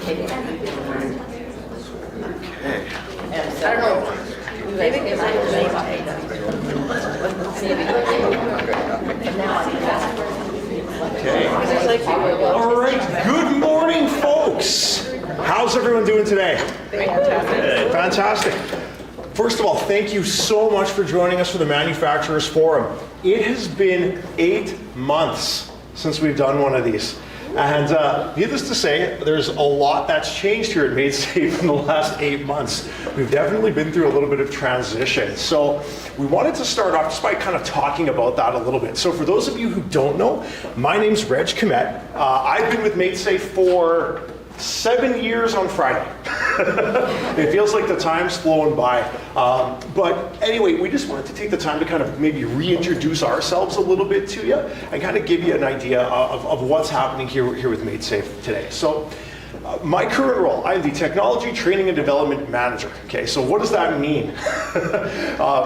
I don't know. Maybe because I was All right, good morning, folks. How's everyone doing today? Fantastic. First of all, thank you so much for joining us for the Manufacturers Forum. It has been 8 months since we've done one of these. And needless to say, there's a lot that's changed here at MaidSafe in the last 8 months. We've definitely been through a little bit of transition. So we wanted to start off just by kind of talking about that a little bit. So for those of you who don't know, my name's Reg Komet. I've been with MaidSafe for 7 years on Friday. It feels like the time's flown by. But anyway, we just wanted to take the time to kind of maybe reintroduce ourselves a little bit to you and kind of give you an idea of what's happening here with MaidSafe today. So my current role, I'm the Technology Training and Development Manager. Okay, so what does that mean?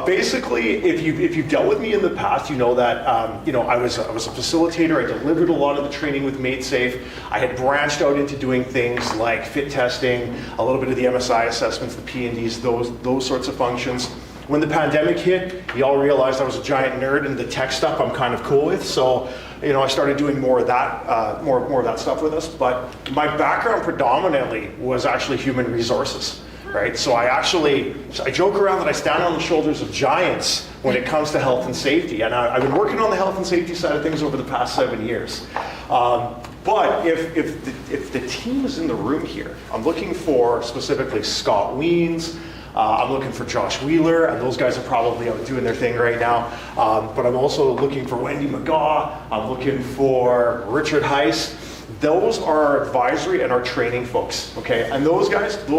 Basically, if you've dealt with me in the past, you know that I was a facilitator. I delivered a lot of the training with MaidSafe. I had branched out into doing things like fit testing, a little bit of the MSI assessments, the P&Ds, those sorts of functions. When the pandemic hit, y'all realized I was a giant nerd, and the tech stuff I'm kind of cool with. So, I started doing more of that, more of that stuff with us. But my background predominantly was actually human resources, right? So I joke around that I stand on the shoulders of giants when it comes to health and safety. And I've been working on the health and safety side of things over the past 7 years. But if the team is in the room here, I'm looking for specifically Scott Weens. I'm looking for Josh Wheeler, and those guys are probably out doing their thing right now. But I'm also looking for Wendy McGaw. I'm looking for Richard Heiss. Those are our advisory and our training folks, okay? And those guys, I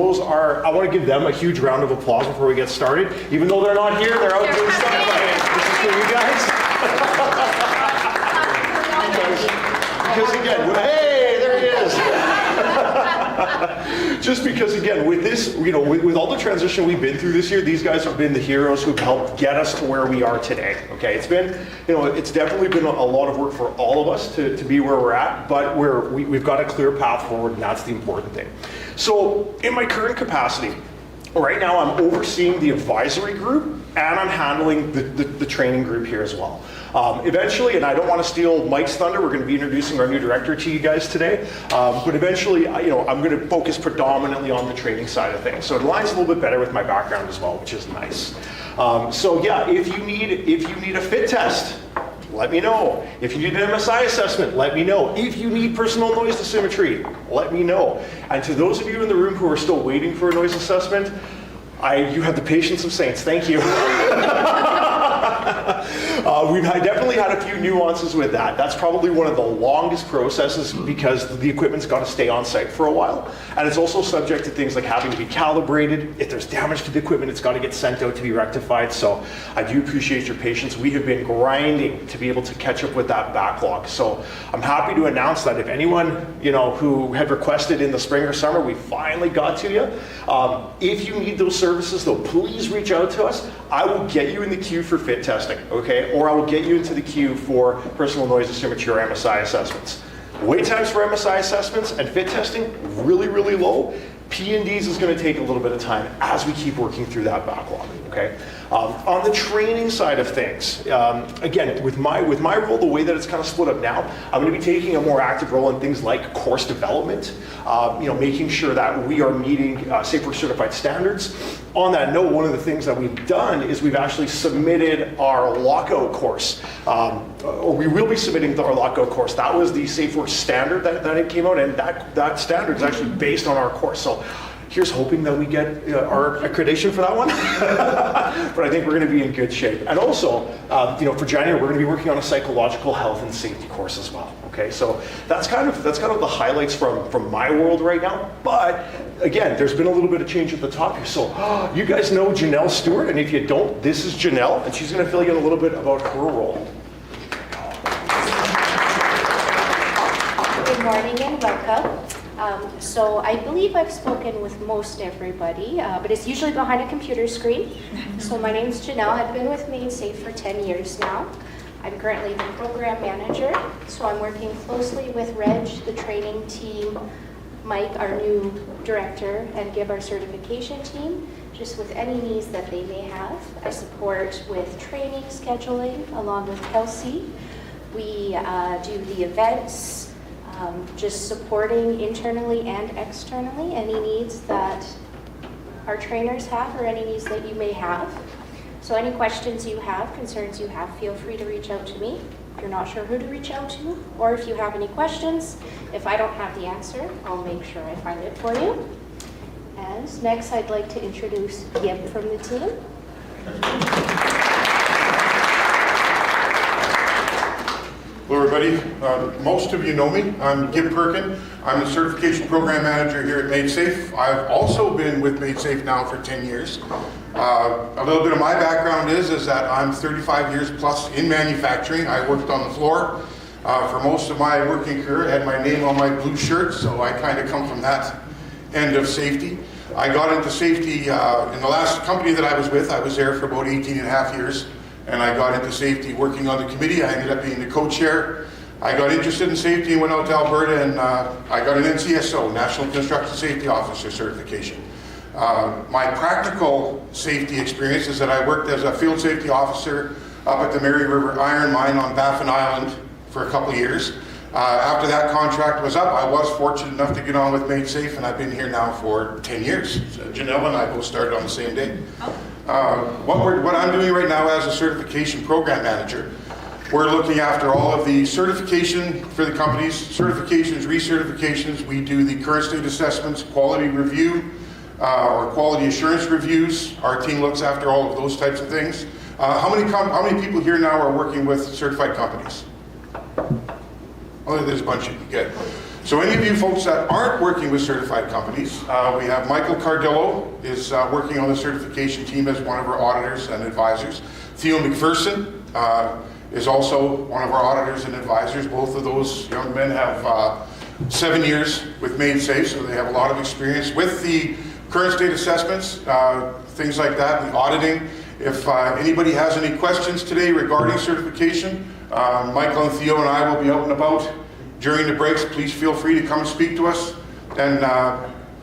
want to give them a huge round of applause before we get started. Even though they're not here, they're out doing stuff. This is for you guys. Because again, hey, there he is. Just because, again, with this, with all the transition we've been through this year, these guys have been the heroes who've helped get us to where we are today. Okay, it's been, it's definitely been a lot of work for all of us to be where we're at, but we've got a clear path forward, and that's the important thing. So, in my current capacity, right now I'm overseeing the advisory group, and I'm handling the training group here as well. Eventually, and I don't want to steal Mike's thunder, we're going to be introducing our new director to you guys today, but eventually, I'm going to focus predominantly on the training side of things. So it aligns a little bit better with my background as well, which is nice. So yeah, if you need a fit test, let me know. If you need an MSI assessment, let me know. If you need personal noise dosimetry, let me know. And to those of you in the room who are still waiting for a noise assessment, you have the patience of saints. Thank you. We've definitely had a few nuances with that. That's probably one of the longest processes because the equipment's got to stay on site for a while. And it's also subject to things like having to be calibrated. If there's damage to the equipment, it's got to get sent out to be rectified. So I do appreciate your patience. We have been grinding to be able to catch up with that backlog. So I'm happy to announce that if anyone who had requested in the spring or summer, we finally got to you. If you need those services, though, please reach out to us. I will get you in the queue for fit testing, okay? Or I will get you into the queue for personal noise dosimetry or MSI assessments. Wait times for MSI assessments and fit testing, really, really low. P&Ds is going to take a little bit of time as we keep working through that backlog, okay? On the training side of things, again, with my role, the way that it's kind of split up now, I'm going to be taking a more active role in things like course development, making sure that we are meeting Safe Work Certified standards. On that note, one of the things that we've done is we've actually submitted our lockout course, or we will be submitting our lockout course. That was the Safe Work standard that it came out, and that standard is actually based on our course. So here's hoping that we get our accreditation for that one. But I think we're going to be in good shape. And also, for January, we're going to be working on a psychological health and safety course as well. Okay, so that's kind of the highlights from my world right now. But again, there's been a little bit of change at the top here. So you guys know Janelle Stewart, and if you don't, this is Janelle, and she's going to fill you in a little bit about her role. Good morning and welcome. So I believe I've spoken with most everybody, but it's usually behind a computer screen. So my name is Janelle. I've been with MaidSafe for 10 years now. I'm currently the program manager, so I'm working closely with Reg, the training team, Mike, our new director, and give our certification team just with any needs that they may have. I support with training scheduling along with Kelsey. We do the events, just supporting internally and externally any needs that our trainers have or any needs that you may have. So any questions you have, concerns you have, feel free to reach out to me. If you're not sure who to reach out to, or if you have any questions, if I don't have the answer, I'll make sure I find it for you. And next, I'd like to introduce Gib from the team. Hello everybody, most of you know me. I'm Gib Perkin. I'm the Certification Program Manager here at MadeSafe. I've also been with MadeSafe now for 10 years. A little bit of my background is that I'm 35 years plus in manufacturing. I worked on the floor for most of my working career. I had my name on my blue shirt, so I kind of come from that end of safety. I got into safety in the last company that I was with. I was there for about 18 and a half years. And I got into safety working on the committee. I ended up being the co-chair. I got interested in safety and went out to Alberta, and I got an NCSO, National Construction Safety Officer certification. My practical safety experience is that I worked as a field safety officer up at the Mary River Iron Mine on Baffin Island for a couple of years. After that contract was up, I was fortunate enough to get on with MadeSafe, and I've been here now for 10 years. So Janelle and I both started on the same day. What I'm doing right now as a certification program manager, we're looking after all of the certification for the companies, certifications, recertifications. We do the current state assessments, quality review, or quality assurance reviews. Our team looks after all of those types of things. How many people here now are working with certified companies? Oh, there's a bunch of you. Good. So any of you folks that aren't working with certified companies, we have Michael Cardillo is working on the certification team as one of our auditors and advisors. Theo McPherson is also one of our auditors and advisors. Both of those young men have 7 years with MadeSafe, so they have a lot of experience with the current state assessments, things like that, the auditing. If anybody has any questions today regarding certification, Michael and Theo and I will be out and about during the breaks. Please feel free to come and speak to us. And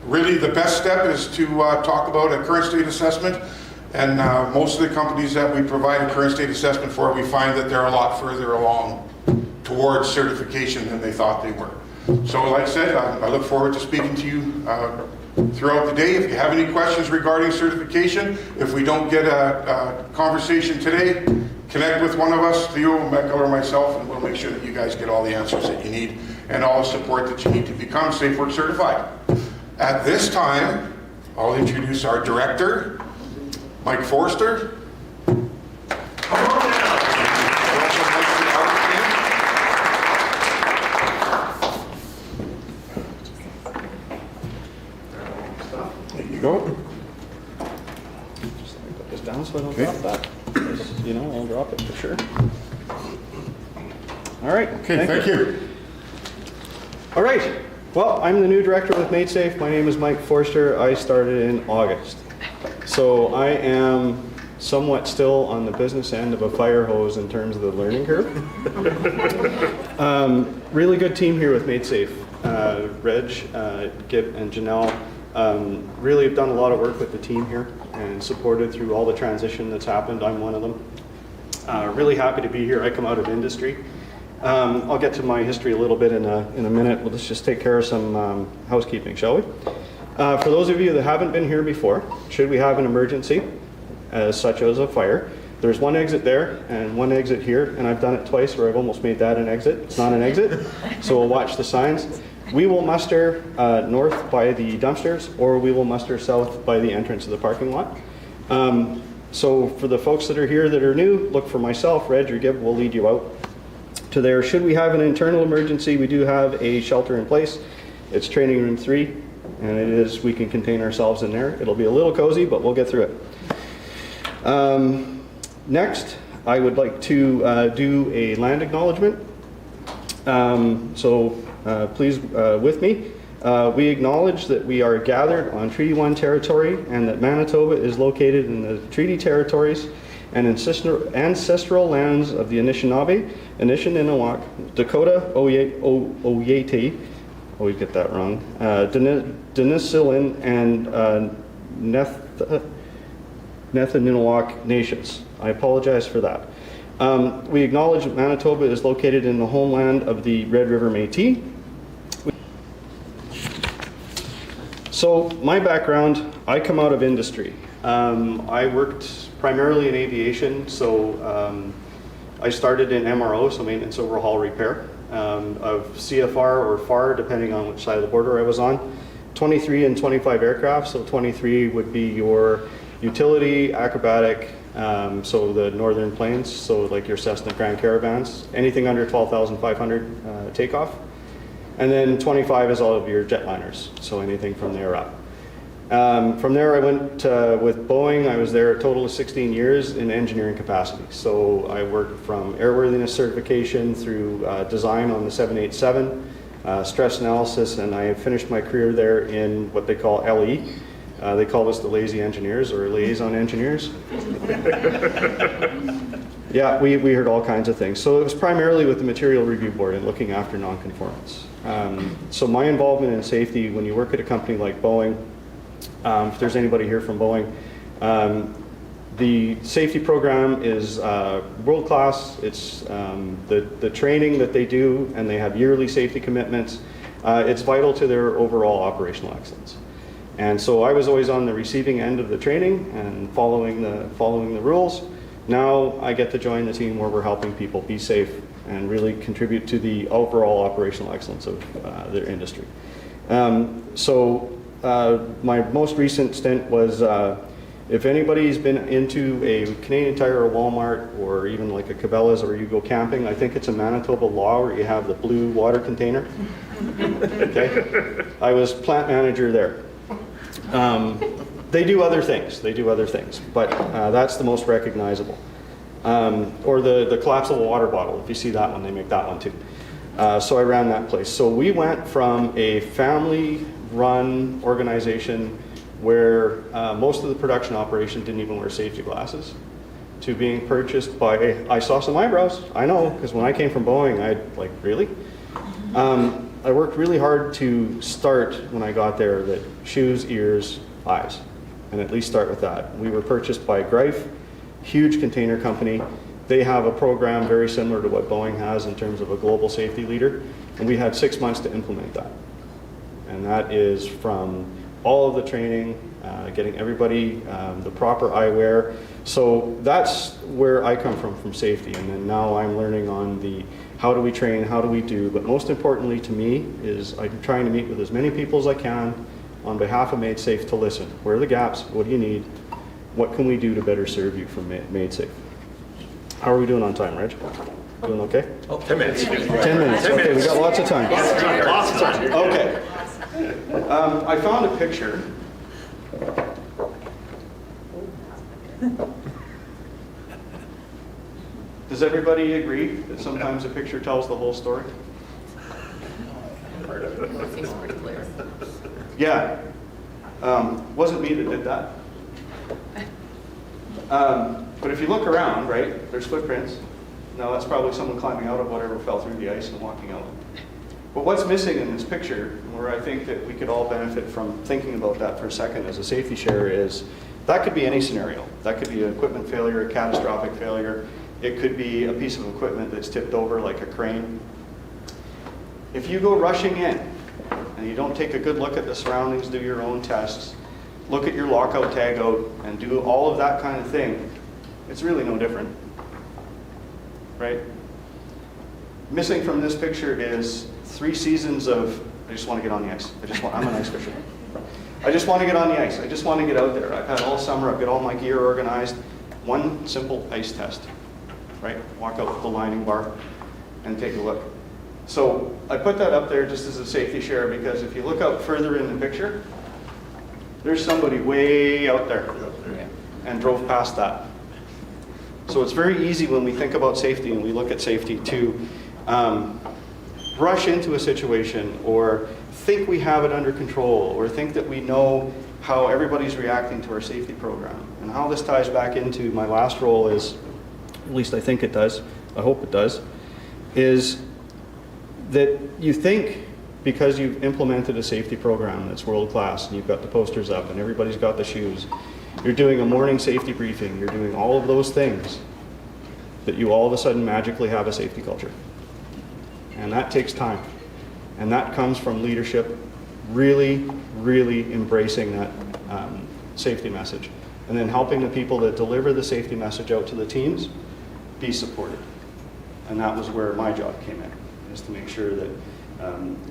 really the best step is to talk about a current state assessment. And most of the companies that we provide a current state assessment for, we find that they're a lot further along towards certification than they thought they were. So like I said, I look forward to speaking to you throughout the day. If you have any questions regarding certification, if we don't get a conversation today, connect with one of us, Theo, Michael, or myself, and we'll make sure that you guys get all the answers that you need and all the support that you need to become Safe Work Certified. At this time, I'll introduce our director, Mike Forster. Come on down. There you go. Just let me put this down so I don't drop that. You know, I'll drop it for sure. All right. Okay, thank you. All right. Well, I'm the new director with MadeSafe. My name is Mike Forster. I started in August. So I am somewhat still on the business end of a fire hose in terms of the learning curve. Really good team here with MadeSafe. Reg, Gib, and Janelle really have done a lot of work with the team here and supported through all the transition that's happened. I'm one of them. Really happy to be here. I come out of industry. I'll get to my history a little bit in a minute. Let's just take care of some housekeeping, shall we? For those of you that haven't been here before, should we have an emergency, such as a fire, there's one exit there and one exit here, and I've done it twice where I've almost made that an exit. It's not an exit, so we'll watch the signs. We will muster north by the dumpsters, or we will muster south by the entrance of the parking lot. So for the folks that are here that are new, look for myself, Reg, or Gib will lead you out to there. Should we have an internal emergency, we do have a shelter in place. It's training room 3, and it is, we can contain ourselves in there. It'll be a little cozy, but we'll get through it. Next, I would like to do a land acknowledgement. Please with me. We acknowledge that we are gathered on Treaty 1 territory and that Manitoba is located in the treaty territories and ancestral lands of the Anishinaabe, Anishinaabe, Dakota, Oyate, always get that wrong, Denisovan and Nethinilwak nations. I apologize for that. We acknowledge that Manitoba is located in the homeland of the Red River Métis. So my background, I come out of industry. I worked primarily in aviation, so I started in MRO, so maintenance, overhaul, repair, of CFR or FAR, depending on which side of the border I was on. 23 and 25 aircraft, so 23 would be your utility, acrobatic, so the northern planes, so like your Cessna Grand Caravans, anything under 12,500 takeoff. And then 25 is all of your jetliners, so anything from there up. From there I went with Boeing. I was there a total of 16 years in engineering capacity. So I worked from airworthiness certification through design on the 787, stress analysis, and I finished my career there in what they call LE. They call us the lazy engineers or liaison engineers. Yeah, we heard all kinds of things. So it was primarily with the Material Review Board and looking after non-conformance. So my involvement in safety, when you work at a company like Boeing, if there's anybody here from Boeing, the safety program is world-class. It's the training that they do, and they have yearly safety commitments. It's vital to their overall operational excellence. And so I was always on the receiving end of the training and following the rules. Now I get to join the team where we're helping people be safe and really contribute to the overall operational excellence of their industry. My most recent stint was, if anybody's been into a Canadian Tire or Walmart or even like a Cabela's, or you go camping, I think it's a Manitoba law where you have the blue water container. Okay, I was plant manager there. They do other things, but that's the most recognizable. Or the collapsible water bottle, if you see that one, they make that one too. So I ran that place. So we went from a family-run organization where most of the production operation didn't even wear safety glasses to being purchased by, I saw some eyebrows, I know, because when I came from Boeing, I'd like, really? I worked really hard to start, when I got there, that shoes, ears, eyes, and at least start with that. We were purchased by Greif, huge container company. They have a program very similar to what Boeing has in terms of a global safety leader, and we had 6 months to implement that. And that is from all of the training, getting everybody the proper eyewear. So that's where I come from safety, and then now I'm learning on the how do we train, how do we do, but most importantly to me is I'm trying to meet with as many people as I can on behalf of Made Safe to listen. Where are the gaps? What do you need? What can we do to better serve you from Made Safe? How are we doing on time, Reg? Doing okay? Oh, 10 minutes. 10 minutes, okay, we got lots of time. Lots of time. Okay. I found a picture. Does everybody agree that sometimes a picture tells the whole story? Seems pretty clear. Yeah. Wasn't me that did that. But if you look around, right, there's footprints. Now that's probably someone climbing out of whatever fell through the ice and walking out. But what's missing in this picture, where I think that we could all benefit from thinking about that for a second as a safety share, is that could be any scenario. That could be an equipment failure, a catastrophic failure. It could be a piece of equipment that's tipped over like a crane. If you go rushing in and you don't take a good look at the surroundings, do your own tests, look at your lockout, tagout, and do all of that kind of thing, it's really no different, right? Missing from this picture is 3 seasons of, I just want to get on the ice. I'm an ice fisher. I just want to get on the ice. I just want to get out there. I've had all summer, I've got all my gear organized. One simple ice test, right? Walk out with the lining bar and take a look. So I put that up there just as a safety share, because if you look out further in the picture, there's somebody way out there and drove past that. So it's very easy when we think about safety and we look at safety to rush into a situation or think we have it under control or think that we know how everybody's reacting to our safety program. And how this ties back into my last role is, at least I think it does, I hope it does, is that you think because you've implemented a safety program that's world-class, and you've got the posters up, and everybody's got the shoes, you're doing a morning safety briefing, you're doing all of those things, that you all of a sudden magically have a safety culture. And that takes time. And that comes from leadership really, really embracing that safety message. And then helping the people that deliver the safety message out to the teams be supported. And that was where my job came in, is to make sure that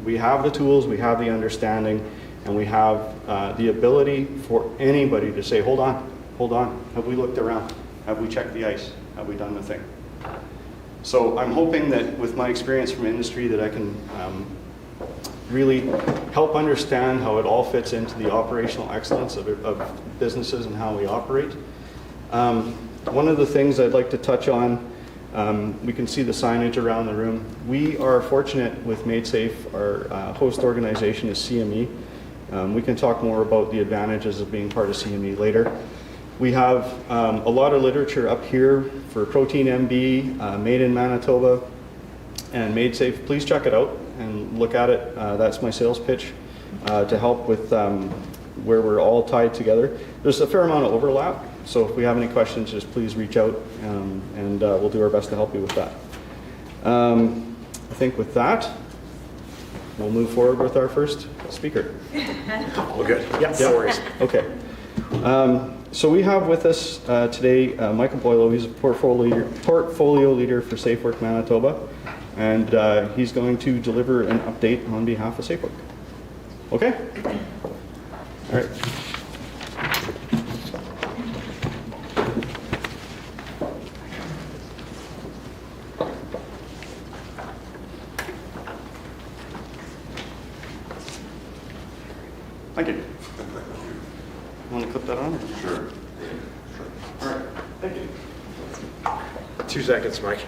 we have the tools, we have the understanding, and we have the ability for anybody to say, hold on, have we looked around? Have we checked the ice? Have we done the thing? So I'm hoping that with my experience from industry that I can really help understand how it all fits into the operational excellence of businesses and how we operate. One of the things I'd like to touch on, we can see the signage around the room. We are fortunate with MadeSafe, our host organization is CME. We can talk more about the advantages of being part of CME later. We have a lot of literature up here for Protein MB, made in Manitoba, and MadeSafe. Please check it out and look at it. That's my sales pitch to help with where we're all tied together. There's a fair amount of overlap, so if we have any questions, just please reach out, and we'll do our best to help you with that. I think with that, we'll move forward with our first speaker. All good. Yeah, no worries. Okay. So we have with us today Michael Boylo. He's a portfolio leader for SafeWork Manitoba, and he's going to deliver an update on behalf of SafeWork. Okay? All right. Thank you. Want to clip that on? Sure. All right. Thank you. 2 seconds, Mike.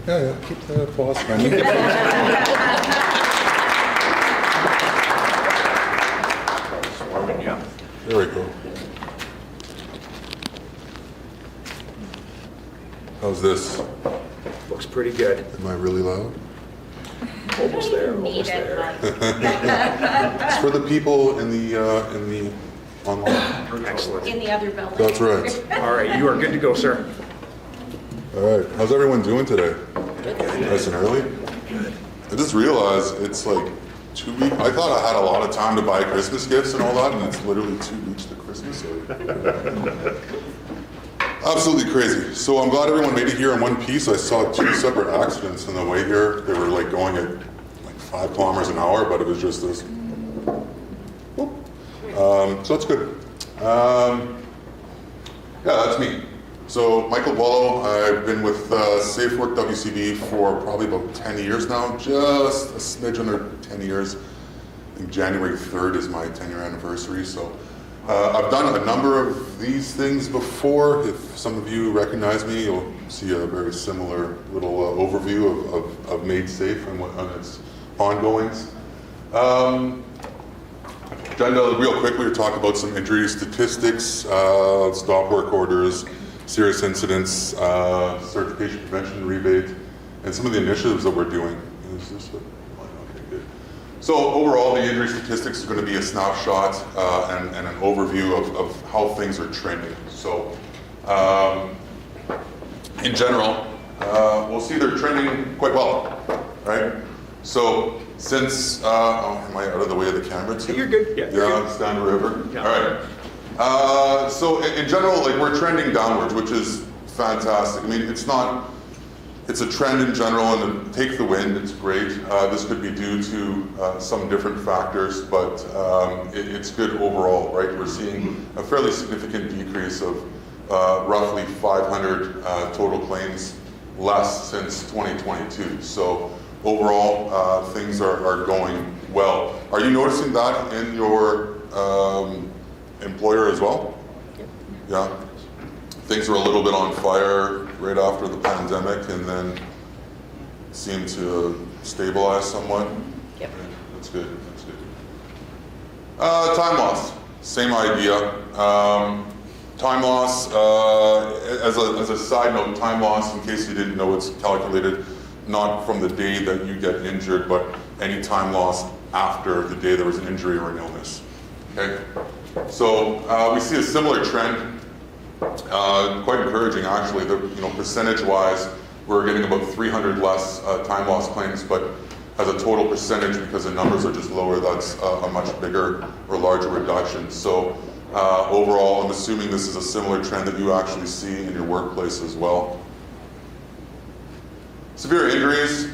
Yeah, keep the boss running. Yeah. There we go. How's this? Looks pretty good. Am I really loud? Almost there, almost there. It's for the people in the online. Excellent. In the other building. That's right. All right, you are good to go, sir. All right. How's everyone doing today? Nice and early? I just realized it's like 2 weeks. I thought I had a lot of time to buy Christmas gifts and all that, and it's literally 2 weeks to Christmas. Absolutely crazy. So I'm glad everyone made it here in one piece. I saw 2 separate accidents on the way here. They were like going at like 5 kilometers an hour, but it was just this. So that's good. Yeah, that's me. So Michael Boylo, I've been with SafeWork WCB for probably about 10 years now, just a smidge under 10 years. I think January 3rd is my 10-year anniversary. So I've done a number of these things before. If some of you recognize me, you'll see a very similar little overview of MadeSafe and its ongoings. Agenda, real quickly, we'll talk about some injury statistics, stop work orders, serious incidents, certification prevention rebate, and some of the initiatives that we're doing. Is this okay, good. So overall, the injury statistics are going to be a snapshot and an overview of how things are trending. So in general, we'll see they're trending quite well, right? So since, am I out of the way of the camera too? You're good. Yeah, you're good. Stand River. Yeah. All right. So in general, like we're trending downwards, which is fantastic. I mean, it's a trend in general, and to take the wind, it's great. This could be due to some different factors, but it's good overall, right? We're seeing a fairly significant decrease of roughly 500 total claims less since 2022. So overall, things are going well. Are you noticing that in your employer as well? Yep. Yeah. Things were a little bit on fire right after the pandemic, and then seemed to stabilize somewhat. Yep. That's good. That's good. Time loss. Same idea. Time loss. As a side note, time loss, in case you didn't know, it's calculated not from the day that you get injured, but any time lost after the day there was an injury or an illness. Okay? So we see a similar trend, quite encouraging actually. Percentage-wise, we're getting about 300 less time loss claims, but as a total percentage, because the numbers are just lower, that's a much bigger or larger reduction. So overall, I'm assuming this is a similar trend that you actually see in your workplace as well. Severe injuries.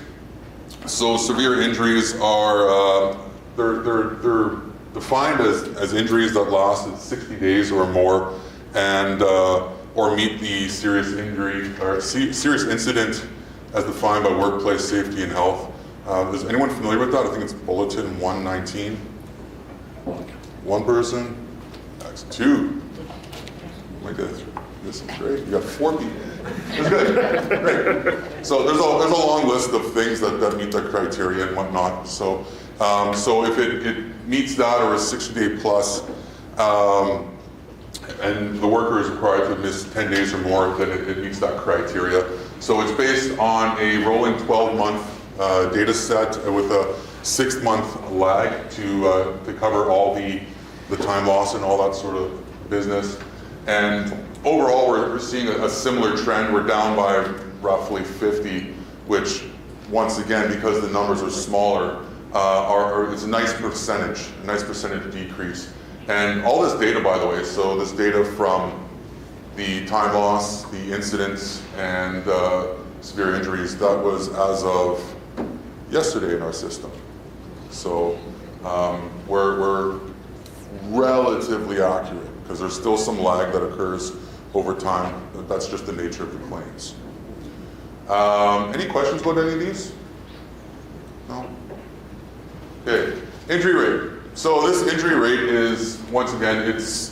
So severe injuries are, they're defined as injuries that lasted 60 days or more, and or meet the serious injury or serious incident as defined by workplace safety and health. Is anyone familiar with that? I think it's Bulletin 119. One person. That's two. Oh my goodness, this is great. You got 4 people. That's good. Great. So there's a long list of things that meet that criteria and whatnot. So if it meets that or is 60-day plus, and the worker is required to miss 10 days or more, then it meets that criteria. So it's based on a rolling 12-month data set with a 6-month lag to cover all the time loss and all that sort of business. And overall, we're seeing a similar trend. We're down by roughly 50, which, once again, because the numbers are smaller, it's a nice percentage decrease. And all this data, by the way, so this data from the time loss, the incidents, and severe injuries, that was as of yesterday in our system. So we're relatively accurate, because there's still some lag that occurs over time. That's just the nature of the claims. Any questions about any of these? No? Okay, injury rate. So this injury rate is, once again, it's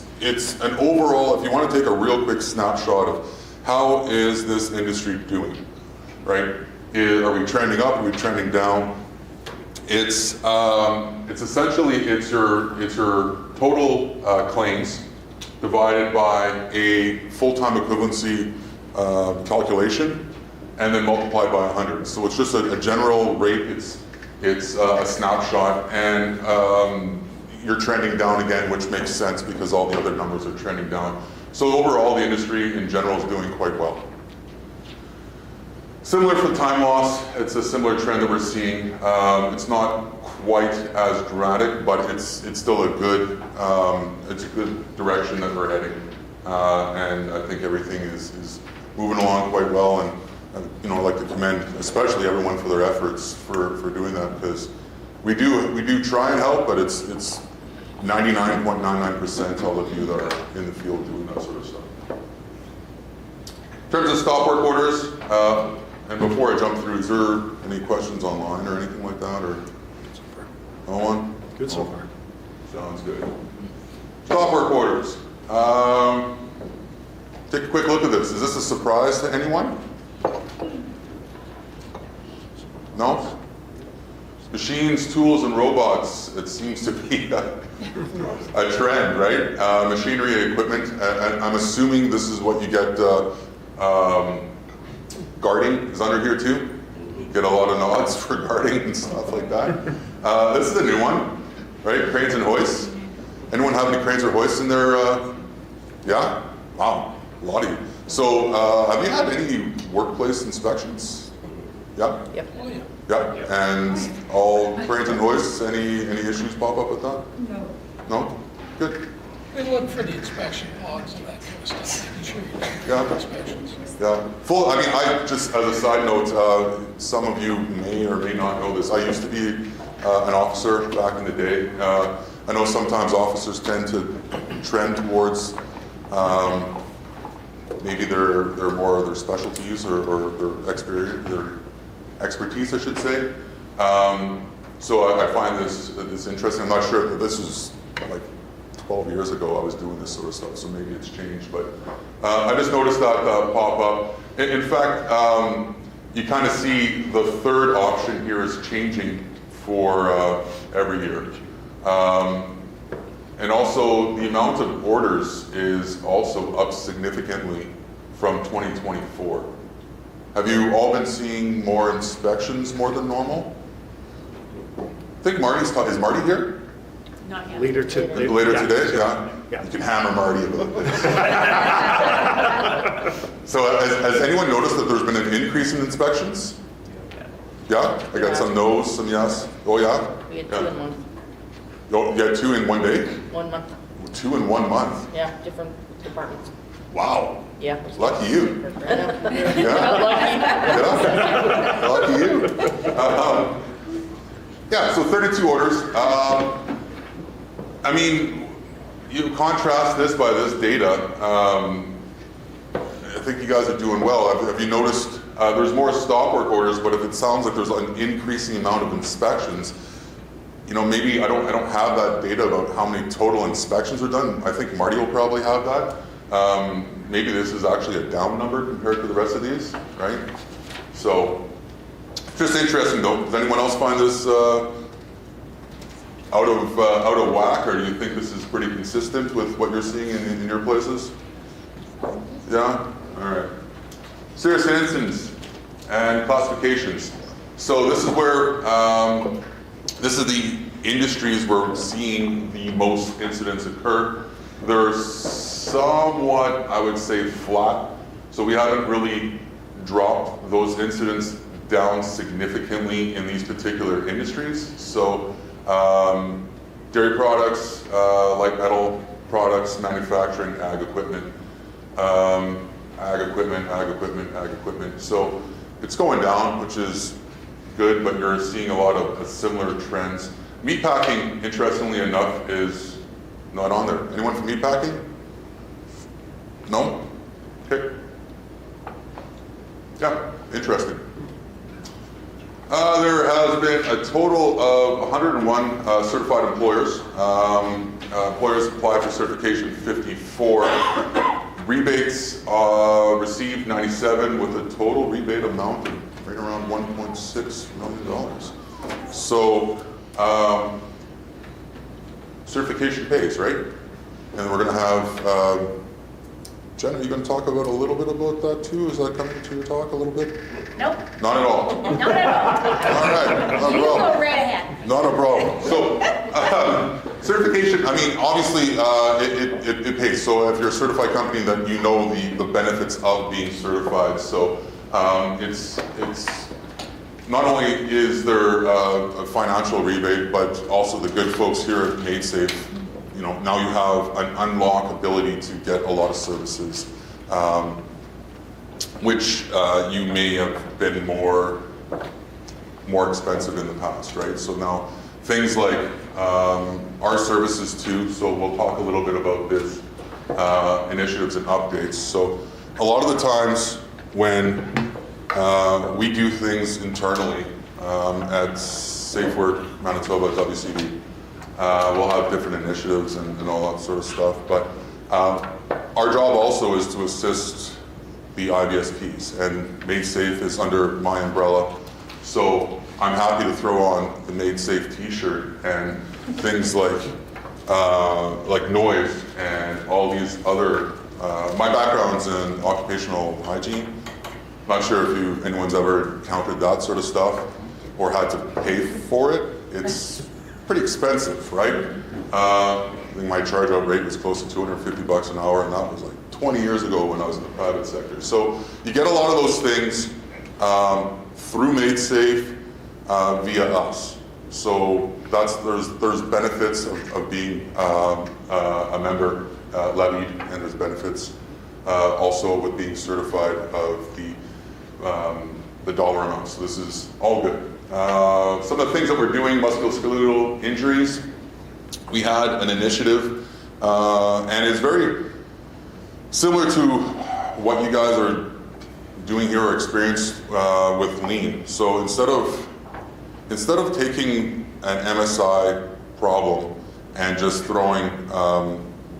an overall, if you want to take a real quick snapshot of how is this industry doing, right? Are we trending up, are we trending down? It's essentially, it's your total claims divided by a full-time equivalency calculation, and then multiplied by 100. So it's just a general rate. It's a snapshot, and you're trending down again, which makes sense because all the other numbers are trending down. So overall, the industry in general is doing quite well. Similar for time loss, it's a similar trend that we're seeing. It's not quite as dramatic, but it's still a good direction that we're heading, and I think everything is moving along quite well. And I'd like to commend especially everyone for their efforts for doing that, because we do try and help, but it's 99.99% all of you that are in the field doing that sort of stuff. In terms of stop work orders, and before I jump through, is there any questions online or anything like that, or no one? Good so far. Sounds good. Stop work orders. Take a quick look at this. Is this a surprise to anyone? No? Machines, tools, and robots, it seems to be a trend, right? Machinery, equipment, and I'm assuming this is what you get, guarding is under here too. Get a lot of nods for guarding and stuff like that. This is a new one, right? Cranes and hoists. Anyone have any cranes or hoists in their, yeah? Wow, a lot of you. So have you had any workplace inspections? Yeah? Yep. Yeah, and all cranes and hoists, any issues pop up with that? No. No? Good. We look for the inspection logs and that kind of stuff, making sure you're doing Yeah. inspections. Yeah, I just, as a side note, some of you may or may not know this. I used to be an officer back in the day. I know sometimes officers tend to trend towards maybe their more their specialties or their experience, their expertise, I should say. So I find this interesting. I'm not sure if this was like 12 years ago I was doing this sort of stuff, so maybe it's changed. But I just noticed that pop up. In fact, you kind of see the third option here is changing for every year. And also the amount of orders is also up significantly from 2024. Have you all been seeing more inspections more than normal? I think is Marty here? Not yet. Later today. Later today, yeah. Yeah. You can hammer Marty about this. So has anyone noticed that there's been an increase in inspections? Yeah? I got some no's, some yes. Oh yeah? We had 2 in one, Oh, you had 2 in 1 day? 1 month. 2 in 1 month. Yeah, different departments. Wow. Yeah. Lucky you. I know. Yeah. Yeah. Lucky you. Yeah, so 32 orders. I mean, you contrast this by this data. I think you guys are doing well. Have you noticed there's more stop work orders, but if it sounds like there's an increasing amount of inspections, you know, maybe I don't have that data about how many total inspections are done. I think Marty will probably have that. Maybe this is actually a down number compared to the rest of these, right? So, just interesting though. Does anyone else find this out of whack, or do you think this is pretty consistent with what you're seeing in your places? Yeah? All right. Serious incidents and classifications. So this is where, this is the industries where we're seeing the most incidents occur. They're somewhat, I would say, flat. So we haven't really dropped those incidents down significantly in these particular industries. So dairy products, light metal products, manufacturing, ag equipment. Ag equipment. So it's going down, which is good, but you're seeing a lot of similar trends. Meatpacking, interestingly enough, is not on there. Anyone from meatpacking? No? Okay. Yeah, interesting. There has been a total of 101 certified employers. Employers applied for certification 54. Rebates received 97 with a total rebate amount of right around $1.6 million. So certification pays, right? And we're going to have, Jen, are you going to talk about a little bit about that too? Is that coming to your talk a little bit? Nope, Not at all. not at all. All right, not a You problem. go right ahead. Not a problem. So, certification, I mean, obviously, it pays. So if you're a certified company, then you know the benefits of being certified. So it's not only is there a financial rebate, but also the good folks here at MaidSafe, you know, now you have an unlock ability to get a lot of services, which you may have been more expensive in the past, right? So now things like our services too, so we'll talk a little bit about this, initiatives and updates. So a lot of the times when we do things internally at Safe Work Manitoba, WCD, we'll have different initiatives and all that sort of stuff, but our job also is to assist the IBSPs, and MaidSafe is under my umbrella. So I'm happy to throw on the MaidSafe t-shirt and things like noise and all these other, my background's in occupational hygiene. Not sure if anyone's ever encountered that sort of stuff or had to pay for it. It's pretty expensive, right? I think my charge out rate was close to $250 an hour, and that was like 20 years ago when I was in the private sector. So you get a lot of those things through MaidSafe via us. So there's benefits of being a member levied, and there's benefits also with being certified of the dollar amount. So this is all good. Some of the things that we're doing, musculoskeletal injuries, we had an initiative, and it's very similar to what you guys are doing here or experienced with lean. So instead of taking an MSI problem and just throwing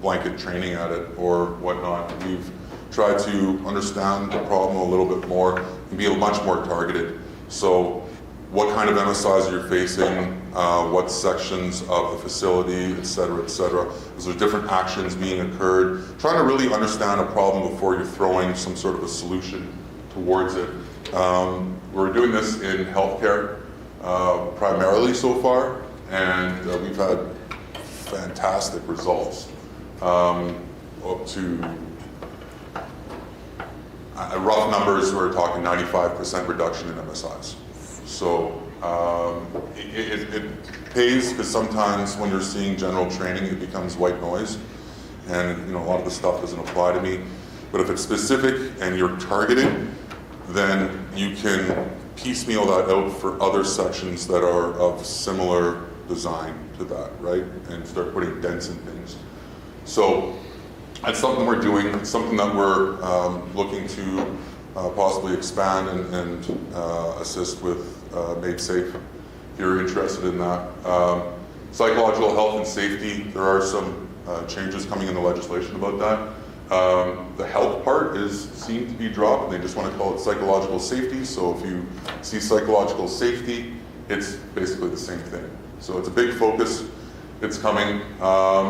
blanket training at it or whatnot, we've tried to understand the problem a little bit more and be much more targeted. So what kind of MSIs you're facing, what sections of the facility, et cetera, et cetera. Is there different actions being occurred? Trying to really understand a problem before you're throwing some sort of a solution towards it. We're doing this in healthcare primarily so far, and we've had fantastic results. Up to rough numbers, we're talking 95% reduction in MSIs. So it pays, because sometimes when you're seeing general training, it becomes white noise, and a lot of the stuff doesn't apply to me. But if it's specific and you're targeted, then you can piecemeal that out for other sections that are of similar design to that, right? And start putting dents in things. So that's something we're doing. It's something that we're looking to possibly expand and assist with Made Safe, if you're interested in that. Psychological health and safety, there are some changes coming in the legislation about that. The health part seemed to be dropped, and they just want to call it psychological safety. So if you see psychological safety, it's basically the same thing. So it's a big focus. It's coming.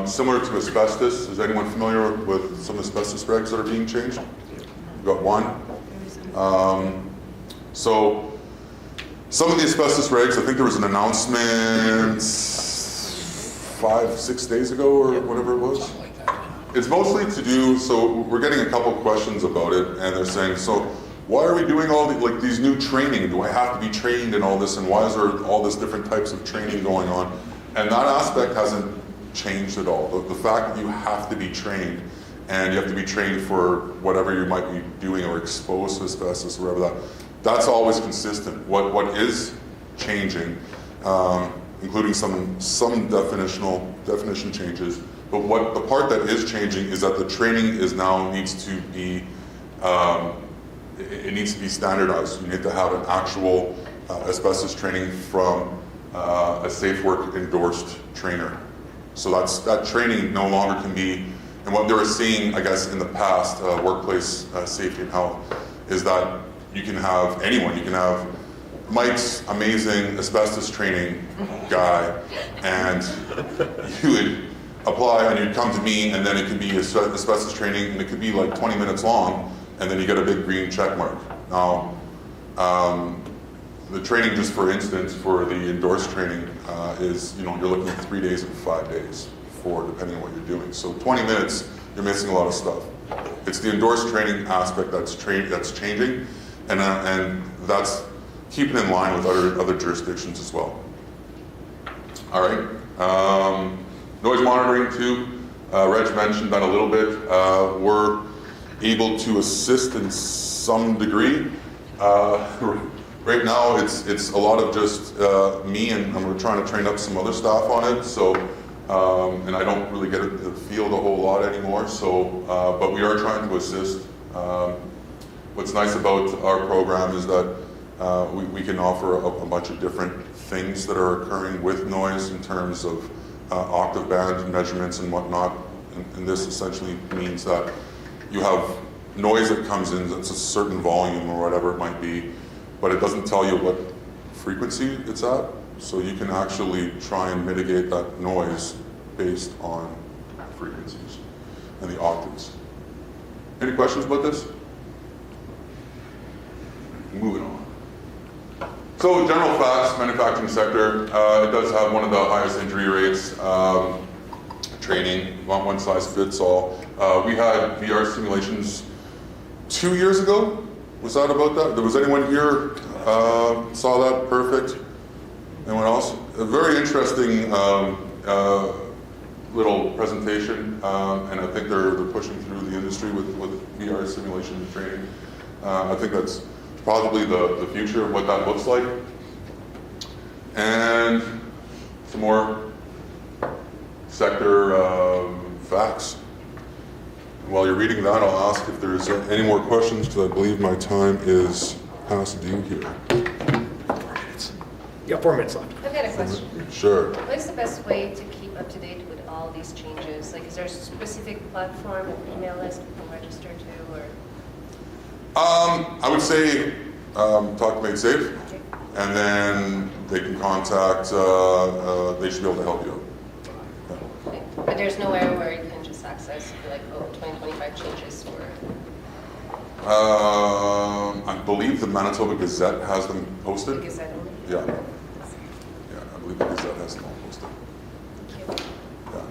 Similar to asbestos. Is anyone familiar with some asbestos regs that are being changed? We've got one. So some of the asbestos regs, I think there was an announcement 5-6 days ago or whatever it was. Something like that. It's mostly to do, so we're getting a couple questions about it, and they're saying, so why are we doing all these new training? Do I have to be trained in all this, and why is there all this different types of training going on? And that aspect hasn't changed at all. The fact that you have to be trained, and you have to be trained for whatever you might be doing or exposed to asbestos or whatever that's always consistent. What is changing, including some definition changes, but the part that is changing is that the training needs to be it needs to be standardized. You need to have an actual asbestos training from a Safe Work endorsed trainer. So that training no longer can be, and what they were seeing, I guess, in the past, workplace safety and health, is that you can have anyone. You can have Mike's amazing asbestos training guy, and you would apply and you'd come to me, and then it could be asbestos training, and it could be like 20 minutes long, and then you get a big green check mark. Now, the training, just for instance, for the endorsed training is, you're looking at 3 days and 5 days depending on what you're doing. So 20 minutes, you're missing a lot of stuff. It's the endorsed training aspect that's changing, and that's keeping in line with other jurisdictions as well. All right. Noise monitoring too. Reg mentioned that a little bit. We're able to assist in some degree. Right now, it's a lot of just me, and we're trying to train up some other staff on it. So, and I don't really get the field a whole lot anymore. So, but we are trying to assist. What's nice about our program is that we can offer a bunch of different things that are occurring with noise in terms of octave band measurements and whatnot. And this essentially means that you have noise that comes in that's a certain volume or whatever it might be, but it doesn't tell you what frequency it's at. So you can actually try and mitigate that noise based on frequencies and the octaves. Any questions about this? Moving on. So general facts, manufacturing sector, it does have one of the highest injury rates. Training, one size fits all. We had VR simulations 2 years ago. Was that about that? Was anyone here saw that? Perfect. Anyone else? A very interesting little presentation, and I think they're pushing through the industry with VR simulation training. I think that's probably the future of what that looks like. And some more sector facts. While you're reading that, I'll ask if there's any more questions, because I believe my time is past due here. 4 minutes. You got 4 minutes left. I've got a question. Sure. What is the best way to keep up to date with all these changes? Like, is there a specific platform, an email list you can register to, or? I would say talk to Made Safe, and then they can contact, they should be able to help you out. Okay. But there's nowhere where you can just access, like, 2025 changes, or? I believe the Manitoba Gazette has them posted. Gazette only? Yeah. Yeah, I believe the Gazette has them all posted. Thank you. Yeah.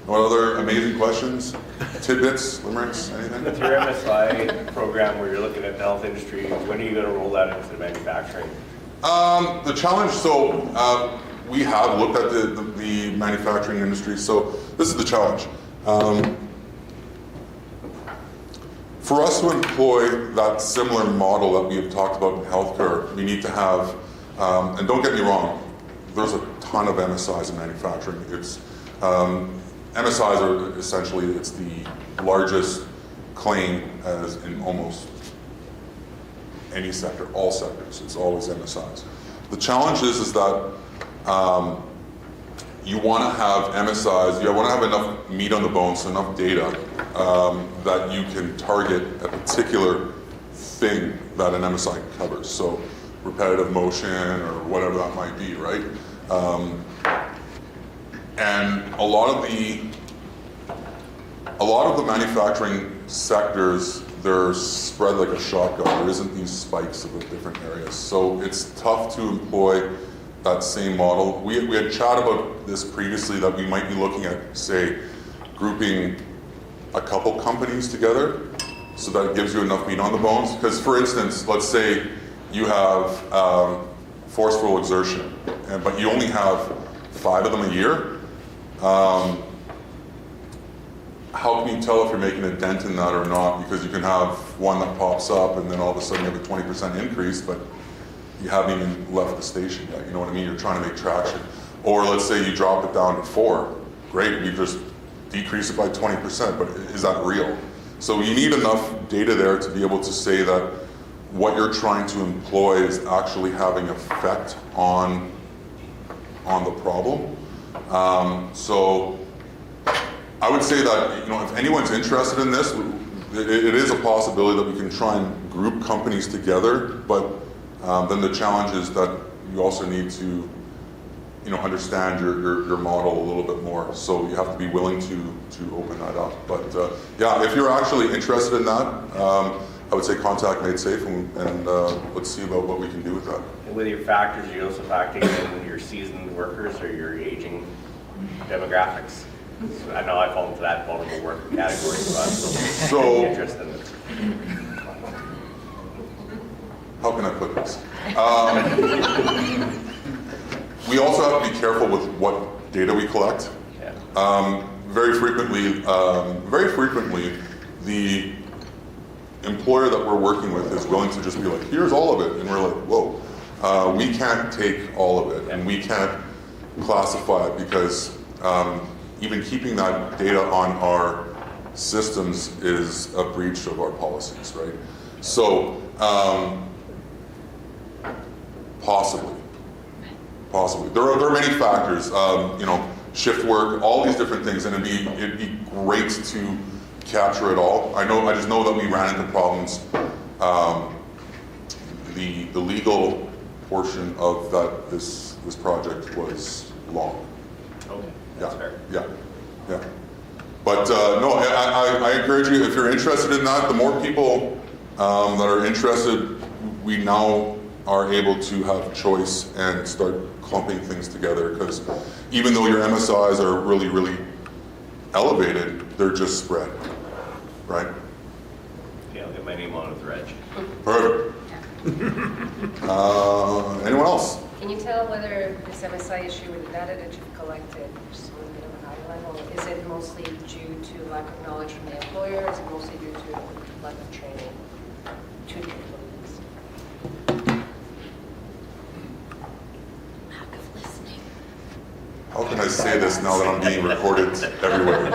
What other amazing questions? Tidbits, limericks, anything? With your MSI program where you're looking at the health industry, when are you going to roll that into the manufacturing? The challenge, so we have looked at the manufacturing industry, so this is the challenge. For us to employ that similar model that we have talked about in healthcare, we need to have, and don't get me wrong, there's a ton of MSIs in manufacturing. It's MSIs are essentially, it's the largest claim as in almost any sector, all sectors. It's always MSIs. The challenge is that you want to have MSIs, you want to have enough meat on the bone, so enough data that you can target a particular thing that an MSI covers. So repetitive motion or whatever that might be, right? And a lot of the manufacturing sectors, they're spread like a shotgun. There isn't these spikes of the different areas. So it's tough to employ that same model. We had chat about this previously, that we might be looking at, say, grouping a couple companies together so that it gives you enough meat on the bones. Because for instance, let's say you have forceful exertion, but you only have 5 of them a year. How can you tell if you're making a dent in that or not? Because you can have one that pops up and then all of a sudden you have a 20% increase, but you haven't even left the station yet. You know what I mean? You're trying to make traction. Or let's say you drop it down to 4. Great, we just decrease it by 20%, but is that real? So you need enough data there to be able to say that what you're trying to employ is actually having effect on the problem. So I would say that, you know, if anyone's interested in this, it is a possibility that we can try and group companies together, but then the challenge is that you also need to, you know, understand your model a little bit more. So you have to be willing to open that up. But yeah, if you're actually interested in that, I would say contact MadeSafe and let's see about what we can do with that. And with your factors, you're also factoring in your seasoned workers or your aging demographics. So I know I fall into that vulnerable worker category, but so interested in it. How can I put this? We also have to be careful with what data we collect. Yeah. Very frequently, the employer that we're working with is willing to just be like, here's all of it, and we're like, whoa, we can't take all of it, and we can't classify it because even keeping that data on our systems is a breach of our policies, right? So, possibly. There are many factors, you know, shift work, all these different things, and it'd be great to capture it all. I just know that we ran into problems. The legal portion of this project was long. Okay, that's fair. Yeah. But no, I encourage you, if you're interested in that, the more people that are interested, we now are able to have choice and start clumping things together, because even though your MSIs are really, really elevated, they're just spread, right? Yeah, I'll get my name on it with Reg. Perfect. Anyone else? Can you tell whether this MSI issue with the data that you've collected, just on a bit of a high level, is it mostly due to lack of knowledge from the employer, or is it mostly due to lack of training to the employees? Lack of listening. How can I say this now that I'm being recorded everywhere?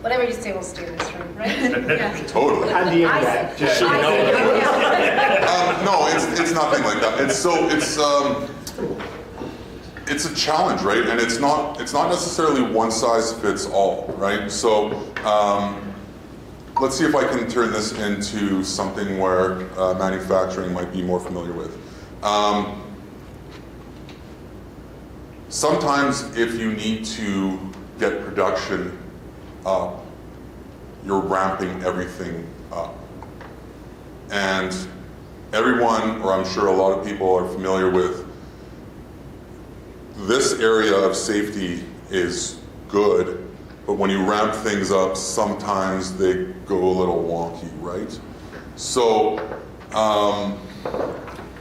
Whatever you say will stay in this room, right? Yeah. Totally. And the internet. Just so you know. No, it's nothing like that. It's a challenge, right? And it's not necessarily one size fits all, right? So let's see if I can turn this into something where manufacturing might be more familiar with. Sometimes if you need to get production up, you're ramping everything up. And everyone, or I'm sure a lot of people are familiar with, this area of safety is good, but when you ramp things up, sometimes they go a little wonky, right? So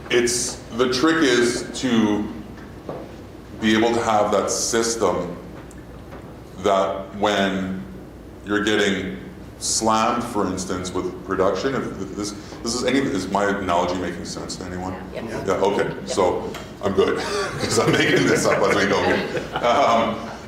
the trick is to be able to have that system that when you're getting slammed, for instance, with production, if is my analogy making sense to anyone? Yeah. Yeah, okay, so I'm good, because I'm making this up as we go.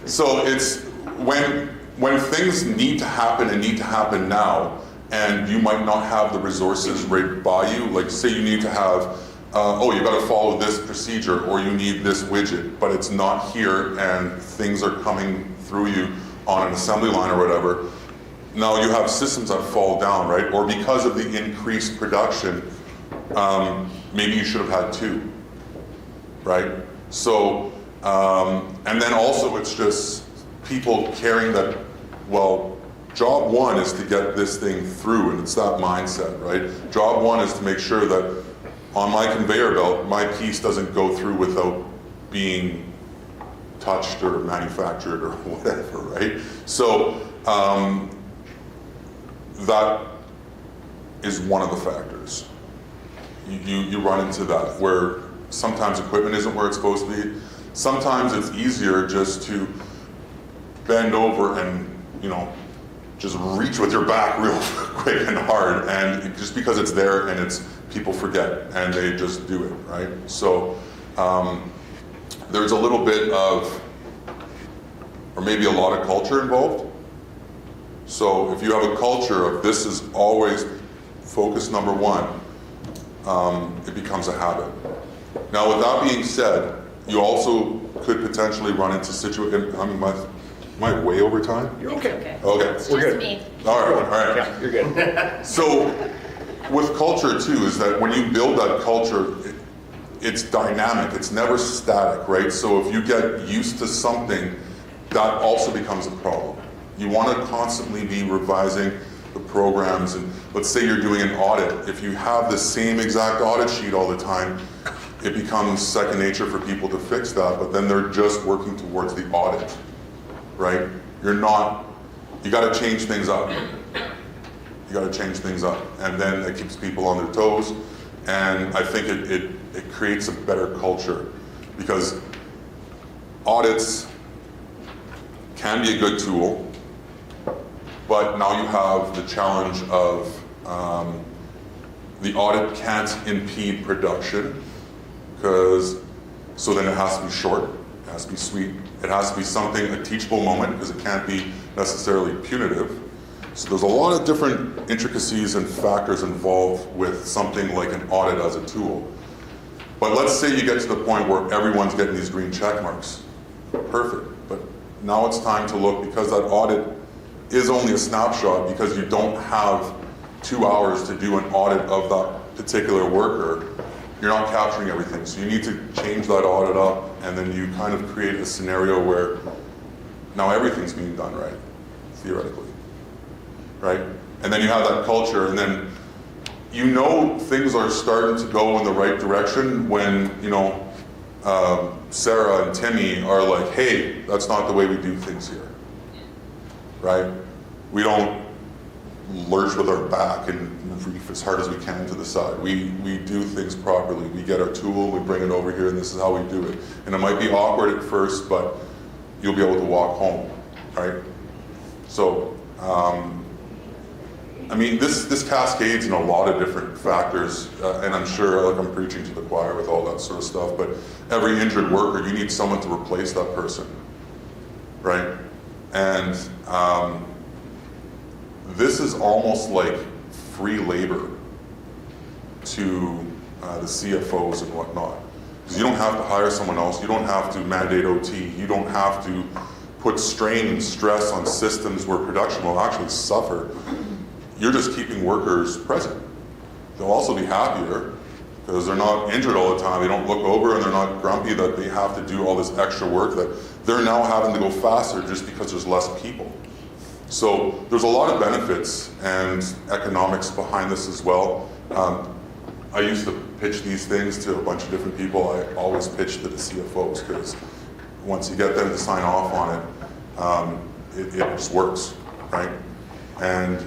So it's when things need to happen and need to happen now, and you might not have the resources right by you, like say you need to have, you got to follow this procedure, or you need this widget, but it's not here, and things are coming through you on an assembly line or whatever. Now you have systems that fall down, right? Or because of the increased production, maybe you should have had two, right? So, and then also it's just people caring that, well, job one is to get this thing through, and it's that mindset, right? Job one is to make sure that on my conveyor belt, my piece doesn't go through without being touched or manufactured or whatever, right? So that is one of the factors. You run into that, where sometimes equipment isn't where it's supposed to be. Sometimes it's easier just to bend over and, just reach with your back real quick and hard, and just because it's there and it's, people forget and they just do it, right? So there's a little bit of, or maybe a lot of culture involved. So if you have a culture of this is always focus number one, it becomes a habit. Now with that being said, you also could potentially run into situations, am I way over time? You're okay. Okay. It's We're just good. me. All right. Yeah, you're good. So with culture too, is that when you build that culture, it's dynamic, it's never static, right? So if you get used to something, that also becomes a problem. You want to constantly be revising the programs, and let's say you're doing an audit. If you have the same exact audit sheet all the time, it becomes second nature for people to fix that, but then they're just working towards the audit, right? You got to change things up. You got to change things up, and then it keeps people on their toes, and I think it creates a better culture, because audits can be a good tool, but now you have the challenge of the audit can't impede production, so then it has to be short, it has to be sweet, it has to be something, a teachable moment, because it can't be necessarily punitive. So there's a lot of different intricacies and factors involved with something like an audit as a tool. But let's say you get to the point where everyone's getting these green check marks. Perfect. But now it's time to look, because that audit is only a snapshot, because you don't have 2 hours to do an audit of that particular worker, you're not capturing everything. So you need to change that audit up, and then you kind of create a scenario where now everything's being done right, theoretically, right? And then you have that culture, and then things are starting to go in the right direction when, Sarah and Timmy are like, hey, that's not the way we do things here, right? We don't lurch with our back and reef as hard as we can to the side. We do things properly. We get our tool, we bring it over here, and this is how we do it. And it might be awkward at first, but you'll be able to walk home, right? So, this cascades in a lot of different factors, and I'm sure, I'm preaching to the choir with all that sort of stuff, but every injured worker, you need someone to replace that person, right? And this is almost like free labor to the CFOs and whatnot, because you don't have to hire someone else, you don't have to mandate OT, you don't have to put strain and stress on systems where production will actually suffer. You're just keeping workers present. They'll also be happier because they're not injured all the time. They don't look over and they're not grumpy that they have to do all this extra work that they're now having to go faster just because there's less people. So there's a lot of benefits and economics behind this as well. I used to pitch these things to a bunch of different people. I always pitch to the CFOs because once you get them to sign off on it, it just works, right? And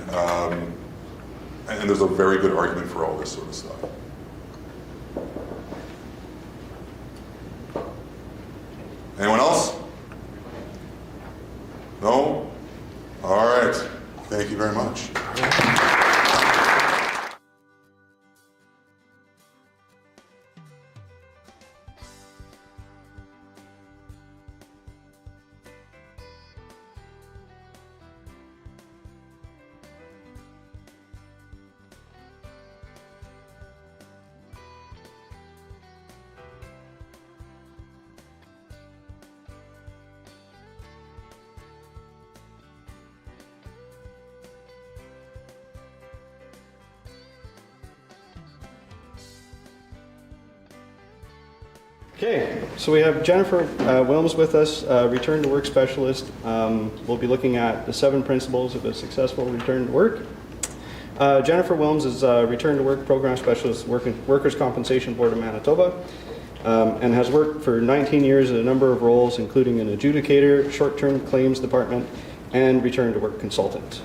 there's a very good argument for all this sort of stuff. Anyone else? No? All right. Thank you very much. Okay, so we have Jennifer Wilms with us, return to work specialist. We'll be looking at the 7 principles of a successful return to work. Jennifer Wilms is a return to work program specialist, Workers' Compensation Board of Manitoba, and has worked for 19 years in a number of roles, including an adjudicator, short-term claims department, and return to work consultant.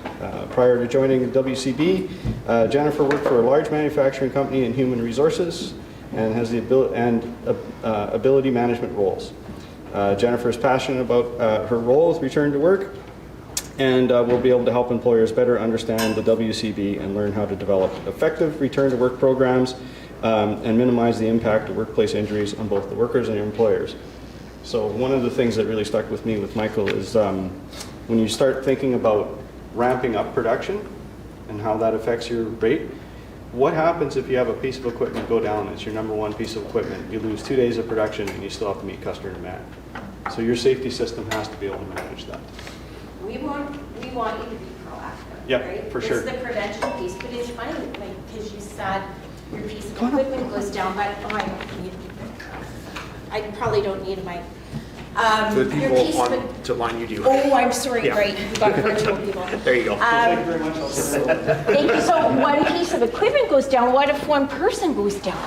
Prior to joining WCB, Jennifer worked for a large manufacturing company in human resources, and has the ability management roles. Jennifer is passionate about her role with return to work, and will be able to help employers better understand the WCB and learn how to develop effective return to work programs and minimize the impact of workplace injuries on both the workers and the employers. So one of the things that really stuck with me with Michael is when you start thinking about ramping up production and how that affects your rate. What happens if you have a piece of equipment go down? It's your number one piece of equipment. You lose 2 days of production and you still have to meet customer demand. So your safety system has to be able to manage that. We want you to be proactive, Yep, right? for sure. It's the prevention piece, but it's funny, like, because you said your piece of equipment goes down, but I don't need I probably don't need a mic. For the your people piece on of, to line, you do. oh, I'm sorry, Yeah. right, you got virtual people. There you go. Thank you very much. Thank you. So one piece of equipment goes down, what if one person goes down?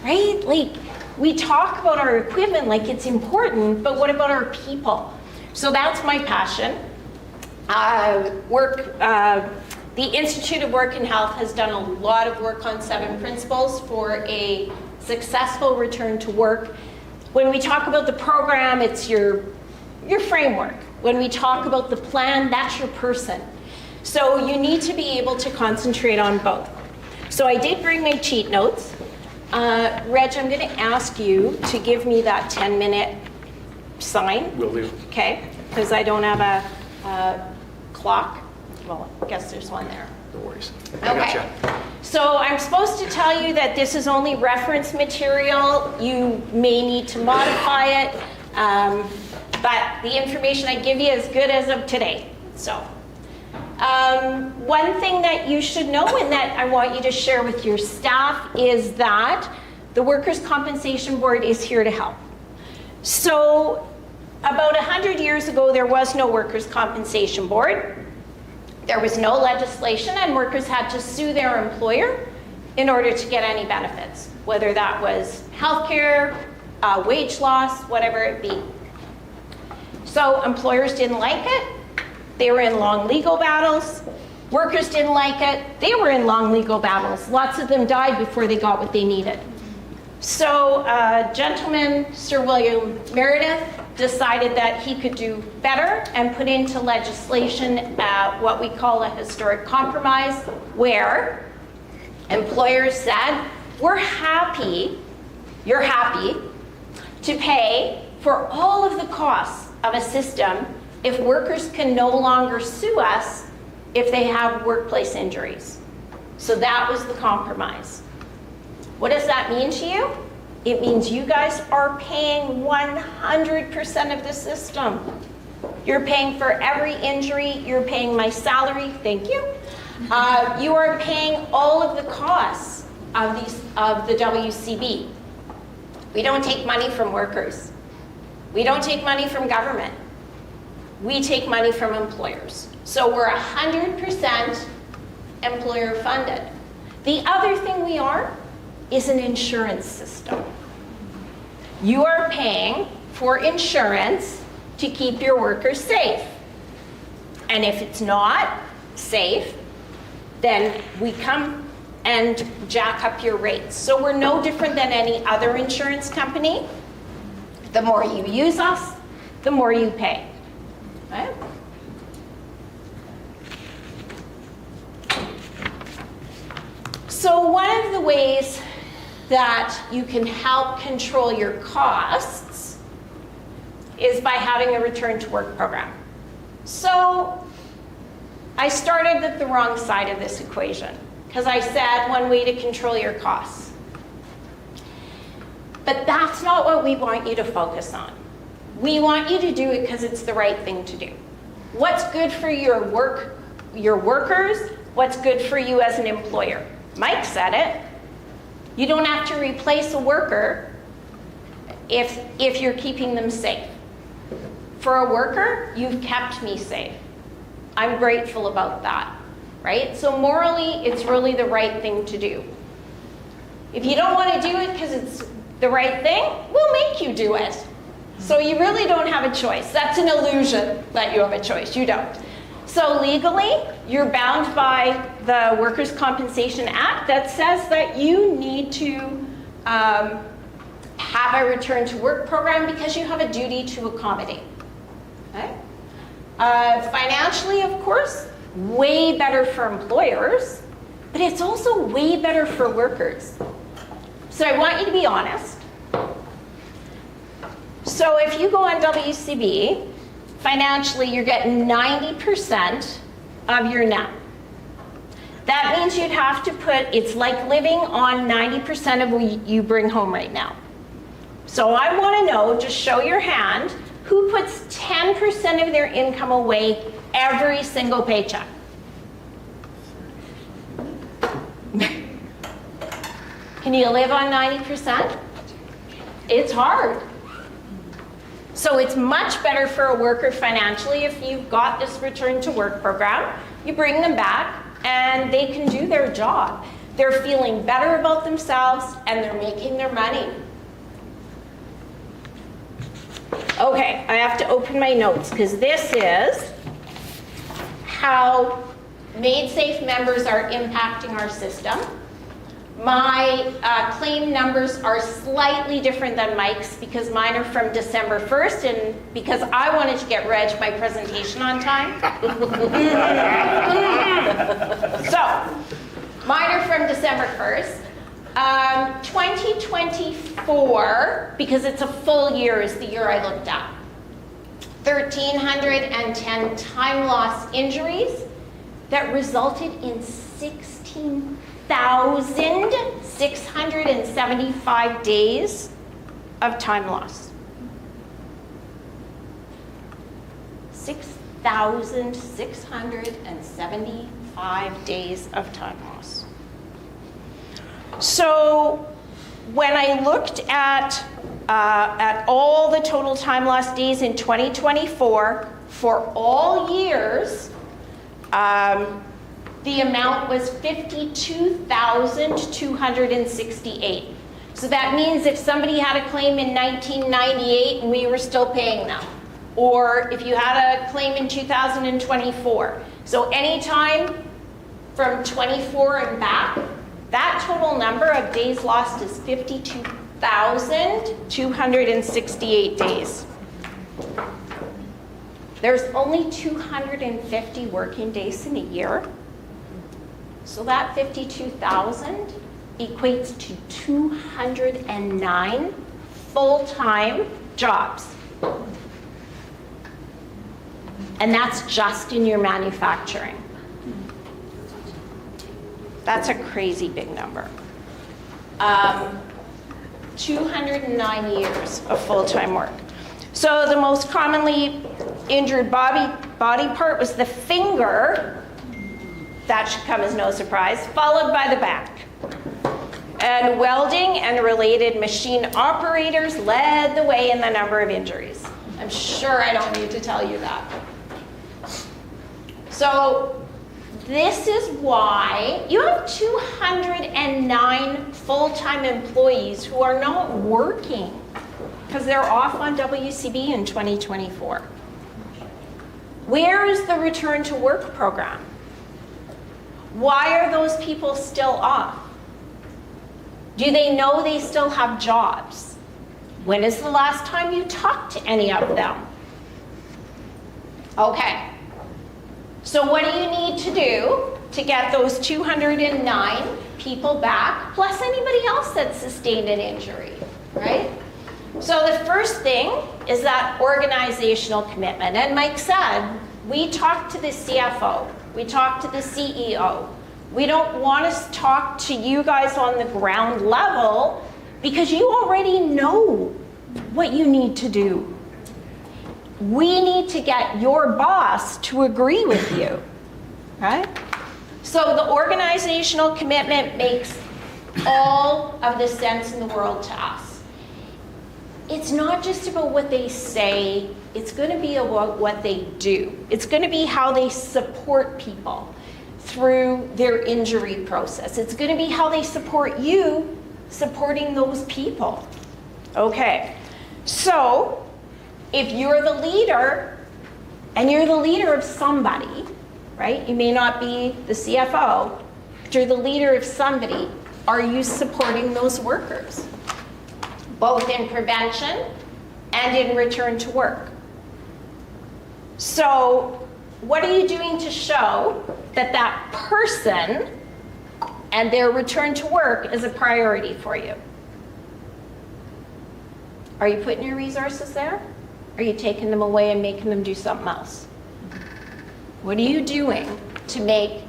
Right? Like, we talk about our equipment like it's important, but what about our people? So that's my passion. The Institute of Work and Health has done a lot of work on 7 principles for a successful return to work. When we talk about the program, it's your framework. When we talk about the plan, that's your person. So you need to be able to concentrate on both. So I did bring my cheat notes. Reg, I'm going to ask you to give me that 10-minute sign. Will do. Okay, because I don't have a clock. Well, I guess there's one there. No worries. Okay. So I'm supposed to tell you that this is only reference material. You may need to modify it, but the information I give you is good as of today. So one thing that you should know and that I want you to share with your staff is that the Workers' Compensation Board is here to help. So about 100 years ago, there was no Workers' Compensation Board. There was no legislation, and workers had to sue their employer in order to get any benefits, whether that was healthcare, wage loss, whatever it be. So employers didn't like it. They were in long legal battles. Workers didn't like it. They were in long legal battles. Lots of them died before they got what they needed. So gentleman, Sir William Meredith, decided that he could do better and put into legislation what we call a historic compromise, where employers said, you're happy to pay for all of the costs of a system if workers can no longer sue us if they have workplace injuries. So that was the compromise. What does that mean to you? It means you guys are paying 100% of the system. You're paying for every injury. You're paying my salary. Thank you. You are paying all of the costs of the WCB. We don't take money from workers. We don't take money from government. We take money from employers. So we're 100% employer funded. The other thing we are is an insurance system. You are paying for insurance to keep your workers safe. And if it's not safe, then we come and jack up your rates. So we're no different than any other insurance company. The more you use us, the more you pay. Right? So one of the ways that you can help control your costs is by having a return to work program. So I started at the wrong side of this equation because I said one way to control your costs. But that's not what we want you to focus on. We want you to do it because it's the right thing to do. What's good for your workers? What's good for you as an employer? Mike said it. You don't have to replace a worker if you're keeping them safe. For a worker, you've kept me safe. I'm grateful about that, right? So morally, it's really the right thing to do. If you don't want to do it because it's the right thing, we'll make you do it. So you really don't have a choice. That's an illusion that you have a choice. You don't. So legally, you're bound by the Workers' Compensation Act that says that you need to have a return to work program because you have a duty to accommodate. Okay? Financially, of course, way better for employers, but it's also way better for workers. So I want you to be honest. So if you go on WCB, financially you're getting 90% of your net. That means you'd have to put, it's like living on 90% of what you bring home right now. So I want to know, just show your hand, who puts 10% of their income away every single paycheck? Can you live on 90%? It's hard. So it's much better for a worker financially if you've got this return to work program. You bring them back and they can do their job. They're feeling better about themselves and they're making their money. Okay, I have to open my notes because this is how MaidSafe members are impacting our system. My claim numbers are slightly different than Mike's because mine are from December 1st and because I wanted to get Reg my presentation on time. So, mine are from December 1st. 2024, because it's a full year, is the year I looked at. 1,310 time loss injuries that resulted in 16,675 days of time loss. 6,675 days of time loss. So when I looked at all the total time loss days in 2024 for all years, the amount was 52,268. So that means if somebody had a claim in 1998 and we were still paying them, or if you had a claim in 2024. So anytime from 24 and back, that total number of days lost is 52,268 days. There's only 250 working days in a year. So that 52,000 equates to 209 full-time jobs. And that's just in your manufacturing. That's a crazy big number. 209 years of full-time work. So the most commonly injured body part was the finger. That should come as no surprise, followed by the back. And welding and related machine operators led the way in the number of injuries. I'm sure I don't need to tell you that. So this is why you have 209 full-time employees who are not working because they're off on WCB in 2024. Where is the return to work program? Why are those people still off? Do they know they still have jobs? When is the last time you talked to any of them? Okay. So what do you need to do to get those 209 people back, plus anybody else that's sustained an injury, right? So the first thing is that organizational commitment. And Mike said, we talked to the CFO, we talked to the CEO. We don't want to talk to you guys on the ground level because you already know what you need to do. We need to get your boss to agree with you, right? So the organizational commitment makes all of the sense in the world to us. It's not just about what they say, it's going to be about what they do. It's going to be how they support people through their injury process. It's going to be how they support you supporting those people. Okay, so if you're the leader, and you're the leader of somebody, right? You may not be the CFO, but you're the leader of somebody. Are you supporting those workers? Both in prevention and in return to work. So what are you doing to show that that person and their return to work is a priority for you? Are you putting your resources there? Are you taking them away and making them do something else? What are you doing to make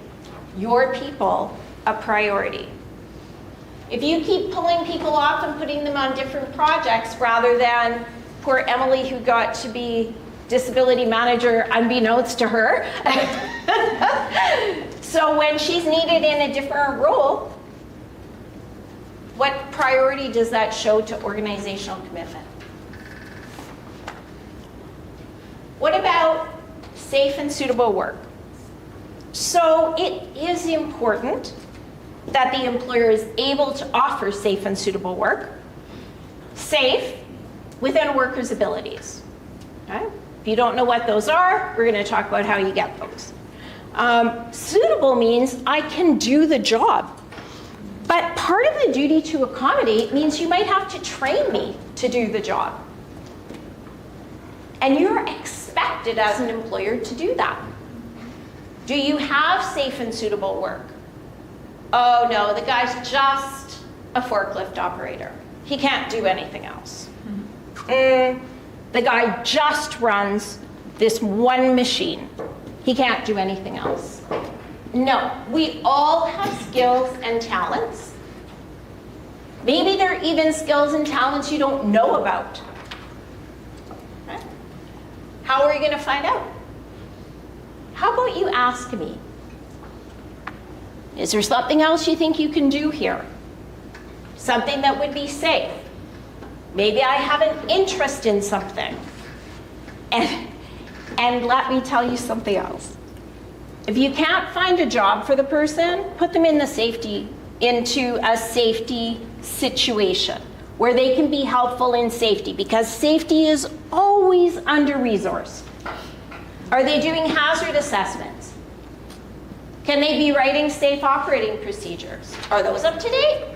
your people a priority? If you keep pulling people off and putting them on different projects rather than poor Emily who got to be disability manager unbeknownst to her, so when she's needed in a different role, what priority does that show to organizational commitment? What about safe and suitable work? So it is important that the employer is able to offer safe and suitable work, safe within a worker's abilities. Okay? If you don't know what those are, we're going to talk about how you get those. Suitable means I can do the job. But part of the duty to accommodate means you might have to train me to do the job. And you're expected as an employer to do that. Do you have safe and suitable work? Oh no, the guy's just a forklift operator. He can't do anything else. The guy just runs this one machine. He can't do anything else. No, we all have skills and talents. Maybe there are even skills and talents you don't know about. Right? How are you going to find out? How about you ask me? Is there something else you think you can do here? Something that would be safe? Maybe I have an interest in something. And let me tell you something else. If you can't find a job for the person, put them into a safety situation where they can be helpful in safety, because safety is always under-resourced. Are they doing hazard assessments? Can they be writing safe operating procedures? Are those up to date?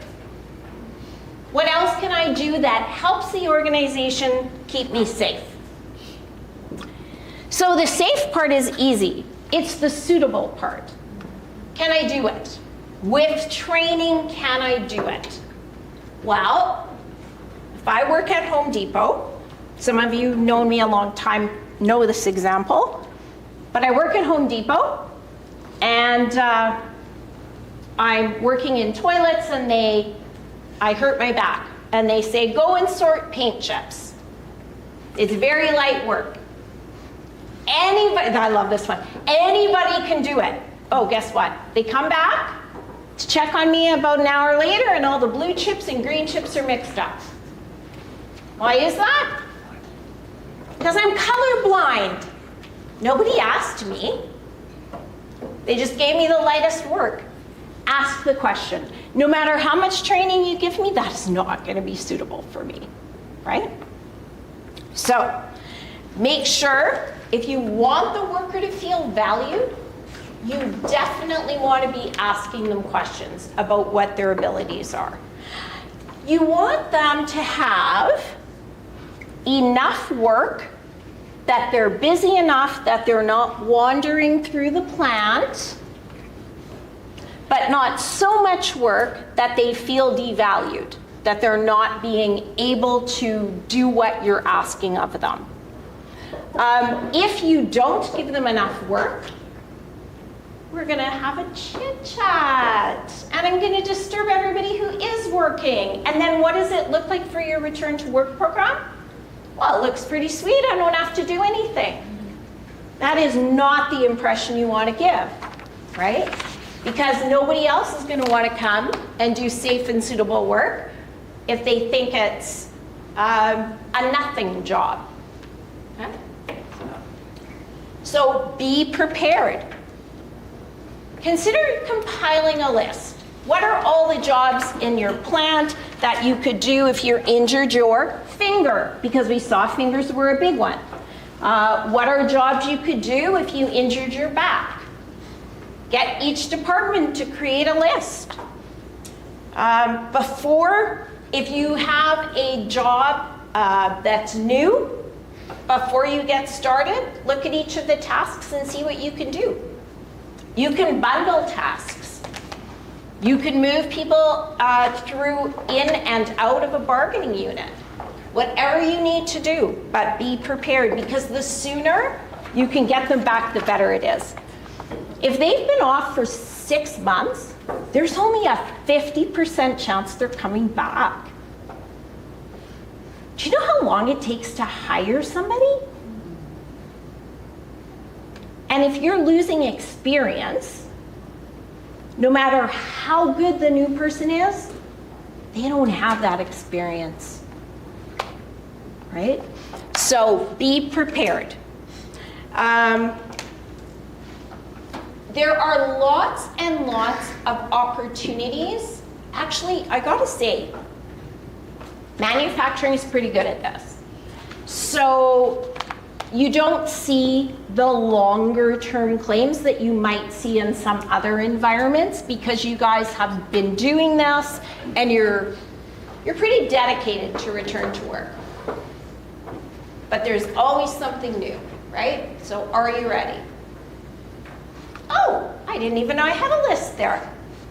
What else can I do that helps the organization keep me safe? So the safe part is easy. It's the suitable part. Can I do it? With training, can I do it? Well, if I work at Home Depot, some of you who've known me a long time know this example, but I work at Home Depot and I'm working in toilets and I hurt my back and they say, go and sort paint chips. It's very light work. Anybody, I love this one. Anybody can do it. Oh, guess what? They come back to check on me about an hour later and all the blue chips and green chips are mixed up. Why is that? Because I'm colorblind. Nobody asked me. They just gave me the lightest work. Ask the question. No matter how much training you give me, that is not going to be suitable for me, right? So make sure if you want the worker to feel valued, you definitely want to be asking them questions about what their abilities are. You want them to have enough work that they're busy enough that they're not wandering through the plant, but not so much work that they feel devalued, that they're not being able to do what you're asking of them. If you don't give them enough work, we're gonna have a chit chat, and I'm gonna disturb everybody who is working. And then what does it look like for your return to work program? Well, it looks pretty sweet, I don't have to do anything. That is not the impression you want to give, right? Because nobody else is going to want to come and do safe and suitable work if they think it's a nothing job. Okay? So be prepared. Consider compiling a list. What are all the jobs in your plant that you could do if you're injured your finger? Because we saw fingers were a big one. What are jobs you could do if you injured your back? Get each department to create a list. If you have a job that's new, before you get started, look at each of the tasks and see what you can do. You can bundle tasks. You can move people through in and out of a bargaining unit. Whatever you need to do, but be prepared, because the sooner you can get them back, the better it is. If they've been off for 6 months, there's only a 50% chance they're coming back. Do you know how long it takes to hire somebody? And if you're losing experience, no matter how good the new person is, they don't have that experience, right? So be prepared. There are lots and lots of opportunities. Actually, I gotta say, manufacturing is pretty good at this. So you don't see the longer term claims that you might see in some other environments, because you guys have been doing this and you're pretty dedicated to return to work. But there's always something new, right? So are you ready? Oh, I didn't even know I had a list there.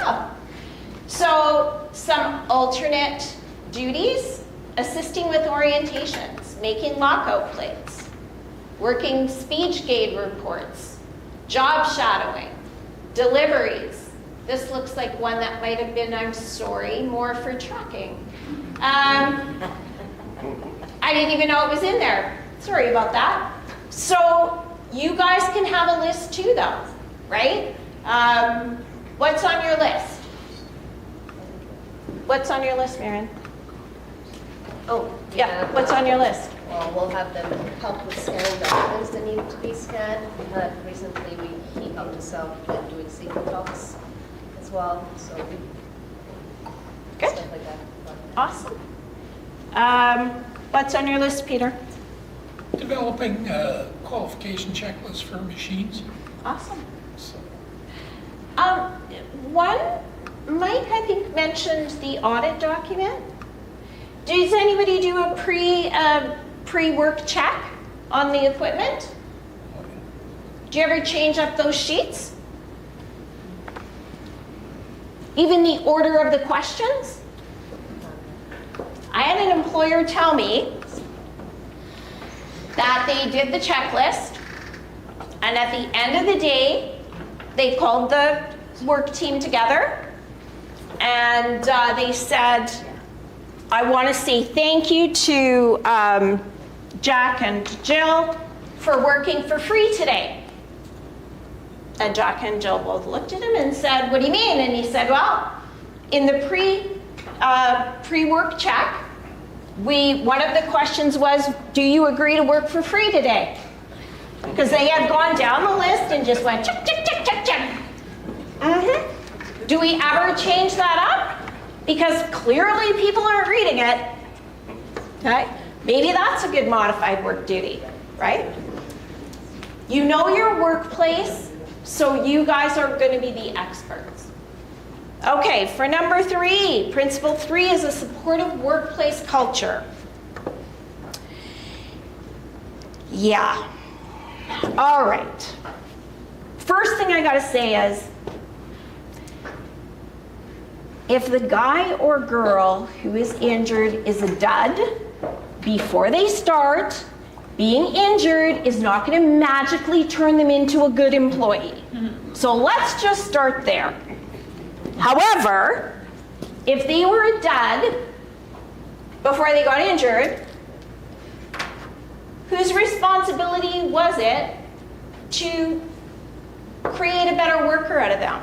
Oh. So some alternate duties: assisting with orientations, making lockout plates, working speech gauge reports, job shadowing, deliveries. This looks like one that might have been, I'm sorry, more for trucking. I didn't even know it was in there. Sorry about that. So you guys can have a list too, though, right? What's on your list? What's on your list, Marion? Oh, Yeah, what's on your list? Well, we'll have them help with scanning documents that need to be scanned. Recently, he helped us out with doing secret talks as well. So Good. stuff like that. Awesome. What's on your list, Peter? Developing qualification checklists for machines. Awesome. One, Mike, I think, mentioned the audit document. Does anybody do a pre-work check on the equipment? Do you ever change up those sheets? Even the order of the questions? I had an employer tell me that they did the checklist, and at the end of the day, they called the work team together, and they said, I want to say thank you to Jack and Jill for working for free today. And Jack and Jill both looked at him and said, what do you mean? And he said, well, in the pre-work check, one of the questions was, do you agree to work for free today? Because they had gone down the list and just went check, check, check, check, check. Do we ever change that up? Because clearly people aren't reading it. Okay? Maybe that's a good modified work duty, right? You know your workplace, so you guys are going to be the experts. Okay, for number 3, principle 3 is a supportive workplace culture. Yeah. All right. First thing I got to say is, if the guy or girl who is injured is a dud, before they start, being injured is not going to magically turn them into a good employee. So let's just start there. However, if they were a dud before they got injured, whose responsibility was it to create a better worker out of them?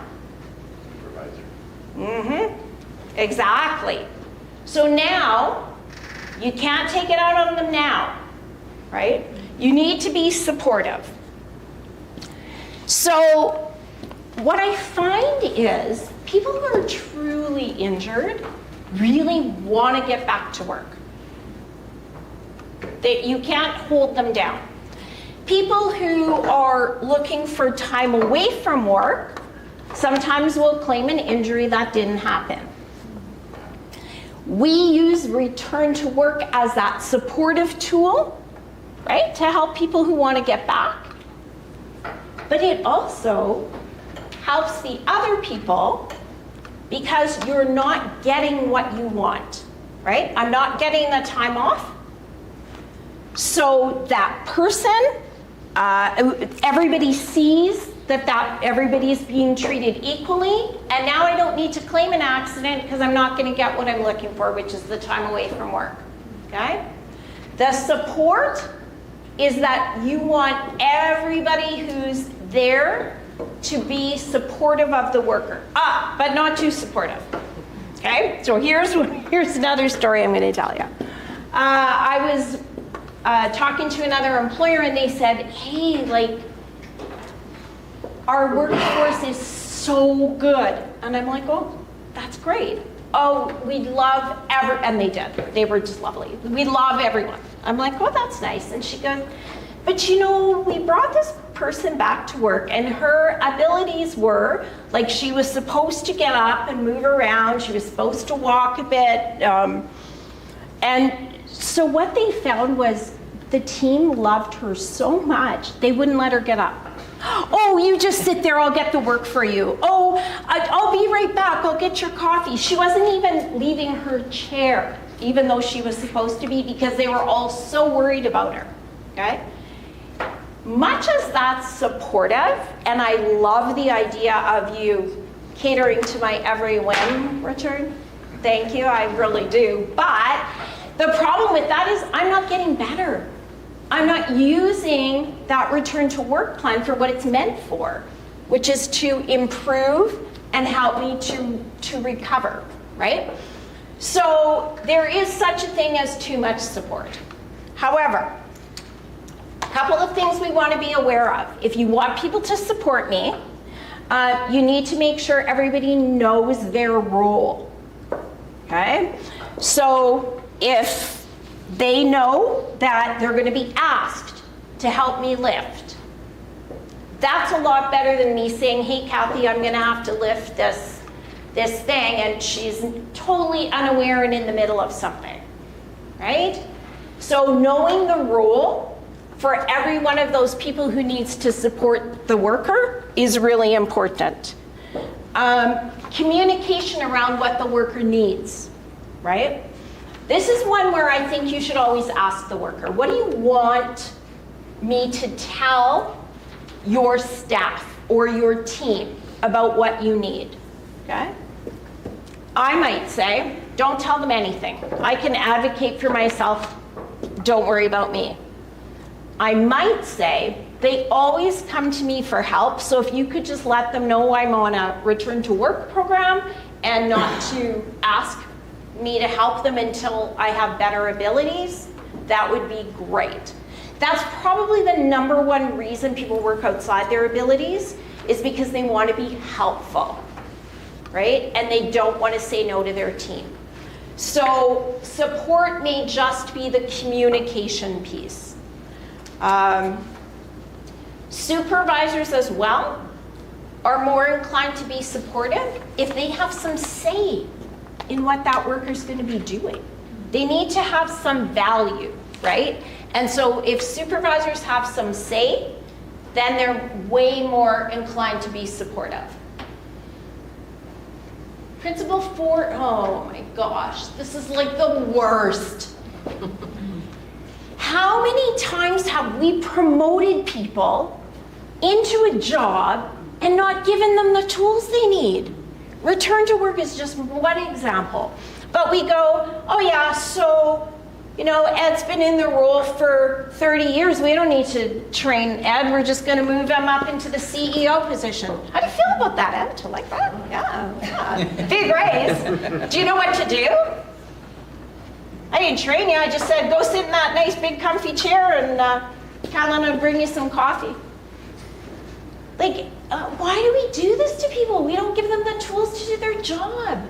Exactly. So now, you can't take it out on them now, right? You need to be supportive. So, what I find is, people who are truly injured really want to get back to work. You can't hold them down. People who are looking for time away from work sometimes will claim an injury that didn't happen. We use return to work as that supportive tool, right, to help people who want to get back. But it also helps the other people because you're not getting what you want, right? I'm not getting the time off. So that person, everybody sees that everybody's being treated equally, and now I don't need to claim an accident because I'm not going to get what I'm looking for, which is the time away from work, okay? The support is that you want everybody who's there to be supportive of the worker, but not too supportive, okay? So here's another story I'm going to tell you. I was talking to another employer and they said, hey, like, our workforce is so good. And I'm like, oh, that's great. Oh, we love and they did. They were just lovely. We love everyone. I'm like, oh, that's nice. And she goes, but you know, we brought this person back to work and her abilities were, like, she was supposed to get up and move around. She was supposed to walk a bit. And so what they found was the team loved her so much, they wouldn't let her get up. Oh, you just sit there, I'll get the work for you. Oh, I'll be right back, I'll get your coffee. She wasn't even leaving her chair, even though she was supposed to be, because they were all so worried about her, okay? Much as that's supportive, and I love the idea of you catering to my every whim, Richard, thank you, I really do, but the problem with that is I'm not getting better. I'm not using that return to work plan for what it's meant for, which is to improve and help me to recover, right? So there is such a thing as too much support. However, a couple of things we want to be aware of. If you want people to support me, you need to make sure everybody knows their role, okay? So if they know that they're going to be asked to help me lift, that's a lot better than me saying, hey, Kathy, I'm going to have to lift this thing, and she's totally unaware and in the middle of something, right? So knowing the role for every one of those people who needs to support the worker is really important. Communication around what the worker needs, right? This is one where I think you should always ask the worker, what do you want me to tell your staff or your team about what you need, okay? I might say, don't tell them anything. I can advocate for myself, don't worry about me. I might say they always come to me for help. So if you could just let them know I'm on a return to work program and not to ask me to help them until I have better abilities, that would be great. That's probably the number one reason people work outside their abilities, is because they want to be helpful, right? And they don't want to say no to their team. So support may just be the communication piece. Supervisors as well are more inclined to be supportive if they have some say in what that worker's going to be doing. They need to have some value, right? And so if supervisors have some say, then they're way more inclined to be supportive. Principle 4, oh my gosh, this is like the worst. How many times have we promoted people into a job and not given them the tools they need? Return to work is just one example. But we go, oh yeah, so, you know, Ed's been in the role for 30 years. We don't need to train Ed. We're just going to move him up into the CEO position. How do you feel about that, Ed? Do you like that? Yeah. Big raise. Do you know what to do? I didn't train you. I just said, go sit in that nice, big, comfy chair and Carolyn will bring you some coffee. Like, why do we do this to people? We don't give them the tools to do their job.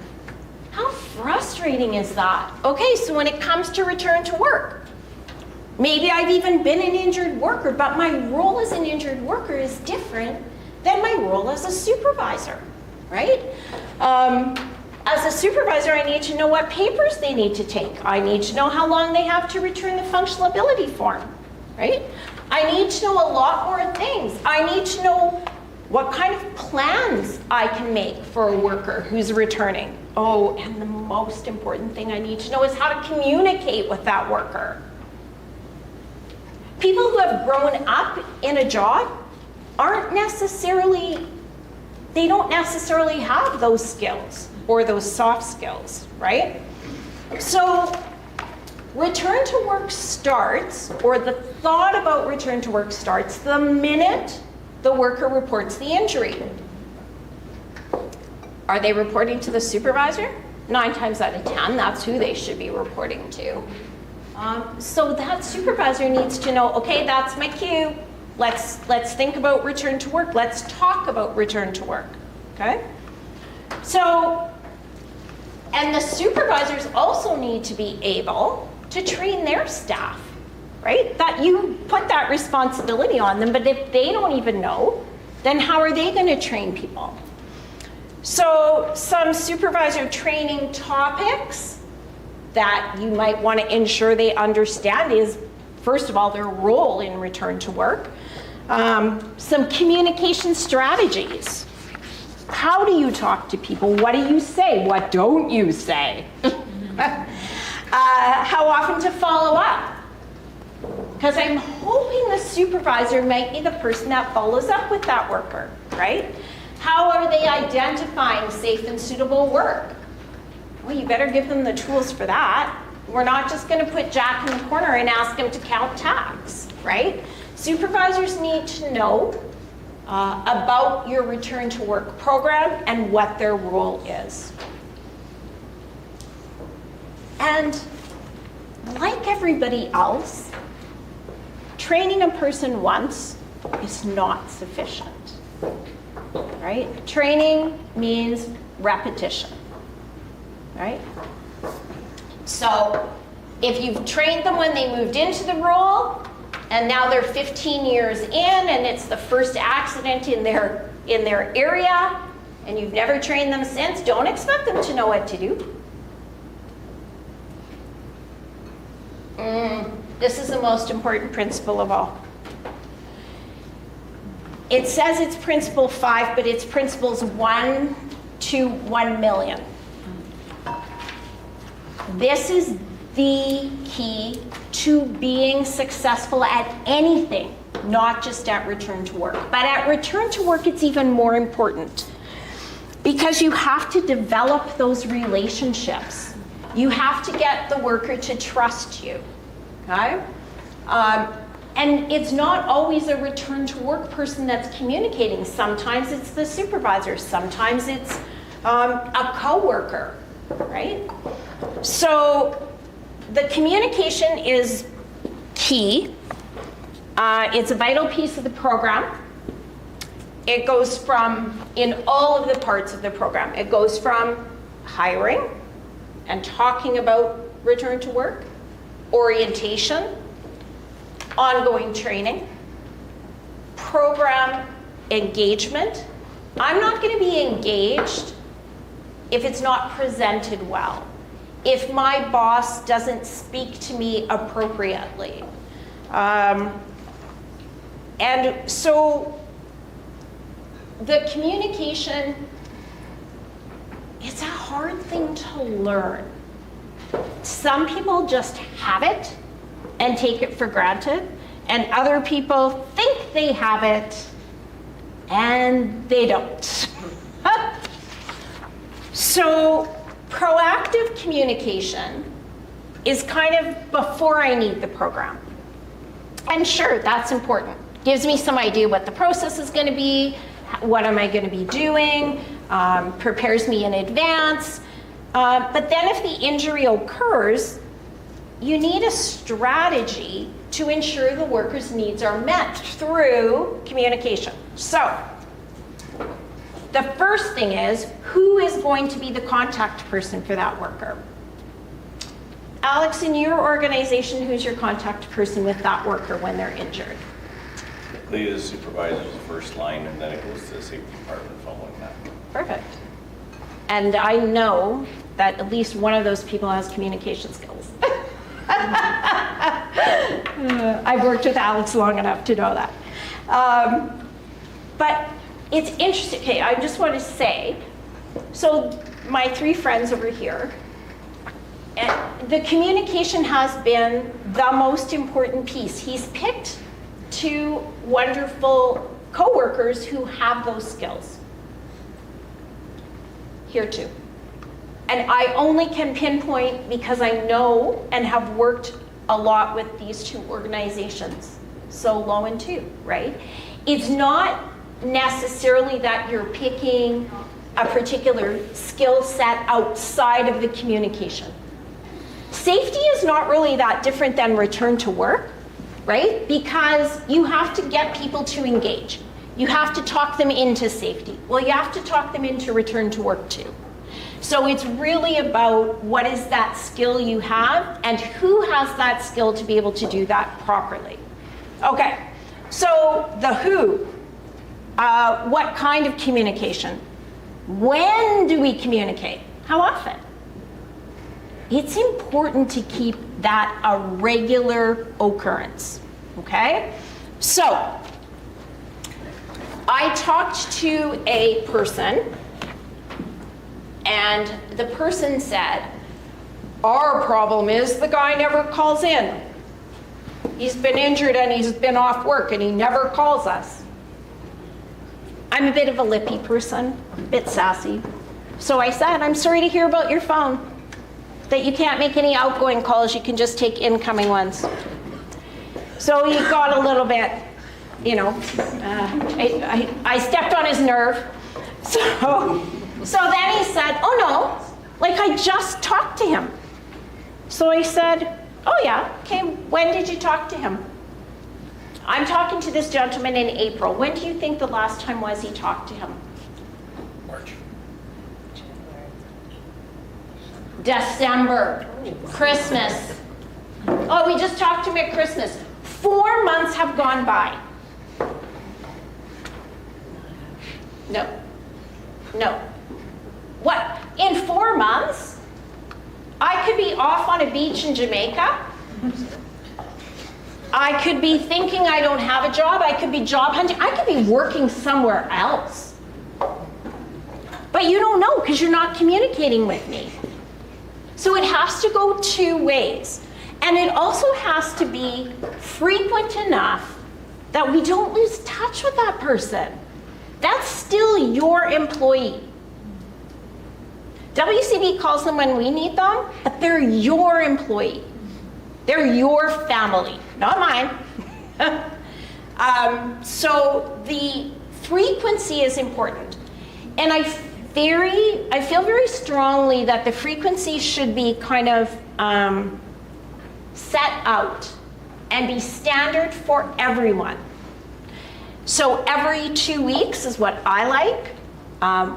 How frustrating is that? Okay, so when it comes to return to work, maybe I've even been an injured worker, but my role as an injured worker is different than my role as a supervisor, right? As a supervisor, I need to know what papers they need to take. I need to know how long they have to return the functional ability form, right? I need to know a lot more things. I need to know what kind of plans I can make for a worker who's returning. Oh, and the most important thing I need to know is how to communicate with that worker. People who have grown up in a job they don't necessarily have those skills or those soft skills, right? So return to work starts, or the thought about return to work starts the minute the worker reports the injury. Are they reporting to the supervisor? 9 times out of 10, that's who they should be reporting to. So that supervisor needs to know, okay, that's my cue. Let's think about return to work. Let's talk about return to work, okay? So, and the supervisors also need to be able to train their staff, right? That you put that responsibility on them, but if they don't even know, then how are they going to train people? So some supervisor training topics that you might want to ensure they understand is, first of all, their role in return to work. Some communication strategies. How do you talk to people? What do you say? What don't you say? How often to follow up? Because I'm hoping the supervisor might be the person that follows up with that worker, right? How are they identifying safe and suitable work? Well, you better give them the tools for that. We're not just going to put Jack in the corner and ask him to count tags, right? Supervisors need to know about your return to work program and what their role is. And like everybody else, training a person once is not sufficient, right? Training means repetition, right? So if you've trained them when they moved into the role, and now they're 15 years in, and it's the first accident in their area, and you've never trained them since, don't expect them to know what to do. This is the most important principle of all. It says it's principle 5, but it's principles 1 to 1 million. This is the key to being successful at anything, not just at return to work. But at return to work, it's even more important because you have to develop those relationships. You have to get the worker to trust you, okay? And it's not always a return to work person that's communicating. Sometimes it's the supervisor, sometimes it's a coworker, right? So the communication is key. It's a vital piece of the program. It goes from, in all of the parts of the program, it goes from hiring and talking about return to work, orientation, ongoing training, program engagement. I'm not going to be engaged if it's not presented well, if my boss doesn't speak to me appropriately. And so the communication, it's a hard thing to learn. Some people just have it and take it for granted, and other people think they have it and they don't. So proactive communication is kind of before I need the program. And sure, that's important. Gives me some idea what the process is going to be, what am I going to be doing, prepares me in advance. But then if the injury occurs, you need a strategy to ensure the worker's needs are met through communication. So the first thing is, who is going to be the contact person for that worker? Alex, in your organization, who's your contact person with that worker when they're injured? Typically, the supervisor is the first line, and then it goes to the safety department following that. Perfect. And I know that at least one of those people has communication skills. I've worked with Alex long enough to know that. But it's interesting. Okay, I just want to say, so my three friends over here, and the communication has been the most important piece. He's picked two wonderful coworkers who have those skills. Here too. And I only can pinpoint because I know and have worked a lot with these two organizations. So low and two, right? It's not necessarily that you're picking a particular skill set outside of the communication. Safety is not really that different than return to work, right? Because you have to get people to engage. You have to talk them into safety. Well, you have to talk them into return to work too. So it's really about what is that skill you have and who has that skill to be able to do that properly. Okay, so the who. What kind of communication? When do we communicate? How often? It's important to keep that a regular occurrence, okay? So, I talked to a person, and the person said, our problem is the guy never calls in. He's been injured and he's been off work and he never calls us. I'm a bit of a lippy person, a bit sassy. So I said, I'm sorry to hear about your phone, that you can't make any outgoing calls, you can just take incoming ones. So he got a little bit, you know, I stepped on his nerve. So then he said, oh no, like I just talked to him. So I said, oh yeah, okay, when did you talk to him? I'm talking to this gentleman in April. When do you think the last time was he talked to him? March. December, Christmas. Oh, we just talked to him at Christmas. 4 months have gone by. No. What? In 4 months? I could be off on a beach in Jamaica. I could be thinking I don't have a job. I could be job hunting. I could be working somewhere else. But you don't know because you're not communicating with me. So it has to go two ways. And it also has to be frequent enough that we don't lose touch with that person. That's still your employee. WCB calls them when we need them, but they're your employee. They're your family, not mine. So the frequency is important. And I feel very strongly that the frequency should be kind of set out and be standard for everyone. So every 2 weeks is what I like.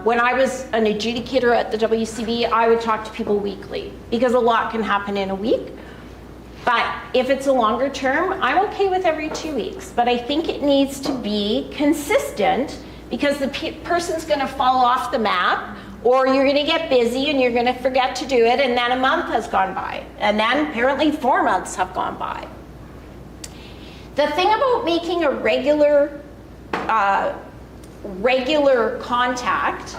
When I was an adjudicator at the WCB, I would talk to people weekly because a lot can happen in a week. But if it's a longer term, I'm okay with every 2 weeks. But I think it needs to be consistent because the person's going to fall off the map, or you're going to get busy and you're going to forget to do it, and then a month has gone by, and then apparently 4 months have gone by. The thing about making a regular contact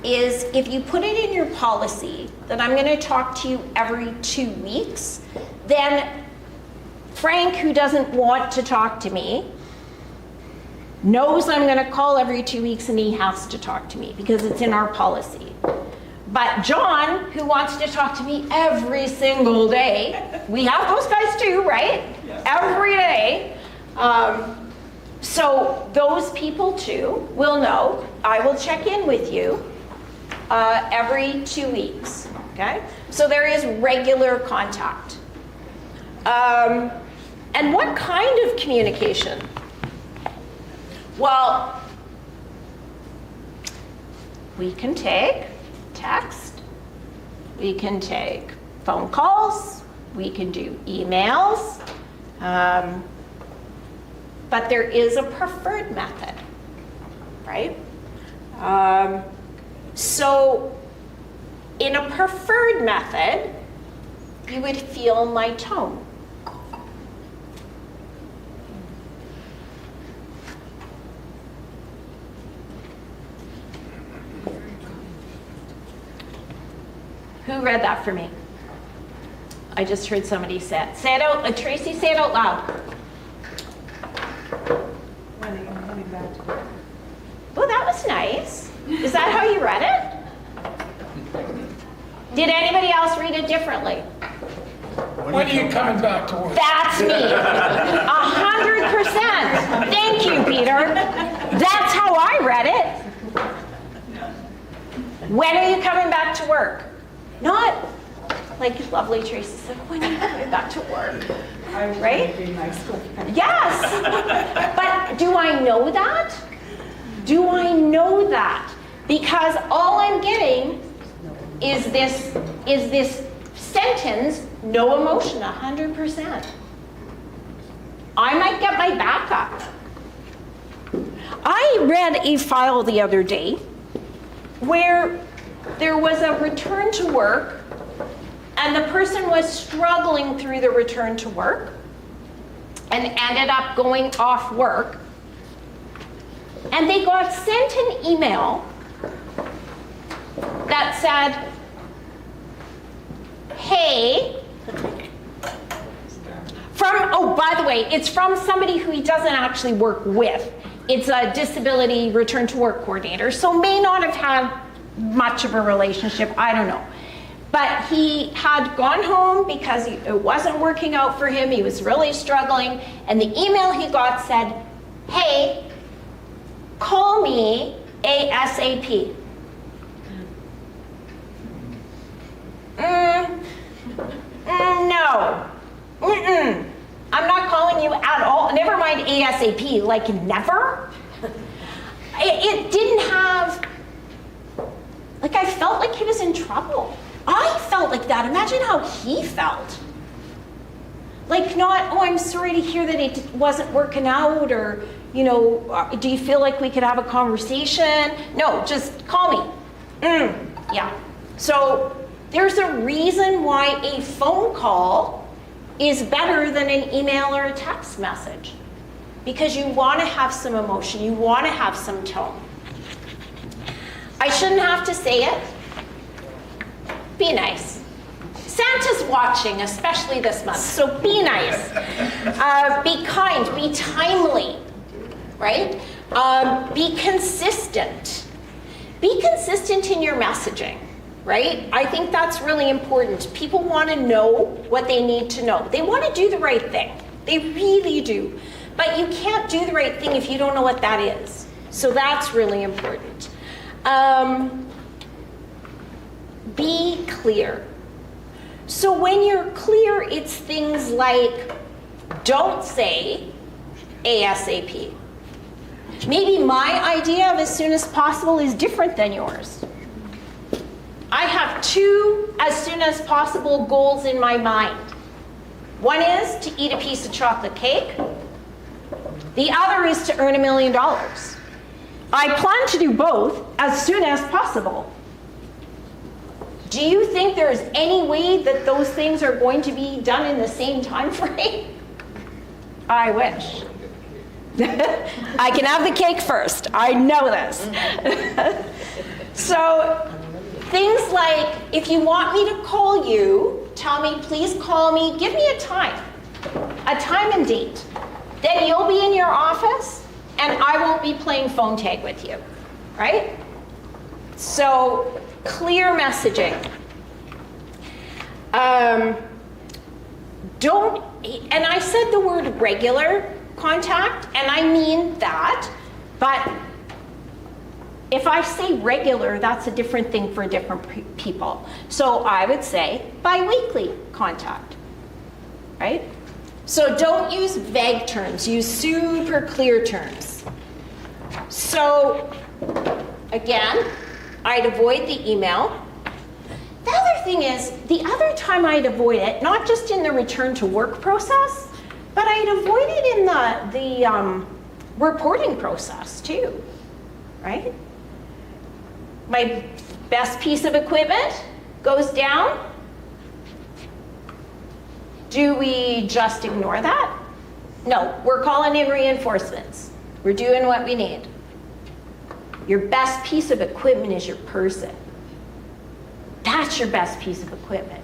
is if you put it in your policy that I'm going to talk to you every 2 weeks, then Frank, who doesn't want to talk to me, knows I'm going to call every 2 weeks and he has to talk to me because it's in our policy. But John, who wants to talk to me every single day, we have those guys too, right? Yes. Every day. So those people too will know I will check in with you every 2 weeks, okay? So there is regular contact. And what kind of communication? Well, we can take text, we can take phone calls, we can do emails, but there is a preferred method, right? So in a preferred method, you would feel my tone. Who read that for me? I just heard somebody say it. Say it out, Tracy, say it out loud. Oh, that was nice. Is that how you read it? Did anybody else read it differently? When are you coming back to work? That's me. 100%. Thank you, Peter. That's how I read it. When are you coming back to work? Not like lovely Tracy said, when are you coming back to work? Right? Yes. But do I know that? Do I know that? Because all I'm getting is this sentence, no emotion, 100%. I might get my back up. I read a file the other day where there was a return to work and the person was struggling through the return to work and ended up going off work, and they got sent an email that said, hey, oh, by the way, it's from somebody who he doesn't actually work with. It's a disability return to work coordinator, so may not have had much of a relationship, I don't know. But he had gone home because it wasn't working out for him, he was really struggling, and the email he got said, hey, call me ASAP. No. I'm not calling you at all. Never mind ASAP, like never. It didn't have, like I felt like he was in trouble. I felt like that. Imagine how he felt. Like not, oh, I'm sorry to hear that it wasn't working out, or, you know, do you feel like we could have a conversation? No, just call me. Yeah. So there's a reason why a phone call is better than an email or a text message. Because you want to have some emotion, you want to have some tone. I shouldn't have to say it. Be nice. Santa's watching, especially this month, so be nice. Be kind, be timely, right? Be consistent. Be consistent in your messaging, right? I think that's really important. People want to know what they need to know. They want to do the right thing. They really do. But you can't do the right thing if you don't know what that is. So that's really important. Be clear. So when you're clear, it's things like, don't say ASAP. Maybe my idea of as soon as possible is different than yours. I have 2 as soon as possible goals in my mind. One is to eat a piece of chocolate cake. The other is to earn $1 million. I plan to do both as soon as possible. Do you think there's any way that those things are going to be done in the same time frame? I wish. I can have the cake first. I know this. So things like, if you want me to call you, tell me, please call me, give me a time and date. Then you'll be in your office and I won't be playing phone tag with you, right? So clear messaging. Don't, and I said the word regular contact, and I mean that, but if I say regular, that's a different thing for different people. So I would say bi-weekly contact, right? So don't use vague terms, use super clear terms. So again, I'd avoid the email. The other thing is, the other time I'd avoid it, not just in the return to work process, but I'd avoid it in the reporting process too, right? My best piece of equipment goes down. Do we just ignore that? No, we're calling in reinforcements. We're doing what we need. Your best piece of equipment is your person. That's your best piece of equipment.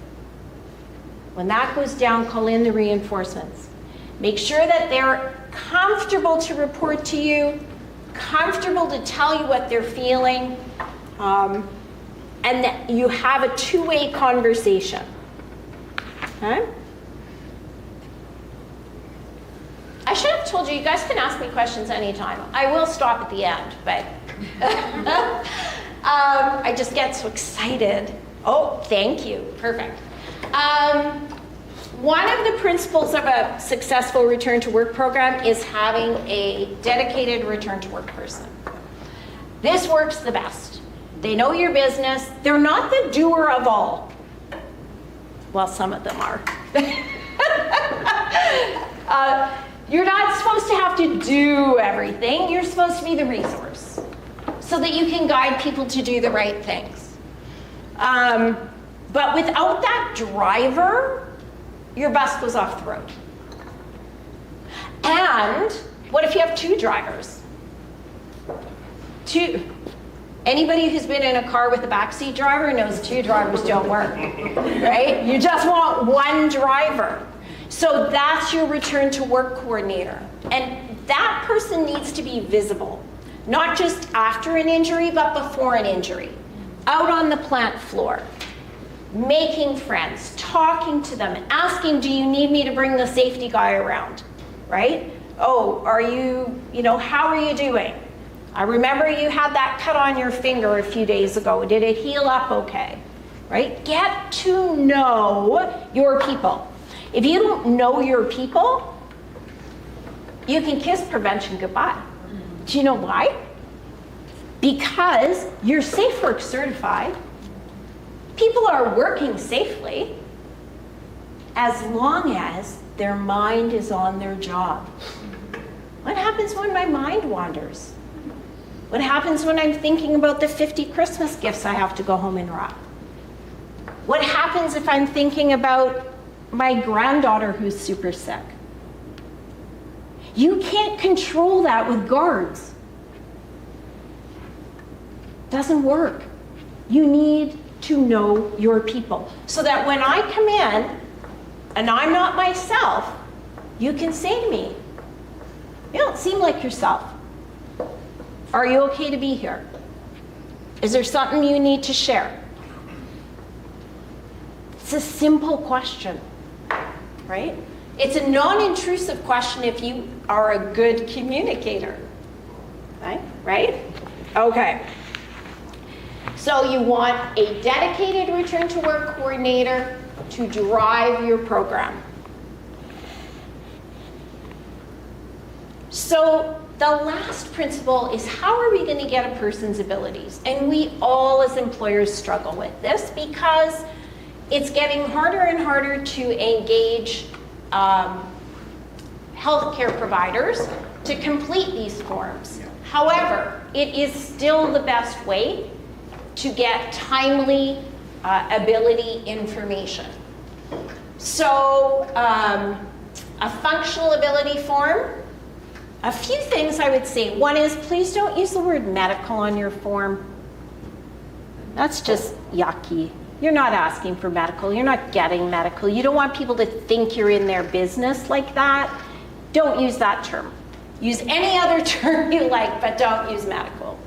When that goes down, call in the reinforcements. Make sure that they're comfortable to report to you, comfortable to tell you what they're feeling, and that you have a two-way conversation. Okay? I should have told you, you guys can ask me questions anytime. I will stop at the end, but I just get so excited. Oh, thank you. Perfect. One of the principles of a successful return to work program is having a dedicated return to work person. This works the best. They know your business. They're not the doer of all. Well, some of them are. You're not supposed to have to do everything. You're supposed to be the resource so that you can guide people to do the right things. But without that driver, your bus goes off the road. And what if you have two drivers? Two. Anybody who's been in a car with a backseat driver knows two drivers don't work, right? You just want one driver. So that's your return to work coordinator. And that person needs to be visible, not just after an injury, but before an injury. Out on the plant floor, making friends, talking to them, asking, do you need me to bring the safety guy around, right? Oh, are you, how are you doing? I remember you had that cut on your finger a few days ago. Did it heal up okay? Right? Get to know your people. If you don't know your people, you can kiss prevention goodbye. Do you know why? Because you're safe work certified. People are working safely as long as their mind is on their job. What happens when my mind wanders? What happens when I'm thinking about the 50 Christmas gifts I have to go home and wrap? What happens if I'm thinking about my granddaughter who's super sick? You can't control that with guards. Doesn't work. You need to know your people so that when I come in and I'm not myself, you can say to me, you don't seem like yourself. Are you okay to be here? Is there something you need to share? It's a simple question, right? It's a non-intrusive question if you are a good communicator. Right? Okay. So you want a dedicated return to work coordinator to drive your program. So the last principle is, how are we going to get a person's abilities? And we all as employers struggle with this because it's getting harder and harder to engage healthcare providers to complete these forms. However, it is still the best way to get timely ability information. So a functional ability form, a few things I would say. One is, please don't use the word medical on your form. That's just yucky. You're not asking for medical. You're not getting medical. You don't want people to think you're in their business like that. Don't use that term. Use any other term you like, but don't use medical.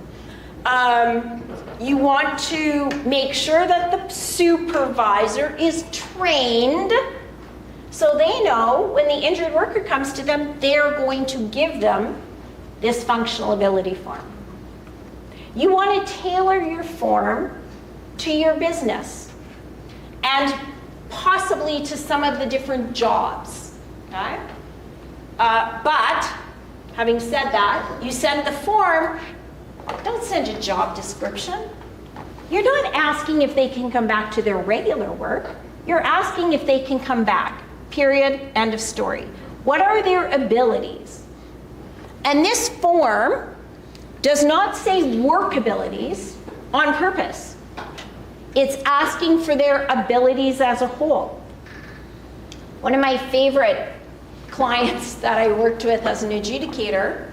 You want to make sure that the supervisor is trained so they know when the injured worker comes to them, they're going to give them this functional ability form. You want to tailor your form to your business and possibly to some of the different jobs. Okay? But having said that, you send the form, don't send a job description. You're not asking if they can come back to their regular work. You're asking if they can come back. Period. End of story. What are their abilities? And this form does not say work abilities on purpose. It's asking for their abilities as a whole. One of my favorite clients that I worked with as an adjudicator,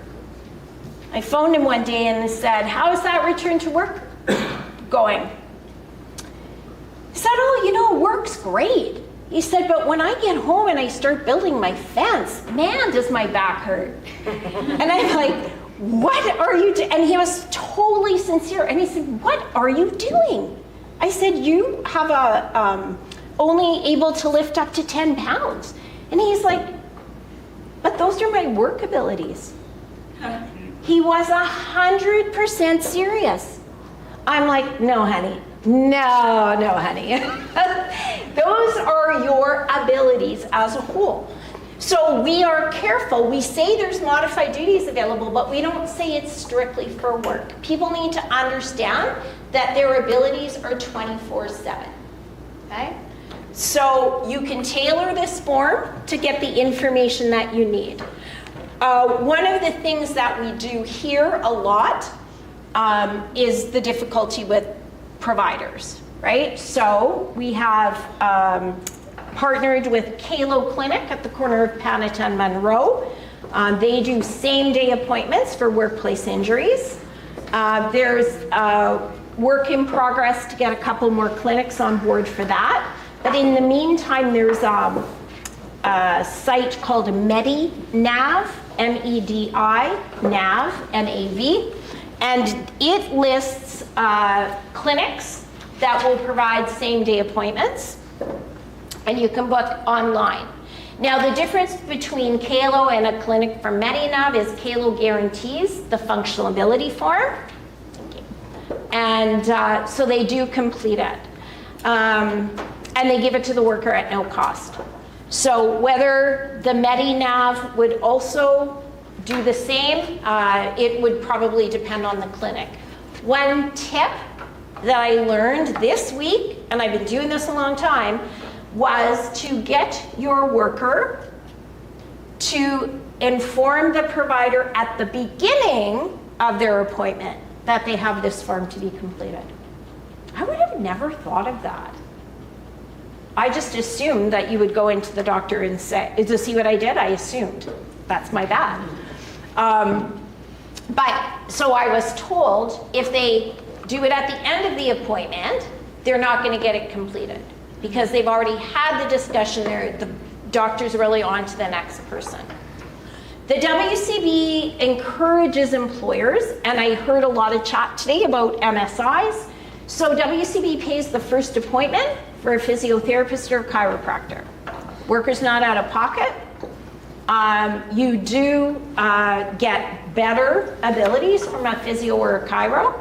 I phoned him one day and said, how is that return to work going? He said, oh, you know, work's great. He said, but when I get home and I start building my fence, man, does my back hurt. And I'm like, what are you doing? And he was totally sincere. And he said, what are you doing? I said, you have only able to lift up to 10 pounds. And he's like, but those are my work abilities. He was 100% serious. I'm like, no, honey. No, honey. Those are your abilities as a whole. So we are careful. We say there's modified duties available, but we don't say it's strictly for work. People need to understand that their abilities are 24/7. Okay? So you can tailor this form to get the information that you need. One of the things that we do here a lot is the difficulty with providers, right? So we have partnered with Kalo Clinic at the corner of Panetta and Monroe. They do same-day appointments for workplace injuries. There's work in progress to get a couple more clinics on board for that. But in the meantime, there's a site called MediNav, M-E-D-I, NAV, N-A-V, and it lists clinics that will provide same-day appointments, and you can book online. Now, the difference between Kalo and a clinic from MediNav is Kalo guarantees the functional ability form, and so they do complete it. And they give it to the worker at no cost. So whether the MediNav would also do the same, it would probably depend on the clinic. One tip that I learned this week, and I've been doing this a long time, was to get your worker to inform the provider at the beginning of their appointment that they have this form to be completed. I would have never thought of that. I just assumed that you would go into the doctor and say, to see what I did, I assumed. That's my bad. But, so I was told if they do it at the end of the appointment, they're not gonna get it completed because they've already had the discussion there, the doctor's really on to the next person. The WCB encourages employers, and I heard a lot of chat today about MSIs. So WCB pays the first appointment for a physiotherapist or a chiropractor. Worker's not out of pocket, You do get better abilities from a physio or a chiro.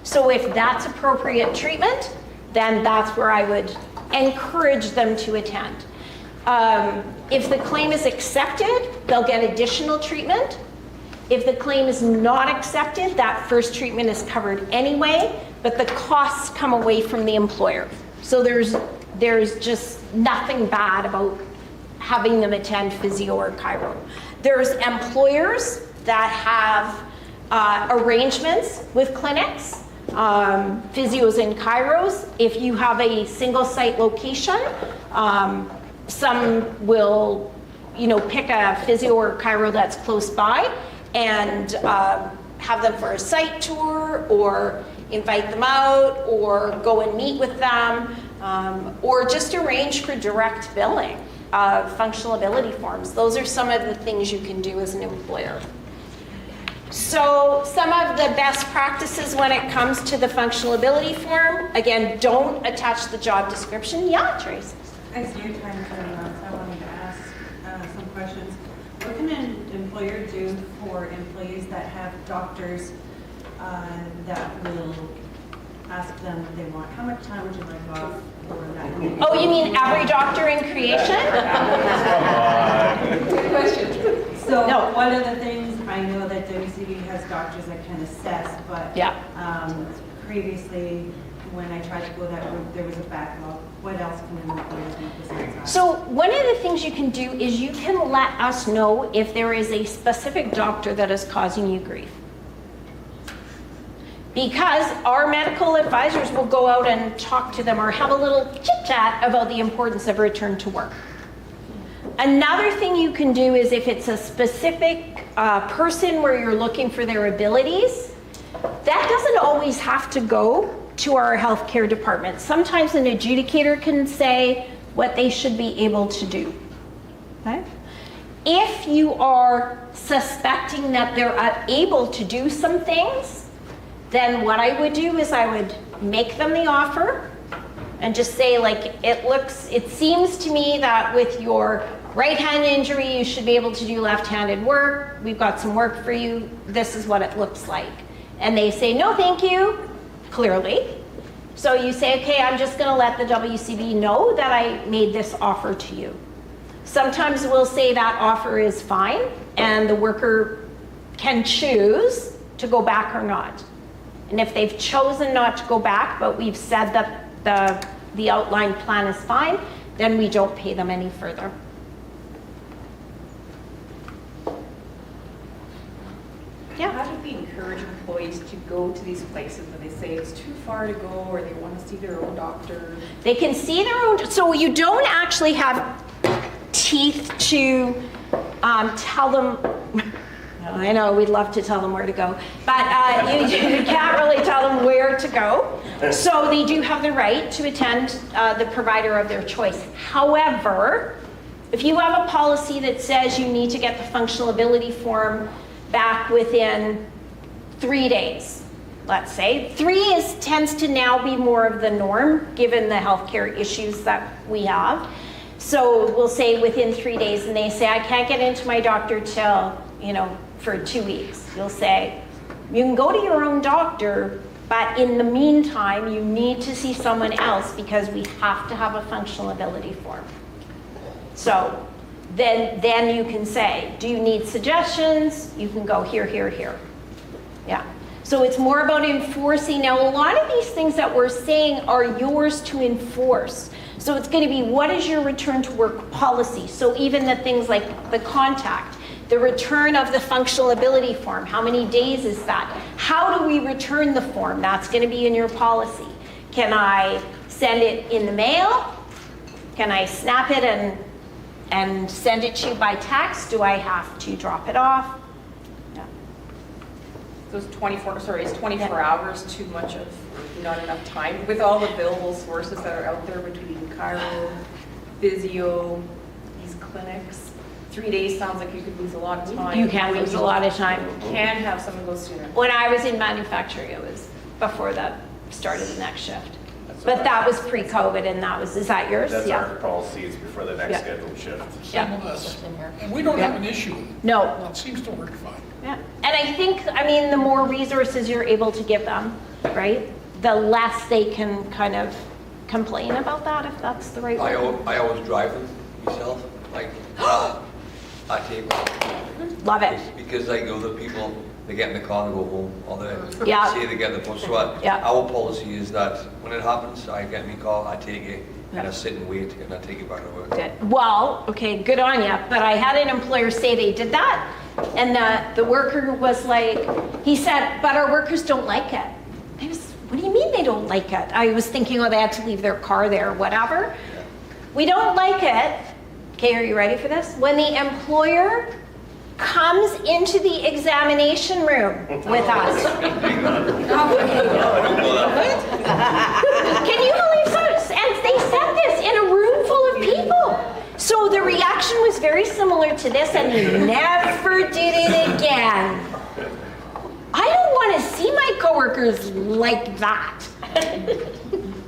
So if that's appropriate treatment, then that's where I would encourage them to attend. If the claim is accepted, they'll get additional treatment. If the claim is not accepted, that first treatment is covered anyway, but the costs come away from the employer. So there's just nothing bad about having them attend physio or chiro. There's employers that have arrangements with clinics, physios and chiros. If you have a single site location, some will, pick a physio or chiro that's close by and have them for a site tour, or invite them out, or go and meet with them, or just arrange for direct billing of functional ability forms. Those are some of the things you can do as an employer. So some of the best practices when it comes to the functional ability form, again, don't attach the job description. Yeah, Trace. I see your time turning on, so I wanted to ask some questions. What can an employer do for employees that have doctors that will ask them what they want? How much time would you like off for that? Oh, you mean every doctor in creation? Good question. So No. one of the things, I know that WCB has doctors that can assess, but Yeah. Previously, when I tried to go that route, there was a backlog. What else can an employer do besides that? So one of the things you can do is you can let us know if there is a specific doctor that is causing you grief. Because our medical advisors will go out and talk to them or have a little chit chat about the importance of return to work. Another thing you can do is if it's a specific person where you're looking for their abilities, that doesn't always have to go to our healthcare department. Sometimes an adjudicator can say what they should be able to do. Okay? If you are suspecting that they're unable to do some things, then what I would do is I would make them the offer and just say, like, it seems to me that with your right hand injury, you should be able to do left-handed work. We've got some work for you. This is what it looks like. And they say, no, thank you, clearly. So you say, okay, I'm just gonna let the WCB know that I made this offer to you. Sometimes we'll say that offer is fine and the worker can choose to go back or not. And if they've chosen not to go back, but we've said that the outlined plan is fine, then we don't pay them any further. Yeah. How do we encourage employees to go to these places when they say it's too far to go or they want to see their own doctor? They can see their own, so you don't actually have teeth to tell them, I know we'd love to tell them where to go, but you can't really tell them where to go. So they do have the right to attend the provider of their choice. However, if you have a policy that says you need to get the functional ability form back within 3 days, let's say. 3 tends to now be more of the norm given the healthcare issues that we have. So we'll say within 3 days, and they say, I can't get into my doctor till, for 2 weeks. You'll say, you can go to your own doctor, but in the meantime, you need to see someone else because we have to have a functional ability form. So then you can say, do you need suggestions? You can go here, here, here. Yeah. So it's more about enforcing. Now, a lot of these things that we're saying are yours to enforce. So it's going to be, what is your return to work policy? So even the things like the contact, the return of the functional ability form, how many days is that? How do we return the form? That's going to be in your policy. Can I send it in the mail? Can I snap it and send it to you by text? Do I have to drop it off? Yeah. Those 24 hours too much of, not enough time? With all the available sources that are out there between chiro, physio, these clinics, 3 days sounds like you could lose a lot of time. You can lose a lot of time. You can have some of those sooner. When I was in manufacturing, it was before that started the next shift. But that was pre-COVID and is that yours? That's Yeah. our policies before the next Yeah. scheduled shift. Some of us, and we don't have an issue with it. No. It seems to work fine. Yeah. And I think, the more resources you're able to give them, right, the less they can kind of complain about that, if that's the right word. I always drive them myself, like, I take them. Love it. Because like other people, they get in the car and go home, or they Yeah. say they get the bus. So our policy is that when it happens, I get in my car, I take it, and I sit and wait, and I take it back to work. Good. Well, okay, good on you. But I had an employer say they did that, and the worker was like, he said, but our workers don't like it. I was, what do you mean they don't like it? I was thinking, oh, they had to leave their car there or whatever. We don't like it. Okay, are you ready for this? When the employer comes into the examination room with us. Can you believe so? And they said this in a room full of people. So the reaction was very similar to this, and he never did it again. I don't want to see my coworkers like that.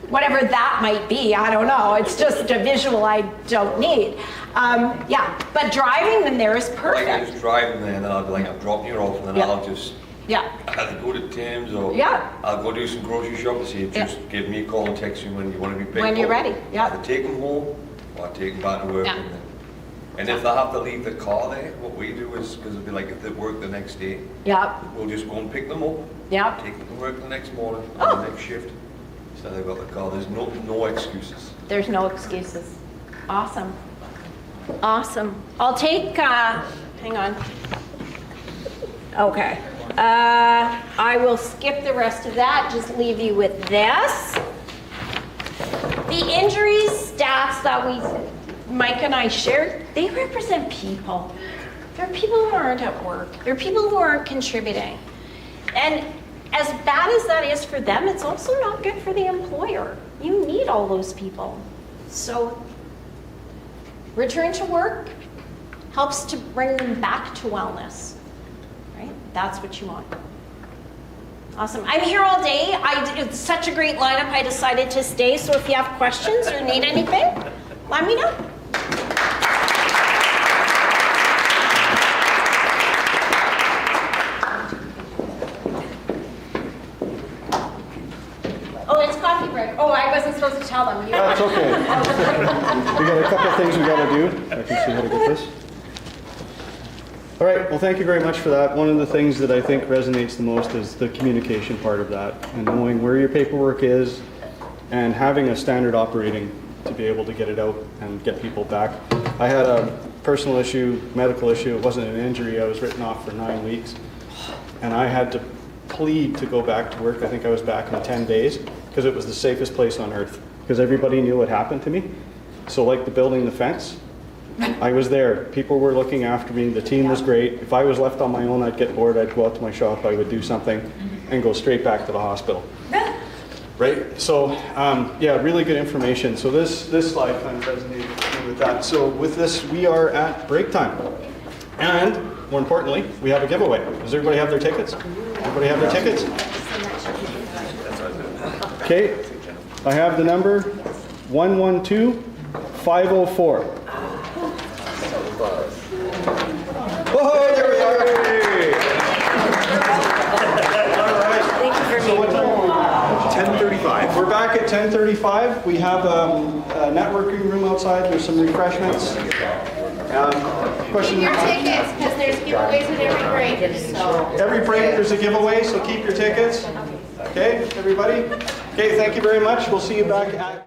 Whatever that might be, I don't know. It's just a visual I don't need. But driving them there is perfect. Like I just drive them there, and then I'll be like, I'm dropping you off, and then I'll just either go to Tim's or I'll go do some grocery shopping. So just give me a call and text me when you want to be picked up. When you're ready, Either take them home or take them back to work. And if they have to leave the car there, what we do is, because it'll be like if they work the next day, we'll just go and pick them up, take them to work the next morning, on the next shift. So they've got the car. There's no excuses. There's no excuses. Awesome. Awesome. I'll take, hang on. Okay. I will skip the rest of that, just leave you with this. The injuries stats that Mike and I shared, they represent people. They're people who aren't at work. They're people who aren't contributing. And as bad as that is for them, it's also not good for the employer. You need all those people. So return to work helps to bring them back to wellness, right? That's what you want. Awesome. I'm here all day. It's such a great lineup. I decided to stay. So if you have questions or need anything, let me know. Oh, it's coffee break. Oh, I wasn't supposed to tell them. That's okay. We got a couple of things we got to do. I can see how to get this. All right, well, thank you very much for that. One of the things that I think resonates the most is the communication part of that, and knowing where your paperwork is and having a standard operating to be able to get it out and get people back. I had a personal issue, medical issue. It wasn't an injury. I was written off for 9 weeks, and I had to plead to go back to work. I think I was back in 10 days because it was the safest place on earth because everybody knew what happened to me. So like the building the fence, I was there. People were looking after me. The team was great. If I was left on my own, I'd get bored. I'd go out to my shop. I would do something and go straight back to the hospital. Right? So, yeah, really good information. So this slide kind of resonated with that. So with this, we are at break time. And more importantly, we have a giveaway. Does everybody have their tickets? Everybody have their tickets? Okay. I have the number 112504. Whoa, there we are. All right. So what time are we? 10:35. We're back at 10:35. We have a networking room outside. There's some refreshments. Question. Keep your tickets, because there's giveaways at every break, so. Every break there's a giveaway, so keep your tickets. Okay, everybody? Okay, thank you very much. We'll see you back at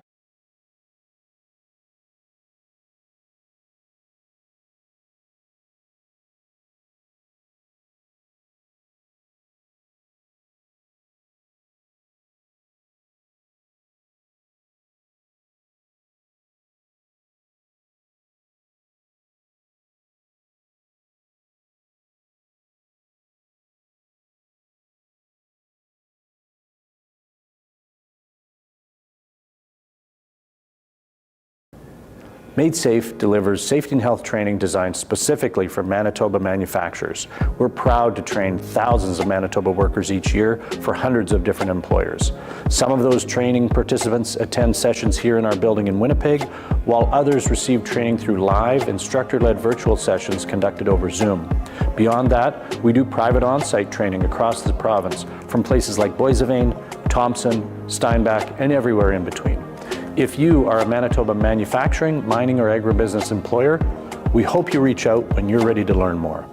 Made Safe delivers safety and health training designed specifically for Manitoba manufacturers. We're proud to train thousands of Manitoba workers each year for hundreds of different employers. Some of those training participants attend sessions here in our building in Winnipeg, while others receive training through live, instructor-led virtual sessions conducted over Zoom. Beyond that, we do private on-site training across the province from places like Boissevain, Thompson, Steinbach, and everywhere in between. If you are a Manitoba manufacturing, mining, or agribusiness employer, we hope you reach out when you're ready to learn more.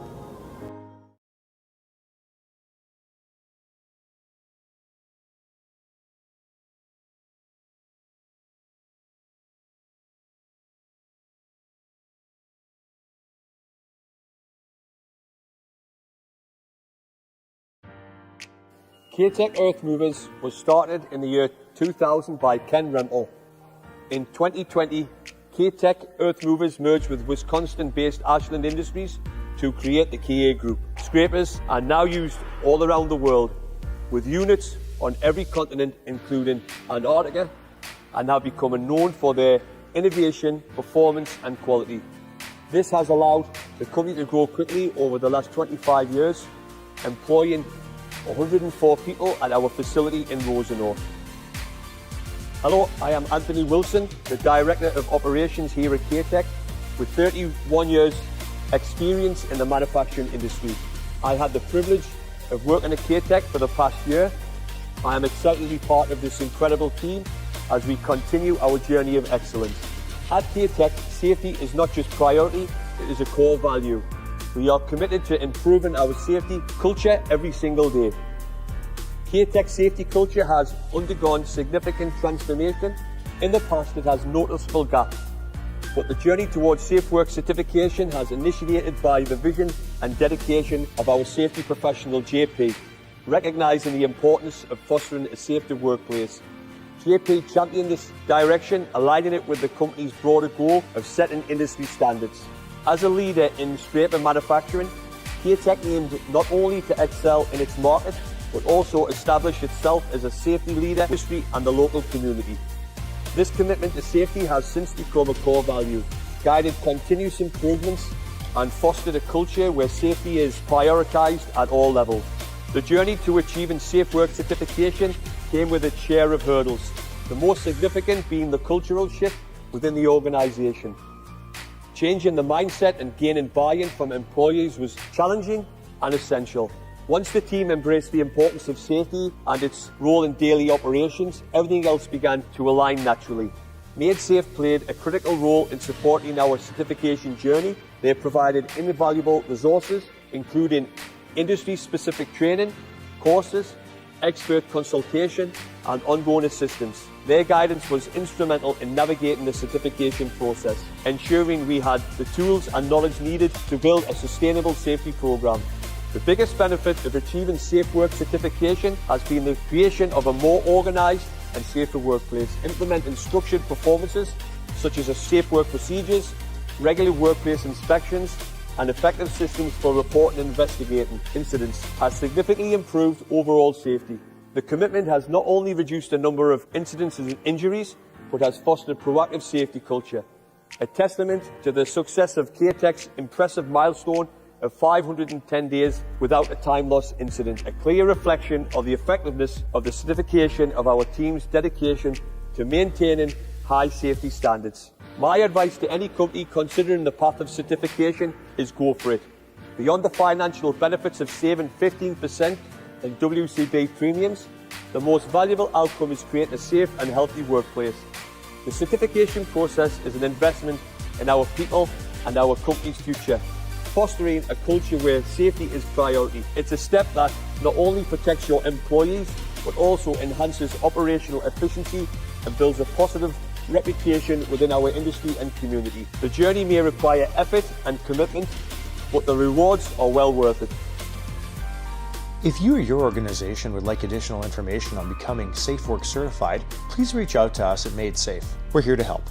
Curated Earth Movers was started in the year 2000 by Ken Rempel. In 2020, K-Tech Earth Movers merged with Wisconsin-based Ashland Industries to create the KA Group. Scrapers are now used all around the world, with units on every continent, including Antarctica, and have become known for their innovation, performance, and quality. This has allowed the company to grow quickly over the last 25 years, employing 104 people at our facility in Rosenau. Hello, I am Anthony Wilson, the Director of Operations here at K-Tech, with 31 years experience in the manufacturing industry. I had the privilege of working at K-Tech for the past year. I am excited to be part of this incredible team as we continue our journey of excellence. At K-Tech, safety is not just priority, it is a core value. We are committed to improving our safety culture every single day. K-Tech's safety culture has undergone significant transformation. In the past, it has noticeable gaps, but the journey towards Safe Work certification has initiated by the vision and dedication of our safety professional, JP, recognising the importance of fostering a safer workplace. JP championed this direction, aligning it with the company's broader goal of setting industry standards. As a leader in scraper manufacturing, K-Tech aimed not only to excel in its market, but also establish itself as a safety leader in the industry and the local community. This commitment to safety has since become a core value, guided continuous improvements and fostered a culture where safety is prioritised at all levels. The journey to achieving Safe Work certification came with its share of hurdles, the most significant being the cultural shift within the organisation. Changing the mindset and gaining buy-in from employees was challenging and essential. Once the team embraced the importance of safety and its role in daily operations, everything else began to align naturally. Made Safe played a critical role in supporting our certification journey. They provided invaluable resources, including industry-specific training, courses, expert consultation, and ongoing assistance. Their guidance was instrumental in navigating the certification process, ensuring we had the tools and knowledge needed to build a sustainable safety program. The biggest benefit of achieving Safe Work certification has been the creation of a more organised and safer workplace, implementing structured performances such as safe work procedures, regular workplace inspections, and effective systems for reporting and investigating incidents has significantly improved overall safety. The commitment has not only reduced the number of incidents and injuries, but has fostered a proactive safety culture, a testament to the success of K-Tech's impressive milestone of 510 days without a time loss incident, a clear reflection of the effectiveness of the certification of our team's dedication to maintaining high safety standards. My advice to any company considering the path of certification is go for it. Beyond the financial benefits of saving 15% in WCB premiums, the most valuable outcome is creating a safe and healthy workplace. The certification process is an investment in our people and our company's future, fostering a culture where safety is priority. It's a step that not only protects your employees, but also enhances operational efficiency and builds a positive reputation within our industry and community. The journey may require effort and commitment, but the rewards are well worth it. If you or your organization would like additional information on becoming Safe Work certified, please reach out to us at Made Safe. We're here to help.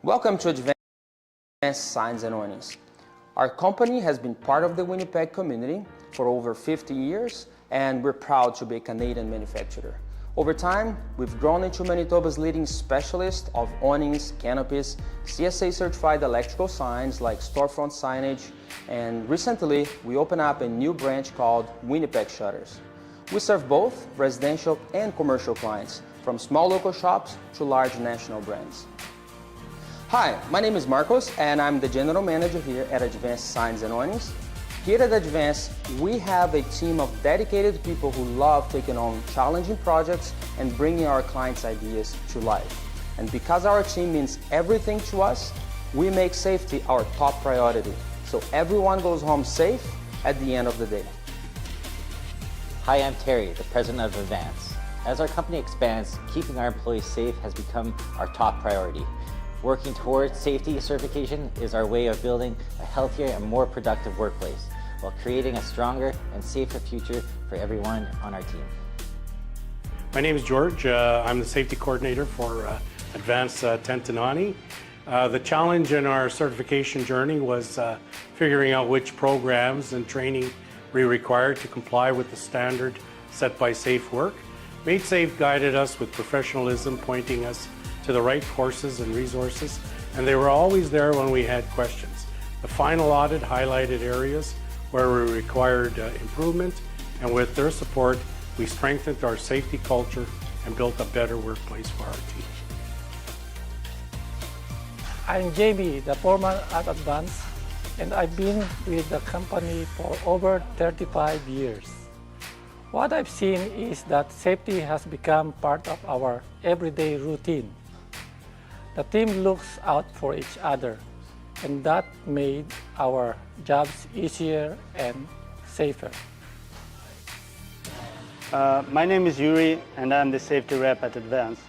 Welcome to Advanced Signs and Warnings. Our company has been part of the Winnipeg community for over 50 years, and we're proud to be a Canadian manufacturer. Over time, we've grown into Manitoba's leading specialist of awnings, canopies, CSA certified electrical signs like storefront signage, and recently we opened up a new branch called Winnipeg Shutters. We serve both residential and commercial clients, from small local shops to large national brands. Hi, my name is Marcos and I'm the General Manager here at Advanced Signs and Awnings. Here at Advanced, we have a team of dedicated people who love taking on challenging projects and bringing our clients' ideas to life. And because our team means everything to us, we make safety our top priority, so everyone goes home safe at the end of the day. Hi, I'm Terry, the President of Advance. As our company expands, keeping our employees safe has become our top priority. Working towards safety certification is our way of building a healthier and more productive workplace, while creating a stronger and safer future for everyone on our team. My name is George. I'm the safety coordinator for Advanced Tentanani. The challenge in our certification journey was figuring out which programs and training we required to comply with the standard set by Safe Work. Made Safe guided us with professionalism, pointing us to the right courses and resources, and they were always there when we had questions. The final audit highlighted areas where we required improvement, and with their support, we strengthened our safety culture and built a better workplace for our team. I'm JB, the foreman at Advance, and I've been with the company for over 35 years. What I've seen is that safety has become part of our everyday routine. The team looks out for each other, and that made our jobs easier and safer. My name is Yuri, and I'm the safety rep at Advance.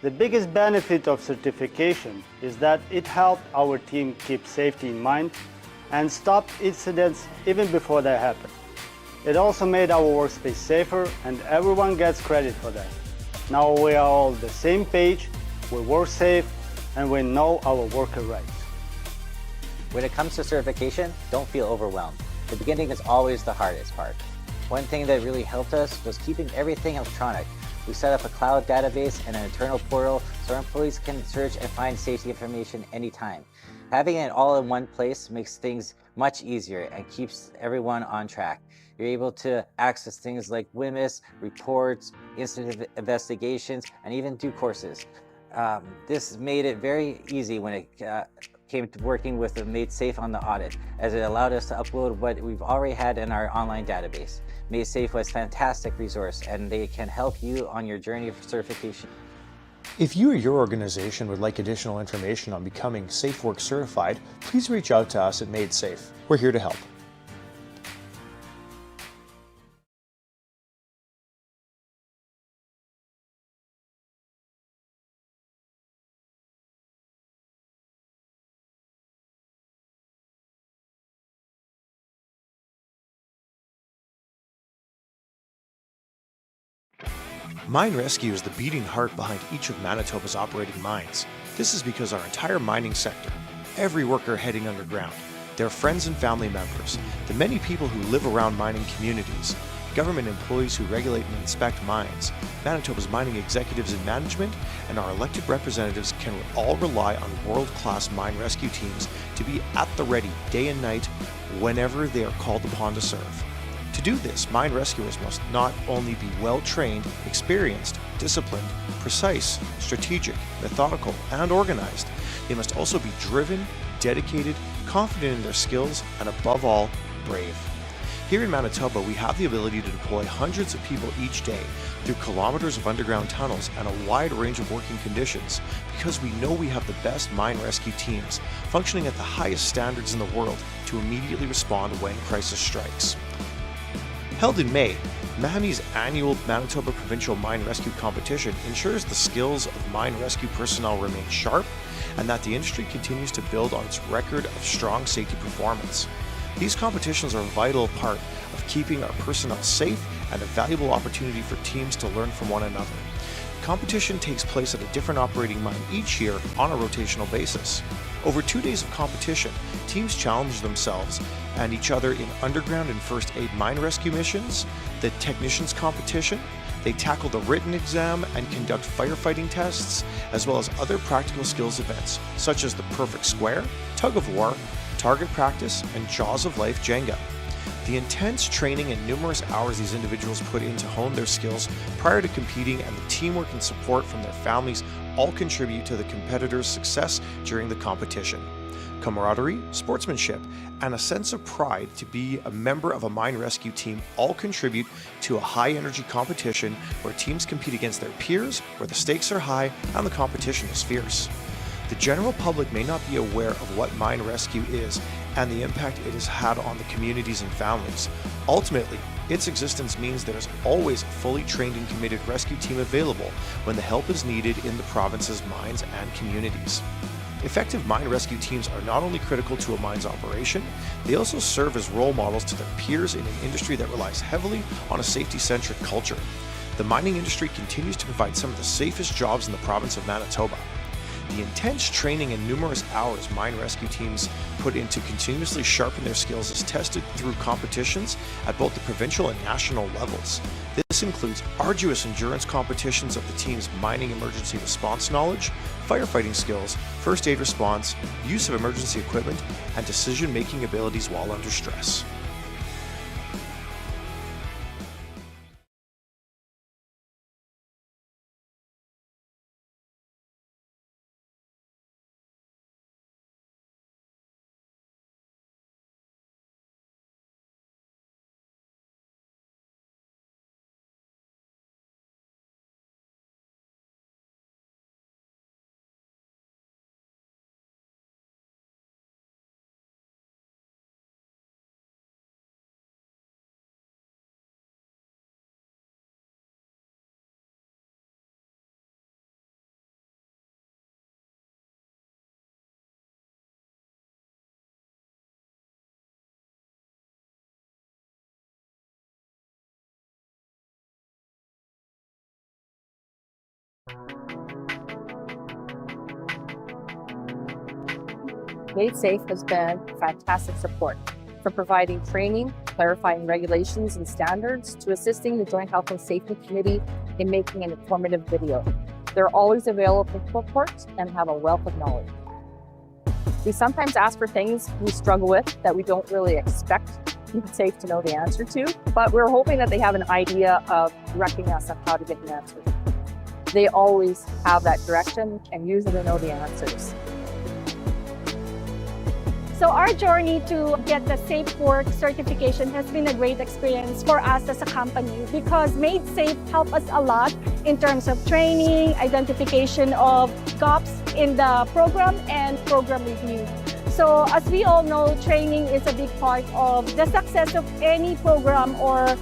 The biggest benefit of certification is that it helped our team keep safety in mind and stop incidents even before they happen. It also made our workspace safer, and everyone gets credit for that. Now we are all on the same page, we work safe, and we know our worker rights. When it comes to certification, don't feel overwhelmed. The beginning is always the hardest part. One thing that really helped us was keeping everything electronic. We set up a cloud database and an internal portal so our employees can search and find safety information anytime. Having it all in one place makes things much easier and keeps everyone on track. You're able to access things like WMIS, reports, incident investigations, and even do courses. This made it very easy when it came to working with Made Safe on the audit, as it allowed us to upload what we've already had in our online database. Made Safe was a fantastic resource, and they can help you on your journey for certification. If you or your organization would like additional information on becoming SafeWork certified, please reach out to us at Made Safe. We're here to help. Mine Rescue is the beating heart behind each of Manitoba's operating mines. This is because our entire mining sector, every worker heading underground, their friends and family members, the many people who live around mining communities, government employees who regulate and inspect mines, Manitoba's mining executives and management, and our elected representatives can all rely on world-class mine rescue teams to be at the ready day and night whenever they are called upon to serve. To do this, mine rescuers must not only be well-trained, experienced, disciplined, precise, strategic, methodical, and organized. They must also be driven, dedicated, confident in their skills, and above all, brave. Here in Manitoba, we have the ability to deploy hundreds of people each day through kilometers of underground tunnels and a wide range of working conditions because we know we have the best mine rescue teams functioning at the highest standards in the world to immediately respond when crisis strikes. Held in May, MAMI's annual Manitoba Provincial Mine Rescue Competition ensures the skills of mine rescue personnel remain sharp and that the industry continues to build on its record of strong safety performance. These competitions are a vital part of keeping our personnel safe and a valuable opportunity for teams to learn from one another. competition takes place at a different operating mine each year on a rotational basis. Over 2 days of competition, teams challenge themselves and each other in underground and first aid mine rescue missions, the technicians competition. They tackle the written exam and conduct firefighting tests, as well as other practical skills events, such as the perfect square, tug of war, target practice, and Jaws of Life Jenga. The intense training and numerous hours these individuals put in to hone their skills prior to competing and the teamwork and support from their families all contribute to the competitors' success during the competition. Camaraderie, sportsmanship, and a sense of pride to be a member of a mine rescue team all contribute to a high-energy competition where teams compete against their peers, where the stakes are high and the competition is fierce. The general public may not be aware of what mine rescue is and the impact it has had on the communities and families. Ultimately, its existence means there is always a fully trained and committed rescue team available when the help is needed in the province's mines and communities. Effective mine rescue teams are not only critical to a mine's operation, they also serve as role models to their peers in an industry that relies heavily on a safety-centric culture. The mining industry continues to provide some of the safest jobs in the province of Manitoba. The intense training and numerous hours mine rescue teams put in to continuously sharpen their skills is tested through competitions at both the provincial and national levels. This includes arduous endurance competitions of the team's mining emergency response knowledge, firefighting skills, first aid response, use of emergency equipment, and decision-making abilities while under stress. Made Safe has been fantastic support, from providing training, clarifying regulations and standards, to assisting the Joint Health and Safety Committee in making an informative video. They're always available for support and have a wealth of knowledge. We sometimes ask for things we struggle with that we don't really expect Made Safe to know the answer to, but we're hoping that they have an idea of directing us on how to get the answer. They always have that direction and usually know the answers. So our journey to get the Safe Work certification has been a great experience for us as a company, because Made Safe helped us a lot in terms of training, identification of gaps in the program, and program review. So as we all know, training is a big part of the success of any program or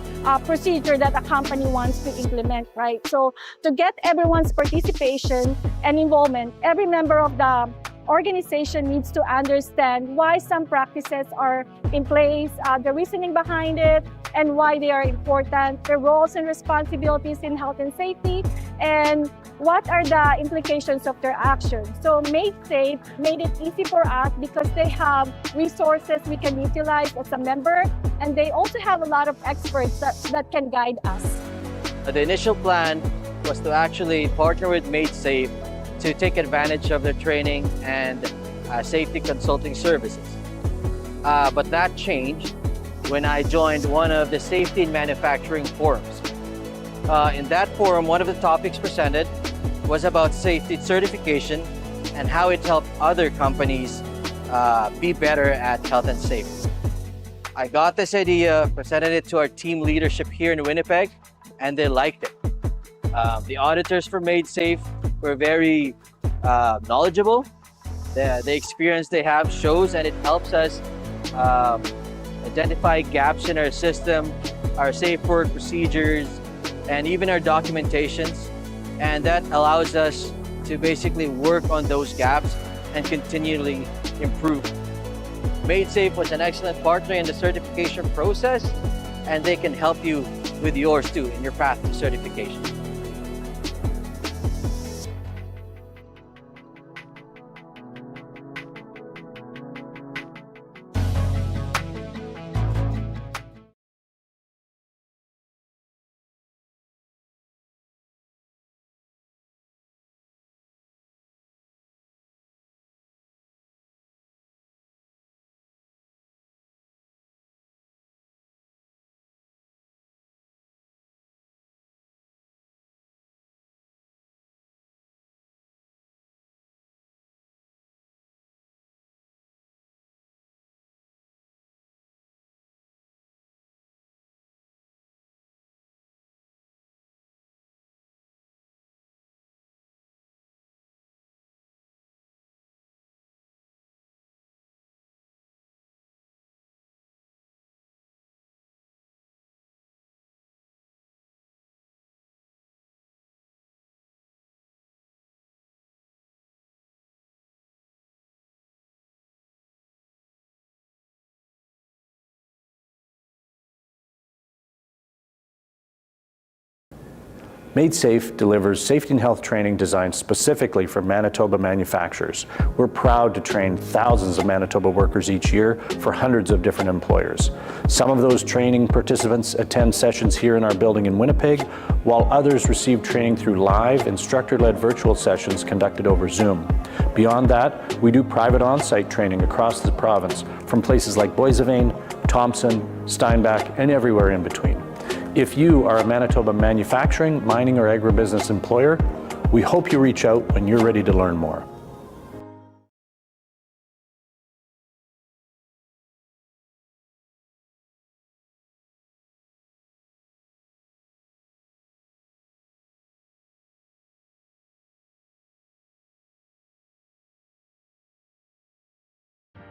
procedure that a company wants to implement, right? So to get everyone's participation and involvement, every member of the organization needs to understand why some practices are in place, the reasoning behind it, and why they are important, their roles and responsibilities in health and safety, and what are the implications of their actions. So Made Safe made it easy for us because they have resources we can utilize as a member, and they also have a lot of experts that can guide us. The initial plan was to actually partner with Made Safe to take advantage of their training and safety consulting services. But that changed when I joined one of the safety in manufacturing forums. In that forum, one of the topics presented was about safety certification and how it helped other companies be better at health and safety. I got this idea, presented it to our team leadership here in Winnipeg, and they liked it. The auditors for Made Safe were very knowledgeable. The experience they have shows, and it helps us identify gaps in our system, our safe work procedures, and even our documentations. And that allows us to basically work on those gaps and continually improve. Made Safe was an excellent partner in the certification process, and they can help you with yours too in your path to certification. Made Safe delivers safety and health training designed specifically for Manitoba manufacturers. We're proud to train thousands of Manitoba workers each year for hundreds of different employers. Some of those training participants attend sessions here in our building in Winnipeg, while others receive training through live, instructor-led virtual sessions conducted over Zoom. Beyond that, we do private on-site training across the province from places like Boissevain, Thompson, Steinbach, and everywhere in between. If you are a Manitoba manufacturing, mining, or agribusiness employer, we hope you reach out when you're ready to learn more.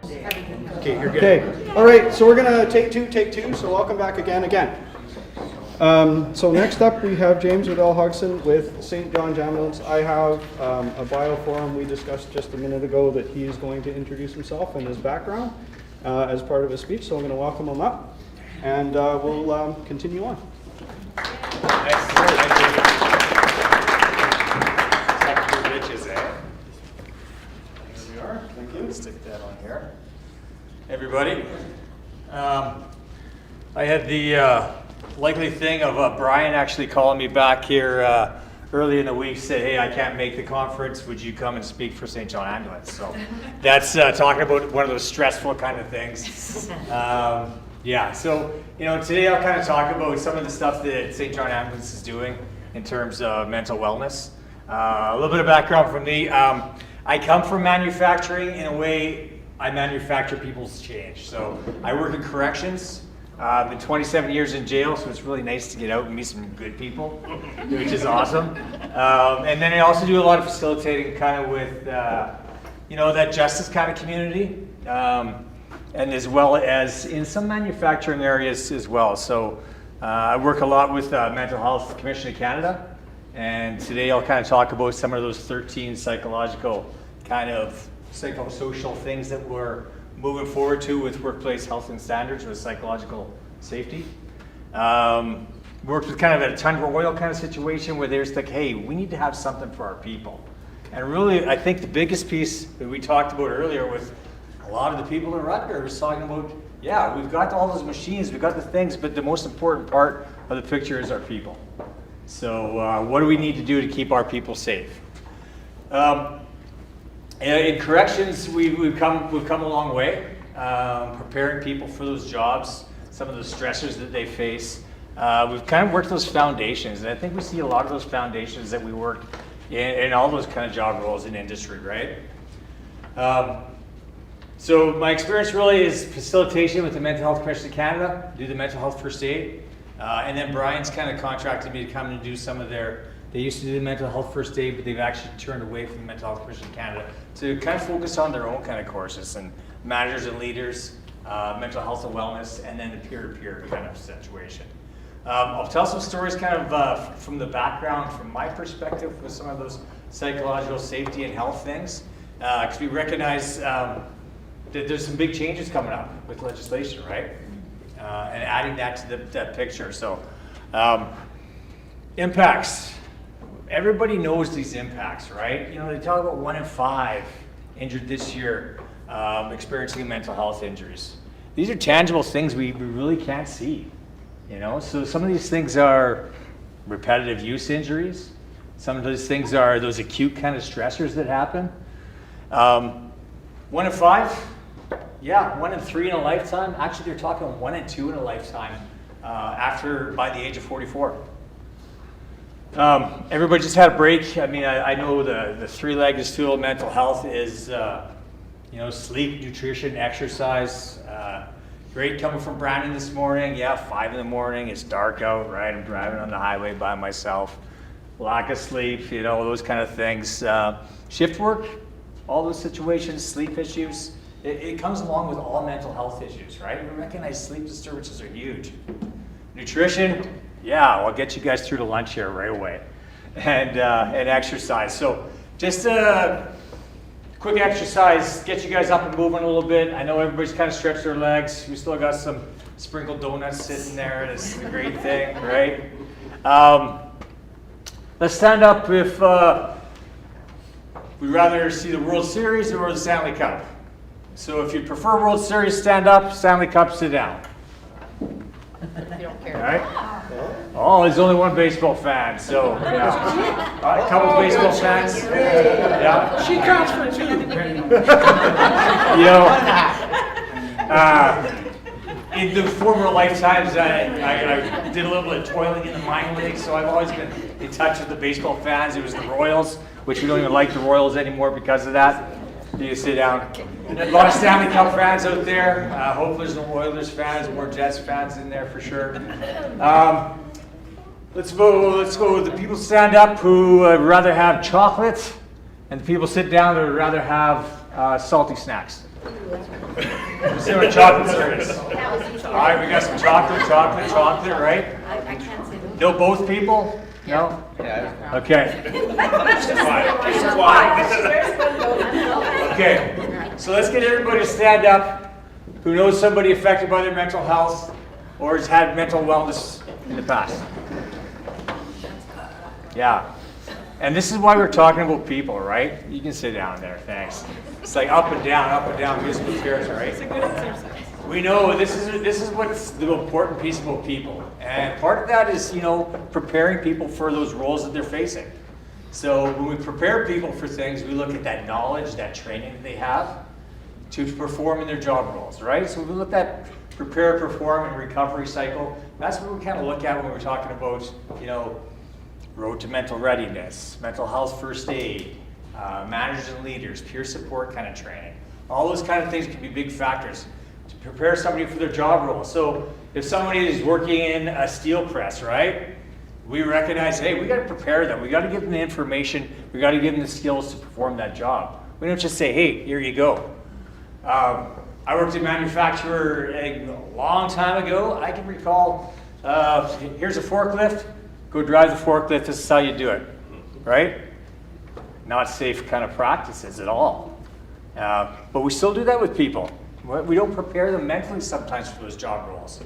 Okay, you're good. Okay, all right, so we're gonna take two, so welcome back again. So next up we have James Waddell Hodgson with St. John's Ambulance. I have a bio forum we discussed just a minute ago that he is going to introduce himself and his background as part of his speech, so I'm going to welcome him up and we'll continue on. There we are. Thank you. Stick that on here. Everybody, I had the likely thing of Brian actually calling me back here early in the week, said, hey, I can't make the conference, would you come and speak for St. John Ambulance? So that's talking about one of those stressful kind of things. Yeah, so today I'll kind of talk about some of the stuff that St. John Ambulance is doing in terms of mental wellness. A little bit of background from me. I come from manufacturing. In a way, I manufacture people's change. So I work in corrections. I've been 27 years in jail, so it's really nice to get out and meet some good people, which is awesome. And then I also do a lot of facilitating kind of with, that justice kind of community, and as well as in some manufacturing areas as well. So I work a lot with Mental Health Commission of Canada, and today I'll kind of talk about some of those 13 psychological kind of psychosocial things that we're moving forward to with workplace health and standards with psychological safety. Worked with kind of a Tundra Oil kind of situation where there's like, hey, we need to have something for our people. And really, I think the biggest piece that we talked about earlier with a lot of the people in Rutgers was talking about, yeah, we've got all those machines, we've got the things, but the most important part of the picture is our people. So what do we need to do to keep our people safe? In corrections, we've come a long way, preparing people for those jobs, some of the stressors that they face. We've kind of worked those foundations, and I think we see a lot of those foundations that we work in all those kind of job roles in industry, right? So my experience really is facilitation with the Mental Health Commission of Canada, do the mental health first aid, and then Brian's kind of contracted me to come and do some of their. They used to do the mental health first aid, but they've actually turned away from the Mental Health Commission of Canada to kind of focus on their own kind of courses and managers and leaders, mental health and wellness, and then the peer-to-peer kind of situation. I'll tell some stories kind of from the background, from my perspective, with some of those psychological safety and health things, because we recognize that there's some big changes coming up with legislation, right? And adding that to that picture. So impacts. Everybody knows these impacts, right? They talk about 1 in 5 injured this year experiencing mental health injuries. These are tangible things we really can't see, So some of these things are repetitive use injuries. Some of those things are those acute kind of stressors that happen. 1 in 5, yeah, 1 in 3 in a lifetime. Actually, they're talking 1 in 2 in a lifetime by the age of 44. Everybody just had a break. I mean, I know the three-legged stool of mental health is, sleep, nutrition, exercise. Great coming from Brandon this morning. Yeah, 5 in the morning. It's dark out, right? I'm driving on the highway by myself. Lack of sleep, those kind of things. Shift work, all those situations, sleep issues. It comes along with all mental health issues, right? We recognize sleep disturbances are huge. Nutrition. Yeah, I'll get you guys through to lunch here right away. And exercise. So just a quick exercise, get you guys up and moving a little bit. I know everybody's kind of stretched their legs. We still got some sprinkled donuts sitting there. It's a great thing, right? Let's stand up if we'd rather see the World Series or the Stanley Cup. So if you prefer World Series, stand up. Stanley Cup, sit down. You don't care. All right? Oh, there's only one baseball fan, so yeah. All right, a couple baseball fans. Yeah. She counts for two. You know, in the former lifetimes, I did a little bit of toiling in the minor leagues, so I've always been in touch with the baseball fans. It was the Royals, which we don't even like the Royals anymore because of that. You can sit down. A lot of Stanley Cup fans out there. Hopefully there's no Oilers fans, more Jets fans in there for sure. Let's go. The people stand up who would rather have chocolate, and the people sit down who would rather have salty snacks. Let's see what chocolate service. All right, we got some chocolate, right? I can't say those. No, both people? No? Yeah. Okay. Okay, so let's get everybody to stand up who knows somebody affected by their mental health or has had mental wellness in the past. Yeah. And this is why we're talking about people, right? You can sit down there, thanks. It's like up and down musical chairs, right? It's a good exercise. We know this is what's the important piece about people. And part of that is, you know, preparing people for those roles that they're facing. So when we prepare people for things, we look at that knowledge, that training that they have to perform in their job roles, right? So we look at prepare, perform, and recovery cycle. That's what we kind of look at when we're talking about, you know, road to mental readiness, mental health first aid, managers and leaders, peer support kind of training. All those kind of things can be big factors to prepare somebody for their job role. So if somebody is working in a steel press, right? We recognize, hey, we got to prepare them. We got to give them the information. We got to give them the skills to perform that job. We don't just say, hey, here you go. I worked in manufacturer a long time ago. I can recall, here's a forklift. Go drive the forklift. This is how you do it, right? Not safe kind of practices at all. But we still do that with people. We don't prepare them mentally sometimes for those job roles.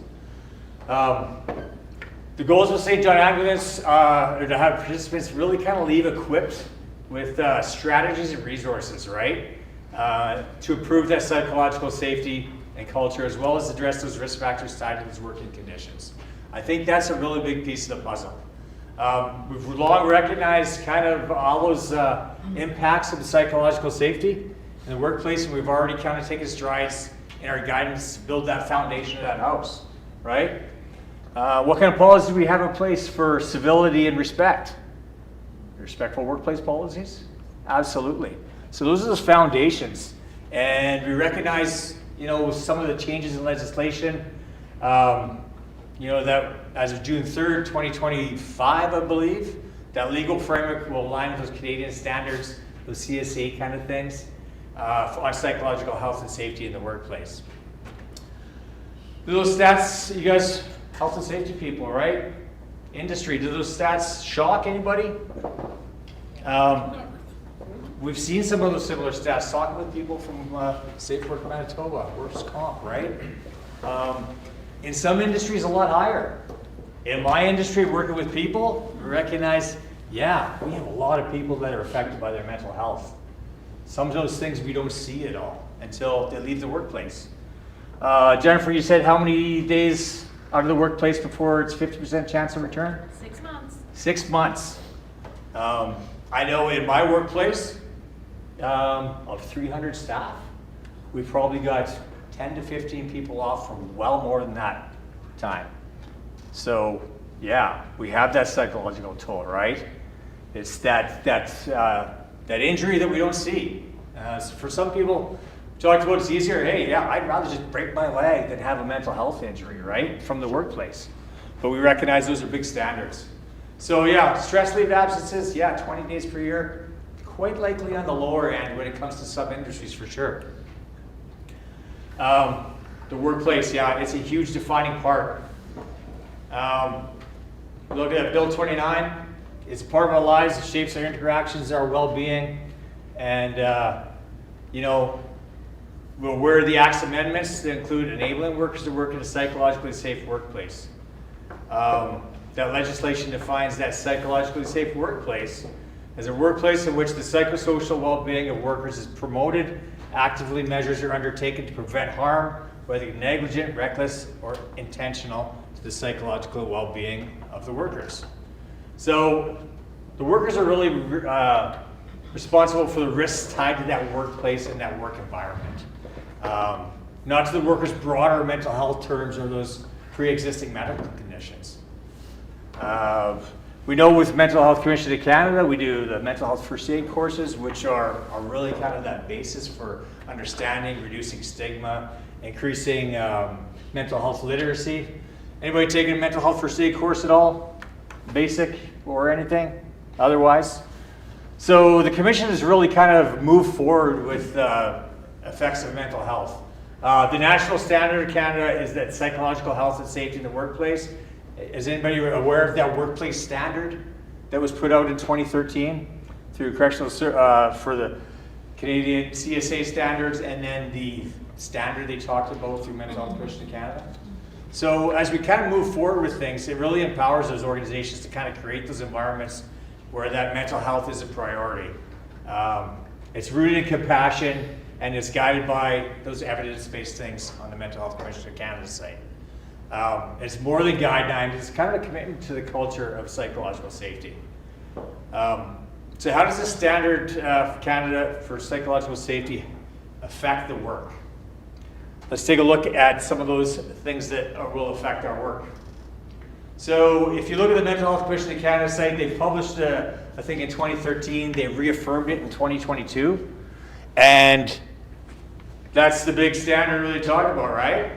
The goals of St. John Ambulance are to have participants really kind of leave equipped with strategies and resources, right? To improve that psychological safety and culture, as well as address those risk factors tied to those working conditions. I think that's a really big piece of the puzzle. We've long recognized kind of all those impacts of the psychological safety in the workplace, and we've already kind of taken strides in our guidance to build that foundation of that house, right? What kind of policies do we have in place for civility and respect? Respectful workplace policies? Absolutely. So those are those foundations, and we recognize, you know, some of the changes in legislation. You know, that as of June 3rd, 2025, I believe, that legal framework will align with those Canadian standards, those CSA kind of things, on psychological health and safety in the workplace. Do those stats, you guys, health and safety people, right? Industry, do those stats shock anybody? We've seen some of those similar stats talking with people from Safe Work Manitoba, Workers' Comp, right? In some industries, a lot higher. In my industry, working with people, we recognize, yeah, we have a lot of people that are affected by their mental health. Some of those things we don't see at all until they leave the workplace. Jennifer, you said how many days out of the workplace before it's 50% chance of return? 6 months. 6 months. I know in my workplace, of 300 staff, we've probably got 10 to 15 people off for well more than that time. So yeah, we have that psychological toll, right? It's that injury that we don't see. So for some people, we talked about it's easier. Hey, yeah, I'd rather just break my leg than have a mental health injury, right, from the workplace. But we recognize those are big standards. So yeah, stress leave absences, yeah, 20 days per year, quite likely on the lower end when it comes to some industries for sure. The workplace, yeah, it's a huge defining part. Look at Bill 29. It's a part of our lives. It shapes our interactions, our well-being, and you know, we'll wear the Act's amendments that include enabling workers to work in a psychologically safe workplace. that legislation defines that psychologically safe workplace as a workplace in which the psychosocial well-being of workers is promoted, actively measures are undertaken to prevent harm, whether negligent, reckless, or intentional, to the psychological well-being of the workers. So the workers are really responsible for the risks tied to that workplace and that work environment. Not to the workers' broader mental health terms or those pre-existing medical conditions. We know with Mental Health Commission of Canada, we do the mental health first aid courses, which are really kind of that basis for understanding, reducing stigma, increasing mental health literacy. Anybody taking a mental health first aid course at all? Basic or anything otherwise? So the commission has really kind of moved forward with effects of mental health. The national standard in Canada is that psychological health and safety in the workplace. Is anybody aware of that workplace standard that was put out in 2013 through correctional for the Canadian CSA standards, and then the standard they talked about through Mental Health Commission of Canada? So as we kind of move forward with things, it really empowers those organizations to kind of create those environments where that mental health is a priority. It's rooted in compassion, and it's guided by those evidence-based things on the Mental Health Commission of Canada site. It's more than guidelines, it's kind of a commitment to the culture of psychological safety. So how does the standard Canada for psychological safety affect the work? Let's take a look at some of those things that will affect our work. So if you look at the Mental Health Commission of Canada site, they published, I think in 2013, they reaffirmed it in 2022. And that's the big standard really talking about, right?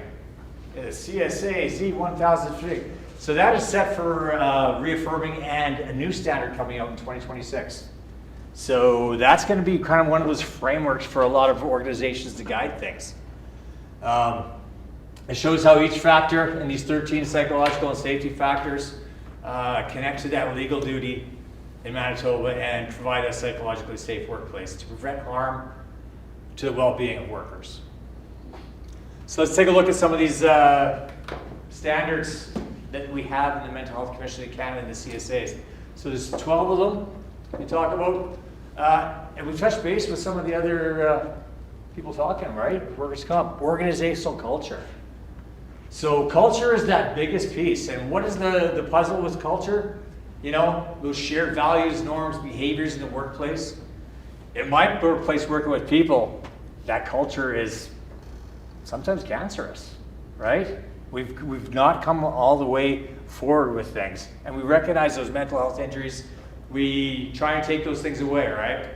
CSA Z1003. So that is set for reaffirming, and a new standard coming out in 2026. So that's going to be kind of one of those frameworks for a lot of organizations to guide things. It shows how each factor in these 13 psychological and safety factors connect to that legal duty in Manitoba and provide a psychologically safe workplace to prevent harm to the well-being of workers. So let's take a look at some of these standards that we have in the Mental Health Commission of Canada and the CSAs. So there's 12 of them we talk about. And we've touched base with some of the other people talking, right? Workers' comp, organizational culture. So culture is that biggest piece. And what is the puzzle with culture? You know, those shared values, norms, behaviors in the workplace. In my workplace, working with people, that culture is sometimes cancerous, right? We've not come all the way forward with things. And we recognize those mental health injuries. We try and take those things away, right?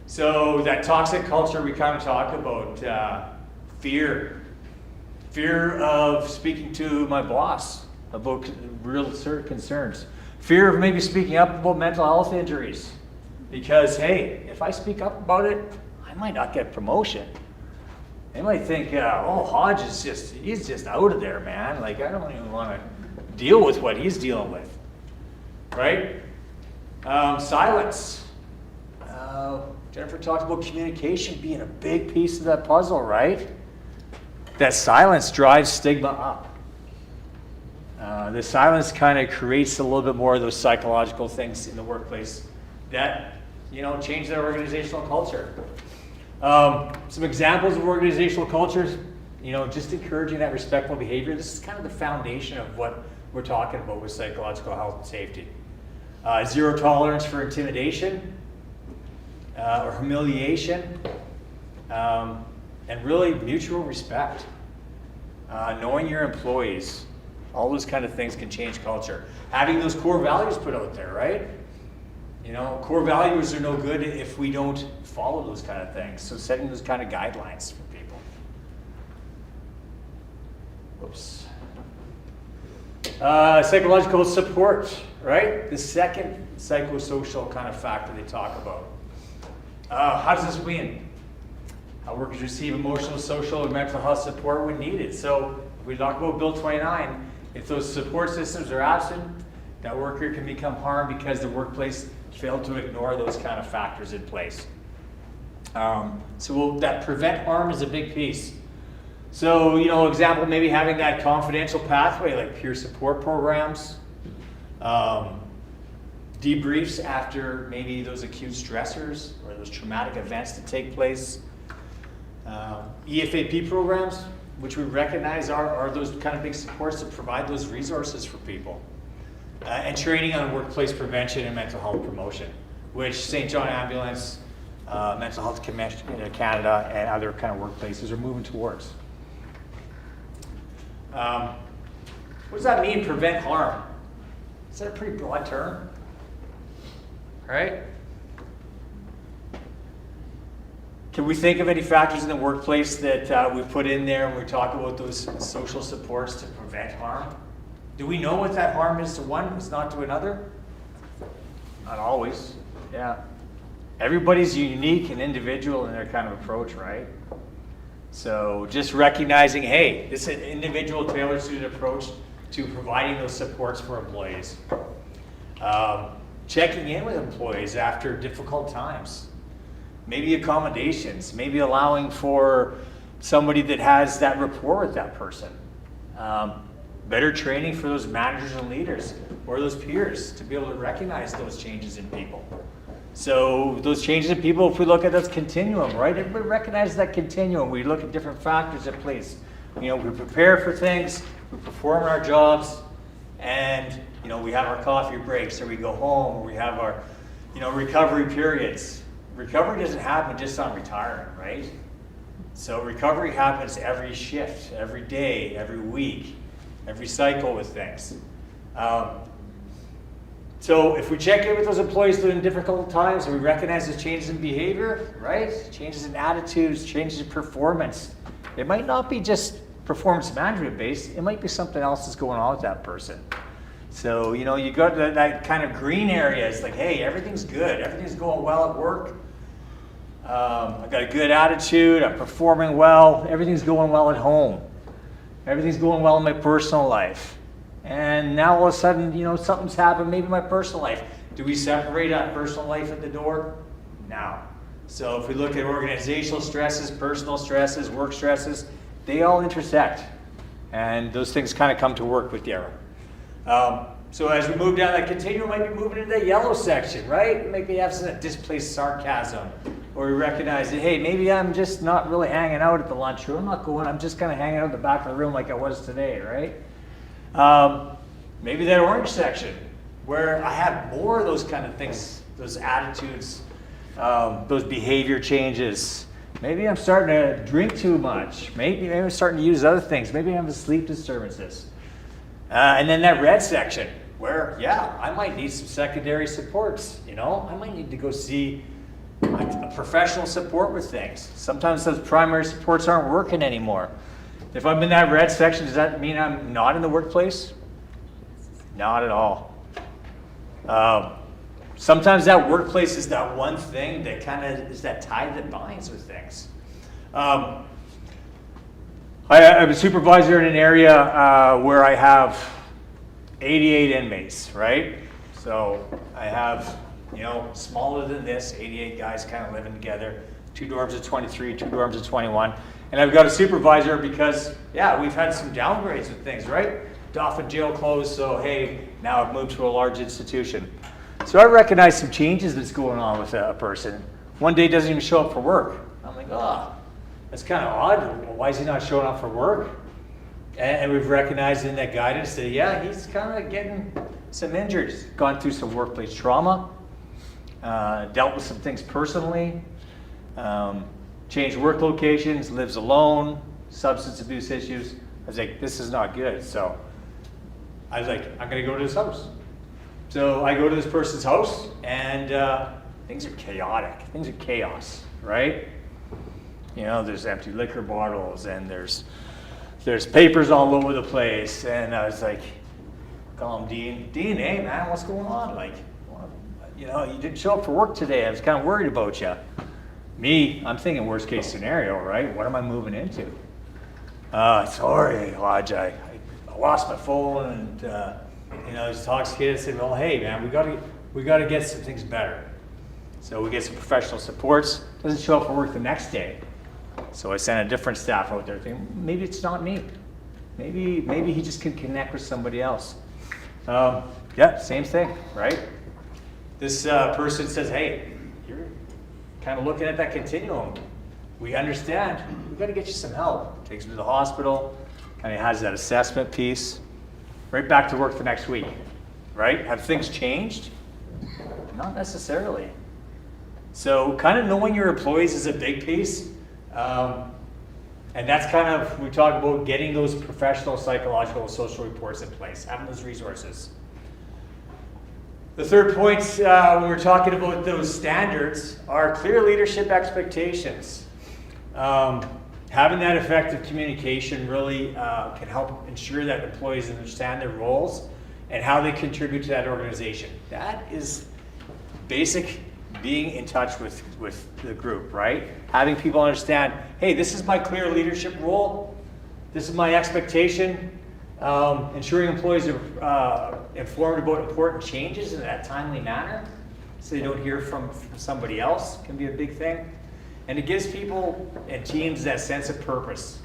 So that toxic culture, we kind of talk about fear. Fear of speaking to my boss about real certain concerns. Fear of maybe speaking up about mental health injuries. Because, hey, if I speak up about it, I might not get promotion. They might think, oh, Hodge is he's just out of there, man. Like, I don't even want to deal with what he's dealing with, right? Silence. Jennifer talked about communication being a big piece of that puzzle, right? That silence drives stigma up. The silence kind of creates a little bit more of those psychological things in the workplace that, you know, change their organizational culture. Some examples of organizational cultures, you know, just encouraging that respectful behavior. This is kind of the foundation of what we're talking about with psychological health and safety. Zero tolerance for intimidation or humiliation, and really mutual respect. Knowing your employees, all those kind of things can change culture. Having those core values put out there, right? You know, core values are no good if we don't follow those kind of things. So setting those kind of guidelines for people. Whoops. Psychological support, right? The second psychosocial kind of factor they talk about. How does this win? How workers receive emotional, social, and mental health support when needed. So if we talk about Bill 29, if those support systems are absent, that worker can become harmed because the workplace failed to ignore those kind of factors in place. So that prevent harm is a big piece. So, you know, example, maybe having that confidential pathway like peer support programs, Debriefs after maybe those acute stressors or those traumatic events that take place. EFAP programs, which we recognize are those kind of big supports that provide those resources for people. And training on workplace prevention and mental health promotion, which St. John Ambulance, Mental Health Canada, and other kind of workplaces are moving towards. What does that mean, prevent harm? Is that a pretty broad term? Right? Can we think of any factors in the workplace that we put in there when we talk about those social supports to prevent harm? Do we know what that harm is to one, it's not to another? Not always, yeah. Everybody's unique and individual in their kind of approach, right? So just recognizing, hey, this is an individual tailored-suited approach to providing those supports for employees. Checking in with employees after difficult times. Maybe accommodations, maybe allowing for somebody that has that rapport with that person. Better training for those managers and leaders or those peers to be able to recognize those changes in people. So those changes in people, if we look at this continuum, right? Everybody recognizes that continuum. We look at different factors at place. You know, we prepare for things, we perform our jobs, and you know, we have our coffee breaks, or we go home, or we have our, you know, recovery periods. Recovery doesn't happen just on retiring, right? So recovery happens every shift, every day, every week, every cycle with things. So if we check in with those employees during difficult times and we recognize those changes in behavior, right? Changes in attitudes, changes in performance. It might not be just performance management based, it might be something else that's going on with that person. So, you know, you got that kind of green area. It's like, hey, everything's good. Everything's going well at work. I've got a good attitude. I'm performing well. Everything's going well at home. Everything's going well in my personal life. And now all of a sudden, you know, something's happened, maybe in my personal life. Do we separate that personal life at the door? No. So if we look at organizational stresses, personal stresses, work stresses, they all intersect. And those things kind of come to work with the arrow. So as we move down that continuum, we might be moving into the yellow section, right? Maybe have some displaced sarcasm. Or we recognize that, hey, maybe I'm just not really hanging out at the lunchroom. I'm not going, I'm just kind of hanging out at the back of the room like I was today, right? Maybe that orange section where I have more of those kind of things, those attitudes, those behavior changes. Maybe I'm starting to drink too much. Maybe I'm starting to use other things. Maybe I'm having sleep disturbances. And then that red section where, yeah, I might need some secondary supports. You know, I might need to go see a professional support with things. Sometimes those primary supports aren't working anymore. If I'm in that red section, does that mean I'm not in the workplace? Not at all. Sometimes that workplace is that one thing that kind of is that tie that binds with things. I'm a supervisor in an area where I have 88 inmates, right? So I have, you know, smaller than this, 88 guys kind of living together, 2 dorms of 23, 2 dorms of 21. And I've got a supervisor because, yeah, we've had some downgrades with things, right? Dauphin jail closed, so hey, now I've moved to a large institution. So I recognize some changes that's going on with a person. One day doesn't even show up for work. I'm like, oh, that's kind of odd. Why is he not showing up for work? And we've recognized in that guidance that, yeah, he's kind of getting some injuries, gone through some workplace trauma, dealt with some things personally, changed work locations, lives alone, substance abuse issues. I was like, this is not good. So I was like, I'm going to go to his house. So I go to this person's house, and things are chaotic. Things are chaos, right? You know, there's empty liquor bottles, and there's papers all over the place. And I was like, call him Dean. Dean, hey man, what's going on? Like, well, you know, you didn't show up for work today. I was kind of worried about you. Me, I'm thinking worst case scenario, right? What am I moving into? Sorry, Lodge, I lost my phone, and you know, he talks to kids and said, well, hey man, we gotta get some things better. So we get some professional supports. Doesn't show up for work the next day. So I sent a different staff out there thinking, maybe it's not me. Maybe he just can connect with somebody else. Yeah, same thing, right? This person says, hey, you're kind of looking at that continuum. We understand, we've got to get you some help. Takes them to the hospital, kind of has that assessment piece. Right back to work the next week, right? Have things changed? Not necessarily. So kind of knowing your employees is a big piece. And that's kind of, we talk about getting those professional, psychological, social reports in place, having those resources. The third point when we're talking about those standards are clear leadership expectations. Having that effective communication really can help ensure that employees understand their roles and how they contribute to that organization. That is basic being in touch with the group, right? Having people understand, hey, this is my clear leadership role. This is my expectation. Ensuring employees are informed about important changes in that timely manner so they don't hear from somebody else can be a big thing. And it gives people and teams that sense of purpose.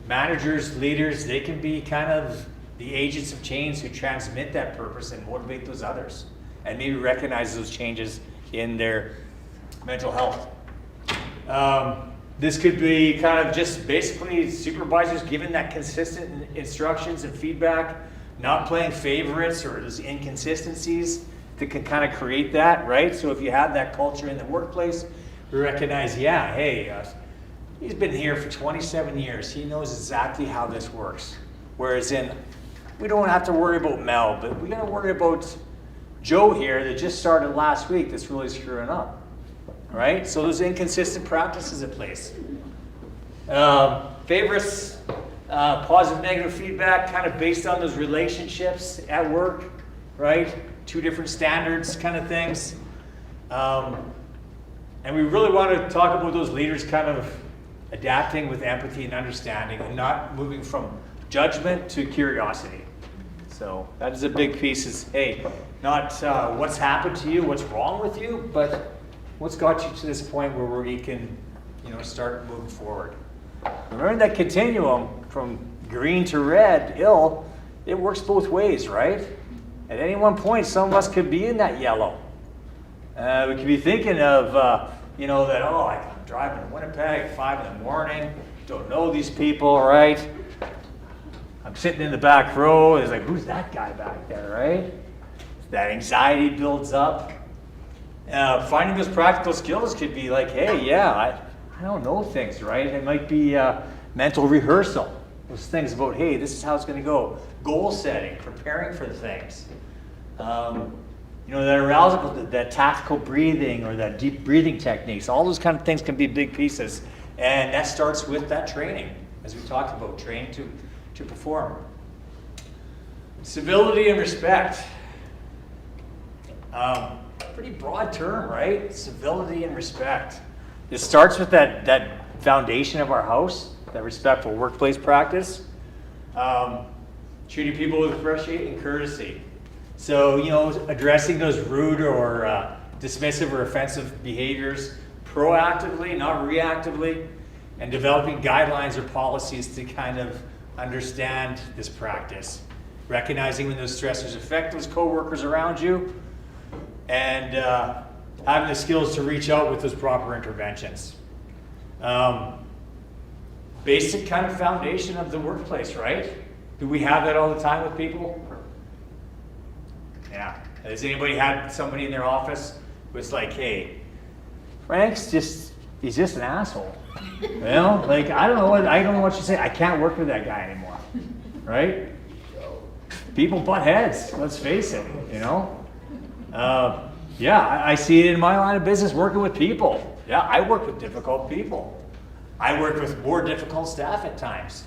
Managers, leaders, they can be kind of the agents of change who transmit that purpose and motivate those others, and maybe recognize those changes in their mental health. This could be kind of just basically supervisors giving that consistent instructions and feedback, not playing favorites or those inconsistencies that can kind of create that, right? So if you have that culture in the workplace, we recognize, yeah, hey, he's been here for 27 years. He knows exactly how this works. Whereas we don't have to worry about Mel, but we got to worry about Joe here that just started last week that's really screwing up, right? So those inconsistent practices in place. Favorites, positive, negative feedback, kind of based on those relationships at work, right? Two different standards kind of things. And we really want to talk about those leaders kind of adapting with empathy and understanding and not moving from judgment to curiosity. So that is a big piece is, hey, not what's happened to you, what's wrong with you, but what's got you to this point where we can, start moving forward. Remember that continuum from green to red, it works both ways, right? At any one point, some of us could be in that yellow. We could be thinking of, that, I'm driving to Winnipeg at 5 in the morning, don't know these people, right? I'm sitting in the back row, it's like, who's that guy back there, right? That anxiety builds up. Finding those practical skills could be like, hey, yeah, I don't know things, right? It might be mental rehearsal. Those things about, hey, this is how it's going to go. Goal setting, preparing for the things. That arousal, that tactical breathing or that deep breathing techniques, all those kind of things can be big pieces. And that starts with that training, as we talked about, training to perform. Civility and respect. Pretty broad term, right? Civility and respect. It starts with that foundation of our house, that respectful workplace practice. Treating people with appreciation and courtesy. So, addressing those rude or dismissive or offensive behaviors proactively, not reactively, and developing guidelines or policies to kind of understand this practice. Recognizing when those stressors affect those coworkers around you, and having the skills to reach out with those proper interventions. Basic kind of foundation of the workplace, right? Do we have that all the time with people? Yeah. Has anybody had somebody in their office who was like, hey, Frank's he's just an asshole. I don't know what you say. I can't work with that guy anymore, right? People butt heads, let's face it, I see it in my line of business working with people. Yeah, I work with difficult people. I work with more difficult staff at times.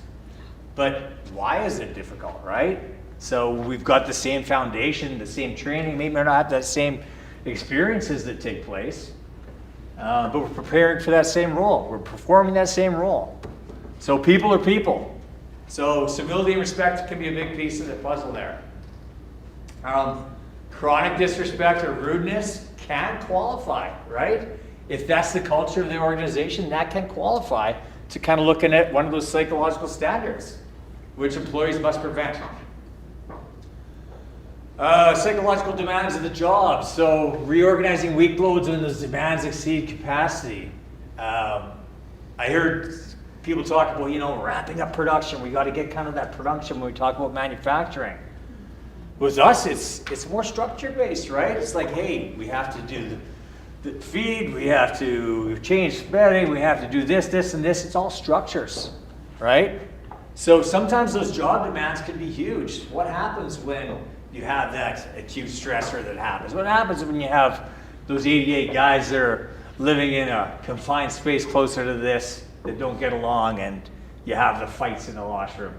But why is it difficult, right? So we've got the same foundation, the same training, maybe not have the same experiences that take place, but we're preparing for that same role. We're performing that same role. So people are people. So civility and respect can be a big piece of the puzzle there. Chronic disrespect or rudeness can qualify, right? If that's the culture of the organization, that can qualify to kind of looking at one of those psychological standards, which employees must prevent. Psychological demands of the job. So reorganizing week loads when those demands exceed capacity. I heard people talk about, you know, wrapping up production. We got to get kind of that production when we talk about manufacturing. With us, it's more structure based, right? It's like, hey, we have to do the feed, we have to change bedding, we have to do this, this, and this. It's all structures, right? So sometimes those job demands can be huge. What happens when you have that acute stressor that happens? What happens when you have those 88 guys that are living in a confined space closer to this that don't get along, and you have the fights in the washroom?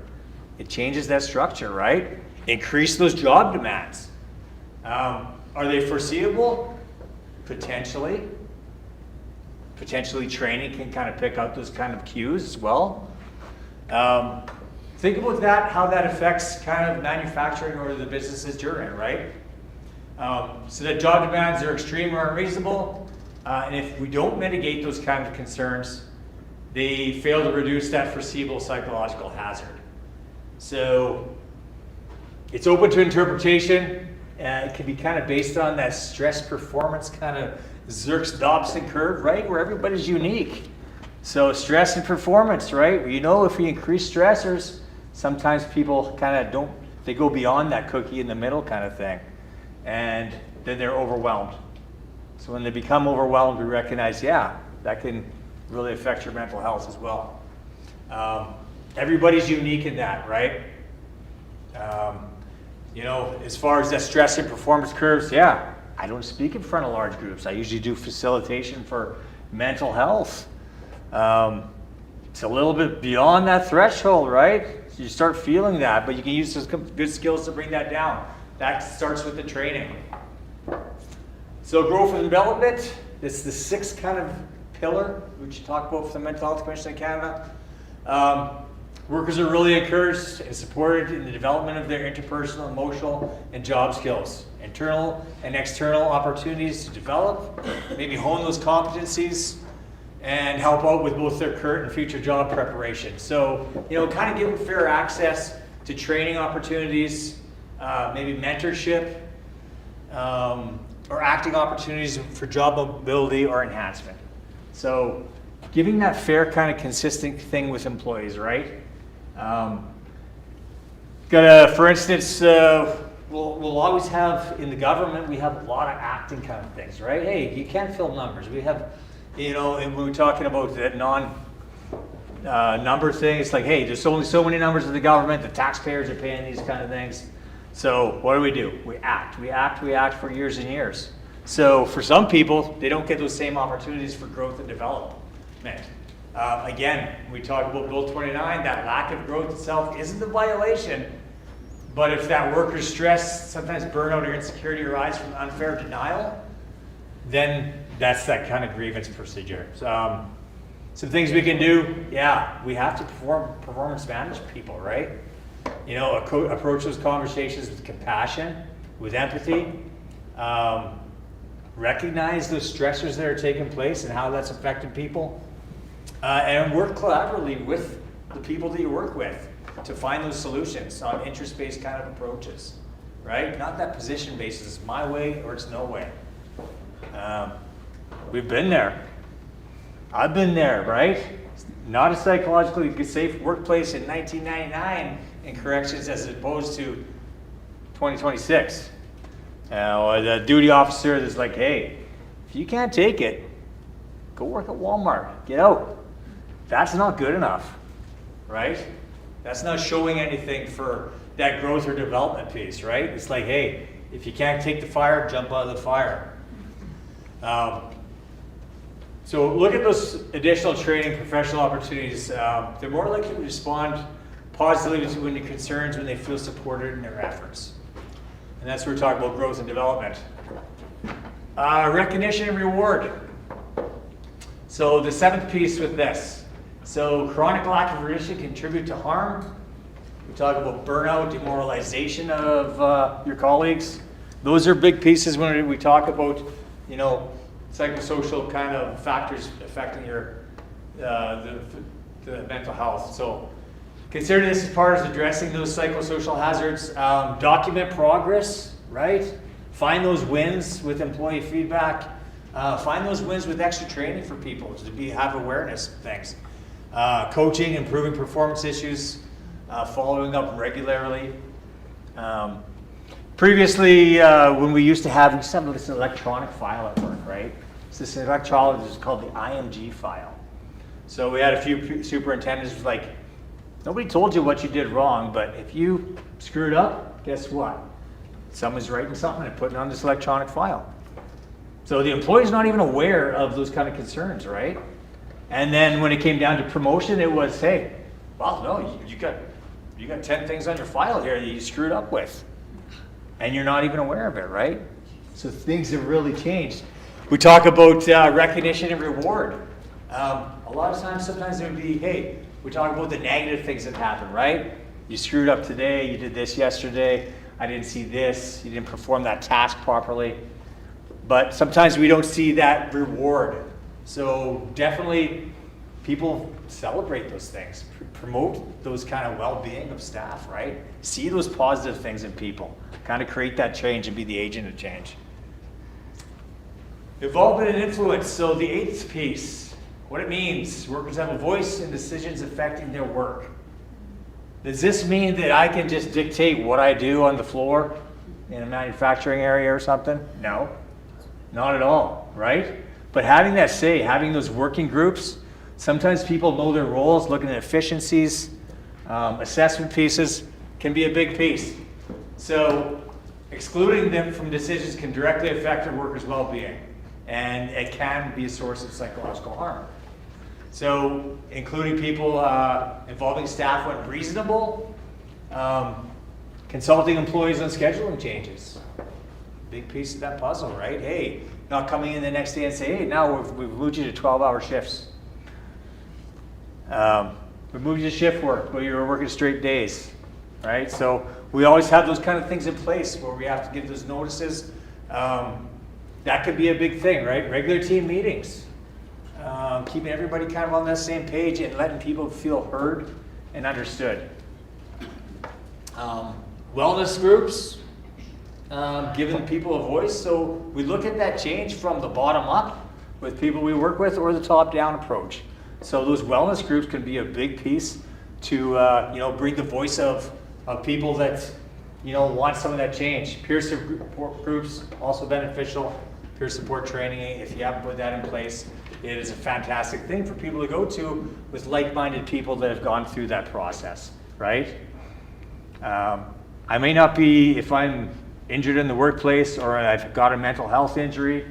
It changes that structure, right? Increase those job demands. Are they foreseeable? Potentially. Potentially training can kind of pick out those kind of cues as well. Think about that, how that affects kind of manufacturing or the businesses you're in, right? So that job demands are extreme or unreasonable, and if we don't mitigate those kind of concerns, they fail to reduce that foreseeable psychological hazard. So it's open to interpretation. It can be kind of based on that stress performance kind of Zerks-Dobson curve, right? Where everybody's unique. So stress and performance, right? You know, if we increase stressors, sometimes people kind of they go beyond that cookie in the middle kind of thing. And then they're overwhelmed. So when they become overwhelmed, we recognize, yeah, that can really affect your mental health as well. Everybody's unique in that, right? You know, as far as that stress and performance curves, yeah, I don't speak in front of large groups. I usually do facilitation for mental health. It's a little bit beyond that threshold, right? So you start feeling that, but you can use some good skills to bring that down. That starts with the training. So growth and development, it's the sixth kind of pillar, which you talk about for the Mental Health Commission of Canada. Workers are really encouraged and supported in the development of their interpersonal, emotional, and job skills. Internal and external opportunities to develop, maybe hone those competencies, and help out with both their current and future job preparation. So, you know, kind of give them fair access to training opportunities, maybe mentorship, or acting opportunities for job mobility or enhancement. So giving that fair kind of consistent thing with employees, right? For instance, we'll always have, in the government, we have a lot of acting kind of things, right? Hey, you can't fill numbers. We have, you know, and we were talking about that number thing. It's like, hey, there's only so many numbers in the government. The taxpayers are paying these kind of things. So what do? We act for years and years. So for some people, they don't get those same opportunities for growth and development. Again, we talk about Bill 29, that lack of growth itself isn't the violation, but if that worker's stress, sometimes burnout or insecurity arise from unfair denial, then that's that kind of grievance procedure. So, some things we can do, yeah, we have to performance manage people, right? You know, approach those conversations with compassion, with empathy, recognize those stressors that are taking place and how that's affecting people. And work collaboratively with the people that you work with to find those solutions on interest-based kind of approaches, right? Not that position-based, it's my way or it's no way. We've been there. I've been there, right? Not a psychologically safe workplace in 1999 in corrections as opposed to 2026. The duty officer that's like, hey, if you can't take it, go work at Walmart, get out. That's not good enough, right? That's not showing anything for that growth or development piece, right? It's like, hey, if you can't take the fire, jump out of the fire. So look at those additional training professional opportunities. They're more likely to respond positively to any concerns when they feel supported in their efforts. And that's where we're talking about growth and development. Recognition and reward. So the seventh piece with this. So chronic lack of recognition contribute to harm. We talk about burnout, demoralization of your colleagues. Those are big pieces when we talk about, you know, psychosocial kind of factors affecting your the mental health. So consider this as part of addressing those psychosocial hazards. Document progress right? Find those wins with employee feedback. Find those wins with extra training for people to have awareness of things. Coaching, improving performance issues, following up regularly. Previously, when we used to have this electronic file at work, right? So this electronic is called the IMG file. So we had a few superintendents like, nobody told you what you did wrong, but if you screwed up, guess what? Someone's writing something and putting it on this electronic file. So the employee's not even aware of those kind of concerns, right? And then when it came down to promotion, it was, hey, well, no, you got 10 things on your file here that you screwed up with. And you're not even aware of it, right? So things have really changed. We talk about recognition and reward. A lot of times, sometimes it would be, hey, we talk about the negative things that happen, right? You screwed up today, you did this yesterday, I didn't see this, you didn't perform that task properly. But sometimes we don't see that reward. So definitely people celebrate those things, promote those kind of well-being of staff, right? See those positive things in people, kind of create that change and be the agent of change. Involvement and influence. So the 8th piece, what it means, workers have a voice in decisions affecting their work. Does this mean that I can just dictate what I do on the floor in a manufacturing area or something? No, not at all, right? But having that say, having those working groups, sometimes people know their roles, looking at efficiencies, assessment pieces can be a big piece. So excluding them from decisions can directly affect their workers' well-being, and it can be a source of psychological harm. So including people involving staff when reasonable, consulting employees on scheduling changes. Big piece of that puzzle, right? Hey, not coming in the next day and say, hey, now we've moved you to 12-hour shifts. We moved you to shift work, but you were working straight days, right? So we always have those kind of things in place where we have to give those notices. That could be a big thing, right? Regular team meetings. Keeping everybody kind of on that same page and letting people feel heard and understood. Wellness groups, giving people a voice. So we look at that change from the bottom up with people we work with or the top down approach. So those wellness groups can be a big piece to bring the voice of people that want some of that change. Peer support groups also beneficial. Peer support training, if you haven't put that in place, it is a fantastic thing for people to go to with like-minded people that have gone through that process, right? I may not be, if I'm injured in the workplace or I've got a mental health injury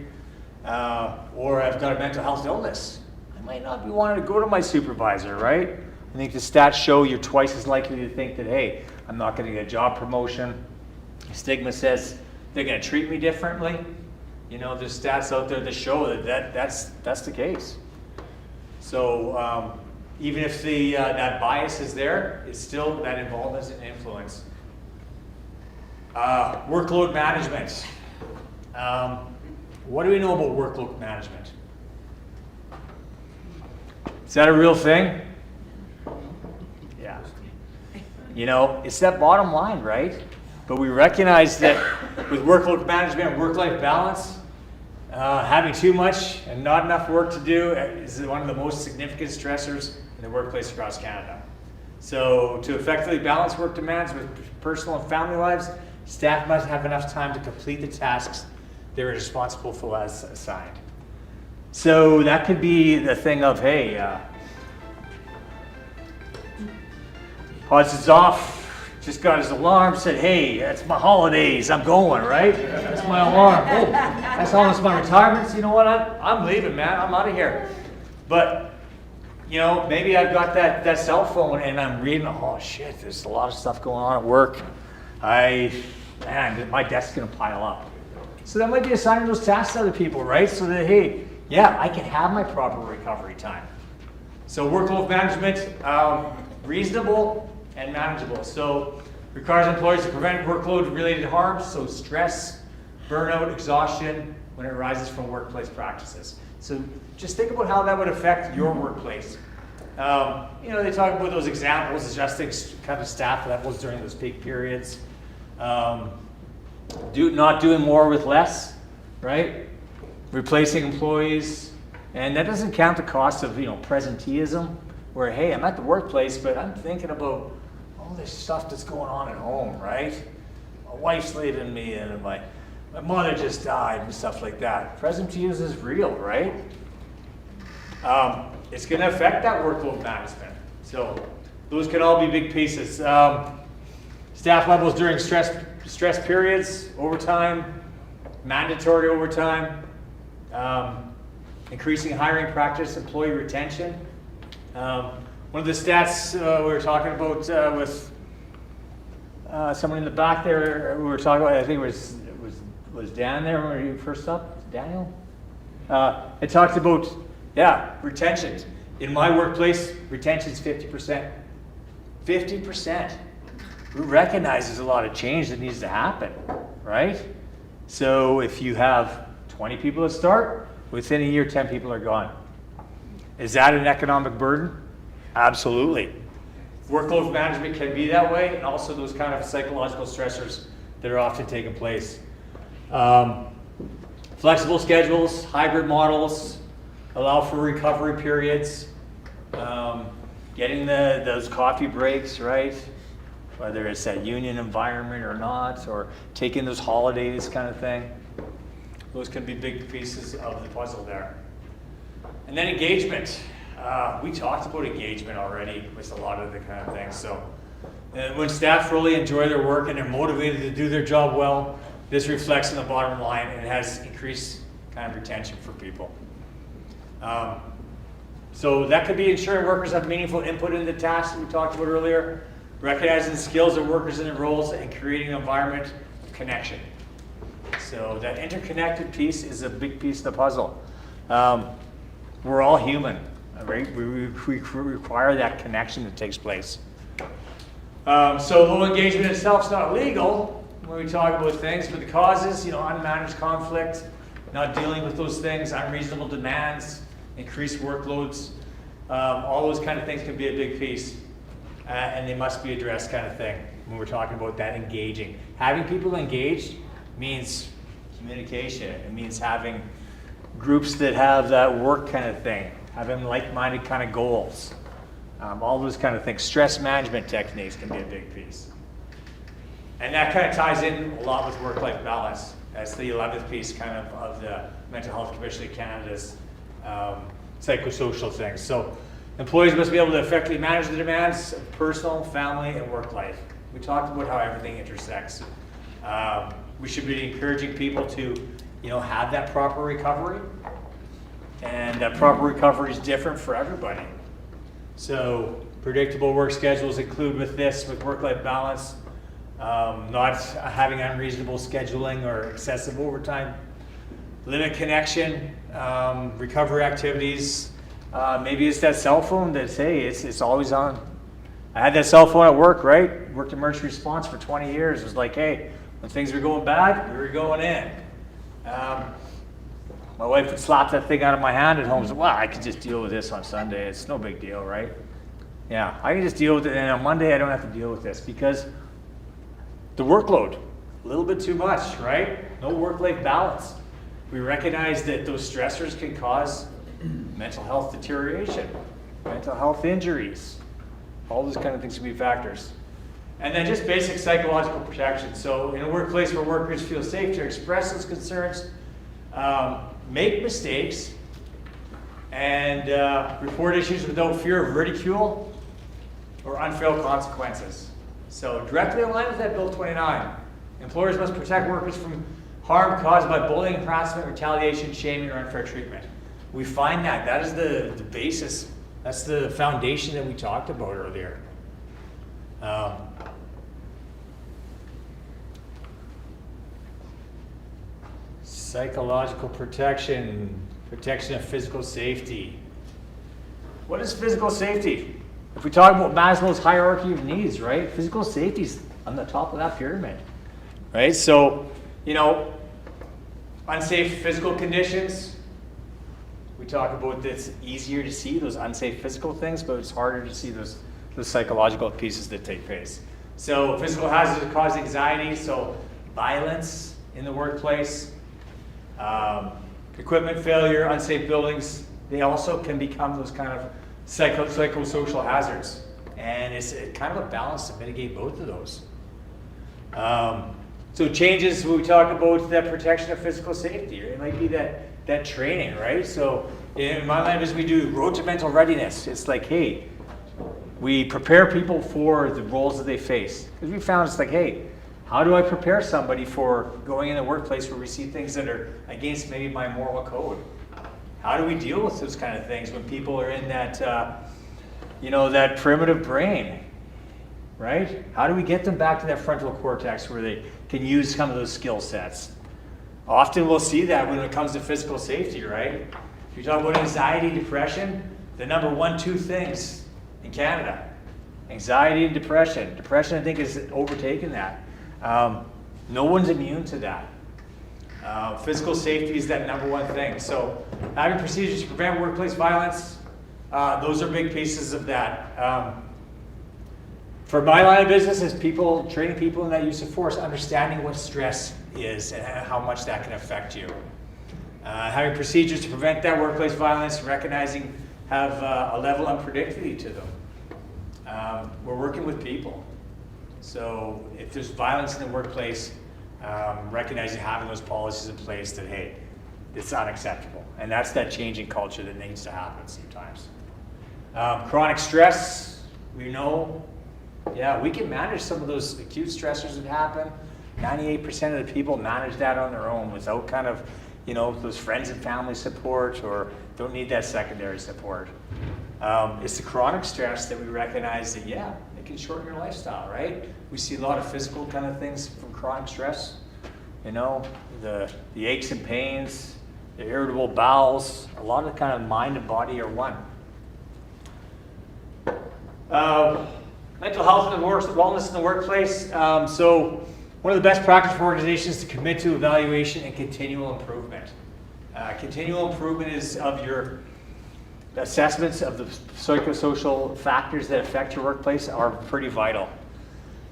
or I've got a mental health illness, I might not be wanting to go to my supervisor, right? I think the stats show you're twice as likely to think that, hey, I'm not going to get a job promotion. Stigma says they're going to treat me differently. There's stats out there that show that's the case. So even if that bias is there, it's still that involvement and influence. Workload management. What do we know about workload management? Is that a real thing? Yeah. It's that bottom line, right? But we recognize that with workload management and work-life balance, having too much and not enough work to do is one of the most significant stressors in the workplace across Canada. So to effectively balance work demands with personal and family lives, staff must have enough time to complete the tasks they're responsible for as assigned. So that could be the thing of, hey, Hodge is off, just got his alarm, said, hey, it's my holidays, I'm going, right? That's my alarm. Oh, that's almost my retirement. So you know what, I'm leaving, man, I'm out of here. But, maybe I've got that cell phone and I'm reading, oh shit, there's a lot of stuff going on at work. My desk's gonna pile up. So that might be assigning those tasks to other people, right? So that, hey, yeah, I can have my proper recovery time. So workload management, reasonable and manageable. So requires employees to prevent workload-related harms, so stress, burnout, exhaustion, when it arises from workplace practices. So just think about how that would affect your workplace. They talk about those examples, adjusting kind of staff levels during those peak periods. not doing more with less, right? Replacing employees, and that doesn't count the cost of, presenteeism, where, hey, I'm at the workplace, but I'm thinking about all this stuff that's going on at home, right? My wife's leaving me, and my mother just died, and stuff like that. Presenteeism is real, right? It's going to affect that workload management. So those can all be big pieces. Staff levels during stress periods, overtime, mandatory overtime, increasing hiring practice, employee retention. One of the stats we were talking about with someone in the back there, we were talking about, I think it was Dan there when you first up, Daniel? It talks about, retention. In my workplace, retention is 50%. 50%. We recognize there's a lot of change that needs to happen, right? So if you have 20 people that start, within a year, 10 people are gone. Is that an economic burden? Absolutely. Workload management can be that way, and also those kind of psychological stressors that are often taking place. Flexible schedules, hybrid models, allow for recovery periods, getting those coffee breaks, right? Whether it's that union environment or not, or taking those holidays kind of thing. Those can be big pieces of the puzzle there. And then engagement. We talked about engagement already with a lot of the kind of things. So when staff really enjoy their work and they're motivated to do their job well, this reflects in the bottom line and has increased kind of retention for people. So that could be ensuring workers have meaningful input in the tasks that we talked about earlier, recognizing the skills of workers in their roles, and creating an environment of connection. So that interconnected piece is a big piece of the puzzle. We're all human, right? We require that connection that takes place. So low engagement itself is not legal when we talk about things, but the causes, unmanaged conflict, not dealing with those things, unreasonable demands, increased workloads, all those kind of things can be a big piece. And they must be addressed kind of thing when we're talking about that engaging. Having people engaged means communication. It means having groups that have that work kind of thing, having like-minded kind of goals. All those kind of things. Stress management techniques can be a big piece. And that kind of ties in a lot with work-life balance. That's the 11th piece kind of the Mental Health Commission of Canada's psychosocial things. So employees must be able to effectively manage the demands of personal, family, and work life. We talked about how everything intersects. We should be encouraging people to, have that proper recovery. And that proper recovery is different for everybody. So predictable work schedules include with work-life balance, not having unreasonable scheduling or excessive overtime, limit connection, recovery activities. Maybe it's that cell phone that's, hey, it's always on. I had that cell phone at work, right? Worked emergency response for 20 years. It was like, hey, when things were going bad, we were going in. My wife would slap that thing out of my hand at home and say, well, I could just deal with this on Sunday. It's no big deal, right? Yeah, I can just deal with it, and on Monday I don't have to deal with this because the workload, a little bit too much, right? No work-life balance. We recognize that those stressors can cause mental health deterioration, mental health injuries, all those kind of things can be factors. And then just basic psychological protection. So in a workplace where workers feel safe to express those concerns, make mistakes, and report issues without fear of ridicule or unfair consequences. So directly aligned with that Bill 29, employers must protect workers from harm caused by bullying, harassment, retaliation, shaming, or unfair treatment. We find that is the basis, that's the foundation that we talked about earlier. Psychological protection, protection of physical safety. What is physical safety? If we talk about Maslow's hierarchy of needs, right? Physical safety is on the top of that pyramid, right? So, unsafe physical conditions. We talk about it's easier to see those unsafe physical things, but it's harder to see those psychological pieces that take place. So physical hazards cause anxiety. So violence in the workplace, equipment failure, unsafe buildings, they also can become those kind of psychosocial hazards. And it's kind of a balance to mitigate both of those. So changes, when we talk about that protection of physical safety, it might be that training, right? So in my line of business, we do road to mental readiness. It's like, hey, we prepare people for the roles that they face. Because we found it's like, hey, how do I prepare somebody for going in the workplace where we see things that are against maybe my moral code? How do we deal with those kind of things when people are in that, that primitive brain, right? How do we get them back to that frontal cortex where they can use some of those skill sets? Often we'll see that when it comes to physical safety, right? If you talk about anxiety, depression, the number 1, 2 things in Canada, anxiety and depression. Depression, I think, is overtaken that. No one's immune to that. Physical safety is that number 1 thing. So having procedures to prevent workplace violence, those are big pieces of that. For my line of business is training people in that use of force, understanding what stress is and how much that can affect you. Having procedures to prevent that workplace violence, recognizing have a level of unpredictability to them. We're working with people. So if there's violence in the workplace, recognizing having those policies in place that, hey, it's unacceptable. And that's that changing culture that needs to happen sometimes. Chronic stress, we know, we can manage some of those acute stressors that happen. 98% of the people manage that on their own without kind of, those friends and family support, or don't need that secondary support. It's the chronic stress that we recognize that, it can shorten your lifestyle, right? We see a lot of physical kind of things from chronic stress. The aches and pains, the irritable bowels, a lot of kind of mind and body are one. Mental health and wellness in the workplace. So one of the best practice for organizations is to commit to evaluation and continual improvement. Continual improvement is of your assessments of the psychosocial factors that affect your workplace are pretty vital.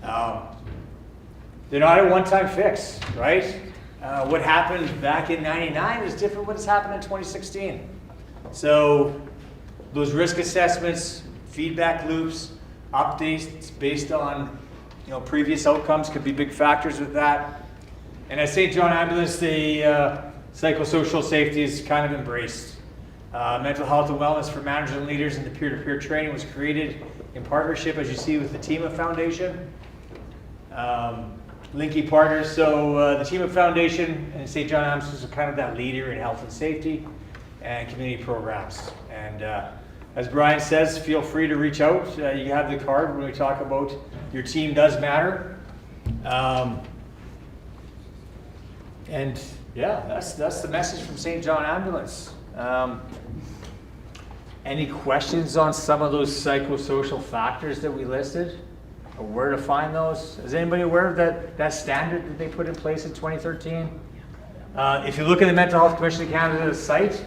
They're not a one-time fix, right? What happened back in '99 is different from what's happened in 2016. So those risk assessments, feedback loops, updates based on previous outcomes could be big factors with that. And at St. John Ambulance, the psychosocial safety is kind of embraced. Mental health and wellness for managers and leaders, and the peer-to-peer training was created in partnership, as you see, with the TEMA Foundation. Linky Partners, so the TEMA Foundation and St. John Ambulance is kind of that leader in health and safety and community programs. And as Brian says, feel free to reach out. You have the card when we talk about your team does matter. And that's the message from St. John Ambulance. Any questions on some of those psychosocial factors that we listed? Or where to find those? Is anybody aware of that standard that they put in place in 2013? If you look at the Mental Health Commission of Canada's site,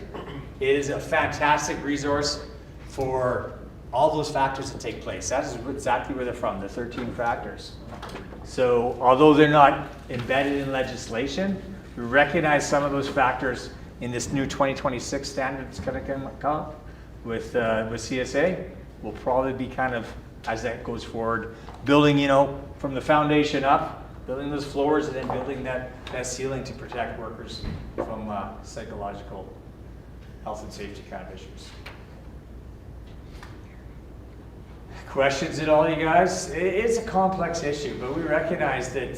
it is a fantastic resource for all those factors that take place. That is exactly where they're from, the 13 factors. So although they're not embedded in legislation, we recognize some of those factors in this new 2026 standard that's going to come up with CSA. Will probably be kind of, as that goes forward, building, from the foundation up, building those floors and then building that ceiling to protect workers from psychological health and safety kind of issues. Questions at all, you guys? It's a complex issue, but we recognize that,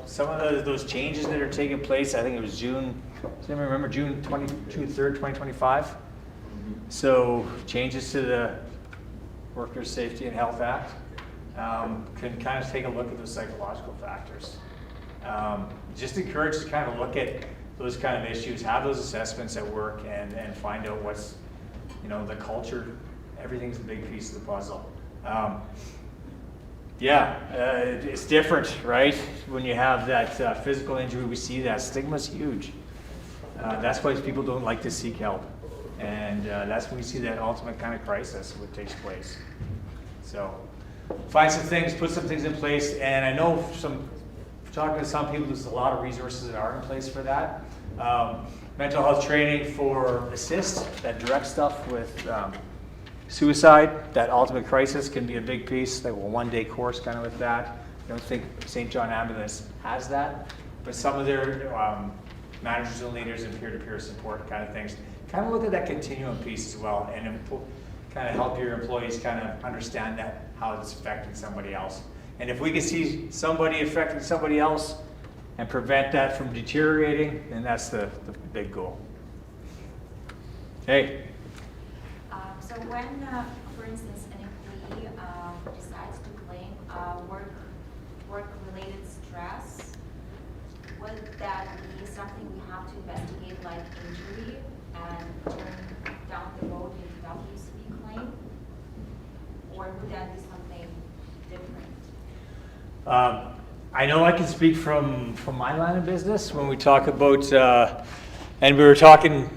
some of those changes that are taking place, I think it was June, does anyone remember June 3rd, 2025? So changes to the Workers' Safety and Health Act can kind of take a look at those psychological factors. Just encourage to kind of look at those kind of issues, have those assessments at work, and find out what's, the culture. Everything's a big piece of the puzzle. It's different, right? When you have that physical injury, we see that stigma's huge. That's why people don't like to seek help. And that's when we see that ultimate kind of crisis what takes place. So find some things, put some things in place, and I know some talking to some people, there's a lot of resources that are in place for that. Mental health training for assist, that direct stuff with suicide, that ultimate crisis can be a big piece, like a one-day course kind of with that. I don't think St. John Ambulance has that, but some of their managers and leaders and peer-to-peer support kind of things, kind of look at that continuum piece as well, and kind of help your employees kind of understand that, how it's affecting somebody else. And if we can see somebody affecting somebody else and prevent that from deteriorating, then that's the big goal. Hey. So when, for instance, an employee decides to claim work-related stress, would that be something we have to investigate, like injury, and turn down the road into WCB claim? Or would that be something different? I know I can speak from my line of business when we talk about, and we were talking,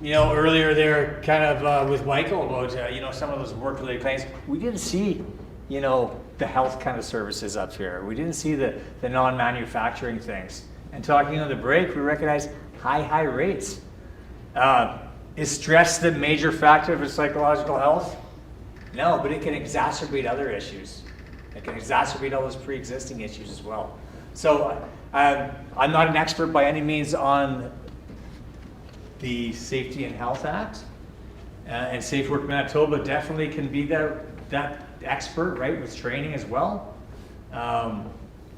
earlier there kind of with Michael about, some of those work-related claims. We didn't see, the health kind of services up here. We didn't see the non-manufacturing things. And talking on the break, we recognize high rates. Is stress the major factor for psychological health? No, but it can exacerbate other issues. It can exacerbate all those pre-existing issues as well. So I'm not an expert by any means on the Safety and Health Act, and Safe Work Manitoba definitely can be that expert, right, with training as well.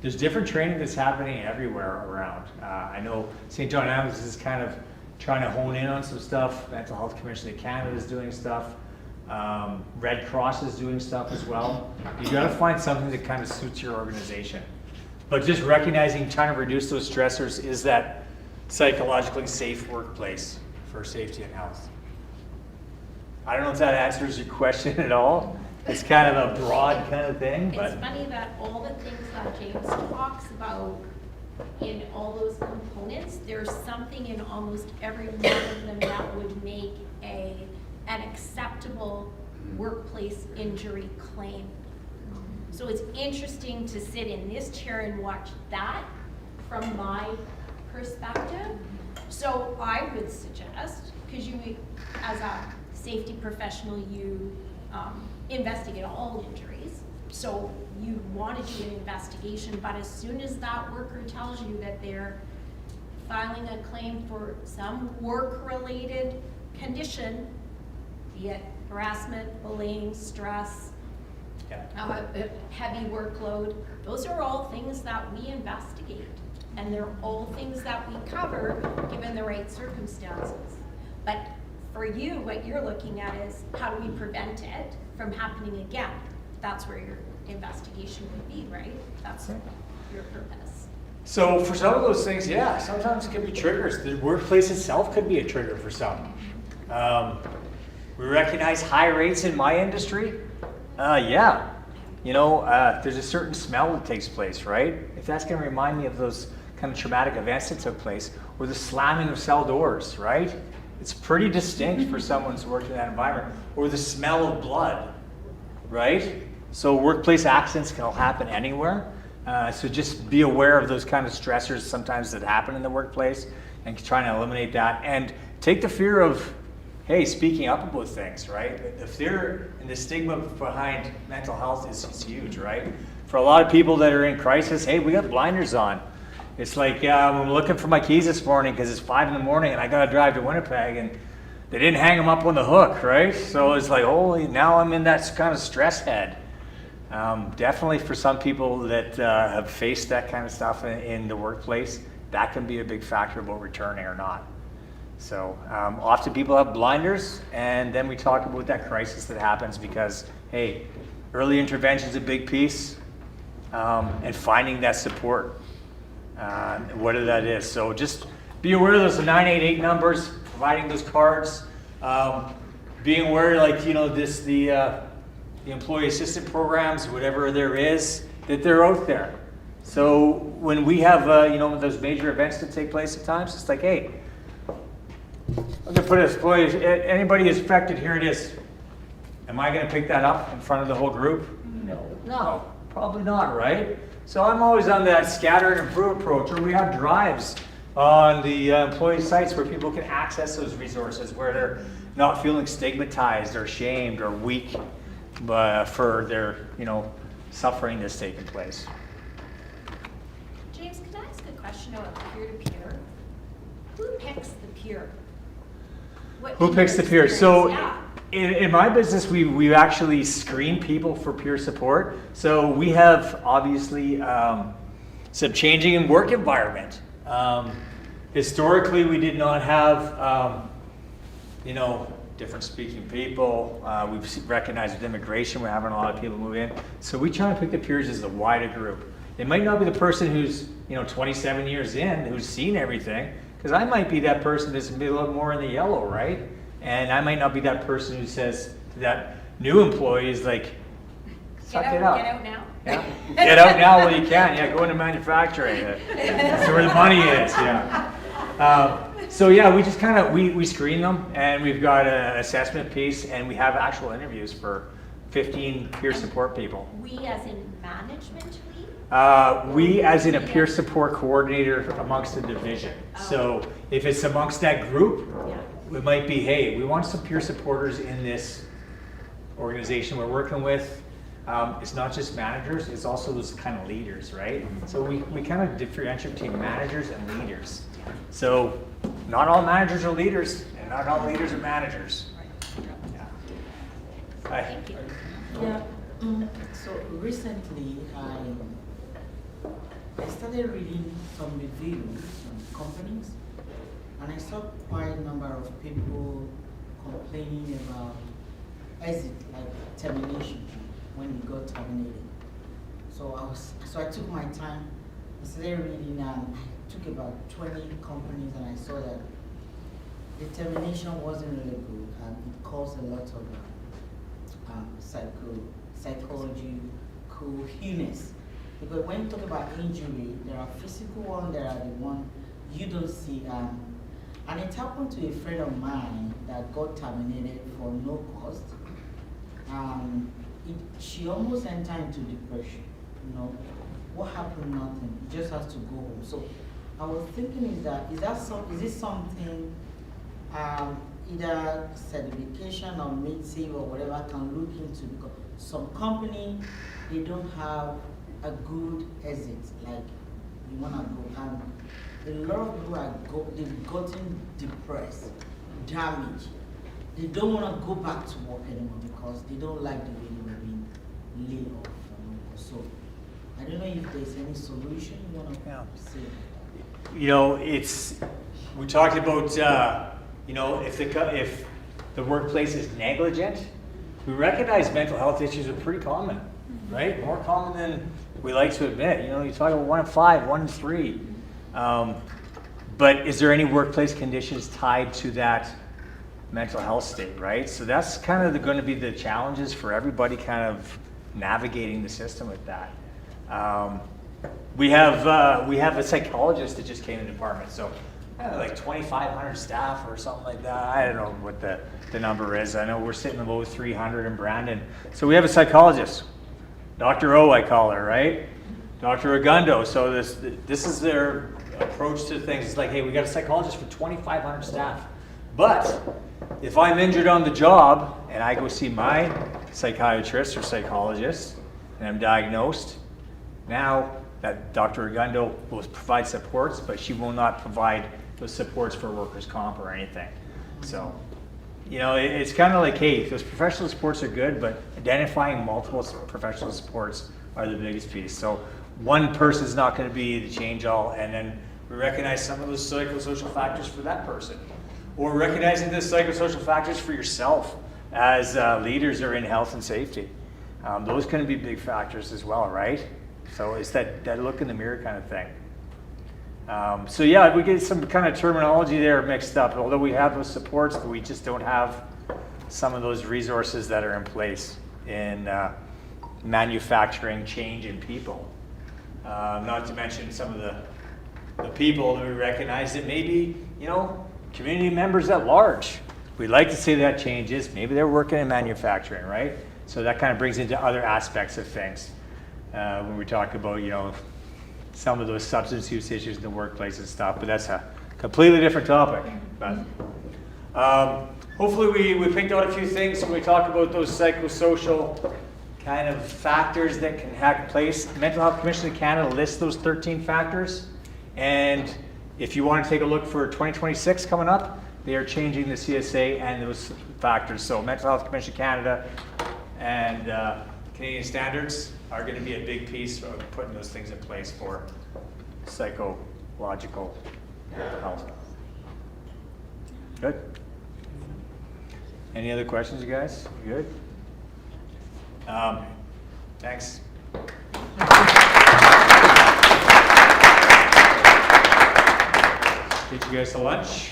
There's different training that's happening everywhere around. I know St. John Ambulance is kind of trying to hone in on some stuff. Mental Health Commission of Canada is doing stuff. Red Cross is doing stuff as well. You got to find something that kind of suits your organization. But just recognizing trying to reduce those stressors is that psychologically safe workplace for safety and health. I don't know if that answers your question at all. It's kind of a broad kind of thing. It's funny that all the things that James talks about in all those components, there's something in almost every one of them that would make an acceptable workplace injury claim. So it's interesting to sit in this chair and watch that from my perspective. So I would suggest, because you, as a safety professional, you investigate all injuries. So you want to do an investigation, but as soon as that worker tells you that they're filing a claim for some work-related condition, be it harassment, bullying, stress, heavy workload, those are all things that we investigate. And they're all things that we cover given the right circumstances. But for you, what you're looking at is how do we prevent it from happening again? That's where your investigation would be, right? That's your purpose. So for some of those things, yeah, sometimes it can be triggers. The workplace itself could be a trigger for some. We recognize high rates in my industry. Yeah, there's a certain smell that takes place, right? If that's going to remind me of those kind of traumatic events that took place, or the slamming of cell doors, right? It's pretty distinct for someone who's worked in that environment. Or the smell of blood, right? So workplace accidents can all happen anywhere. So just be aware of those kind of stressors sometimes that happen in the workplace and trying to eliminate that. And take the fear of, hey, speaking up about things, right? The fear and the stigma behind mental health is huge, right? For a lot of people that are in crisis, hey, we got blinders on. It's like, I'm looking for my keys this morning because it's 5 in the morning and I got to drive to Winnipeg, and they didn't hang them up on the hook, right? So it's like, holy, now I'm in that kind of stress head. Definitely for some people that have faced that kind of stuff in the workplace, that can be a big factor about returning or not. So often people have blinders, and then we talk about that crisis that happens because, hey, early intervention is a big piece, and finding that support, whatever that is. So just be aware of those 988 numbers, providing those cards, being aware, like, the employee assistance programs, whatever there is, that they're out there. So when we have, those major events that take place at times, it's like, hey, I'm gonna put anybody is affected, here it is. Am I gonna pick that up in front of the whole group? No. Probably not, right? So I'm always on that scatter and improve approach, or we have drives on the employee sites where people can access those resources, where they're not feeling stigmatized or shamed or weak for their, suffering that's taking place. James, can I ask a question about peer-to-peer? Who picks the peer? Who picks the peer? So in my business, we actually screen people for peer support. So we have obviously some changing in work environment. Historically, we did not have, different speaking people. We've recognized with immigration, we're having a lot of people move in. So we try to pick the peers as a wider group. It might not be the person who's 27 years in, who's seen everything, because I might be that person that's a little more in the yellow, right? And I might not be that person who says to that new employee is like, suck it up. Get out now. Yeah. Get out now while you can. Yeah, go into manufacturing. That's where the money is. Yeah. So yeah, we just kind of we screen them, and we've got an assessment piece, and we have actual interviews for 15 peer support people. We as in management lead? We as in a peer support coordinator amongst the division. So if it's amongst that group, it might be, hey, we want some peer supporters in this organization we're working with. It's not just managers, it's also those kind of leaders, right? So we kind of differentiate between managers and leaders. So not all managers are leaders, and not all leaders are managers. Yeah. Hi. Yeah. So recently, I started reading some reviews on companies, and I saw quite a number of people complaining about exit, like termination, when you got terminated. So I took my time, I started reading, and I took about 20 companies, and I saw that the termination wasn't really good, and it caused a lot of psychological illness. Because when you talk about injury, there are physical ones, there are the ones you don't see. And it happened to a friend of mine that got terminated for no cost. She almost entered into depression. What happened? Nothing. She just has to go home. So I was thinking, is it something either certification or mid-save or whatever can look into, because some company, they don't have a good exit, like you want to go, and a lot of people they've gotten depressed, damaged. They don't want to go back to work anymore because they don't like the way they were being laid off. So I don't know if there's any solution you want to say. We talked about, if the workplace is negligent, we recognize mental health issues are pretty common, right? More common than we like to admit. You talk about 1 in 5, 1 in 3. But is there any workplace conditions tied to that mental health state, right? So that's kind of going to be the challenges for everybody kind of navigating the system with that. We have a psychologist that just came in the department, so like 2,500 staff or something like that. I don't know what the number is. I know we're sitting below 300 in Brandon. So we have a psychologist, Dr. O, I call her, right? Dr. Agundo. So this is their approach to things. It's like, hey, we got a psychologist for 2,500 staff. But if I'm injured on the job and I go see my psychiatrist or psychologist and I'm diagnosed, now that Dr. Agundo will provide supports, but she will not provide those supports for workers' comp or anything. So, it's kind of like, hey, those professional supports are good, but identifying multiple professional supports are the biggest piece. So one person's not going to be the change-all, and then we recognize some of those psychosocial factors for that person. Or recognizing the psychosocial factors for yourself as leaders or in health and safety. Those can be big factors as well, right? So it's that look in the mirror kind of thing. So yeah, we get some kind of terminology there mixed up. Although we have those supports, but we just don't have some of those resources that are in place in manufacturing change in people. Not to mention some of the people that we recognize that maybe, community members at large. We'd like to see that changes. Maybe they're working in manufacturing, right? So that kind of brings into other aspects of things. when we talk about, some of those substance use issues in the workplace and stuff, but that's a completely different topic. But hopefully we picked out a few things when we talk about those psychosocial kind of factors that can have place. Mental Health Commission of Canada lists those 13 factors, and if you want to take a look for 2026 coming up, they are changing the CSA and those factors. So Mental Health Commission of Canada and Canadian standards are going to be a big piece of putting those things in place for psychological health. Good. Any other questions, you guys? You good? Thanks. Take you guys to lunch.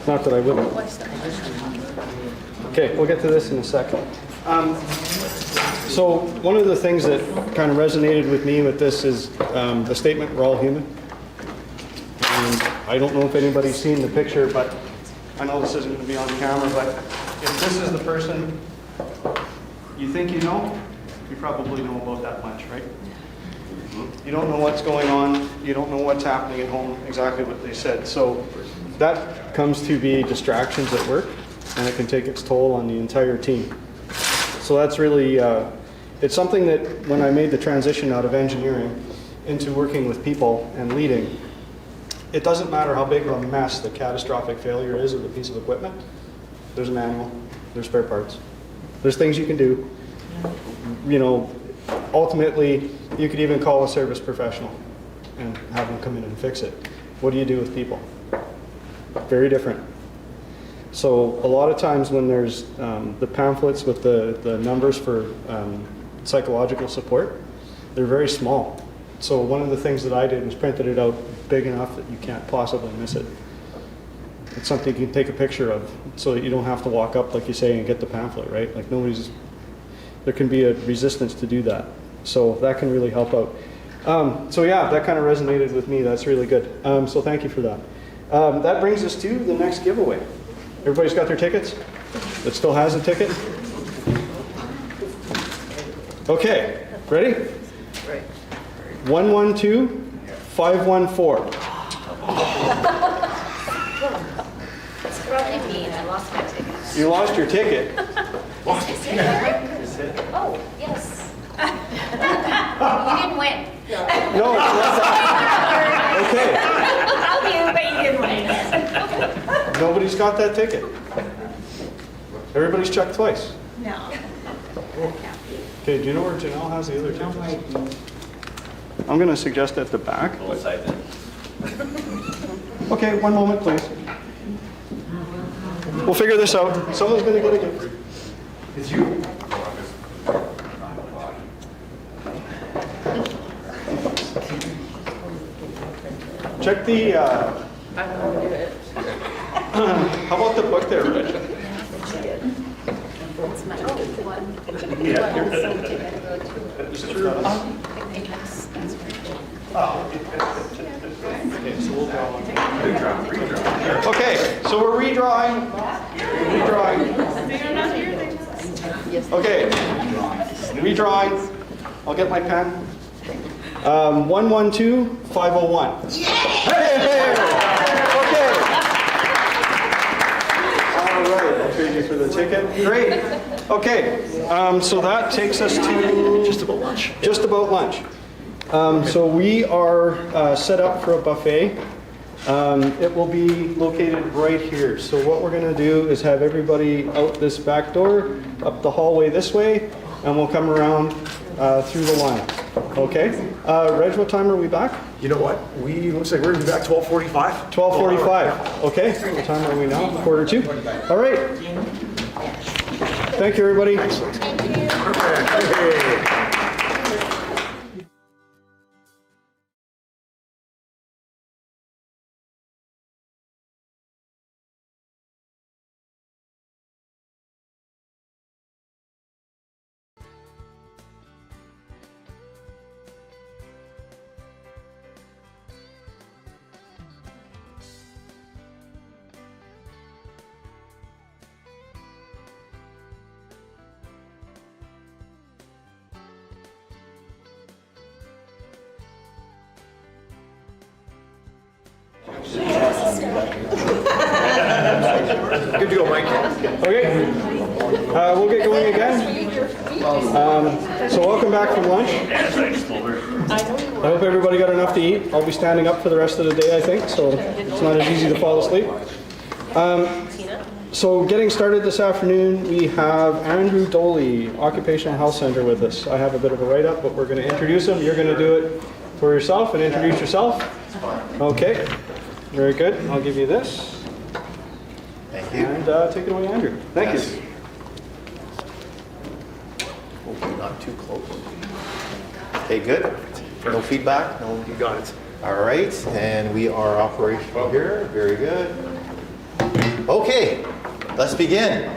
Not that I wouldn't. Okay, we'll get to this in a second. So one of the things that kind of resonated with me with this is the statement, we're all human. And I don't know if anybody's seen the picture, but I know this isn't going to be on camera, but if this is the person you think you know, you probably know about that much, right? You don't know what's going on, you don't know what's happening at home, exactly what they said. So that comes to be distractions at work, and it can take its toll on the entire team. So that's really, it's something that when I made the transition out of engineering into working with people and leading, it doesn't matter how big of a mess the catastrophic failure is of a piece of equipment. There's a manual, there's spare parts, there's things you can do. Ultimately, you could even call a service professional and have them come in and fix it. What do you do with people? Very different. So a lot of times when there's the pamphlets with the numbers for psychological support, they're very small. So one of the things that I did was printed it out big enough that you can't possibly miss it. It's something you can take a picture of so that you don't have to walk up, like you say, and get the pamphlet, right? Like there can be a resistance to do that. So that can really help out. So yeah, that kind of resonated with me. That's really good. So thank you for that. That brings us to the next giveaway. Everybody's got their tickets? That still has a ticket? Okay, ready? Right. It's 112514. probably me, I lost my ticket. You lost your ticket. Is it there? Oh, yes. You didn't win. No, it's not that. I'll be, but you didn't win. Nobody's got that ticket. Everybody's checked twice. No. Okay, do you know where Janelle has the other tickets? I'm going to suggest at the back. Okay, one moment, please. We'll figure this out. Someone's going to get a gift. It's you. Check the. I want to do it. How about the book there, Rich? It's my one. Yeah. Okay, so we're redrawing. Okay, redrawing. I'll get my pen. 112501. Hey! Okay. All right, I'll trade you for the ticket. Great. Okay, so that takes us to just about lunch. Just about lunch. So we are set up for a buffet. It will be located right here. So what we're going to do is have everybody out this back door, up the hallway this way, and we'll come around through the line. Okay? Reg, what time are we back? You know what? Looks like we're going to be back 12:45. 12:45. Okay. What time are we now? 1:45. All right. Thank you, everybody. Excellent. Good to go, Mike. Okay, we'll get going again. So welcome back from lunch. I hope everybody got enough to eat. I'll be standing up for the rest of the day, I think, so it's not as easy to fall asleep. So getting started this afternoon, we have Andrew Doley, Occupational Health Center, with us. I have a bit of a write-up, but we're going to introduce him. You're going to do it for yourself and introduce yourself. Okay, very good. I'll give you this. Thank you. And take it away, Andrew. Thank you. Hopefully not too close. Okay, good. No feedback? No, you got it. All right, and we are operational here. Very good. Okay, let's begin.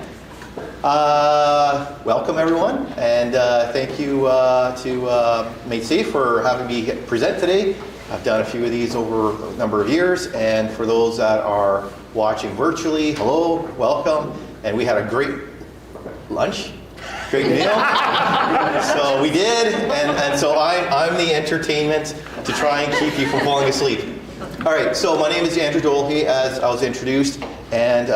Welcome everyone, and thank you to MaidSafe for having me present today. I've done a few of these over a number of years, and for those that are watching virtually, hello, welcome. And we had a great lunch, great meal. So we did, and so I'm the entertainment to try and keep you from falling asleep. All right, so my name is Andrew Doley, as I was introduced, and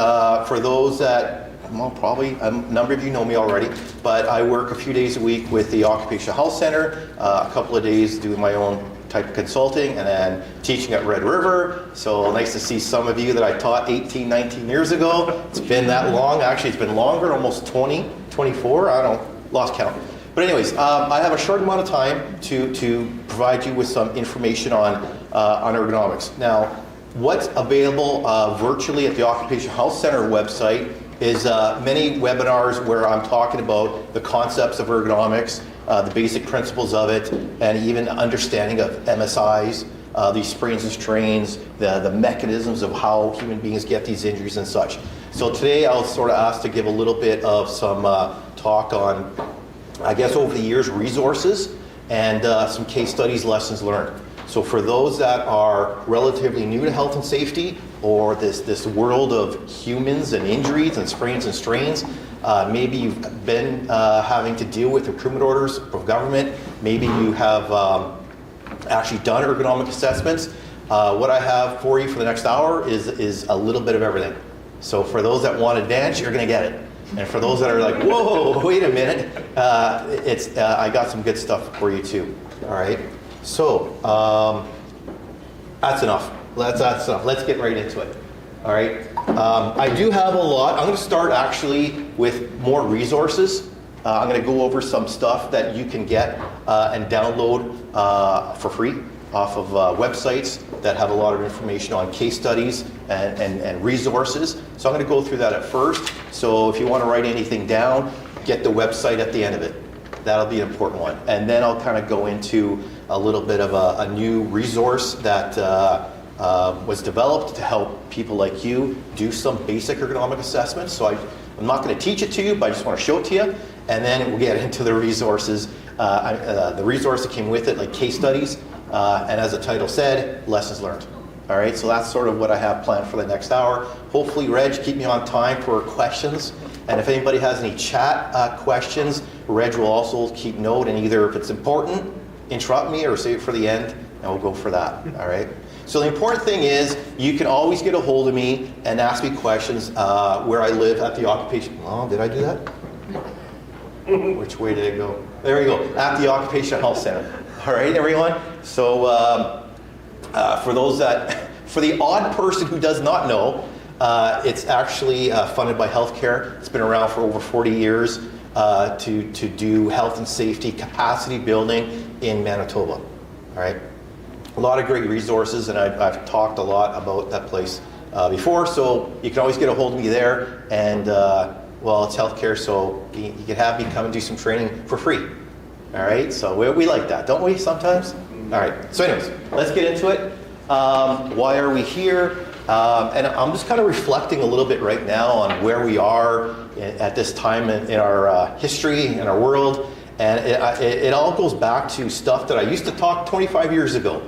for those that, well, probably a number of you know me already, but I work a few days a week with the Occupational Health Center, a couple of days doing my own type of consulting, and then teaching at Red River. So nice to see some of you that I taught 18, 19 years ago. It's been that long. Actually, it's been longer, almost 20, 24, I don't know, lost count. But anyways, I have a short amount of time to provide you with some information on ergonomics. Now, what's available virtually at the Occupational Health Center website is many webinars where I'm talking about the concepts of ergonomics, the basic principles of it, and even understanding of MSIs, these sprains and strains, the mechanisms of how human beings get these injuries and such. So today I was sort of asked to give a little bit of some talk on, I guess over the years, resources and some case studies, lessons learned. So for those that are relatively new to health and safety, or this world of humans and injuries and sprains and strains, maybe you've been having to deal with improvement orders from government, maybe you have actually done ergonomic assessments. What I have for you for the next hour is a little bit of everything. So for those that want advanced, you're going to get it. And for those that are like, whoa, wait a minute, I got some good stuff for you too. All right. So that's enough. That's enough. Let's get right into it. All right. I do have a lot. I'm going to start actually with more resources. I'm going to go over some stuff that you can get and download for free off of websites that have a lot of information on case studies and resources. So I'm going to go through that at first. So if you want to write anything down, get the website at the end of it. That'll be an important one. And then I'll kind of go into a little bit of a new resource that was developed to help people like you do some basic ergonomic assessments. So I'm not going to teach it to you, but I just want to show it to you. And then we'll get into the resources, the resource that came with it, like case studies. And as the title said, lessons learned. All right, so that's sort of what I have planned for the next hour. Hopefully, Reg, keep me on time for questions. And if anybody has any chat questions, Reg will also keep note, and either if it's important, interrupt me or save it for the end, and we'll go for that. All right. So the important thing is you can always get a hold of me and ask me questions where I live at the occupation. Oh, did I do that? Which way did it go? There we go. At the Occupational Health Center. All right, everyone. So for those that, for the odd person who does not know, it's actually funded by healthcare. It's been around for over 40 years to do health and safety capacity building in Manitoba. All right. A lot of great resources, and I've talked a lot about that place before, so you can always get a hold of me there. And well, it's healthcare, so you can have me come and do some training for free. All right, so we like that, don't we, sometimes? All right, so anyways, let's get into it. Why are we here? And I'm just kind of reflecting a little bit right now on where we are at this time in our history, in our world. And it all goes back to stuff that I used to talk 25 years ago.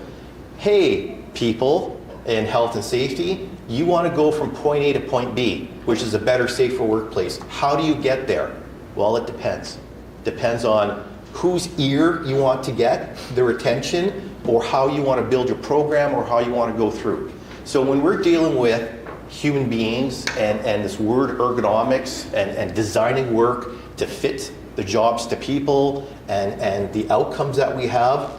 Hey, people in health and safety, you want to go from point A to point B, which is a better, safer workplace. How do you get there? Well, it depends. Depends on whose ear you want to get, their attention, or how you want to build your program, or how you want to go through. So when we're dealing with human beings and this word ergonomics and designing work to fit the jobs to people and the outcomes that we have,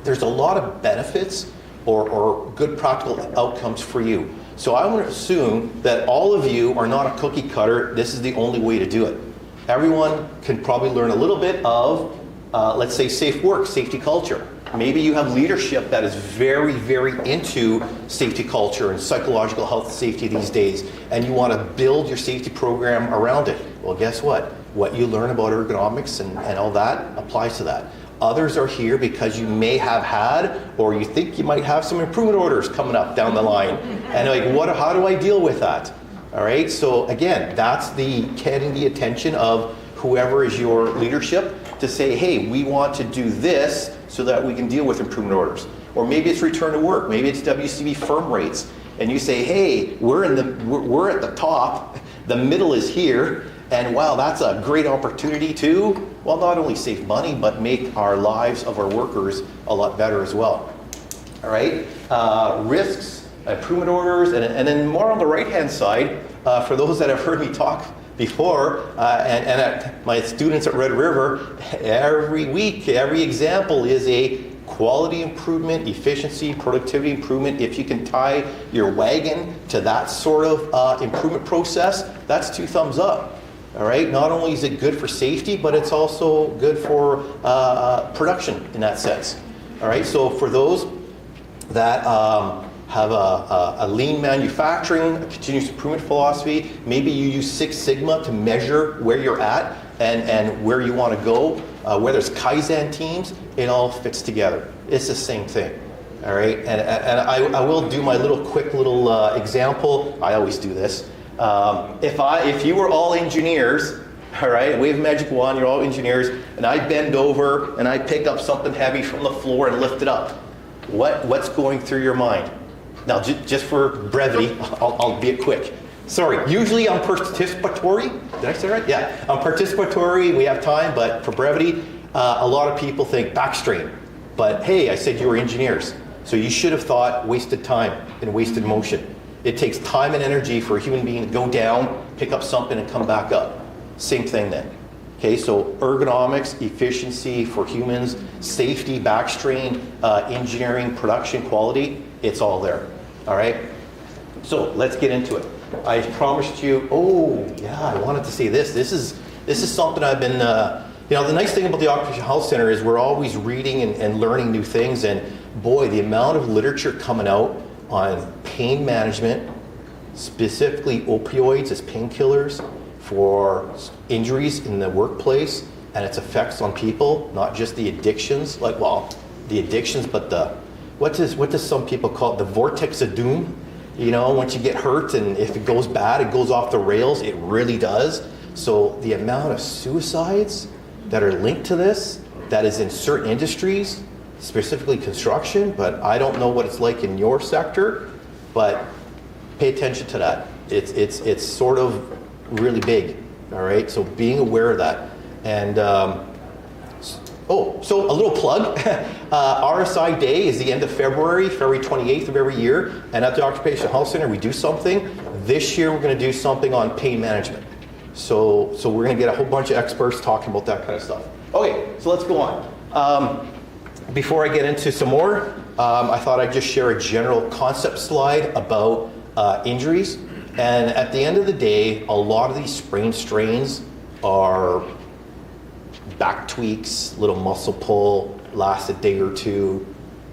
there's a lot of benefits or good practical outcomes for you. So I want to assume that all of you are not a cookie cutter. This is the only way to do it. Everyone can probably learn a little bit of, let's say, safe work, safety culture. Maybe you have leadership that is very, very into safety culture and psychological health and safety these days, and you want to build your safety program around it. Well, guess what? What you learn about ergonomics and all that applies to that. Others are here because you may have had, or you think you might have some improvement orders coming up down the line. And like, how do I deal with that? All right, so again, that's getting the attention of whoever is your leadership to say, hey, we want to do this so that we can deal with improvement orders. Or maybe it's return to work, maybe it's WCB firm rates. And you say, hey, we're at the top, the middle is here, and wow, that's a great opportunity to, well, not only save money, but make our lives of our workers a lot better as well. All right, risks, improvement orders, and then more on the right-hand side, for those that have heard me talk before, and at my students at Red River, every week, every example is a quality improvement, efficiency, productivity improvement. If you can tie your wagon to that sort of improvement process, that's 2 thumbs up. All right, not only is it good for safety, but it's also good for production in that sense. All right, so for those that have a lean manufacturing, a continuous improvement philosophy, maybe you use 6 Sigma to measure where you're at and where you want to go, whether it's Kaizen teams, it all fits together. It's the same thing. All right, and I will do my quick little example. I always do this. If you were all engineers, all right, wave a magic wand, you're all engineers, and I bend over and I pick up something heavy from the floor and lift it up, what's going through your mind? Now, just for brevity, I'll be quick. Sorry, usually I'm participatory. Did I say right? Yeah, I'm participatory, we have time, but for brevity, a lot of people think back strain. But hey, I said you were engineers, so you should have thought wasted time and wasted motion. It takes time and energy for a human being to go down, pick up something, and come back up. Same thing then. Okay, so ergonomics, efficiency for humans, safety, back strain, engineering, production, quality, it's all there. All right? So let's get into it. I promised you, I wanted to say this. This is something I've been, the nice thing about the Occupational Health Center is we're always reading and learning new things, and boy, the amount of literature coming out on pain management, specifically opioids as painkillers for injuries in the workplace and its effects on people, not just the addictions, the addictions, but what does some people call it, the vortex of doom? You know, once you get hurt and if it goes bad, it goes off the rails, it really does. So the amount of suicides that are linked to this, that is in certain industries, specifically construction, but I don't know what it's like in your sector, but pay attention to that. It's sort of really big, all right? So being aware of that. And so a little plug. RSI Day is the end of February 28th of every year, and at the Occupational Health Center we do something. This year we're going to do something on pain management. So we're going to get a whole bunch of experts talking about that kind of stuff. Okay, so let's go on. Before I get into some more, I thought I'd just share a general concept slide about injuries. And at the end of the day, a lot of these sprain strains are back tweaks, little muscle pull, lasts a day or two.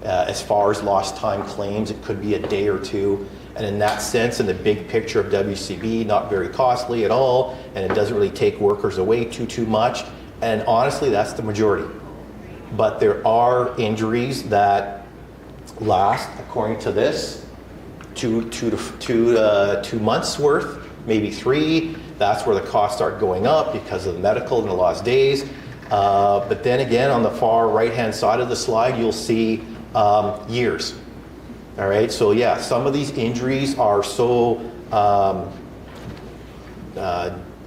As far as lost time claims, it could be a day or two. And in that sense, in the big picture of WCB, not very costly at all, and it doesn't really take workers away too much. And honestly, that's the majority. But there are injuries that last, according to this, two months worth, maybe 3. That's where the costs start going up because of the medical and the lost days. But then again, on the far right-hand side of the slide, you'll see years. All right, so yeah, some of these injuries are so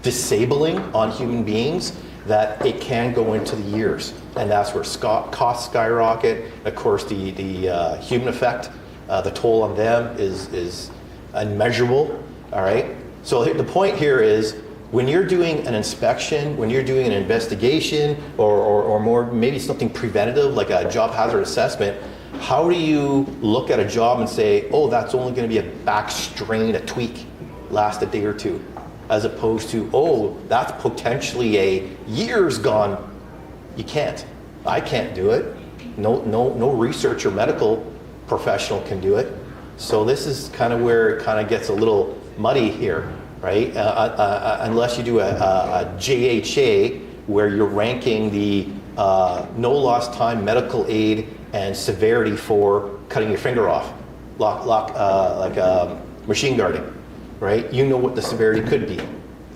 disabling on human beings that it can go into the years. And that's where costs skyrocket. Of course, the human effect The toll on them is unmeasurable, all right? So the point here is, when you're doing an inspection, when you're doing an investigation, or more, maybe something preventative, like a job hazard assessment, how do you look at a job and say, oh, that's only gonna be a back strain, a tweak, last a day or two, as opposed to, oh, that's potentially a years gone. You can't. I can't do it. No research or medical professional can do it. So this is kind of where it kind of gets a little muddy here, right? Unless you do a JHA, where you're ranking the no lost time medical aid and severity for cutting your finger off, like machine guarding, right? You know what the severity could be,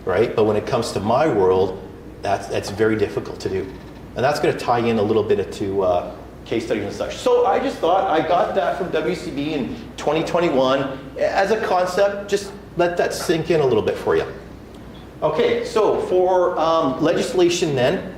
right? But when it comes to my world, that's very difficult to do. And that's going to tie in a little bit into case studies and such. So I just thought, I got that from WCB in 2021 as a concept. Just let that sink in a little bit for you. Okay, so for legislation then,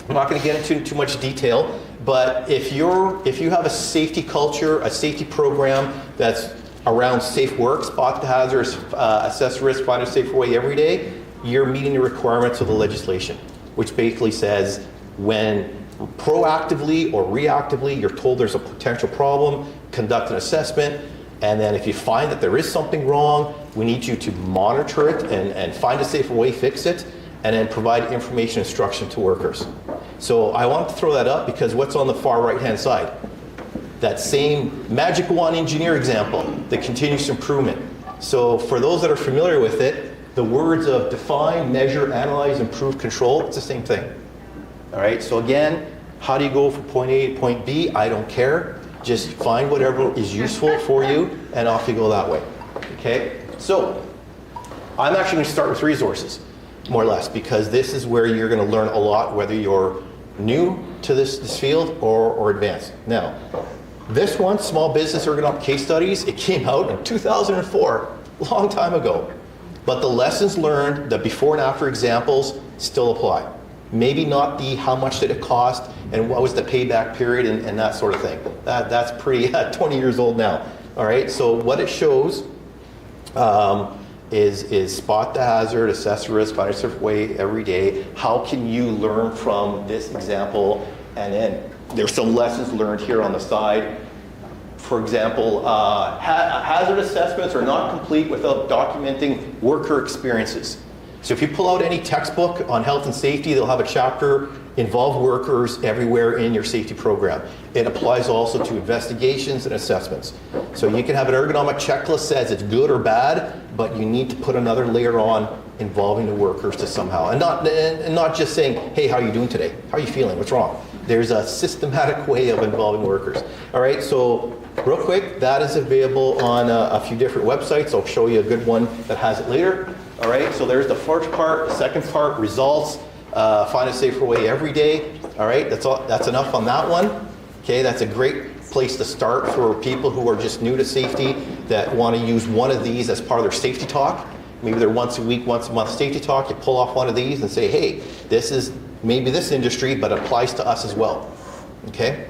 I'm not going to get into too much detail, but if you have a safety culture, a safety program that's around safe work, spot the hazards, assess risk, find a safer way every day, you're meeting the requirements of the legislation, which basically says when proactively or reactively you're told there's a potential problem, conduct an assessment, and then if you find that there is something wrong, we need you to monitor it and find a safer way, fix it, and then provide information instruction to workers. So I want to throw that up because what's on the far right-hand side? That same magic wand engineer example, the continuous improvement. So for those that are familiar with it, the words of define, measure, analyze, improve, control, it's the same thing. All right, so again, how do you go from point A to point B? I don't care. Just find whatever is useful for you and off you go that way. Okay, so I'm actually going to start with resources, more or less, because this is where you're going to learn a lot, whether you're new to this field or advanced. Now, this one, Small Business Ergonomic Case Studies, it came out in 2004, a long time ago. But the lessons learned, the before and after examples still apply. Maybe not the how much did it cost and what was the payback period and that sort of thing. That's pretty 20 years old now. All right, so what it shows is spot the hazard, assess the risk, find a safe way every day. How can you learn from this example? And then there's some lessons learned here on the side. For example, hazard assessments are not complete without documenting worker experiences. So if you pull out any textbook on health and safety, they'll have a chapter involve workers everywhere in your safety program. It applies also to investigations and assessments. So you can have an ergonomic checklist says it's good or bad, but you need to put another layer on involving the workers to somehow, and not just saying, hey, how are you doing today? How are you feeling? What's wrong? There's a systematic way of involving workers. All right, so real quick, that is available on a few different websites. I'll show you a good one that has it later. All right, so there's the first part. The second part, results. Find a safer way every day. All right, that's enough on that one. Okay, that's a great place to start for people who are just new to safety that want to use one of these as part of their safety talk. Maybe they're once a week, once a month safety talk. You pull off one of these and say, hey, this is maybe this industry, but applies to us as well. Okay.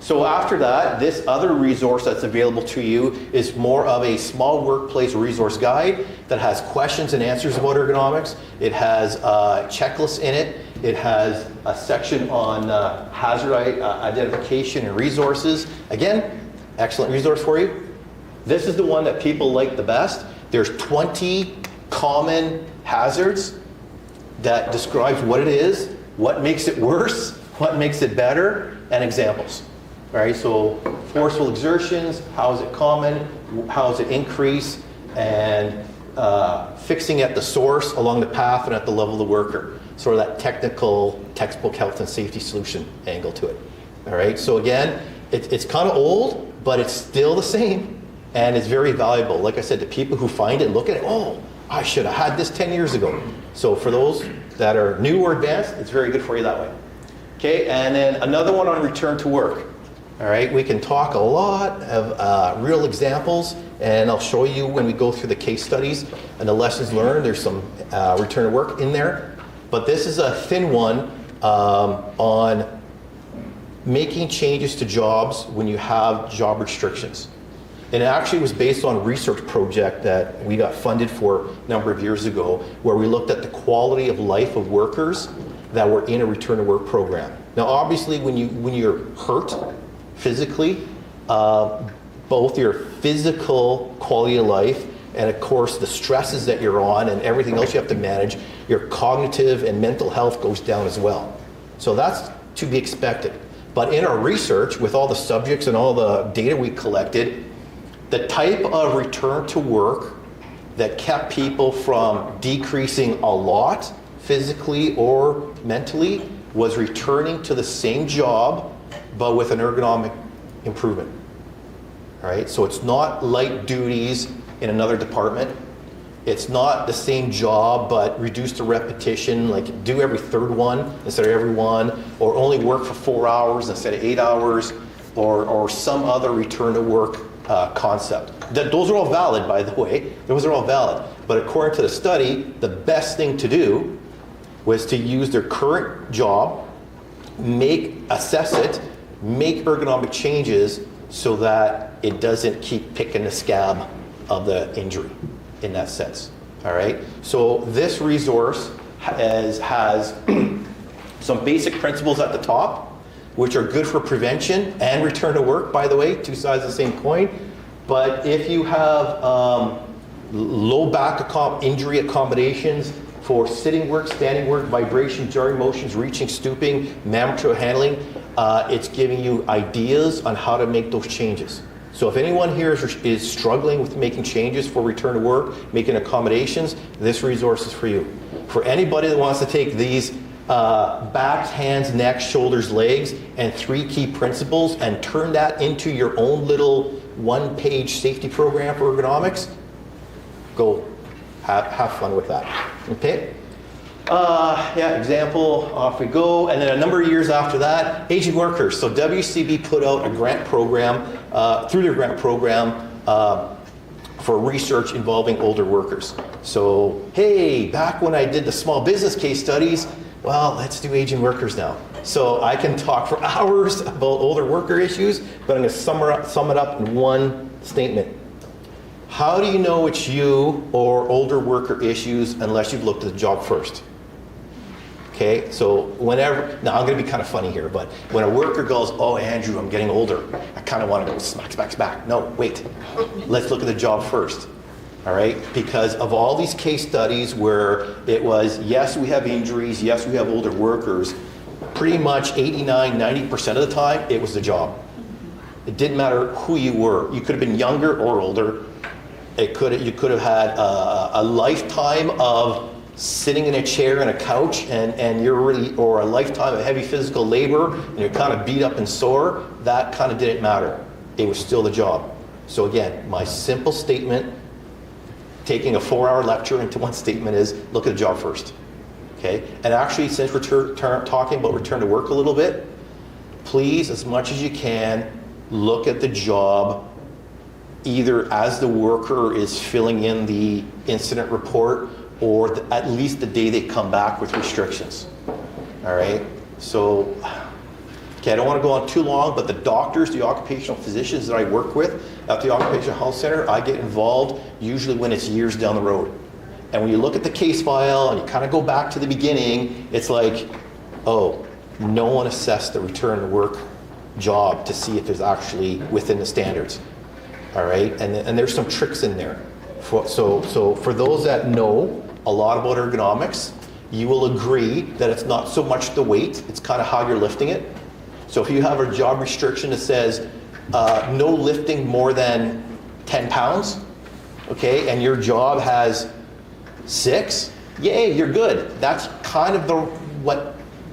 So after that, this other resource that's available to you is more of a small workplace resource guide that has questions and answers about ergonomics. It has checklists in it. It has a section on hazard identification and resources. Again, excellent resource for you. This is the one that people like the best. There's 20 common hazards that describes what it is, what makes it worse, what makes it better, and examples. All right, so forceful exertions, how is it common, how does it increase, and fixing at the source, along the path, and at the level of the worker. Sort of that technical textbook health and safety solution angle to it. All right, so again, it's kind of old, but it's still the same, and it's very valuable. Like I said, to people who find it, look at it, oh, I should have had this 10 years ago. So for those that are new or advanced, it's very good for you that way. Okay, and then another one on return to work. All right, we can talk a lot of real examples, and I'll show you when we go through the case studies and the lessons learned. There's some return to work in there, but this is a thin one on making changes to jobs when you have job restrictions. And it actually was based on a research project that we got funded for a number of years ago, where we looked at the quality of life of workers that were in a return to work program. Now, obviously, when you're hurt physically, both your physical quality of life and of course the stresses that you're on and everything else you have to manage, your cognitive and mental health goes down as well. So that's to be expected. But in our research, with all the subjects and all the data we collected, the type of return to work that kept people from decreasing a lot physically or mentally was returning to the same job, but with an ergonomic improvement. All right, so it's not light duties in another department. It's not the same job, but reduce the repetition, like do every third one instead of every one, or only work for 4 hours instead of 8 hours, or some other return to work concept. Those are all valid, by the way. Those are all valid. But according to the study, the best thing to do was to use their current job, assess it, make ergonomic changes so that it doesn't keep picking the scab of the injury in that sense. All right? So this resource has some basic principles at the top, which are good for prevention and return to work, by the way, two sides of the same coin. But if you have low back injury accommodations for sitting work, standing work, vibration, jarring motions, reaching, stooping, mandatory handling, it's giving you ideas on how to make those changes. So if anyone here is struggling with making changes for return to work, making accommodations, this resource is for you. For anybody that wants to take these backs, hands, necks, shoulders, legs, and 3 key principles and turn that into your own little one-page safety program for ergonomics, go have fun with that. Okay? Yeah, example, off we go. And then a number of years after that, aging workers. So WCB put out a grant program, through their grant program, for research involving older workers. So, hey, back when I did the small business case studies, well, let's do aging workers now. So I can talk for hours about older worker issues, but I'm going to sum it up in one statement. How do you know it's you or older worker issues unless you've looked at the job first? Okay, so now I'm going to be kind of funny here, but when a worker goes, oh, Andrew, I'm getting older, I kind of want to go smack. No, wait, let's look at the job first. All right, because of all these case studies where it was, yes, we have injuries, yes, we have older workers, pretty much 89–90% of the time, it was the job. It didn't matter who you were. You could have been younger or older. You could have had a lifetime of sitting in a chair and a couch and you're really, or a lifetime of heavy physical labor and you're kind of beat up and sore. That kind of didn't matter. It was still the job. So again, my simple statement, taking a 4-hour lecture into one statement, is look at the job first. Okay? And actually, since we're talking about return to work a little bit, please, as much as you can, look at the job either as the worker is filling in the incident report or at least the day they come back with restrictions. All right? So, okay, I don't want to go on too long, but the doctors, the occupational physicians that I work with at the Occupational Health Center, I get involved usually when it's years down the road. And when you look at the case file and you kind of go back to the beginning, it's like, oh, no one assessed the return to work job to see if it's actually within the standards. All right, and there's some tricks in there. So for those that know a lot about ergonomics, you will agree that it's not so much the weight, it's kind of how you're lifting it. So if you have a job restriction that says no lifting more than 10 pounds, okay, and your job has 6, yay, you're good. That's kind of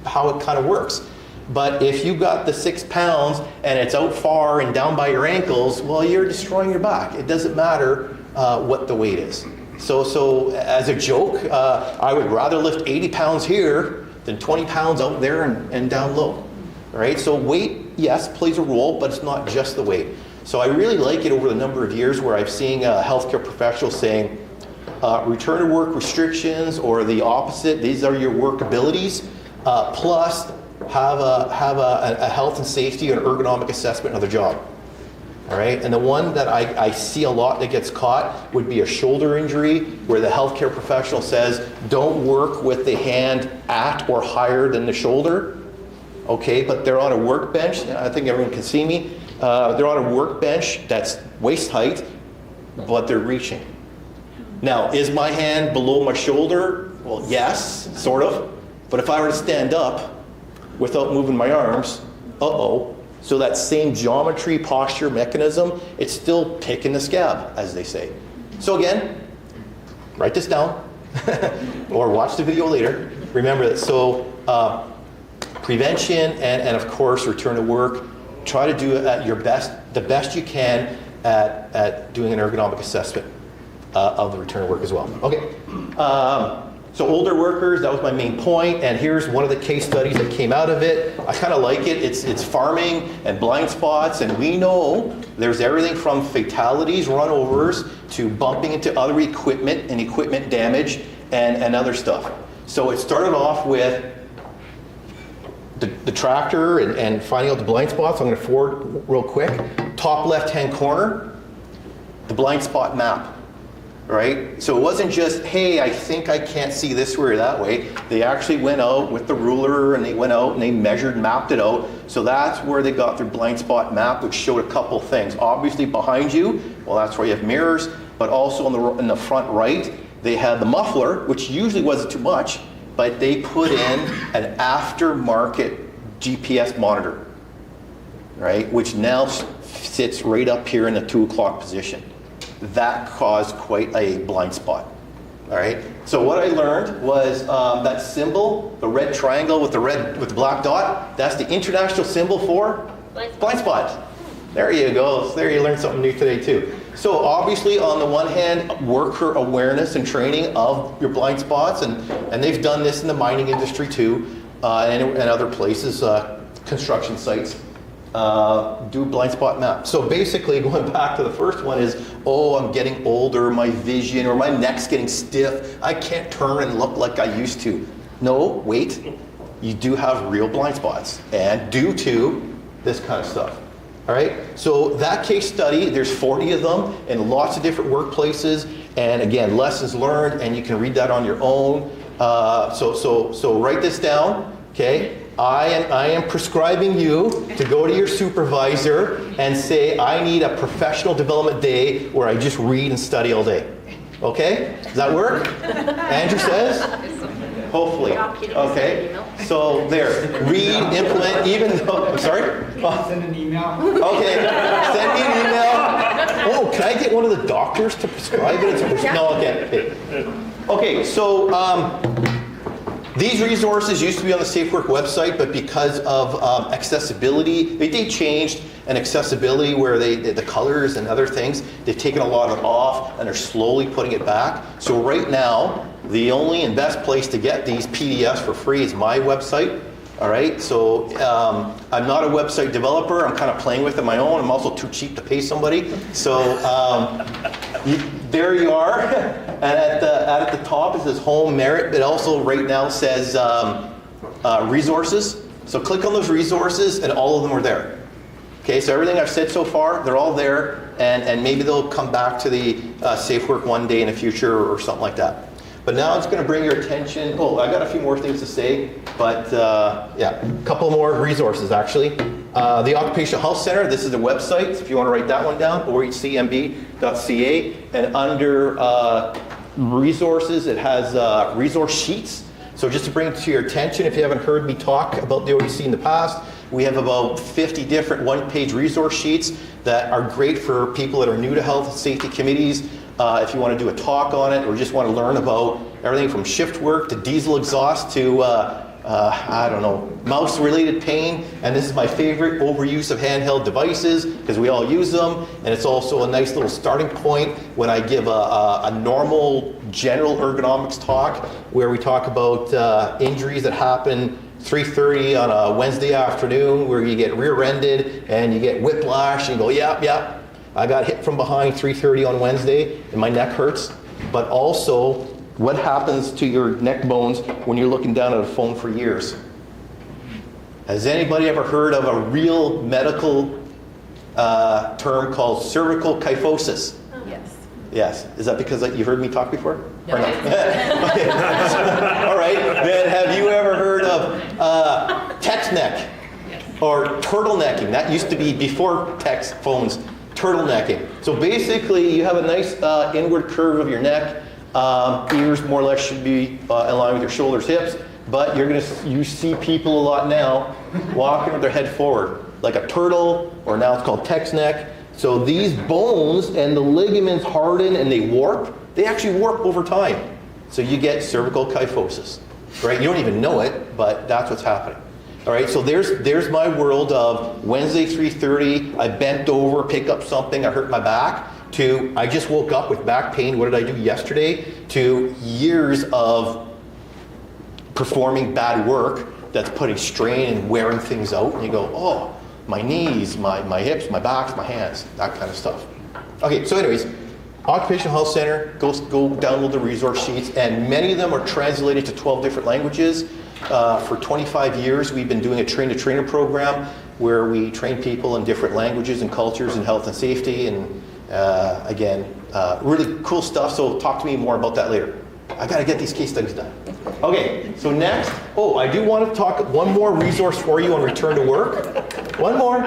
how it kind of works. But if you got the 6 pounds and it's out far and down by your ankles, well, you're destroying your back. It doesn't matter what the weight is. So as a joke, I would rather lift 80 pounds here than 20 pounds out there and down low. All right, so weight, yes, plays a role, but it's not just the weight. So I really like it over the number of years where I've seen healthcare professionals saying, return to work restrictions or the opposite, these are your work abilities, plus have a health and safety and ergonomic assessment of their job. All right, and the one that I see a lot that gets caught would be a shoulder injury where the healthcare professional says, don't work with the hand at or higher than the shoulder. Okay, but they're on a workbench. I think everyone can see me. They're on a workbench that's waist height, but they're reaching. Now, is my hand below my shoulder? Well, yes, sort of. But if I were to stand up without moving my arms, uh-oh. So that same geometry, posture, mechanism, it's still picking the scab, as they say. So again, write this down or watch the video later. Remember that. So prevention and of course return to work. Try to do it at your best, the best you can at doing an ergonomic assessment of the return to work as well. Okay. So older workers, that was my main point, and here's one of the case studies that came out of it. I kind of like it. It's farming and blind spots, and we know there's everything from fatalities, runovers, to bumping into other equipment and equipment damage and other stuff. So it started off with the tractor and finding out the blind spots. I'm going to forward real quick. Top left-hand corner, the blind spot map. Right? So it wasn't just, hey, I think I can't see this way or that way. They actually went out with the ruler and they went out and they measured, mapped it out. So that's where they got their blind spot map, which showed a couple things. Obviously behind you, well, that's where you have mirrors, but also in the front right, they had the muffler, which usually wasn't too much, but they put in an aftermarket GPS monitor, right? Which now sits right up here in the 2 o'clock position. That caused quite a blind spot. All right. So what I learned was that symbol, the red triangle with the black dot. That's the international symbol for blind spot. There you go. So there you learned something new today too. So obviously, on the one hand, worker awareness and training of your blind spots, and they've done this in the mining industry too, and other places, construction sites. Do blind spot map. So basically, going back to the first one is, oh, I'm getting older, my vision or my neck's getting stiff, I can't turn and look like I used to. No, wait, you do have real blind spots, and due to this kind of stuff. All right, so that case study, there's 40 of them in lots of different workplaces, and again, lessons learned, and you can read that on your own. So write this down, okay? I am prescribing you to go to your supervisor and say, I need a professional development day where I just read and study all day. Okay? Does that work? Andrew says? Hopefully. Okay. So there. Read, implement, even though, I'm sorry? Send an email. Okay. Send me an email. Oh, can I get one of the doctors to prescribe it? No, okay. Okay, so these resources used to be on the Safe Work website, but because of accessibility, they changed, and accessibility where the colors and other things, they've taken a lot of it off and are slowly putting it back. So right now, the only and best place to get these PDFs for free is my website. All right, so I'm not a website developer. I'm kind of playing with it on my own. I'm also too cheap to pay somebody. So there you are. And at the top it says home merit. It also right now says resources. So click on those resources and all of them are there. Okay, so everything I've said so far, they're all there. And maybe they'll come back to the Safe Work one day in the future or something like that. But now it's going to bring your attention. Oh, I got a few more things to say, but yeah, a couple more resources actually. The Occupational Health Center, this is the website, if you want to write that one down, ohcmb.ca. And under resources, it has resource sheets. So just to bring it to your attention, if you haven't heard me talk about the OEC in the past, we have about 50 different one-page resource sheets that are great for people that are new to health and safety committees. If you want to do a talk on it or just want to learn about everything from shift work to diesel exhaust to, I don't know, mouse-related pain. And this is my favorite, overuse of handheld devices, because we all use them. And it's also a nice little starting point when I give a normal general ergonomics talk where we talk about injuries that happen 3:30 on a Wednesday afternoon where you get rear-ended and you get whiplash and you go, yep. I got hit from behind 3:30 on Wednesday and my neck hurts. But also, what happens to your neck bones when you're looking down at a phone for years? Has anybody ever heard of a real medical term called cervical kyphosis? Yes. Yes. Is that because you heard me talk before? No. Okay. All right. Then have you ever heard of text neck or turtlenecking? That used to be before text phones, turtlenecking. So basically you have a nice inward curve of your neck. Ears more or less should be in line with your shoulders, hips, but you see people a lot now walking with their head forward, like a turtle, or now it's called text neck. So these bones and the ligaments harden and they warp. They actually warp over time. So you get cervical kyphosis, right? You don't even know it, but that's what's happening. All right, so there's my world of Wednesday 3:30, I bent over, pick up something, I hurt my back, to I just woke up with back pain, what did I do yesterday, to years of performing bad work that's putting strain and wearing things out, and you go, oh, my knees, my hips, my backs, my hands, that kind of stuff. Okay, so anyways, Occupational Health Center, go download the resource sheets, and many of them are translated to 12 different languages. For 25 years, we've been doing a train-to-trainer program where we train people in different languages and cultures in health and safety, and again, really cool stuff, so talk to me more about that later. I gotta get these case studies done. Okay, so next, I do want to talk one more resource for you on return to work. One more.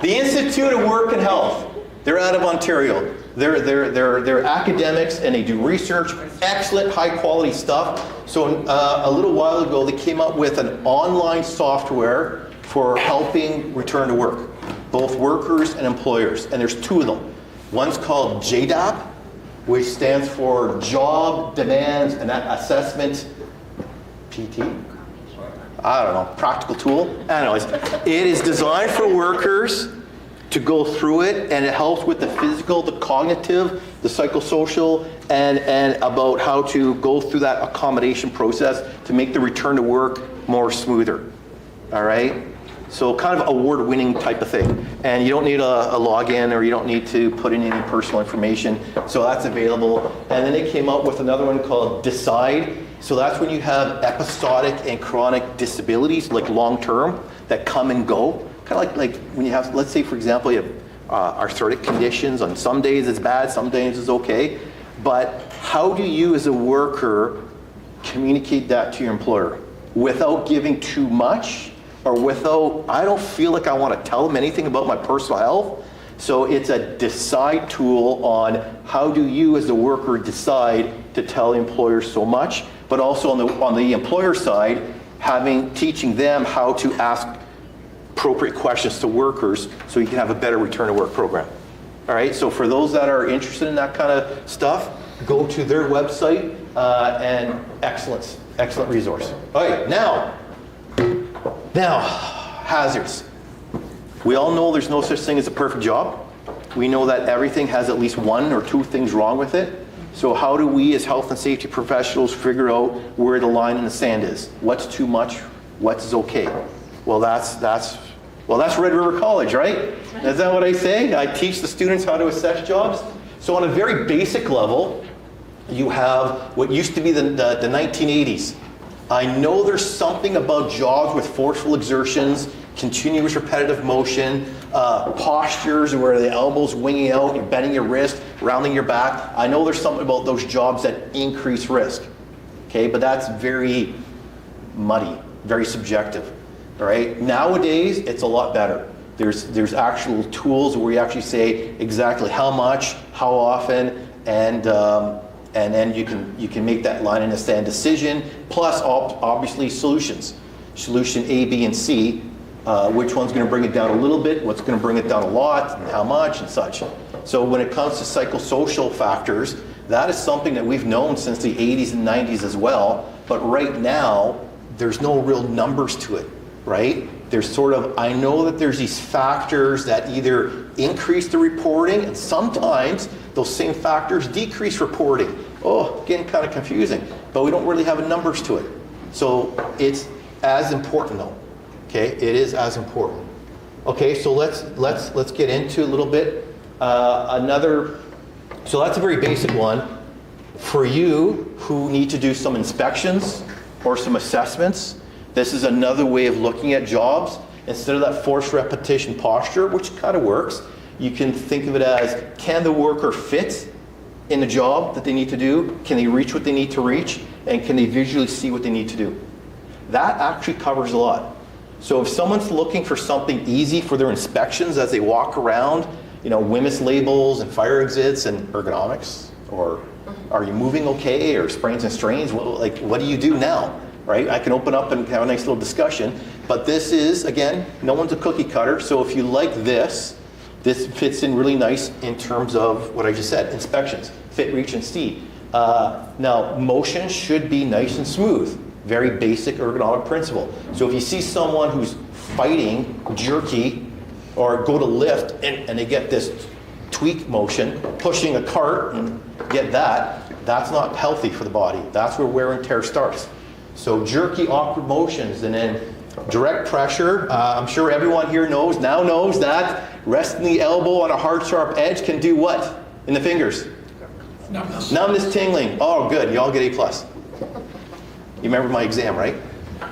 The Institute of Work and Health. They're out of Ontario. They're academics and they do research, excellent high quality stuff. So a little while ago, they came up with an online software for helping return to work, both workers and employers. And there's two of them. One's called JDAP, which stands for Job Demands and Assessment PT. I don't know, practical tool. Anyways, it is designed for workers to go through it, and it helps with the physical, the cognitive, the psychosocial, and about how to go through that accommodation process to make the return to work more smoother. All right? So kind of award-winning type of thing. And you don't need a login, or you don't need to put in any personal information. So that's available. And then they came up with another one called Decide. So that's when you have episodic and chronic disabilities, like long-term, that come and go. Kind of like when you have, let's say for example, you have arthritic conditions. On some days it's bad, some days it's okay. But how do you as a worker communicate that to your employer without giving too much, or without, I don't feel like I want to tell them anything about my personal health? So it's a Decide tool on how do you as a worker decide to tell the employer so much, but also on the employer side, teaching them how to ask appropriate questions to workers so you can have a better return to work program. All right, so for those that are interested in that kind of stuff, go to their website, and excellent resource. All right, now, hazards. We all know there's no such thing as a perfect job. We know that everything has at least one or two things wrong with it. So how do we as health and safety professionals figure out where the line in the sand is? What's too much? What's okay? Well, that's Red River College, right? Is that what I say? I teach the students how to assess jobs. So on a very basic level, you have what used to be the 1980s. I know there's something about jobs with forceful exertions, continuous repetitive motion, postures where the elbow's winging out, you're bending your wrist, rounding your back. I know there's something about those jobs that increase risk. Okay, but that's very muddy, very subjective. All right. Nowadays, it's a lot better. There's actual tools where you actually say exactly how much, how often, and then you can make that line in the sand decision. Plus, obviously, solutions. Solution A, B, and C. Which one's going to bring it down a little bit? What's going to bring it down a lot? And how much? And such. So when it comes to psychosocial factors, that is something that we've known since the 80s and 90s as well. But right now, there's no real numbers to it. Right? There's sort of, I know that there's these factors that either increase the reporting, and sometimes those same factors decrease reporting. Oh, getting kind of confusing, but we don't really have numbers to it. So it's as important though. Okay, it is as important. Okay, so let's get into a little bit so that's a very basic one. For you who need to do some inspections or some assessments, This is another way of looking at jobs. Instead of that forced repetition posture, which kind of works, you can think of it as, can the worker fit in the job that they need to do? Can they reach what they need to reach? And can they visually see what they need to do? That actually covers a lot. So if someone's looking for something easy for their inspections as they walk around, you know, WMIS labels and fire exits and ergonomics, or are you moving okay, or sprains and strains, what do you do now, right? I can open up and have a nice little discussion, but this is, again, no one's a cookie cutter, so if you like this fits in really nice in terms of what I just said, inspections, fit, reach, and see. Now, motion should be nice and smooth. Very basic ergonomic principle. So if you see someone who's fighting jerky or go to lift and they get this tweak motion, pushing a cart and get that's not healthy for the body. That's where wear and tear starts. So jerky, awkward motions, and then direct pressure. I'm sure everyone here knows that resting the elbow on a hard, sharp edge can do what in the fingers? Numbness, tingling. Oh, good. You all get A+. You remember my exam, right?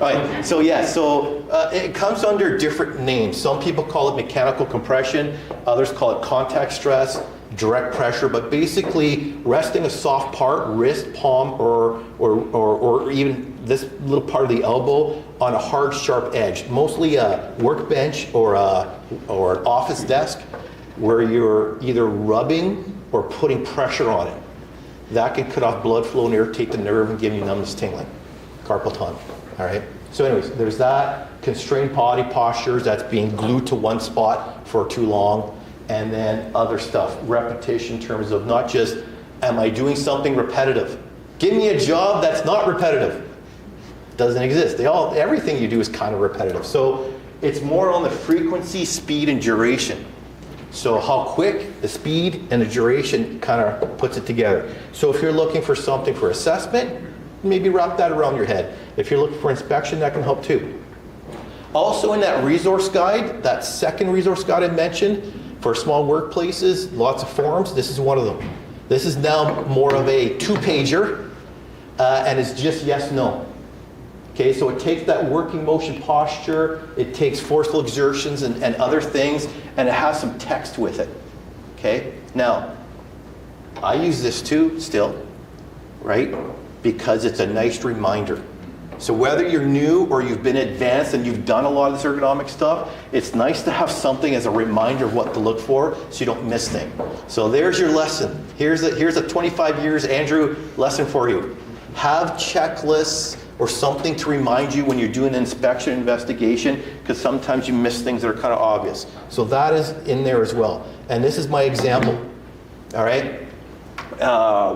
All right, so yeah, it comes under different names. Some people call it mechanical compression, others call it contact stress, direct pressure, but basically resting a soft part, wrist, palm, or even this little part of the elbow on a hard, sharp edge, mostly a workbench or an office desk where you're either rubbing or putting pressure on it. That can cut off blood flow and irritate the nerve and give you numbness, tingling. Carpal tunnel, all right? So anyways, there's that, constrained body postures, that's being glued to one spot for too long, and then other stuff, repetition in terms of not just, am I doing something repetitive? Give me a job that's not repetitive. Doesn't exist. Everything you do is kind of repetitive. So it's more on the frequency, speed, and duration. So how quick, the speed, and the duration kind of puts it together. So if you're looking for something for assessment, maybe wrap that around your head. If you're looking for inspection, that can help too. Also in that resource guide, that second resource guide I mentioned, for small workplaces, lots of forms, this is one of them. This is now more of a 2-pager, and it's just yes, no. Okay, so it takes that working motion posture, it takes forceful exertions and other things, and it has some text with it. Okay, now, I use this too, still, right? Because it's a nice reminder. So whether you're new or you've been advanced and you've done a lot of this ergonomic stuff, it's nice to have something as a reminder of what to look for so you don't miss things. So there's your lesson. Here's a 25 years Andrew lesson for you. Have checklists or something to remind you when you're doing an inspection investigation, because sometimes you miss things that are kind of obvious. So that is in there as well. And this is my example, all right?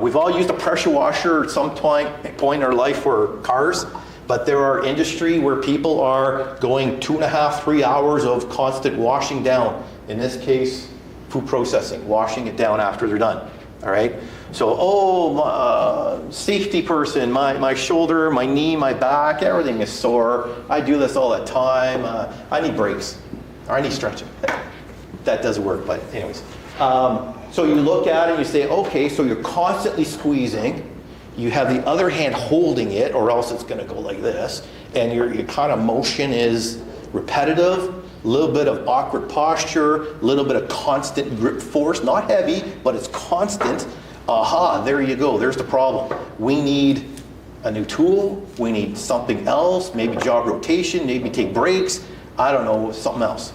We've all used a pressure washer at some point in our life for cars, but there are industry where people are going 2.5, 3 hours of constant washing down. In this case, food processing, washing it down after they're done, all right? So, safety person, my shoulder, my knee, my back, everything is sore. I do this all the time. I need breaks, or I need stretching. That does work, but anyways. So you look at it and you say, okay, so you're constantly squeezing. You have the other hand holding it, or else it's going to go like this. And your kind of motion is repetitive, a little bit of awkward posture, a little bit of constant grip force, not heavy, but it's constant. Aha, there you go, there's the problem. We need a new tool, we need something else, maybe job rotation, maybe take breaks, I don't know, something else.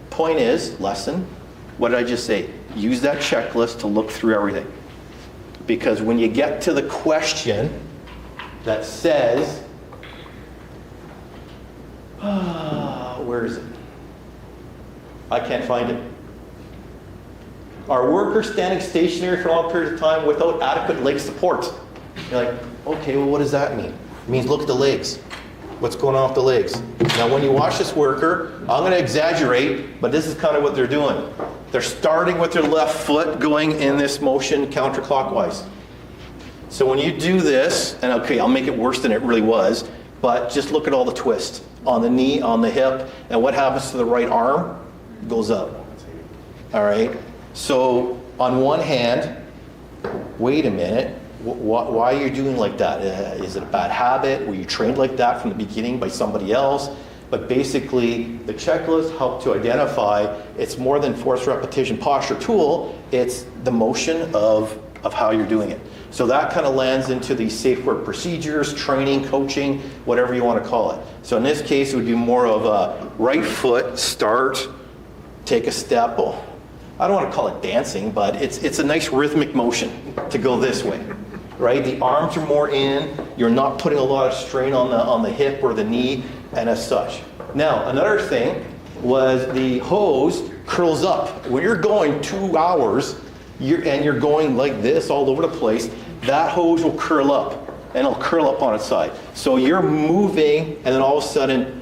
Point is, lesson, what did I just say? Use that checklist to look through everything. Because when you get to the question that says, where is it? I can't find it. Are workers standing stationary for a long period of time without adequate leg support? You're like, okay, well, what does that mean? It means look at the legs. What's going on with the legs? Now, when you watch this worker, I'm going to exaggerate, but this is kind of what they're doing. They're starting with their left foot, going in this motion counterclockwise. So when you do this, and okay, I'll make it worse than it really was, but just look at all the twists on the knee, on the hip, and what happens to the right arm? It goes up. All right? So on one hand, wait a minute, Why are you doing like that? Is it a bad habit? Were you trained like that from the beginning by somebody else? But basically, the checklist helped to identify it's more than force, repetition, posture, tool. It's the motion of how you're doing it. So that kind of lands into the safe work procedures, training, coaching, whatever you want to call it. So in this case, it would be more of a right foot, start, take a step. Oh, I don't want to call it dancing, but it's a nice rhythmic motion to go this way, right? The arms are more in. You're not putting a lot of strain on the hip or the knee, and as such. Now, another thing was the hose curls up. When you're going 2 hours, you're going like this all over the place, that hose will curl up, and it'll curl up on its side. So you're moving, and then all of a sudden,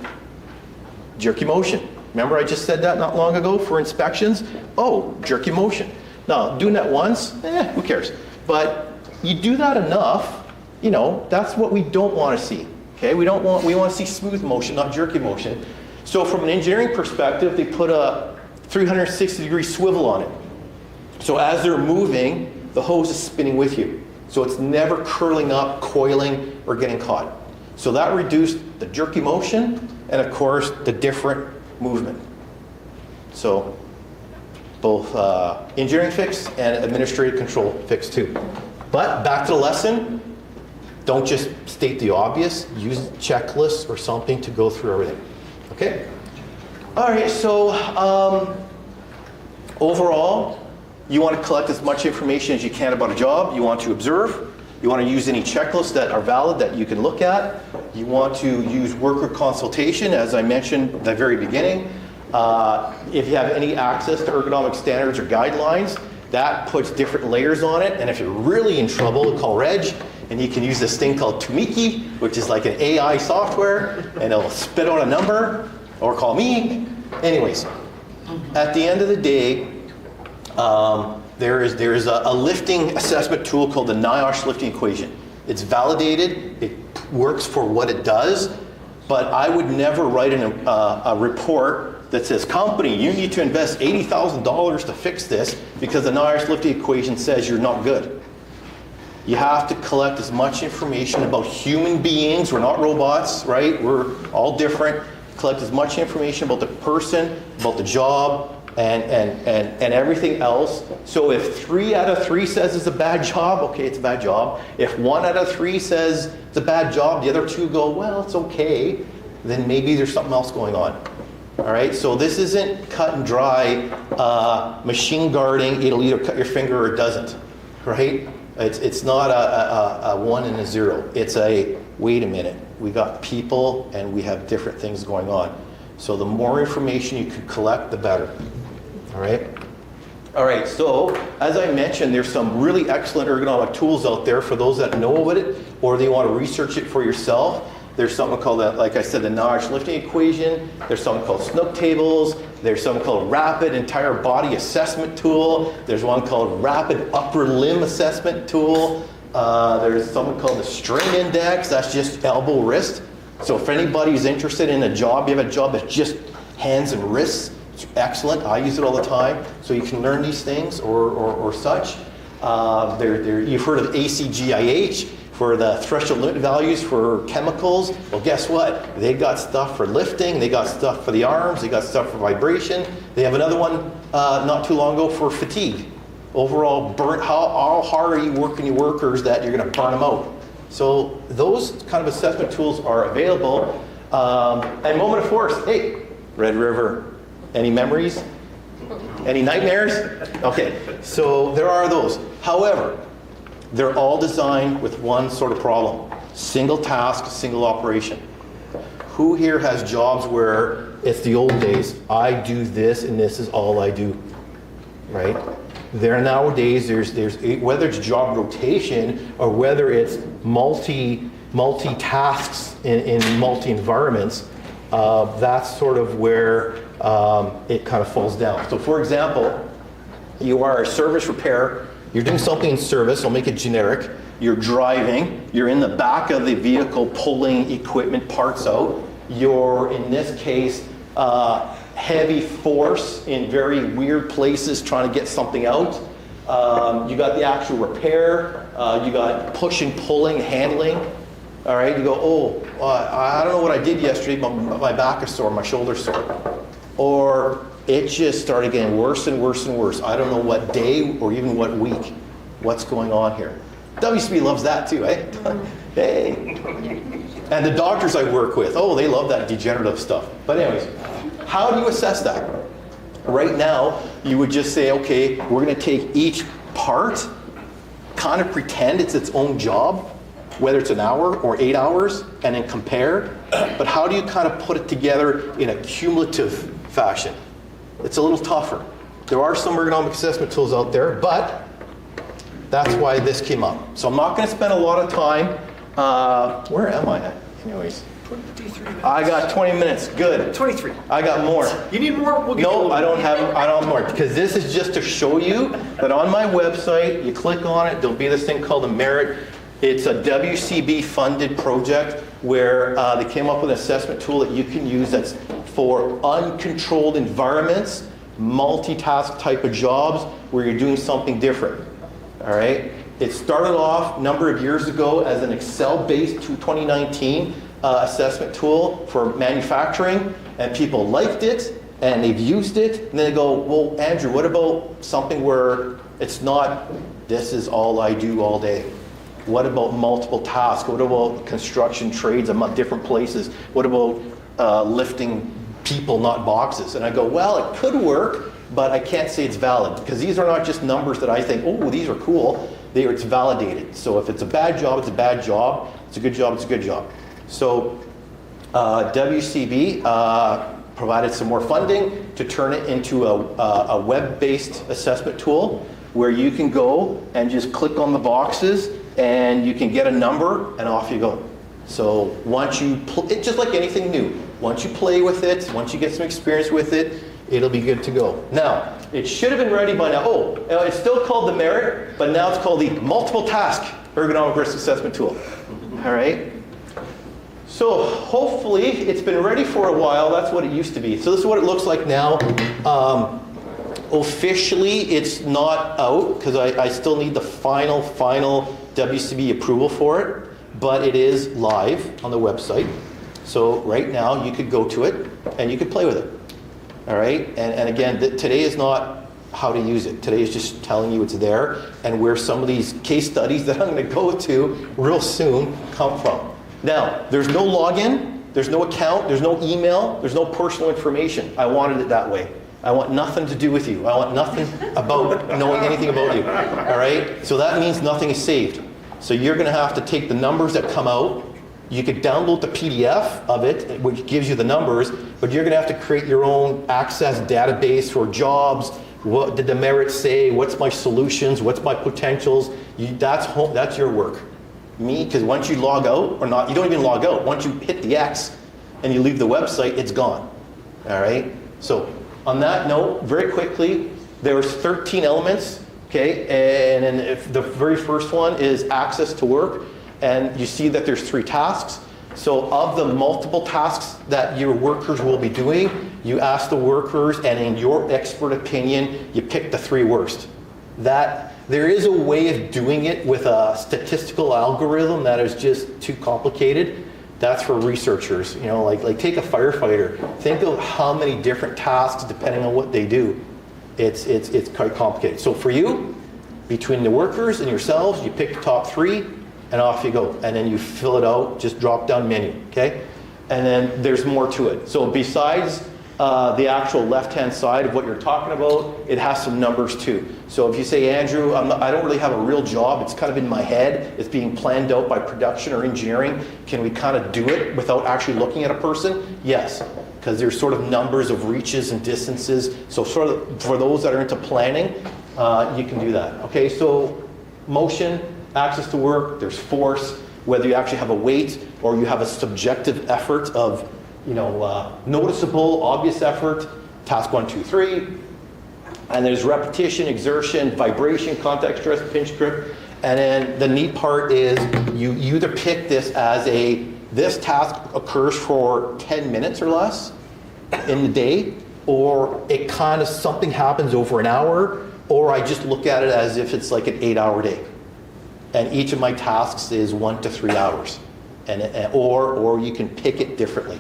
jerky motion. Remember I just said that not long ago for inspections? Oh, jerky motion. Now, doing that once, who cares? But you do that enough, that's what we don't want to see. Okay, we want to see smooth motion, not jerky motion. So from an engineering perspective, they put a 360-degree swivel on it. So as they're moving, the hose is spinning with you. So it's never curling up, coiling, or getting caught. So that reduced the jerky motion and, of course, the different movement. So both engineering fix and administrative control fix too. But back to the lesson, don't just state the obvious, use checklists or something to go through everything. Okay? All right, so overall, you want to collect as much information as you can about a job. You want to observe. You want to use any checklists that are valid that you can look at. You want to use worker consultation, as I mentioned at the very beginning. If you have any access to ergonomic standards or guidelines, that puts different layers on it. And if you're really in trouble, call Reg, and you can use this thing called Tumiki, which is like an AI software, and it'll spit out a number, or call me. Anyways, at the end of the day, there is a lifting assessment tool called the NIOSH lifting equation. It's validated, it works for what it does, but I would never write a report that says, company, you need to invest $80,000 to fix this because the NIOSH lifting equation says you're not good. You have to collect as much information about human beings. We're not robots, right? We're all different. Collect as much information about the person, about the job, and everything else. So if 3 out of 3 says it's a bad job, okay, it's a bad job. If 1 out of 3 says it's a bad job, the other 2 go, well, it's okay, then maybe there's something else going on. All right, so this isn't cut and dry machine guarding. It'll either cut your finger or it doesn't, right? It's not a 1 and a 0. It's a, wait a minute, we got people and we have different things going on. So the more information you can collect, the better. All right? All right, so as I mentioned, there's some really excellent ergonomic tools out there for those that know about it or they want to research it for yourself. There's something called, like I said, the NIOSH lifting equation. There's something called Snook tables. There's something called Rapid Entire Body Assessment Tool. There's one called Rapid Upper Limb Assessment Tool. There's something called the Strain Index. That's just elbow wrist. So if anybody's interested in a job, you have a job that's just hands and wrists, it's excellent. I use it all the time. So you can learn these things or such. You've heard of ACGIH for the threshold limit values for chemicals. Well, guess what? They got stuff for lifting. They got stuff for the arms. They got stuff for vibration. They have another one not too long ago for fatigue. Overall, how hard are you working your workers that you're going to burn them out? So those kind of assessment tools are available. And moment of force. Hey, Red River, any memories? Any nightmares? Okay, so there are those. However, they're all designed with one sort of problem. Single task, single operation. Who here has jobs where it's the old days, I do this and this is all I do, right? There nowadays, there's whether it's job rotation or whether it's multi tasks in multi environments, that's sort of where it kind of falls down. So for example, you are a service repair, you're doing something in service, I'll make it generic, you're driving, you're in the back of the vehicle pulling equipment parts out, you're in this case heavy force in very weird places trying to get something out. You got the actual repair. You got pushing, pulling, handling. All right, you go, oh, I don't know what I did yesterday, but my back is sore, my shoulder's sore. Or it just started getting worse and worse and worse. I don't know what day or even what week. What's going on here? WCB loves that too, eh? Hey. And the doctors I work with, oh, they love that degenerative stuff. But anyways, how do you assess that? Right now, you would just say, okay, we're going to take each part, kind of pretend it's its own job, whether it's an hour or 8 hours, and then compare. But how do you kind of put it together in a cumulative fashion? It's a little tougher. There are some ergonomic assessment tools out there, but that's why this came up. So I'm not going to spend a lot of time. Where am I at? Anyways. 23 minutes. I got 20 minutes. Good. 23. I got more. You need more? We'll get No, I don't have more. Because this is just to show you that on my website, you click on it, there'll be this thing called a merit. It's a WCB funded project where they came up with an assessment tool that you can use that's for uncontrolled environments, multitask type of jobs where you're doing something different. All right? It started off a number of years ago as an Excel-based 2019 assessment tool for manufacturing, and people liked it and they've used it, and then they go, well, Andrew, what about something where it's not, this is all I do all day? What about multiple tasks? What about construction trades? I'm at different places. What about lifting people, not boxes? And I go, well, it could work, but I can't say it's valid, because these are not just numbers that I think, oh, these are cool. It's validated. So if it's a bad job, it's a bad job. It's a good job, it's a good job. So WCB provided some more funding to turn it into a web-based assessment tool where you can go and just click on the boxes and you can get a number and off you go. So once you, just like anything new, once you play with it, once you get some experience with it, it'll be good to go. Now, it should have been ready by now. Oh, it's still called the merit, but now it's called the multiple task ergonomic risk assessment tool. All right? So hopefully it's been ready for a while. That's what it used to be. So this is what it looks like now. Officially, it's not out because I still need the final WCB approval for it, but it is live on the website. So right now you could go to it and you could play with it. All right, and again, today is not how to use it. Today is just telling you it's there and where some of these case studies that I'm going to go to real soon come from. Now, there's no login, there's no account, there's no email, there's no personal information. I wanted it that way. I want nothing to do with you. I want nothing about knowing anything about you. All right, so that means nothing is saved. So you're going to have to take the numbers that come out. You could download the PDF of it, which gives you the numbers, but you're going to have to create your own access database for jobs. What did the merits say? What's my solutions? What's my potentials? That's your work. Me, because once you log out, or not, you don't even log out. Once you hit the X and you leave the website, it's gone. All right? So on that note, very quickly, there's 13 elements, okay? And then if the very first one is access to work. And you see that there's 3 tasks. So of the multiple tasks that your workers will be doing, you ask the workers, and in your expert opinion, you pick the 3 worst. That there is a way of doing it with a statistical algorithm that is just too complicated. That's for researchers. You know, like take a firefighter. Think of how many different tasks depending on what they do. It's quite complicated. So for you, between the workers and yourselves, you pick the top 3. And off you go. And then you fill it out, just drop down menu, okay? And then there's more to it. So besides the actual left-hand side of what you're talking about, it has some numbers too. So if you say, Andrew, I don't really have a real job, it's kind of in my head, it's being planned out by production or engineering, can we kind of do it without actually looking at a person? Yes, because there's sort of numbers of reaches and distances. So sort of for those that are into planning, you can do that. Okay, so motion, access to work, there's force, whether you actually have a weight or you have a subjective effort of, noticeable, obvious effort, task 1, 2, 3. And there's repetition, exertion, vibration, contact stress, pinch grip. And then the neat part is you either pick this as this task occurs for 10 minutes or less in the day, or it kind of something happens over an hour, or I just look at it as if it's like an 8-hour day. And each of my tasks is 1 to 3 hours. Or you can pick it differently.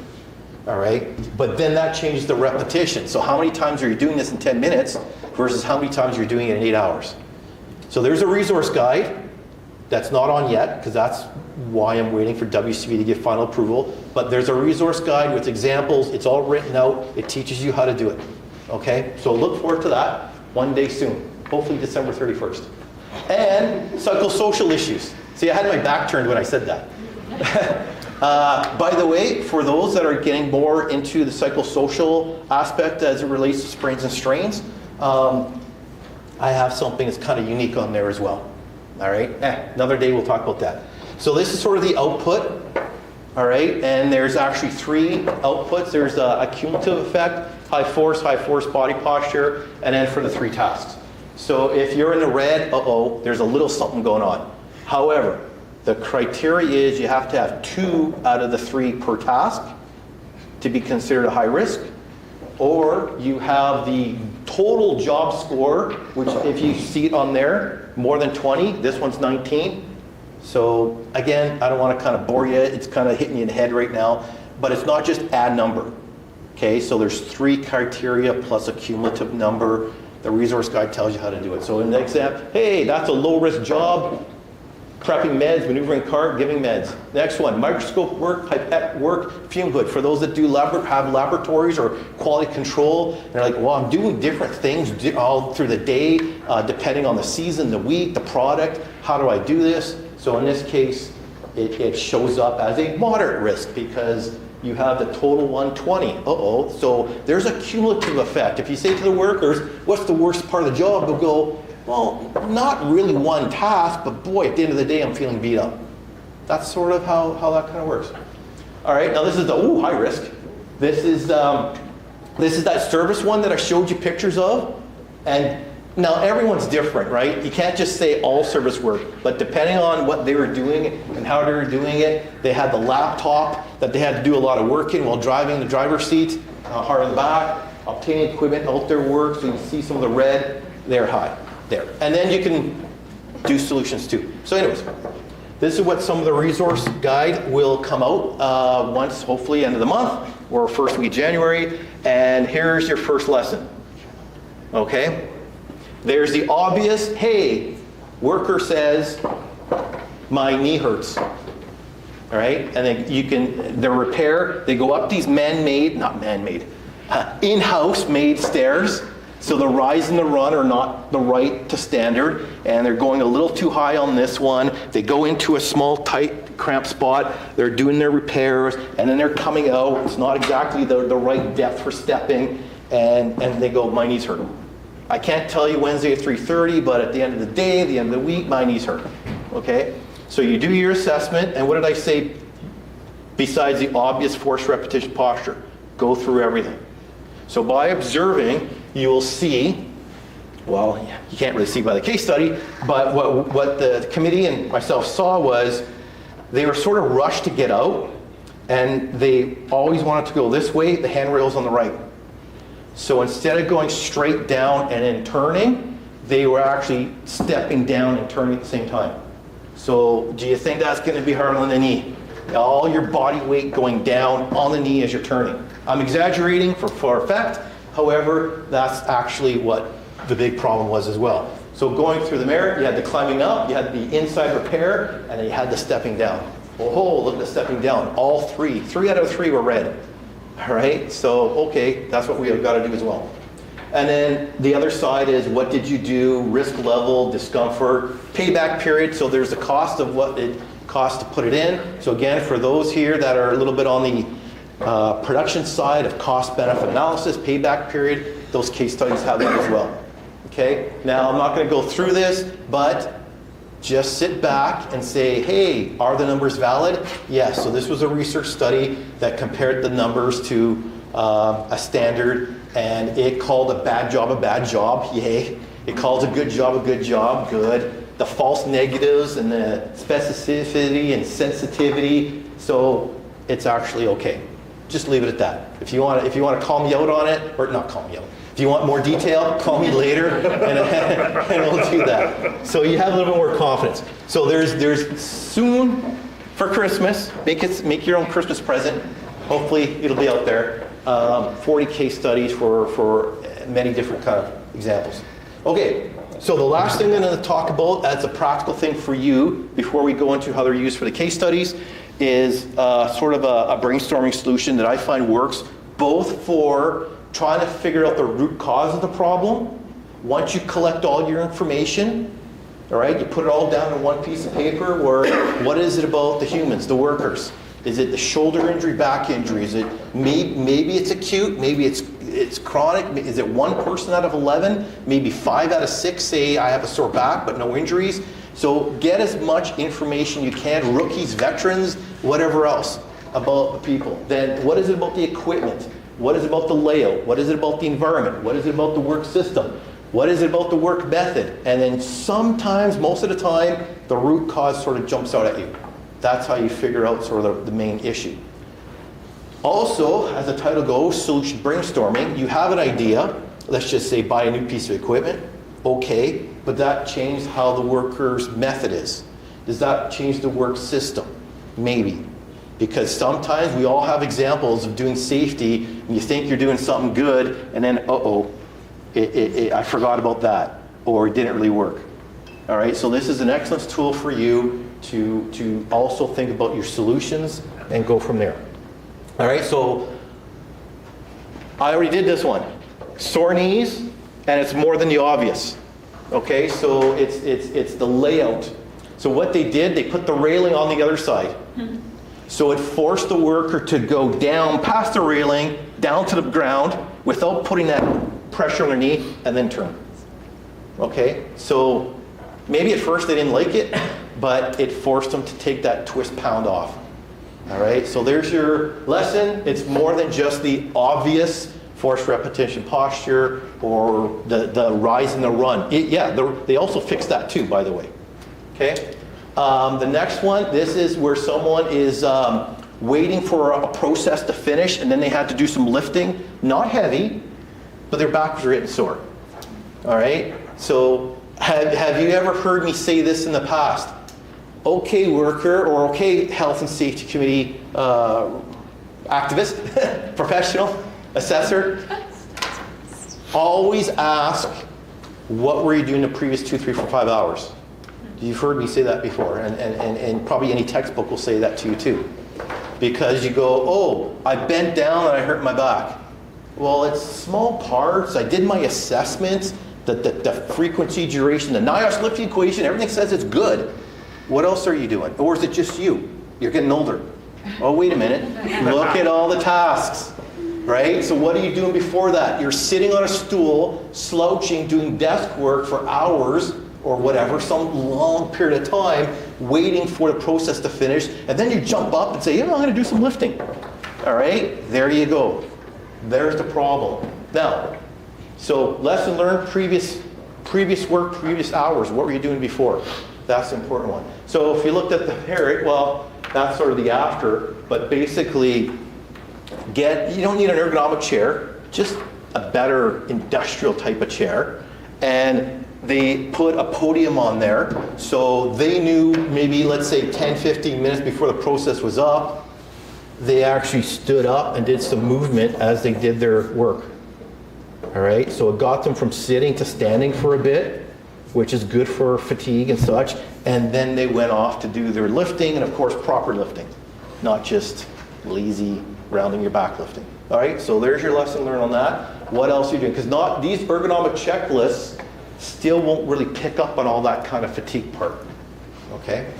All right? But then that changes the repetition. So how many times are you doing this in 10 minutes versus how many times you're doing it in 8 hours? So there's a resource guide that's not on yet, because that's why I'm waiting for WCB to get final approval. But there's a resource guide with examples. It's all written out. It teaches you how to do it. Okay? So look forward to that one day soon. Hopefully December 31st. And psychosocial issues. See, I had my back turned when I said that. By the way, for those that are getting more into the psychosocial aspect as it relates to sprains and strains, I have something that's kind of unique on there as well. All right, another day we'll talk about that. So this is sort of the output, all right, and there's actually 3 outputs. There's a cumulative effect, high force body posture, and then for the 3 tasks. So if you're in the red, there's a little something going on. However, the criteria is you have to have 2 out of the 3 per task to be considered a high risk, or you have the total job score, which if you see it on there, more than 20, this one's 19. So again, I don't want to kind of bore you, it's kind of hitting you in the head right now, but it's not just a number. Okay, so there's 3 criteria plus a cumulative number. The resource guide tells you how to do it. So in the exam, hey, that's a low risk job, prepping meds, maneuvering cart, giving meds. Next one, microscope work, pipette work, fume hood. For those that do have laboratories or quality control, they're like, well, I'm doing different things all through the day, depending on the season, the week, the product. How do I do this? So in this case, it shows up as a moderate risk because you have the total 120. So there's a cumulative effect. If you say to the workers, what's the worst part of the job? They'll go, well, not really one task, but boy, at the end of the day, I'm feeling beat up. That's sort of how that kind of works. All right, now this is the high risk. This is that service one that I showed you pictures of. And now everyone's different, right? You can't just say all service work, but depending on what they were doing and how they were doing it, they had the laptop that they had to do a lot of work in while driving the driver's seat, hard on the back, obtaining equipment out there work, so you can see some of the red, they're high. There. And then you can do solutions too. So anyways, this is what some of the resource guide will come out once, hopefully end of the month or first week of January. And here's your first lesson. Okay? There's the obvious, hey, worker says, my knee hurts. All right? And then you can, the repair, they go up these in-house made stairs. So the rise and the run are not the right to standard, and they're going a little too high on this one. They go into a small, tight, cramped spot. They're doing their repairs, and then they're coming out. It's not exactly the right depth for stepping, and they go, my knees hurt. I can't tell you Wednesday at 3:30, but at the end of the day, the end of the week, my knees hurt. Okay? So you do your assessment, and what did I say besides the obvious force, repetition, posture? Go through everything. So by observing, you will see, well, you can't really see by the case study, but what the committee and myself saw was they were sort of rushed to get out, and they always wanted to go this way, the handrail's on the right. So instead of going straight down and then turning, they were actually stepping down and turning at the same time. So do you think that's going to be hard on the knee? All your body weight going down on the knee as you're turning. I'm exaggerating for effect. However, that's actually what the big problem was as well. So going through the mirror, you had the climbing up, you had the inside repair, and then you had the stepping down. Oh, look at the stepping down. All 3 out of 3 were red. All right, so okay, that's what we have got to do as well. And then the other side is what did you do, risk level, discomfort, payback period. So there's the cost of what it costs to put it in. So again, for those here that are a little bit on the production side of cost benefit analysis, payback period, those case studies have that as well. Okay, now I'm not going to go through this, but just sit back and say, hey, are the numbers valid? Yes, so this was a research study that compared the numbers to a standard, and it called a bad job, yay. It calls a good job, good. The false negatives and the specificity and sensitivity, so it's actually okay. Just leave it at that. If you want to call me out on it, or not call me out. If you want more detail, call me later, and we'll do that. So you have a little bit more confidence. So there's soon for Christmas. Make your own Christmas present. Hopefully it'll be out there. 40 case studies for many different kind of examples. Okay. So the last thing I'm going to talk about as a practical thing for you before we go into how they're used for the case studies is sort of a brainstorming solution that I find works both for trying to figure out the root cause of the problem. Once you collect all your information, all right, you put it all down in one piece of paper where what is it about the humans, the workers? Is it the shoulder injury, back injury? Is it maybe it's acute, maybe it's chronic? Is it one person out of 11? Maybe 5 out of 6 say I have a sore back but no injuries. So get as much information you can, rookies, veterans, whatever else about the people. Then what is it about the equipment? What is it about the layout? What is it about the environment? What is it about the work system? What is it about the work method? And then sometimes, most of the time, the root cause sort of jumps out at you. That's how you figure out sort of the main issue. Also, as the title goes, solution brainstorming, you have an idea, let's just say buy a new piece of equipment, okay, but that changed how the worker's method is. Does that change the work system? Maybe. Because sometimes we all have examples of doing safety, and you think you're doing something good, and then, I forgot about that, or it didn't really work. All right, so this is an excellent tool for you to also think about your solutions and go from there. All right, so I already did this one. Sore knees, and it's more than the obvious. Okay, so it's the layout. So what they did, they put the railing on the other side. So it forced the worker to go down past the railing, down to the ground, without putting that pressure on their knee, and then turn. Okay, so maybe at first they didn't like it, but it forced them to take that twist pound off. All right, so there's your lesson. It's more than just the obvious forced repetition posture or the rise and the run. They also fixed that too, by the way. Okay, the next one, this is where someone is waiting for a process to finish, and then they had to do some lifting, not heavy, but their back was getting sore. All right, so have you ever heard me say this in the past? Okay, worker, or okay, health and safety committee activist, professional, assessor, always ask, what were you doing the previous 2, 3, 4, 5 hours? You've heard me say that before, and probably any textbook will say that to you too. Because you go, oh, I bent down and I hurt my back. Well, it's small parts. I did my assessments, the frequency, duration, the NIOSH lifting equation, everything says it's good. What else are you doing? Or is it just you? You're getting older. Oh, wait a minute. Look at all the tasks, right? So what are you doing before that? You're sitting on a stool, slouching, doing desk work for hours or whatever, some long period of time, waiting for the process to finish, and then you jump up and say, I'm going to do some lifting. All right? There you go. There's the problem. Now, so lesson learned, previous work, previous hours. What were you doing before? That's the important one. So if you looked at the parrot, well, that's sort of the after, but basically you don't need an ergonomic chair, just a better industrial type of chair. And they put a podium on there, so they knew maybe, let's say 10, 15 minutes before the process was up, they actually stood up and did some movement as they did their work. All right, so it got them from sitting to standing for a bit, which is good for fatigue and such, and then they went off to do their lifting, and of course proper lifting, not just lazy rounding your back lifting. All right, so there's your lesson learned on that. What else are you doing? Because these ergonomic checklists still won't really pick up on all that kind of fatigue part. Okay.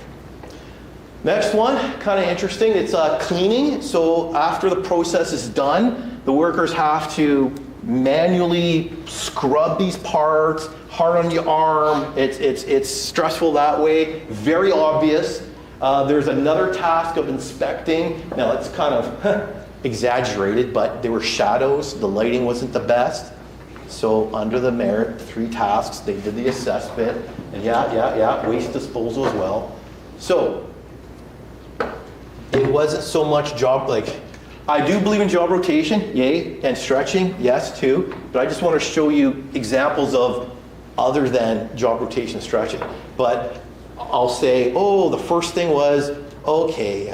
Next one, kind of interesting, it's cleaning. So after the process is done, the workers have to manually scrub these parts, hard on your arm. It's stressful that way, very obvious. There's another task of inspecting. Now it's kind of exaggerated, but there were shadows, the lighting wasn't the best. So under the merit, 3 tasks, they did the assessment, and waste disposal as well. So it wasn't so much job like I do believe in job rotation, yay, and stretching, yes, too. But I just want to show you examples of other than job rotation stretching. But I'll say, oh, the first thing was, okay,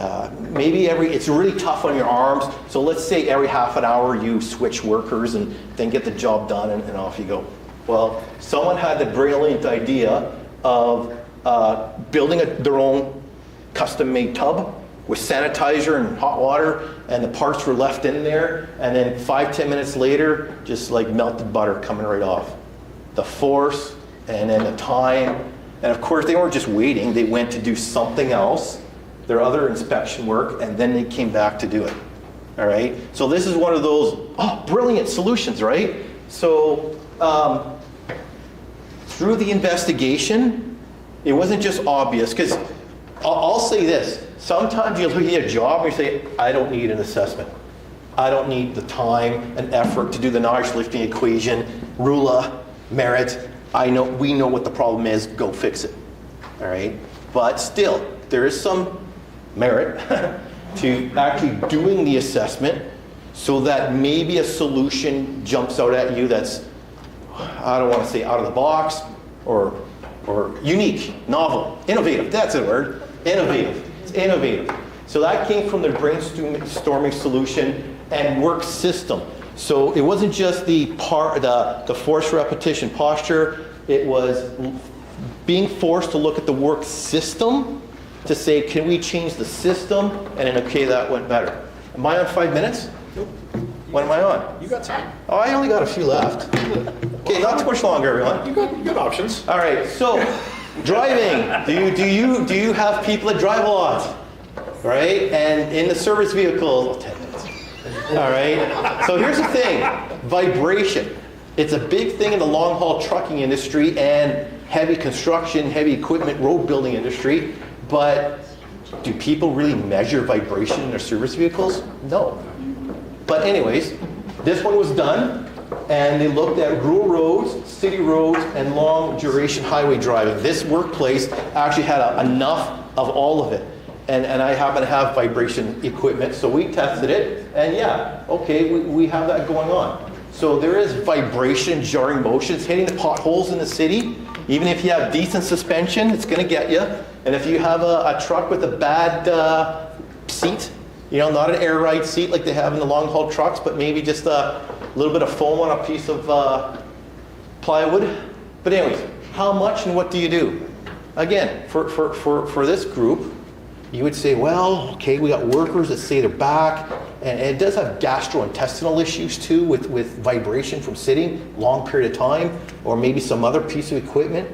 maybe it's really tough on your arms, so let's say every half an hour you switch workers and then get the job done and off you go. Well, someone had the brilliant idea of building their own custom-made tub with sanitizer and hot water, and the parts were left in there, and then 5-10 minutes later, just like melted butter coming right off. The force, and then the time, and of course they weren't just waiting, they went to do something else, their other inspection work, and then they came back to do it. All right, so this is one of those, brilliant solutions, right? So through the investigation, it wasn't just obvious, because I'll say this, sometimes you look at a job and you say, I don't need an assessment. I don't need the time and effort to do the knowledge lifting equation, RULA, merit. We know what the problem is, go fix it. All right? But still, there is some merit to actually doing the assessment so that maybe a solution jumps out at you that's, I don't want to say out of the box, or unique, novel, innovative, that's the word, innovative. It's innovative. So that came from the brainstorming solution and work system. So it wasn't just the force repetition posture, it was being forced to look at the work system to say, can we change the system? And then, okay, that went better. Am I on 5 minutes? Nope. When am I on? You got time. Oh, I only got a few left. Okay, not too much longer, everyone. You got options. All right, so driving. Do you have people that drive a lot? Right? And in the service vehicle, 10 minutes. All right. So here's the thing, vibration. It's a big thing in the long haul trucking industry and heavy construction, heavy equipment, road building industry. But do people really measure vibration in their service vehicles? No. But anyways, this one was done, and they looked at rural roads, city roads, and long duration highway driving. This workplace actually had enough of all of it. And I happen to have vibration equipment, so we tested it, and yeah, okay, we have that going on. So there is vibration, jarring motions, hitting the potholes in the city. Even if you have decent suspension, it's going to get you. And if you have a truck with a bad seat, not an air ride seat like they have in the long haul trucks, but maybe just a little bit of foam on a piece of plywood. But anyways, how much and what do you do? Again, for this group, you would say, well, okay, we got workers that say they're back, and it does have gastrointestinal issues too with vibration from sitting long period of time, or maybe some other piece of equipment,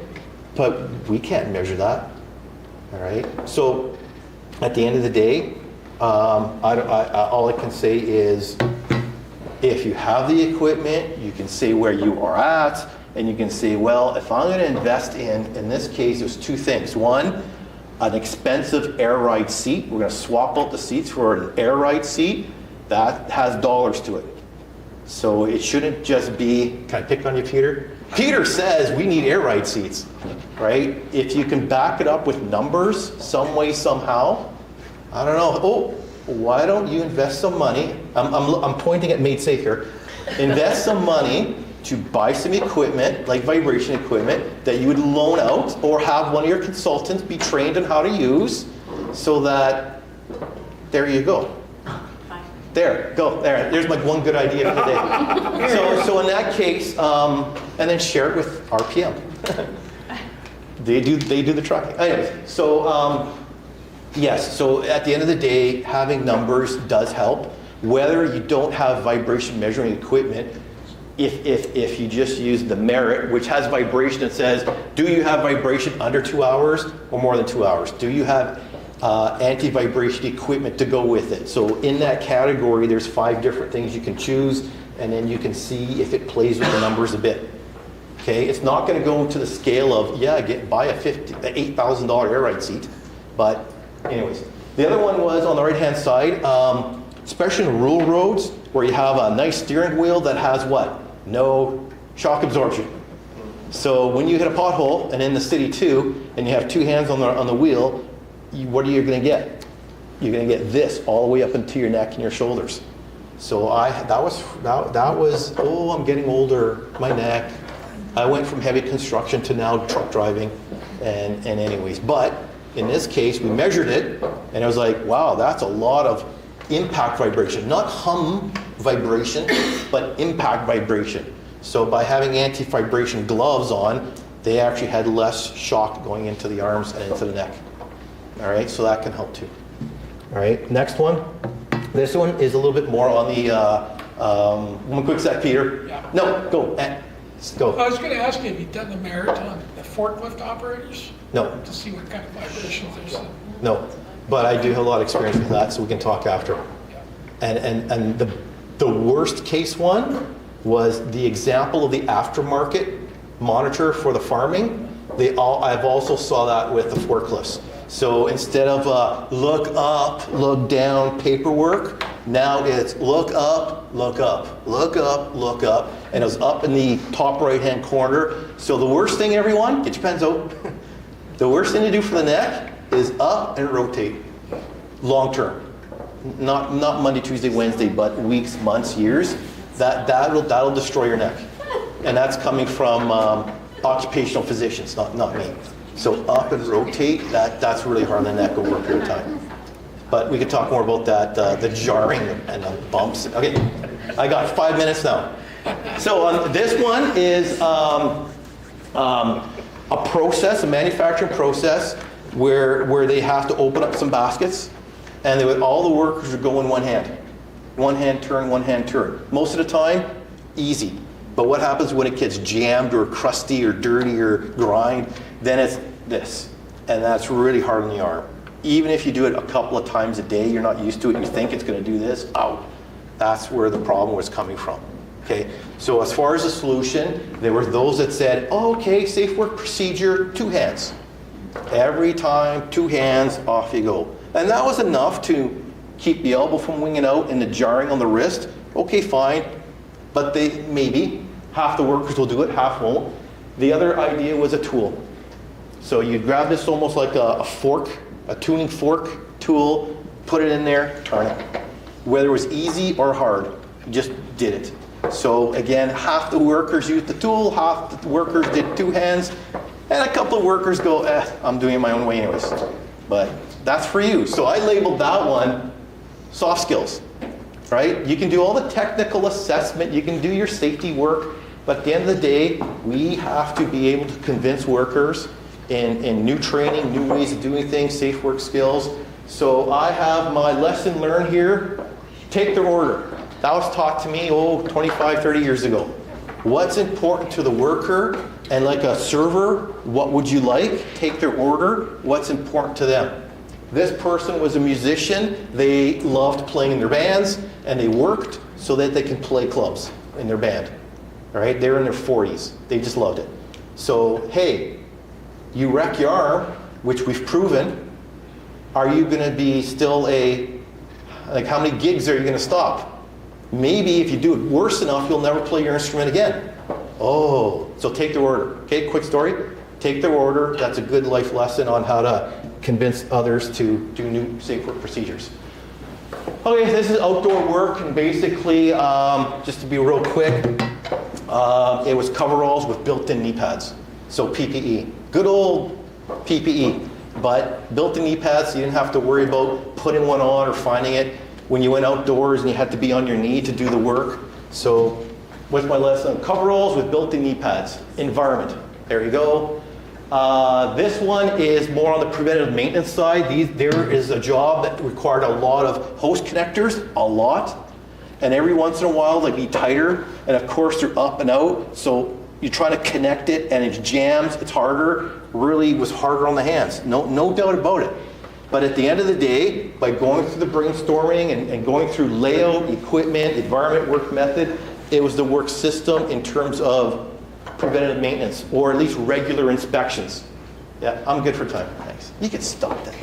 but we can't measure that. All right, so at the end of the day, all I can say is, if you have the equipment, you can say where you are at, and you can say, well, if I'm going to invest in this case, there's two things. One, an expensive air ride seat. We're going to swap out the seats for an air ride seat that has dollars to it. So it shouldn't just be, can I pick on you, Peter? Peter says we need air ride seats, right? If you can back it up with numbers some way, somehow, I don't know. Oh, why don't you invest some money? I'm pointing at MaidSafe here. Invest some money to buy some equipment, like vibration equipment, that you would loan out or have one of your consultants be trained on how to use, so that, there you go. There, go, there's my one good idea for today. So in that case, and then share it with RPM. They do the trucking. Anyways, so yes, so at the end of the day, having numbers does help. Whether you don't have vibration measuring equipment, if you just use the merit, which has vibration, it says, do you have vibration under 2 hours or more than 2 hours? Do you have anti-vibration equipment to go with it? So in that category, there's 5 different things you can choose, and then you can see if it plays with the numbers a bit. Okay, it's not going to go to the scale of, buy a $8,000 air ride seat. But anyways, the other one was on the right-hand side, especially in rural roads, where you have a nice steering wheel that has what? No shock absorption. So when you hit a pothole, and in the city too, and you have 2 hands on the wheel, what are you going to get? You're going to get this all the way up into your neck and your shoulders. So that was, oh, I'm getting older, my neck. I went from heavy construction to now truck driving and anyways. But in this case, we measured it and it was like, wow, that's a lot of impact vibration. Not hum vibration, but impact vibration. So by having anti-vibration gloves on, they actually had less shock going into the arms and into the neck. All right, so that can help too. All right, next one. This one is a little bit more on the, one quick sec, Peter. Yeah. No, go. Go. I was going to ask you, have you done the merit on the forklift operators? No. To see what kind of vibrations there's. No, but I do have a lot of experience with that, so we can talk after. And the worst case one was the example of the aftermarket monitor for the farming. I've also saw that with the forklifts. So instead of look up, look down paperwork, now it's look up, look up, look up, look up, and it was up in the top right-hand corner. So the worst thing, everyone, get your pens out. The worst thing to do for the neck is up and rotate, long term. Not Monday, Tuesday, Wednesday, but weeks, months, years. That'll destroy your neck, and that's coming from occupational physicians, not me. So up and rotate, that's really hard on the neck over a period of time. But we could talk more about that, the jarring and the bumps. Okay, I got 5 minutes now. So this one is a process, a manufacturing process, where they have to open up some baskets, and all the workers would go in one hand. One hand turn, one hand turn. Most of the time, easy. But what happens when it gets jammed or crusty or dirty or grind? Then it's this. And that's really hard on the arm. Even if you do it a couple of times a day, you're not used to it, you think it's going to do this, out. That's where the problem was coming from. Okay, so as far as the solution, there were those that said, oh, okay, safe work procedure, 2 hands. Every time, 2 hands, off you go. And that was enough to keep the elbow from winging out and the jarring on the wrist. Okay, fine. But maybe half the workers will do it, half won't. The other idea was a tool. So you grab this almost like a fork, a tuning fork tool, put it in there, turn it. Whether it was easy or hard, you just did it. So again, half the workers used the tool, half the workers did 2 hands, and a couple of workers go, I'm doing it my own way anyways. But that's for you. So I labeled that one soft skills, right? You can do all the technical assessment, you can do your safety work, but at the end of the day, we have to be able to convince workers in new training, new ways of doing things, safe work skills. So I have my lesson learned here, take their order. That was taught to me, 25, 30 years ago. What's important to the worker, and like a server, what would you like? Take their order, what's important to them. This person was a musician, they loved playing in their bands, and they worked so that they could play clubs in their band. All right, they're in their 40s, they just loved it. So, hey, you wreck your arm, which we've proven, are you gonna be still how many gigs are you gonna stop? Maybe if you do it worse enough, you'll never play your instrument again. Oh, so take their order. Okay, quick story. Take their order. That's a good life lesson on how to convince others to do new safe work procedures. Okay, this is outdoor work, and basically, just to be real quick, it was coveralls with built-in knee pads. So PPE. Good old PPE, but built-in knee pads, so you didn't have to worry about putting one on or finding it when you went outdoors and you had to be on your knee to do the work. So what's my lesson? Coveralls with built-in knee pads. Environment. There you go. This one is more on the preventative maintenance side. There is a job that required a lot of hose connectors, a lot. And every once in a while they be tighter, and of course they're up and out. So you're trying to connect it and it jams, it's harder. Really was harder on the hands, no doubt about it. But at the end of the day, by going through the brainstorming and going through layout, equipment, environment, work method, it was the work system in terms of preventative maintenance, or at least regular inspections. Yeah, I'm good for time, thanks. You can stop that.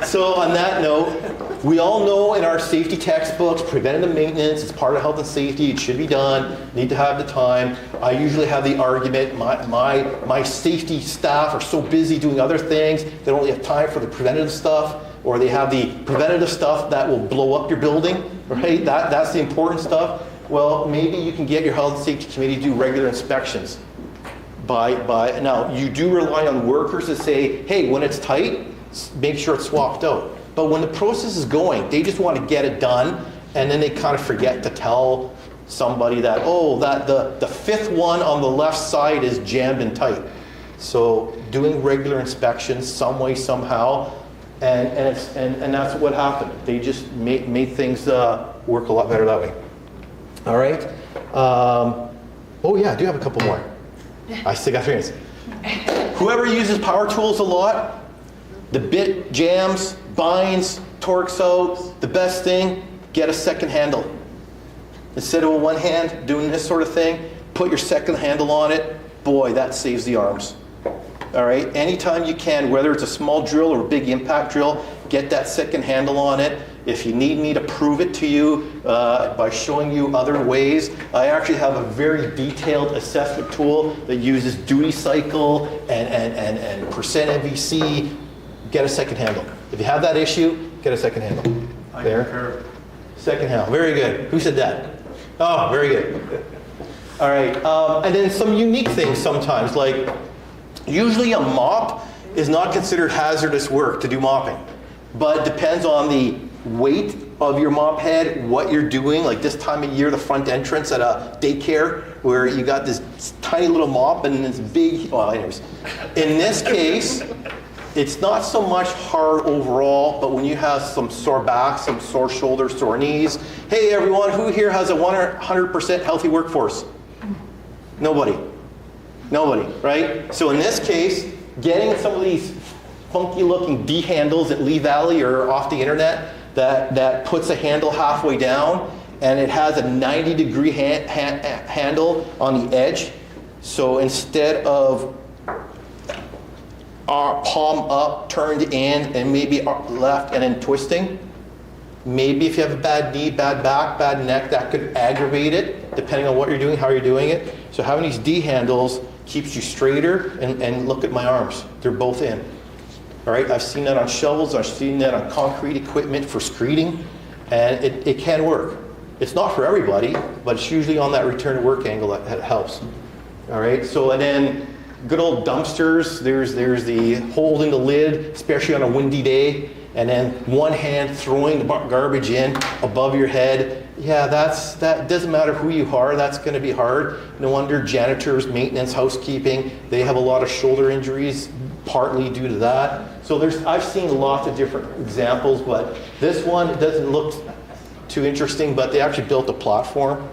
So on that note, we all know in our safety textbooks, preventative maintenance, it's part of health and safety, it should be done, need to have the time. I usually have the argument, my safety staff are so busy doing other things, they don't really have time for the preventative stuff. or they have the preventative stuff that will blow up your building, right? That's the important stuff. Well, maybe you can get your health and safety committee to do regular inspections. Now, you do rely on workers to say, hey, when it's tight, make sure it's swapped out. But when the process is going, they just want to get it done, and then they kind of forget to tell somebody that, oh, that the fifth one on the left side is jammed and tight. So doing regular inspections some way, somehow, and that's what happened. They just made things work a lot better that way. All right. Oh yeah, I do have a couple more. I still got 3 minutes. Whoever uses power tools a lot, the bit jams, binds, torques out, the best thing, get a second handle. Instead of a one hand doing this sort of thing, put your second handle on it. Boy, that saves the arms. All right, anytime you can, whether it's a small drill or a big impact drill, get that second handle on it. If you need me to prove it to you by showing you other ways, I actually have a very detailed assessment tool that uses duty cycle and percent MVC. Get a second handle. If you have that issue, get a second handle. There. Second handle. Very good. Who said that? Oh, very good. All right. And then some unique things sometimes, like usually a mop is not considered hazardous work to do mopping, but it depends on the weight of your mop head, what you're doing. Like this time of year, the front entrance at a daycare where you got this tiny little mop and this big, well, anyways. In this case, it's not so much hard overall, but when you have some sore back, some sore shoulders, sore knees, hey everyone, who here has a 100% healthy workforce? Nobody. Nobody, right? So in this case, getting some of these funky looking D handles at Lee Valley or off the internet that puts a handle halfway down and it has a 90-degree handle on the edge. So instead of palm up, turned in, and maybe left and then twisting, maybe if you have a bad knee, bad back, bad neck, that could aggravate it depending on what you're doing, how you're doing it. So having these D handles keeps you straighter, and look at my arms. They're both in. All right, I've seen that on shovels, I've seen that on concrete equipment for screeding, and it can work. It's not for everybody, but it's usually on that return to work angle that helps. All right, so and then good old dumpsters, there's the holding the lid, especially on a windy day, and then one hand throwing the garbage in above your head. Yeah, that doesn't matter who you are, that's going to be hard. No wonder janitors, maintenance, housekeeping, they have a lot of shoulder injuries, partly due to that. So I've seen lots of different examples, but this one, it doesn't look too interesting, but they actually built a platform.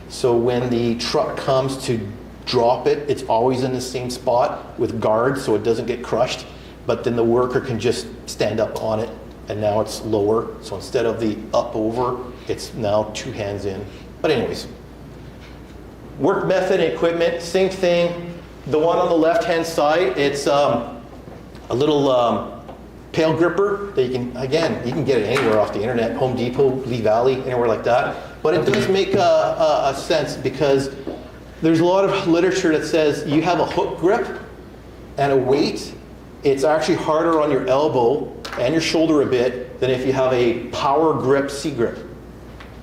So when the truck comes to drop it, it's always in the same spot with guards so it doesn't get crushed, but then the worker can just stand up on it, and now it's lower. So instead of the up over, it's now 2 hands in. But anyways, work method and equipment, same thing. The one on the left-hand side, it's a little pail gripper that you can get it anywhere off the internet, Home Depot, Lee Valley, anywhere like that. But it does make a sense because there's a lot of literature that says you have a hook grip and a weight, it's actually harder on your elbow and your shoulder a bit than if you have a power grip C grip.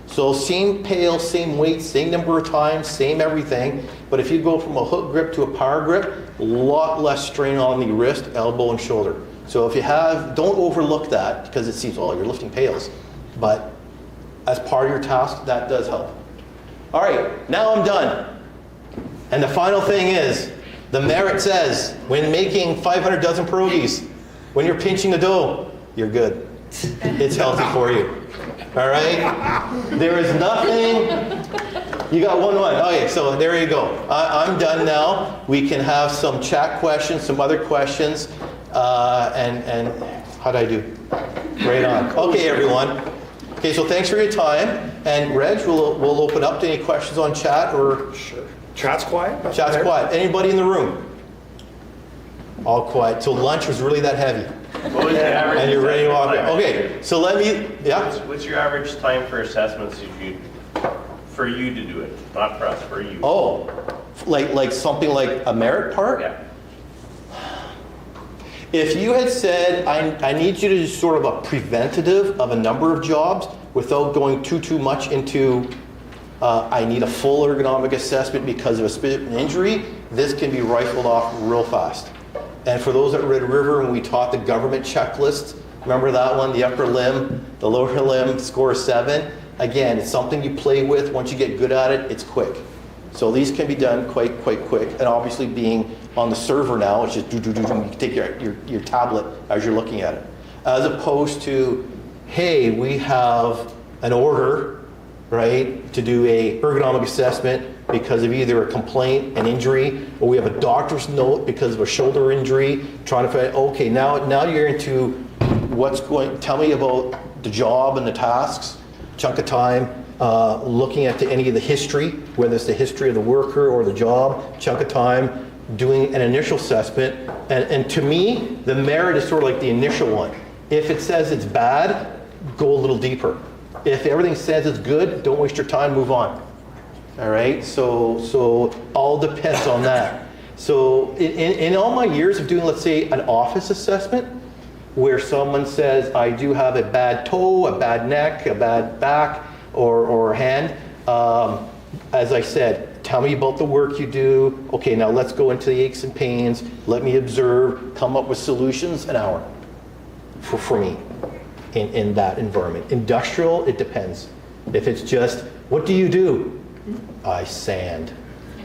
So same pail, same weight, same number of times, same everything, but if you go from a hook grip to a power grip, a lot less strain on the wrist, elbow, and shoulder. So if you have, don't overlook that because it seems, oh, you're lifting pails. But as part of your task, that does help. All right, now I'm done. And the final thing is, the merit says, when making 500 dozen pierogies, when you're pinching the dough, you're good. It's healthy for you. All right? There is nothing. You got one. Okay, so there you go. I'm done now. We can have some chat questions, some other questions. And how'd I do? Right on. Okay, everyone. Okay, so thanks for your time. And Reg, we'll open up to any questions on chat or. Sure. Chat's quiet? Chat's quiet. Anybody in the room? All quiet. So lunch was really that heavy. What was the average? And you're ready to walk. Okay, so let me, yeah? What's your average time for assessments for you to do it? Not for us, for you. Oh, like something like a merit part? Yeah. If you had said, I need you to do sort of a preventative of a number of jobs without going too much into, I need a full ergonomic assessment because of a specific injury, this can be rifled off real fast. And for those at Red River, when we taught the government checklist, remember that one, the upper limb, the lower limb, score 7? Again, it's something you play with. Once you get good at it, it's quick. So these can be done quite quick. And obviously being on the server now, it's just do. You can take your tablet as you're looking at it. As opposed to, hey, we have an order, right, to do a ergonomic assessment because of either a complaint, an injury, or we have a doctor's note because of a shoulder injury, trying to find, okay, now you're into what's going, tell me about the job and the tasks, chunk of time, looking at any of the history, whether it's the history of the worker or the job, chunk of time, doing an initial assessment. And to me, the merit is sort of like the initial one. If it says it's bad, go a little deeper. If everything says it's good, don't waste your time, move on. All right, so all depends on that. So in all my years of doing, let's say, an office assessment, where someone says, I do have a bad toe, a bad neck, a bad back, or hand, as I said, tell me about the work you do. Okay, now let's go into the aches and pains. Let me observe, come up with solutions, an hour for me in that environment. Industrial, it depends. If it's just, what do you do? I sand.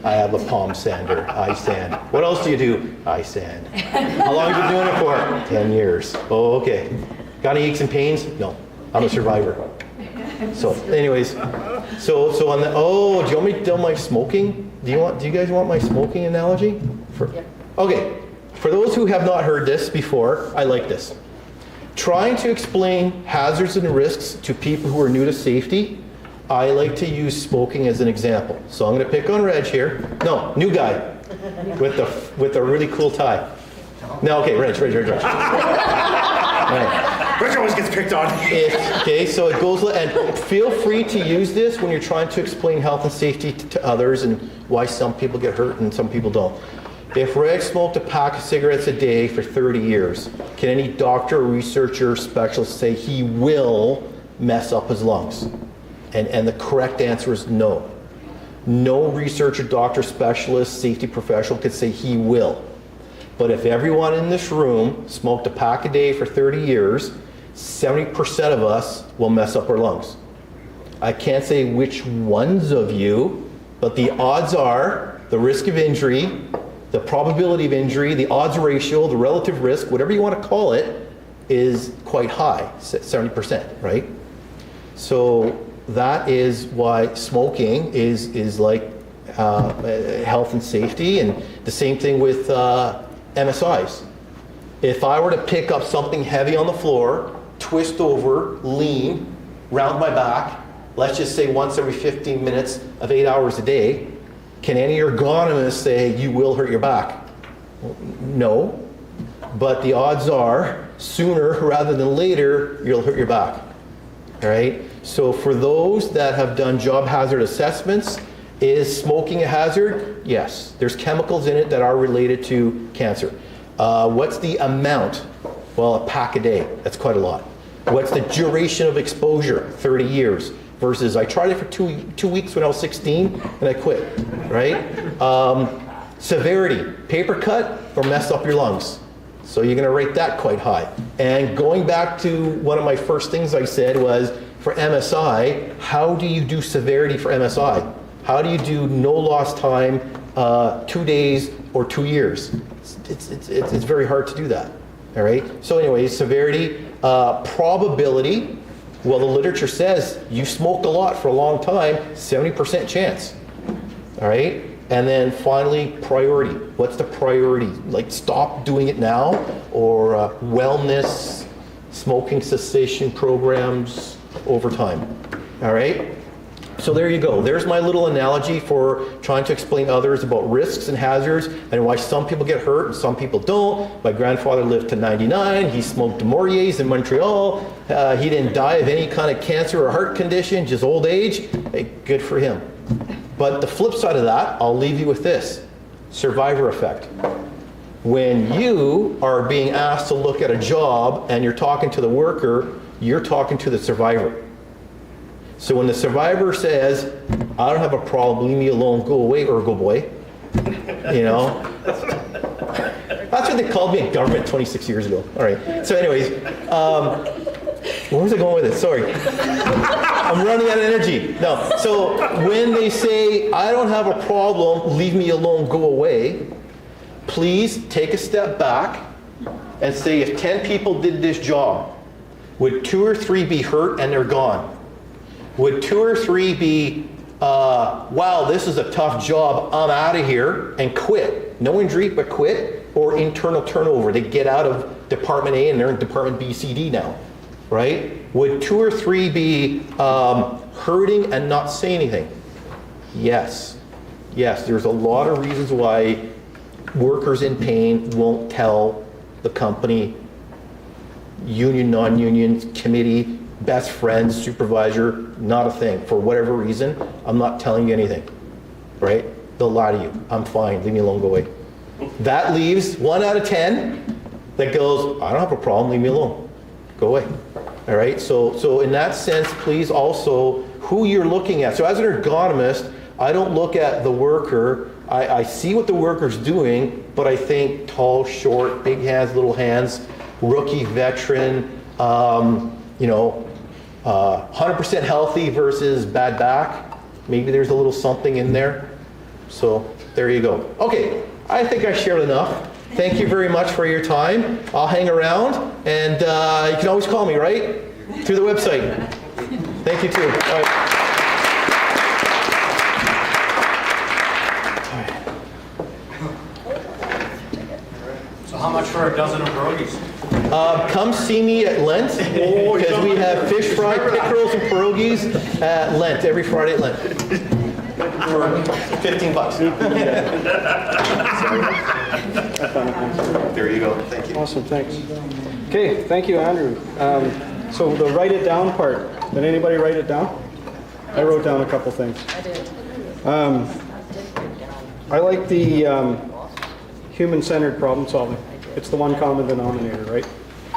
I have a palm sander. I sand. What else do you do? I sand. How long have you been doing it for? 10 years. Oh, okay. Got any aches and pains? No. I'm a survivor. So, anyways, so on the, oh, do you want me to tell my smoking? Do you guys want my smoking analogy? Okay. For those who have not heard this before, I like this. Trying to explain hazards and risks to people who are new to safety, I like to use smoking as an example. So I'm going to pick on Reg here. No, new guy with a really cool tie. No, okay, Reg. Right. Reg always gets picked on. Okay, so it goes, and feel free to use this when you're trying to explain health and safety to others and why some people get hurt and some people don't. If Reg smoked a pack of cigarettes a day for 30 years, can any doctor, researcher, specialist say he will mess up his lungs? And the correct answer is no. No researcher, doctor, specialist, safety professional could say he will. But if everyone in this room smoked a pack a day for 30 years, 70% of us will mess up our lungs. I can't say which ones of you, but the odds are, the risk of injury, the probability of injury, the odds ratio, the relative risk, whatever you want to call it, is quite high, 70%, right? So that is why smoking is like health and safety, and the same thing with MSIs. If I were to pick up something heavy on the floor, twist over, lean, round my back, let's just say once every 15 minutes of 8 hours a day, can any ergonomist say you will hurt your back? No, but the odds are sooner rather than later you'll hurt your back. All right, so for those that have done job hazard assessments, is smoking a hazard? Yes, there's chemicals in it that are related to cancer. What's the amount? Well, a pack a day, that's quite a lot. What's the duration of exposure? 30 years versus I tried it for two weeks when I was 16 and I quit, right? Severity, paper cut or mess up your lungs. So you're gonna rate that quite high. And going back to one of my first things I said was, for MSI, how do you do severity for MSI? How do you do no lost time, 2 days or 2 years? It's very hard to do that, all right? So anyways, severity, probability, well, the literature says you smoked a lot for a long time, 70% chance, all right? And then finally, priority. What's the priority? Like stop doing it now, or wellness, smoking cessation programs over time, all right? So there you go. There's my little analogy for trying to explain others about risks and hazards and why some people get hurt and some people don't. My grandfather lived to 99. He smoked Moriers in Montreal. He didn't die of any kind of cancer or heart condition, just old age. Hey, good for him. But the flip side of that, I'll leave you with this. Survivor effect. When you are being asked to look at a job and you're talking to the worker, you're talking to the survivor. So when the survivor says, I don't have a problem, leave me alone, go away, Ergo boy, you know? That's what they called me in government 26 years ago. All right, so anyways, where was I going with this? Sorry. I'm running out of energy. No, so when they say, I don't have a problem, leave me alone, go away, please take a step back and say, if 10 people did this job, would 2 or 3 be hurt and they're gone? Would 2 or 3 be, wow, this is a tough job, I'm out of here, and quit? No injury, but quit? Or internal turnover, they get out of Department A and they're in Department B, C, D now, right? Would 2 or 3 be hurting and not say anything? Yes. Yes, there's a lot of reasons why workers in pain won't tell the company, union, non-union, committee, best friend, supervisor, not a thing. For whatever reason, I'm not telling you anything, right? They'll lie to you. I'm fine, leave me alone, go away. That leaves 1 out of 10 that goes, I don't have a problem, leave me alone, go away. All right, so in that sense, please also, who you're looking at. So as an ergonomist, I don't look at the worker, I see what the worker's doing, but I think tall, short, big hands, little hands, rookie, veteran, you know, 100% healthy versus bad back. Maybe there's a little something in there. So there you go. Okay, I think I shared enough. Thank you very much for your time. I'll hang around, and you can always call me, right? Through the website. Thank you too. All right. So how much for a dozen of pierogies? Come see me at Lent, because we have fish fry, pickerels, and pierogies at Lent, every Friday at Lent. For 15 bucks. There you go. Thank you. Awesome, thanks. Okay, thank you, Andrew. So the write it down part, did anybody write it down? I wrote down a couple things. I did. I like the human-centered problem solving. It's the one common denominator, right?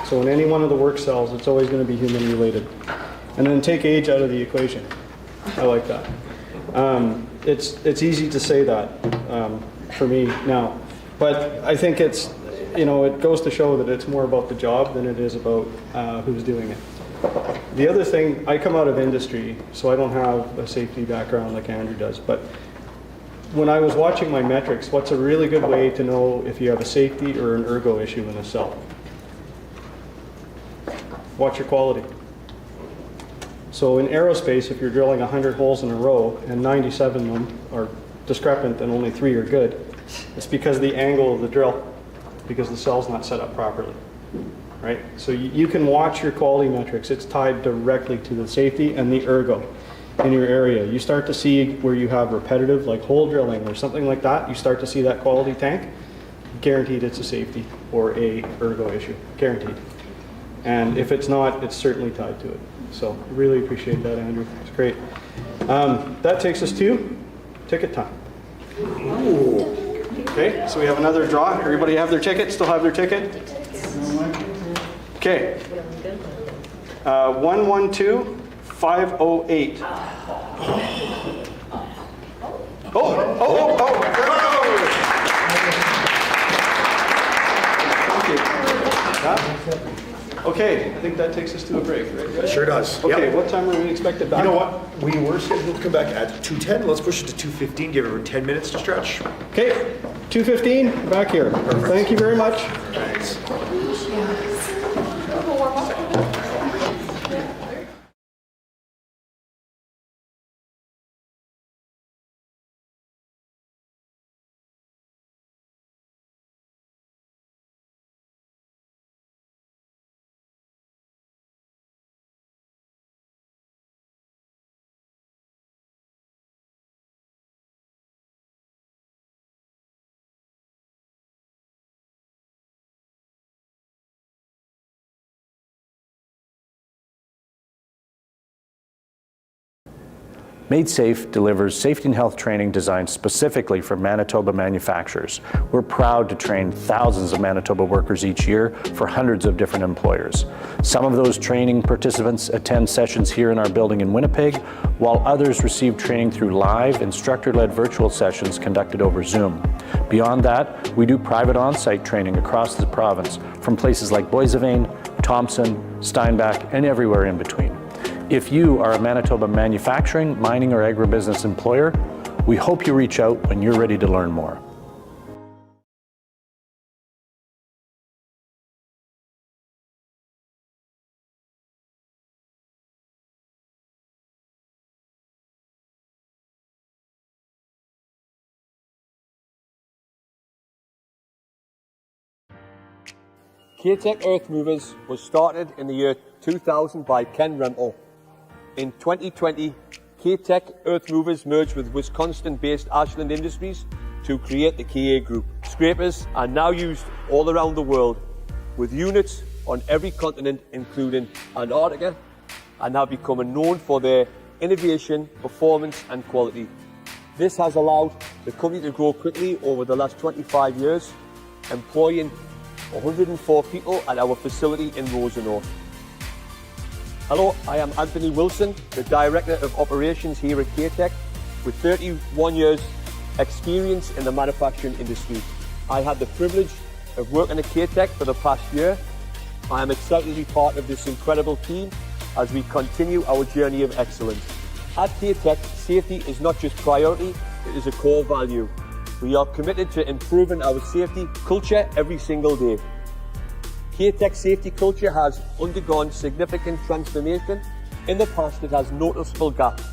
So in any one of the work cells, it's always going to be human-related. And then take age out of the equation. I like that. It's easy to say that for me now, but I think it's, you know, it goes to show that it's more about the job than it is about who's doing it. The other thing, I come out of industry, so I don't have a safety background like Andrew does, but when I was watching my metrics, what's a really good way to know if you have a safety or an ergo issue in a cell? Watch your quality. So in aerospace, if you're drilling 100 holes in a row and 97 of them are discrepant and only 3 are good, it's because of the angle of the drill, because the cell's not set up properly, right? So you can watch your quality metrics. It's tied directly to the safety and the ergo in your area. You start to see where you have repetitive, like hole drilling or something like that, you start to see that quality tank, guaranteed it's a safety or a ergo issue, guaranteed. And if it's not, it's certainly tied to it. So really appreciate that, Andrew. It's great. That takes us to ticket time. Okay, so we have another draw. Everybody have their ticket? Still have their ticket? Okay. 112508. Okay, I think that takes us to a break, right? Sure does. Okay, Yep. what time are we expected back? You know what? We were scheduled to come back at 2:10. Let's push it to 2:15. Give everyone 10 minutes to stretch. Okay, 2:15, back here. Thank you very much. Thanks. Made Safe delivers safety and health training designed specifically for Manitoba manufacturers. We're proud to train thousands of Manitoba workers each year for hundreds of different employers. Some of those training participants attend sessions here in our building in Winnipeg, while others receive training through live, instructor-led virtual sessions conducted over Zoom. Beyond that, we do private on-site training across the province from places like Boissevain, Thompson, Steinbach, and everywhere in between. If you are a Manitoba manufacturing, mining, or agribusiness employer, we hope you reach out when you're ready to learn more. Curated Earth Movers was started in the year 2000 by Ken Rempel. In 2020, K-Tech Earth Movers merged with Wisconsin-based Ashland Industries to create the KA Group. Scrapers are now used all around the world, with units on every continent, including Antarctica, and have become known for their innovation, performance, and quality. This has allowed the company to grow quickly over the last 25 years, employing 104 people at our facility in Rosenau. Hello, I am Anthony Wilson, the Director of Operations here at K-Tech, with 31 years experience in the manufacturing industry. I had the privilege of working at K-Tech for the past year. I am excited to be part of this incredible team as we continue our journey of excellence. At K-Tech, safety is not just priority, it is a core value. We are committed to improving our safety culture every single day. K-Tech's safety culture has undergone significant transformation. In the past, it has noticeable gaps,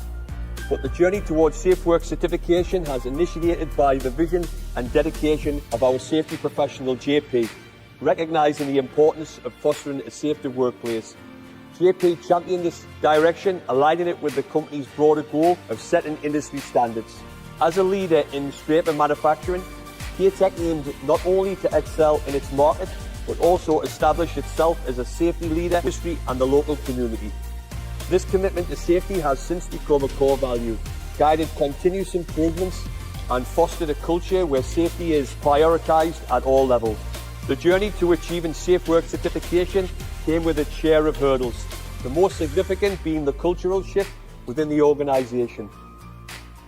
but the journey towards Safe Work certification has initiated by the vision and dedication of our safety professional, JP, recognising the importance of fostering a safer workplace. JP championed this direction, aligning it with the company's broader goal of setting industry standards. As a leader in scraper manufacturing, K-Tech aimed not only to excel in its market, but also establish itself as a safety leader in the industry and the local community. This commitment to safety has since become a core value, guided continuous improvements, and fostered a culture where safety is prioritised at all levels. The journey to achieving Safe Work certification came with its share of hurdles, the most significant being the cultural shift within the organisation.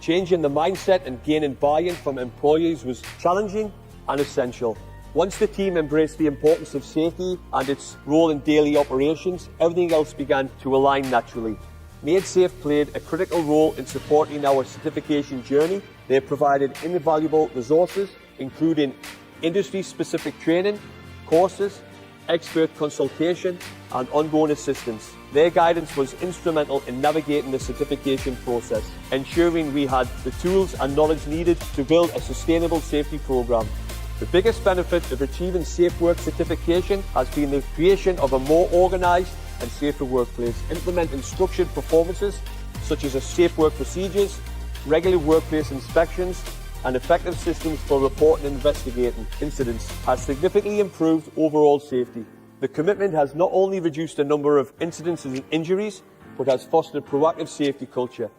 Changing the mindset and gaining buy-in from employees was challenging and essential. Once the team embraced the importance of safety and its role in daily operations, everything else began to align naturally. Made Safe played a critical role in supporting our certification journey. They provided invaluable resources, including industry-specific training, courses, expert consultation, and ongoing assistance. Their guidance was instrumental in navigating the certification process, ensuring we had the tools and knowledge needed to build a sustainable safety program. The biggest benefit of achieving Safe Work certification has been the creation of a more organised and safer workplace, implementing structured performances such as safe work procedures, regular workplace inspections, and effective systems for reporting and investigating incidents has significantly improved overall safety. The commitment has not only reduced the number of incidents and injuries, but has fostered a proactive safety culture,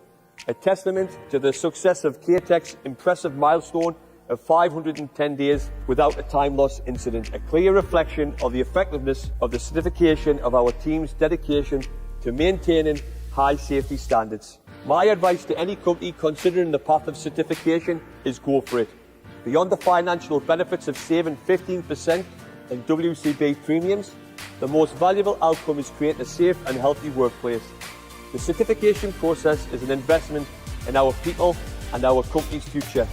a testament to the success of K-Tech's impressive milestone of 510 days without a time loss incident, a clear reflection of the effectiveness of the certification of our team's dedication to maintaining high safety standards. My advice to any company considering the path of certification is go for it. Beyond the financial benefits of saving 15% in WCB premiums, the most valuable outcome is creating a safe and healthy workplace. The certification process is an investment in our people and our company's future,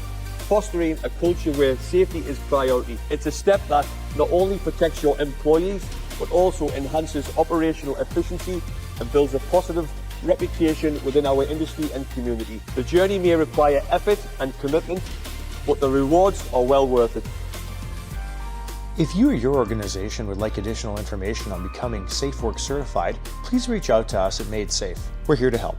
fostering a culture where safety is priority. It's a step that not only protects your employees, but also enhances operational efficiency and builds a positive reputation within our industry and community. The journey may require effort and commitment, but the rewards are well worth it. If you or your organization would like additional information on becoming Safe Work certified, please reach out to us at Made Safe. We're here to help.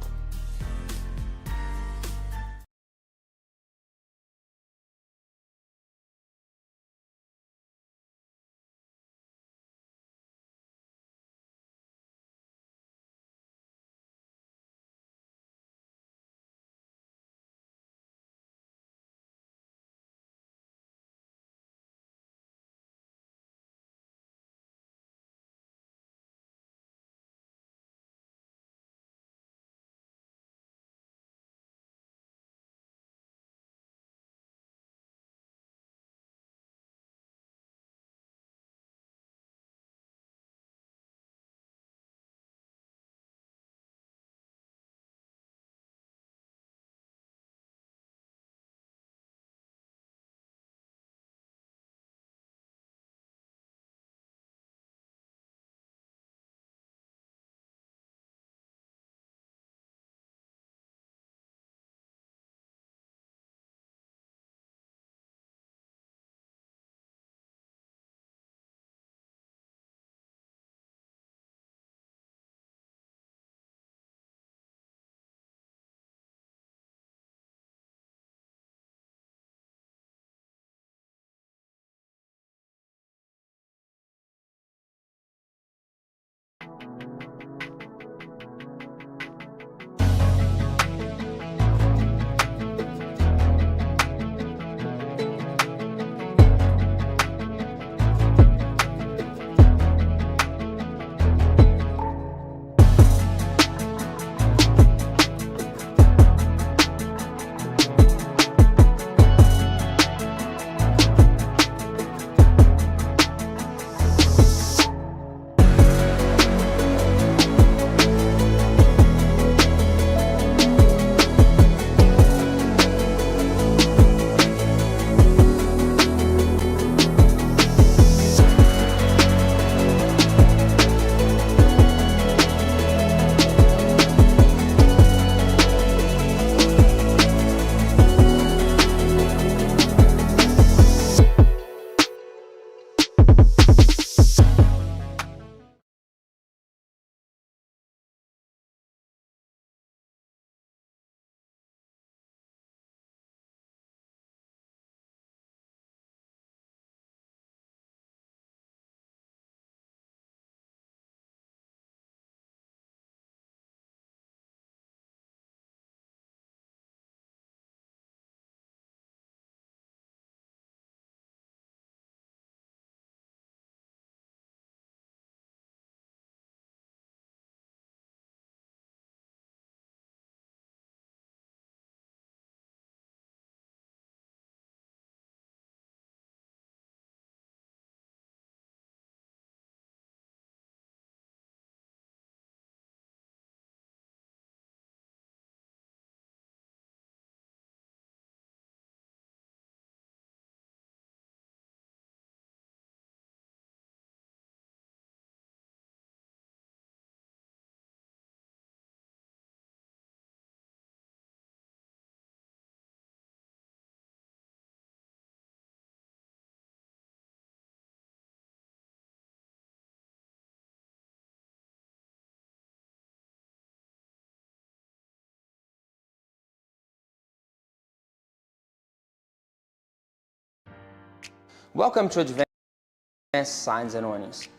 Welcome to Advanced Signs and Warnings.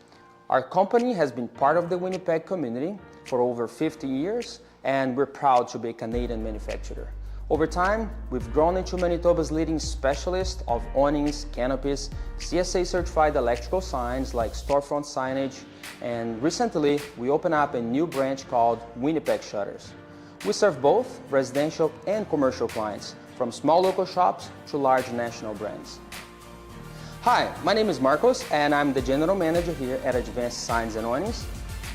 Our company has been part of the Winnipeg community for over 50 years, and we're proud to be a Canadian manufacturer. Over time, we've grown into Manitoba's leading specialist of awnings, canopies, CSA certified electrical signs like storefront signage, and recently we opened up a new branch called Winnipeg Shutters. We serve both residential and commercial clients, from small local shops to large national brands. Hi, my name is Marcos and I'm the General Manager here at Advanced Signs and Awnings.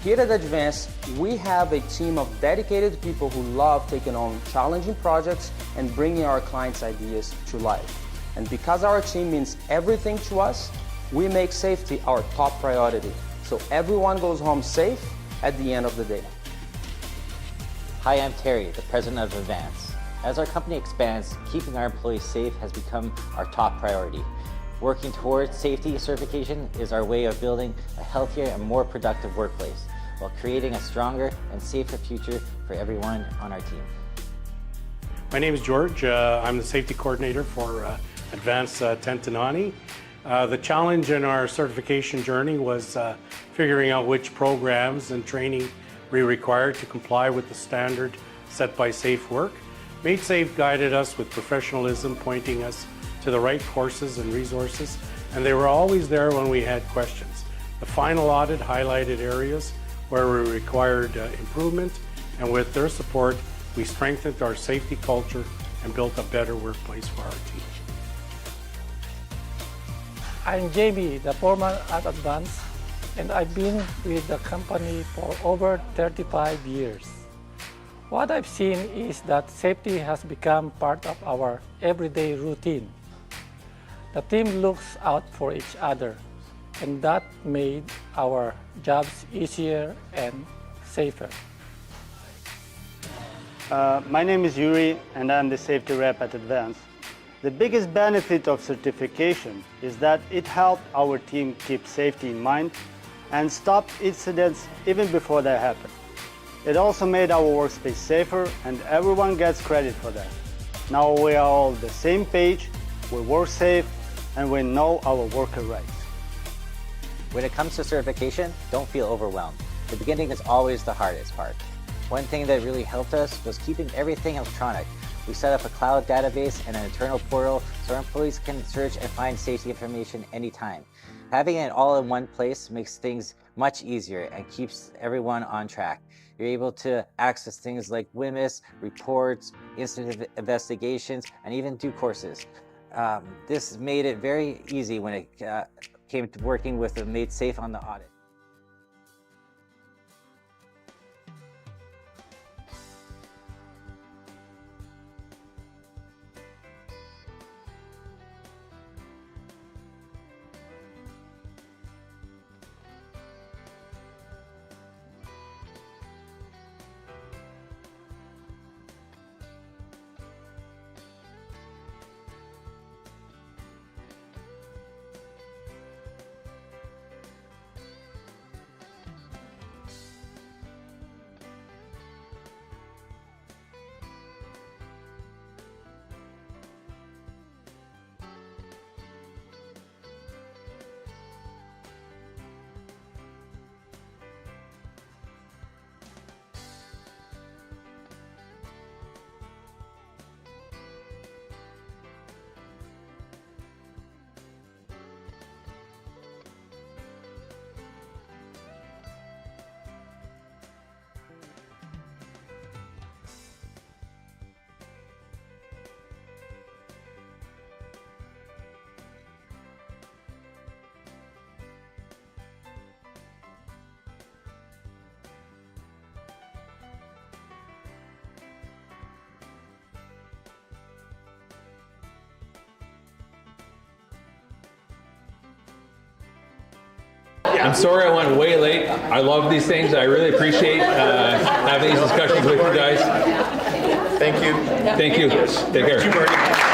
Here at Advanced, we have a team of dedicated people who love taking on challenging projects and bringing our clients' ideas to life. And because our team means everything to us, we make safety our top priority, so everyone goes home safe at the end of the day. Hi, I'm Terry, the President of Advance. As our company expands, keeping our employees safe has become our top priority. Working towards safety certification is our way of building a healthier and more productive workplace, while creating a stronger and safer future for everyone on our team. My name is George. I'm the safety coordinator for Advanced Tentanani. The challenge in our certification journey was figuring out which programs and training we required to comply with the standard set by Safe Work. MadeSafe guided us with professionalism, pointing us to the right courses and resources, and they were always there when we had questions. The final audit highlighted areas where we required improvement, and with their support, we strengthened our safety culture and built a better workplace for our team. I'm JB, the foreman at Advance, and I've been with the company for over 35 years. What I've seen is that safety has become part of our everyday routine. The team looks out for each other, and that made our jobs easier and safer. My name is Yuri, and I'm the safety rep at Advance. The biggest benefit of certification is that it helped our team keep safety in mind and stop incidents even before they happen. It also made our workspace safer, and everyone gets credit for that. Now we are all on the same page, we work safe, and we know our worker rights. When it comes to certification, don't feel overwhelmed. The beginning is always the hardest part. One thing that really helped us was keeping everything electronic. We set up a cloud database and an internal portal so our employees can search and find safety information anytime. Having it all in one place makes things much easier and keeps everyone on track. You're able to access things like WMIS, reports, incident investigations, and even do courses. This made it very easy when it came to working with MadeSafe on the audit. I'm sorry I went way late. I love these things. I really appreciate having these discussions with you guys. Thank you. Thank you. Take care.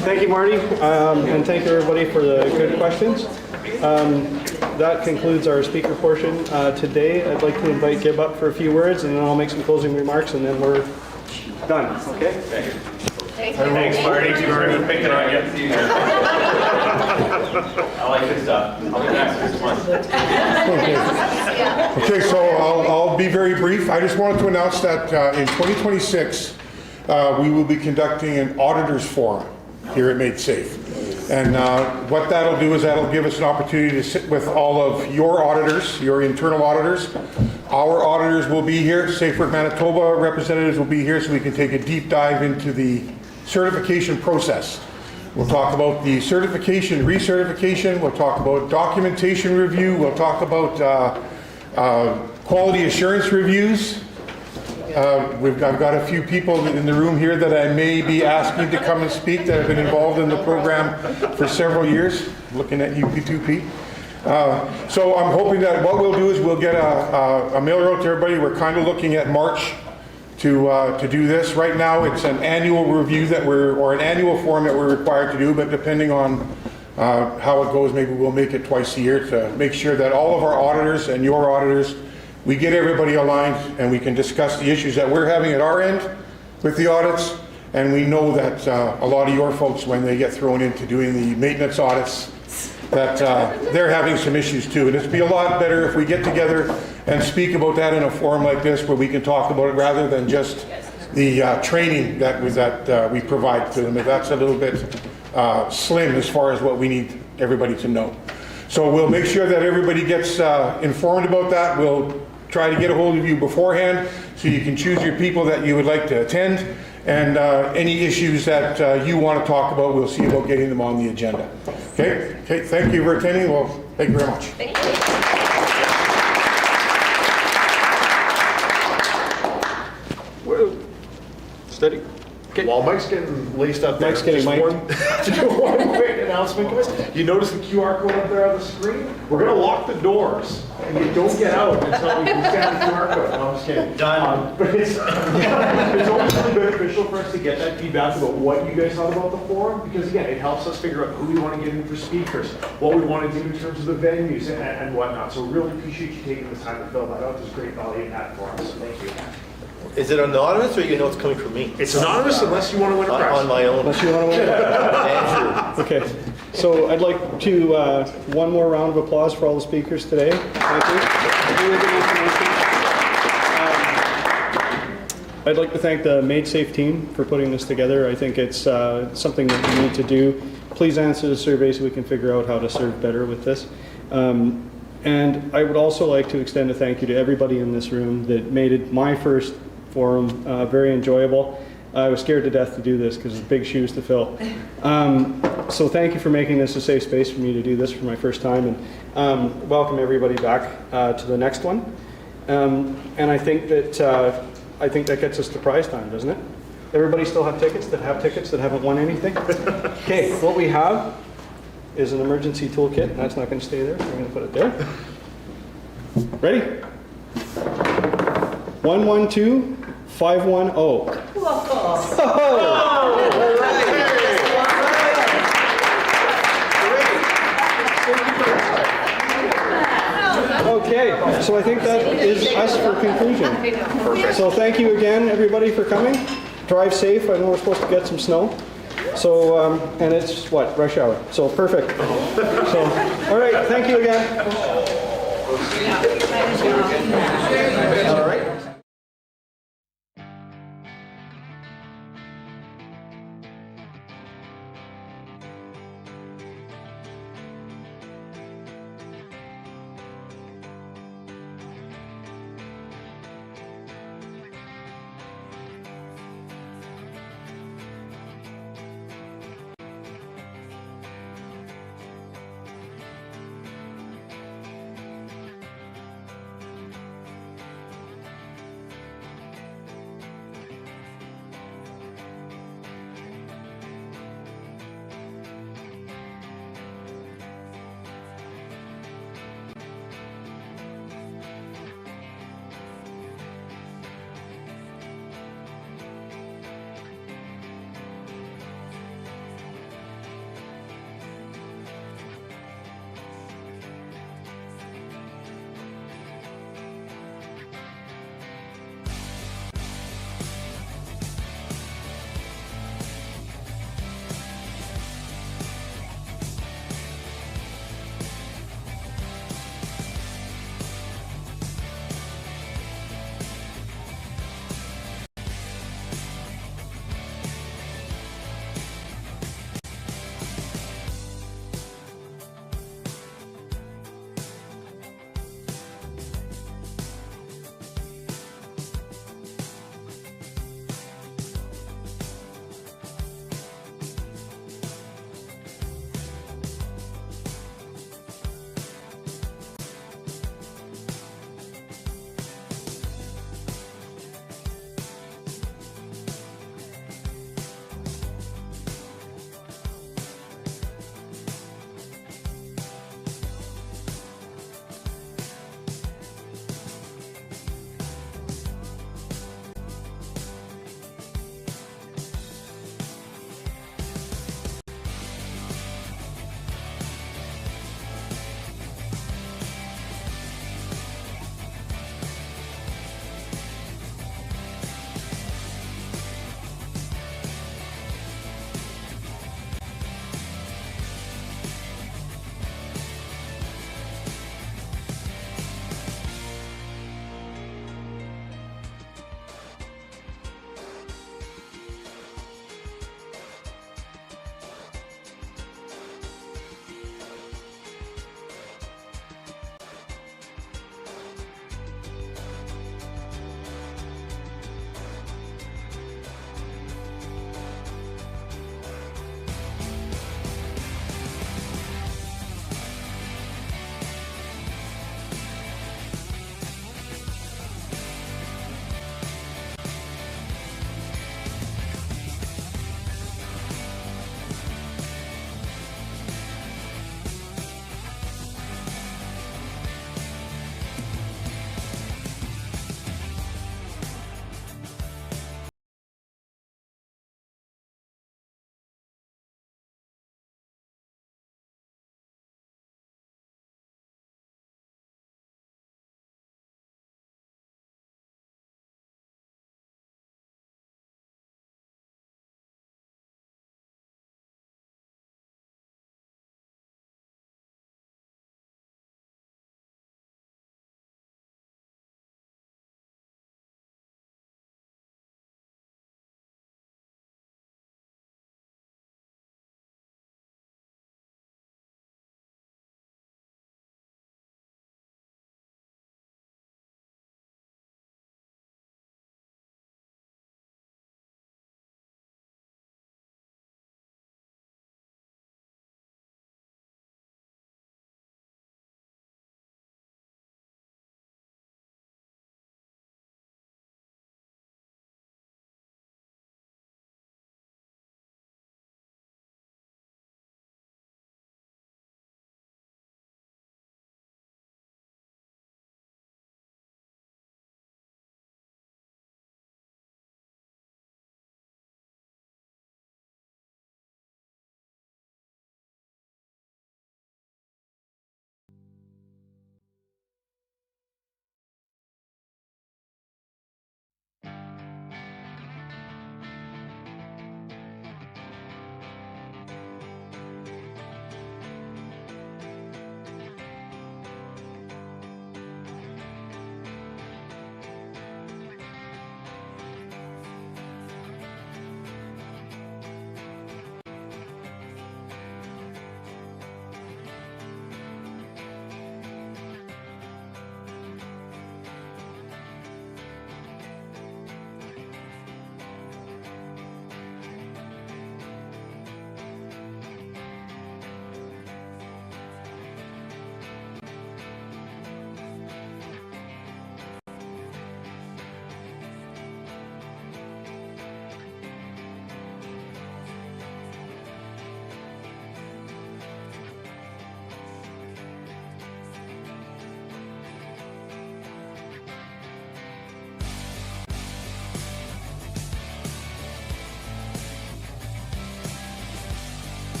Thank you, Marty, and thank you everybody for the good questions. That concludes our speaker portion. Today, I'd like to invite Gib up for a few words, and then I'll make some closing remarks, and then we're done. Okay? Thanks, Marty. Too hard for picking on you. I like this stuff. I'll be back next month. Okay, so I'll be very brief. I just wanted to announce that in 2026, we will be conducting an auditors forum here at Made Safe. And what that'll do is that'll give us an opportunity to sit with all of your auditors, your internal auditors. Our auditors will be here. Safe Work Manitoba representatives will be here so we can take a deep dive into the certification process. We'll talk about the certification, recertification. We'll talk about documentation review. We'll talk about quality assurance reviews. I've got a few people in the room here that I may be asking to come and speak that have been involved in the program for several years. Looking at you, P2P. So I'm hoping that what we'll do is we'll get a mailer out to everybody. We're kind of looking at March to do this. Right now, it's an annual review or an annual form that we're required to do, but depending on how it goes, maybe we'll make it twice a year to make sure that all of our auditors and your auditors, we get everybody aligned and we can discuss the issues that we're having at our end with the audits. And we know that a lot of your folks, when they get thrown into doing the maintenance audits, that they're having some issues too. And it'd be a lot better if we get together and speak about that in a forum like this where we can talk about it rather than just the training that we provide to them. That's a little bit slim as far as what we need everybody to know. So we'll make sure that everybody gets informed about that. We'll try to get a hold of you beforehand so you can choose your people that you would like to attend. And any issues that you want to talk about, we'll see about getting them on the agenda. Okay, thank you for attending. Well, thank you very much. Thank you. Steady. Okay. While Mike's getting laced up there, Mike's getting just one quick announcement, guys. You notice the QR code up there on the screen? We're going to lock the doors, and you don't get out until we can scan the QR code. No, I'm just kidding. Done. But it's always really beneficial for us to get that feedback about what you guys thought about the forum, because again, it helps us figure out who we want to get in for speakers, what we want to do in terms of the venues and whatnot. So really appreciate you taking the time to fill that out. There's great value in that for us. Thank you. Is it anonymous or you know it's coming from me? It's anonymous unless you want to win a prize. On my own. Unless you want to win a prize. Okay. So I'd like to, one more round of applause for all the speakers today. Thank you. Really good information. I'd like to thank the Made Safe team for putting this together. I think it's something that we need to do. Please answer the survey so we can figure out how to serve better with this. And I would also like to extend a thank you to everybody in this room that made it my first forum very enjoyable. I was scared to death to do this because it's big shoes to fill. So thank you for making this a safe space for me to do this for my first time, and welcome everybody back to the next one. And I think that gets us to prize time, doesn't it? Everybody still have tickets that haven't won anything? Okay, what we have is an emergency toolkit. That's not going to stay there, so we're going to put it there. Ready? 112510. Okay, so I think that is us for conclusion. Perfect. So thank you again, everybody, for coming. Drive safe. I know we're supposed to get some snow. So, and it's what, rush hour. So perfect. So, all right, thank you again. All right.